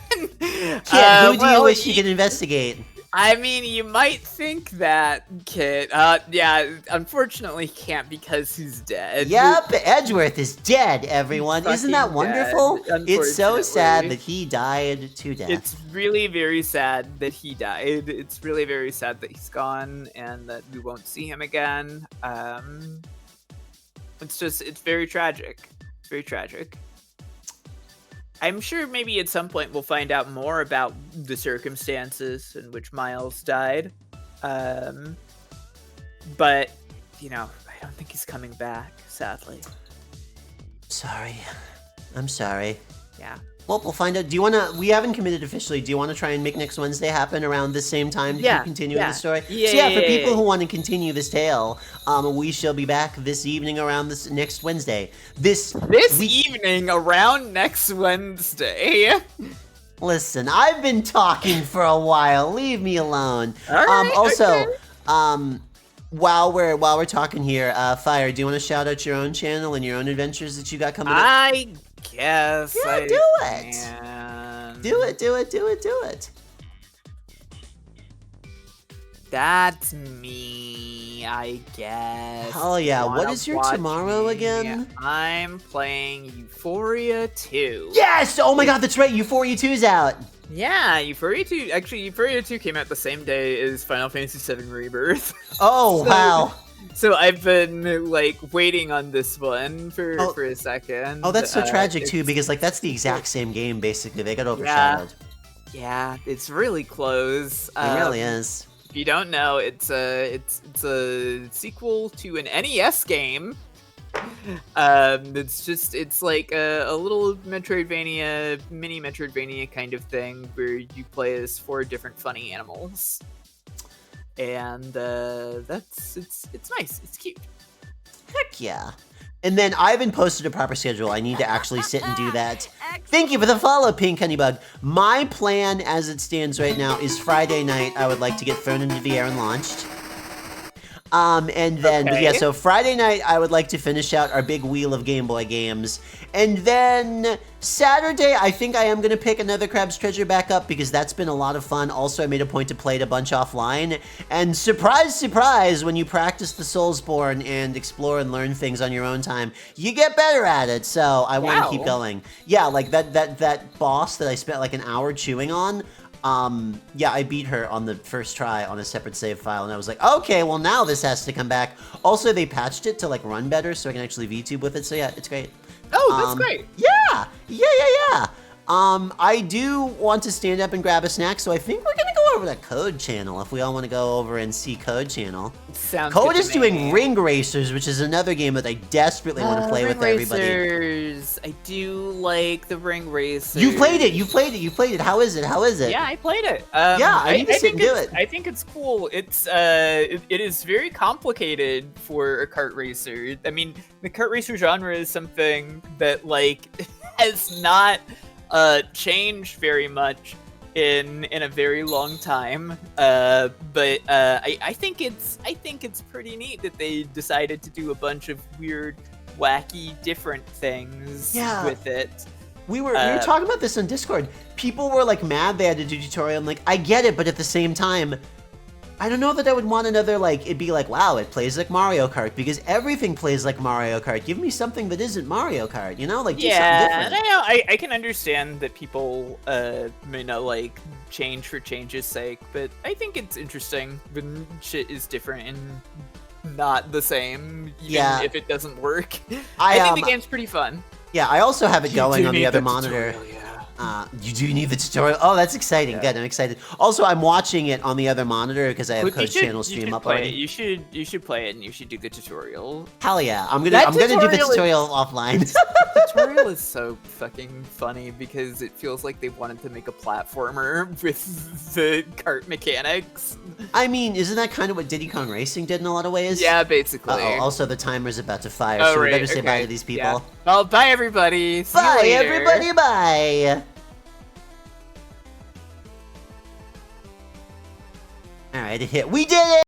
Kid, who do you well, wish you could investigate? I mean, you might think that, Kit. Yeah, unfortunately he can't because he's dead. Yep, Edgeworth is dead, everyone. Isn't that fucking wonderful? dead, It's so sad unfortunately. that he died to death. It's really very sad that he died. It's really very sad that he's gone and that we won't see him again. It's very tragic. It's very tragic. I'm sure maybe at some point we'll find out more about the circumstances in which Miles died. But, you know, I don't think he's coming back, sadly. Sorry. I'm sorry. Yeah. Well, we'll find out. Do you want to... We haven't committed officially. Do you want to try and make next Wednesday happen around the same time to keep continuing the story? Yeah, So yeah, for yeah, people yeah. who want to continue this tale, we shall be back this evening around this next Wednesday. This evening around next Wednesday. Listen, I've been talking for a while. Leave me alone. Alright, Also, okay. while we're talking here, Fire, do you want to shout out your own channel and your own adventures that you got coming up? I guess Yeah, I do it. can. Do it. That's me, I guess. Hell yeah. What Wanna is your watch tomorrow me? again? I'm playing Euphoria 2. Yes! Oh my god, that's right. Euphoria 2's out. Yeah, Euphoria 2. Actually, Euphoria 2 came out the same day as Final Fantasy VII Rebirth. Oh, wow. So I've been like waiting on this one for a second. Oh, that's so tragic too, it's- because like that's the exact same game basically. They got overshadowed. Yeah, it's really close. It really is. If you don't know, it's a sequel to an NES game. It's like a little Metroidvania, mini Metroidvania kind of thing where you play as 4 different funny animals, and it's nice. It's cute. Heck yeah. And then I haven't posted a proper schedule. I need to actually sit and do that. Thank you for the follow, Pink Honeybug. My plan as it stands right now is Friday night I would like to get thrown into the air and launched. And then, but yeah, Okay. so Friday night I would like to finish out our big wheel of Game Boy games. And then Saturday, I think I am going to pick another Crab's Treasure back up because that's been a lot of fun. Also, I made a point to play it a bunch offline. And surprise, surprise, when you practice the Soulsborne and explore and learn things on your own time, you get better at it. So I want to keep Wow. going. Yeah, like that boss that I spent like an hour chewing on. Yeah, I beat her on the first try on a separate save file, and I was like, okay, well now this has to come back. Also, they patched it to like run better, so I can actually VTube with it. So yeah, it's great. Oh, that's great. Yeah. I do want to stand up and grab a snack, so I think we're gonna go over to Code Channel if we all want to go over and see Code Channel. Sounds Code good to is doing me. Ring Racers, which is another game that I desperately want to play Ring with everybody. Racers. I do like the Ring Racers. You played it. How is it? Yeah, I played it. Yeah, I need to sit and do it. I think it's cool. It is very complicated for a kart racer. I mean, the kart racer genre is something that like has not changed very much in a very long time. But I think it's pretty neat that they decided to do a bunch of weird, wacky, different things with it. We were talking about this on Discord. People were like mad they had to do tutorial. I'm like, I get it, but at the same time, I don't know that I would want another like. It'd be like, wow, it plays like Mario Kart because everything plays like Mario Kart. Give me something that isn't Mario Kart, you know? Like, do something different. I can understand that people may not like change for change's sake, but I think it's interesting when shit is different and not the same, even if it doesn't work. I think the game's pretty fun. Yeah, I also have it going do on the need other the monitor. tutorial, yeah. You do need the tutorial. Oh, that's exciting. Good, I'm excited. Also, I'm watching it on the other monitor because I have Code Channel stream up already. You should play it and you should do the tutorial. Hell yeah, I'm gonna do the tutorial tutorial offline. The tutorial is so fucking funny because it feels like they wanted to make a platformer with the kart mechanics. I mean, isn't that kind of what Diddy Kong Racing did in a lot of ways? Yeah, basically. Uh-oh, also the timer's about to fire, Oh, so we right, better say bye okay, to these people. yeah. Well, bye everybody. See you Bye later. everybody, bye! Alright, it hit. We did it!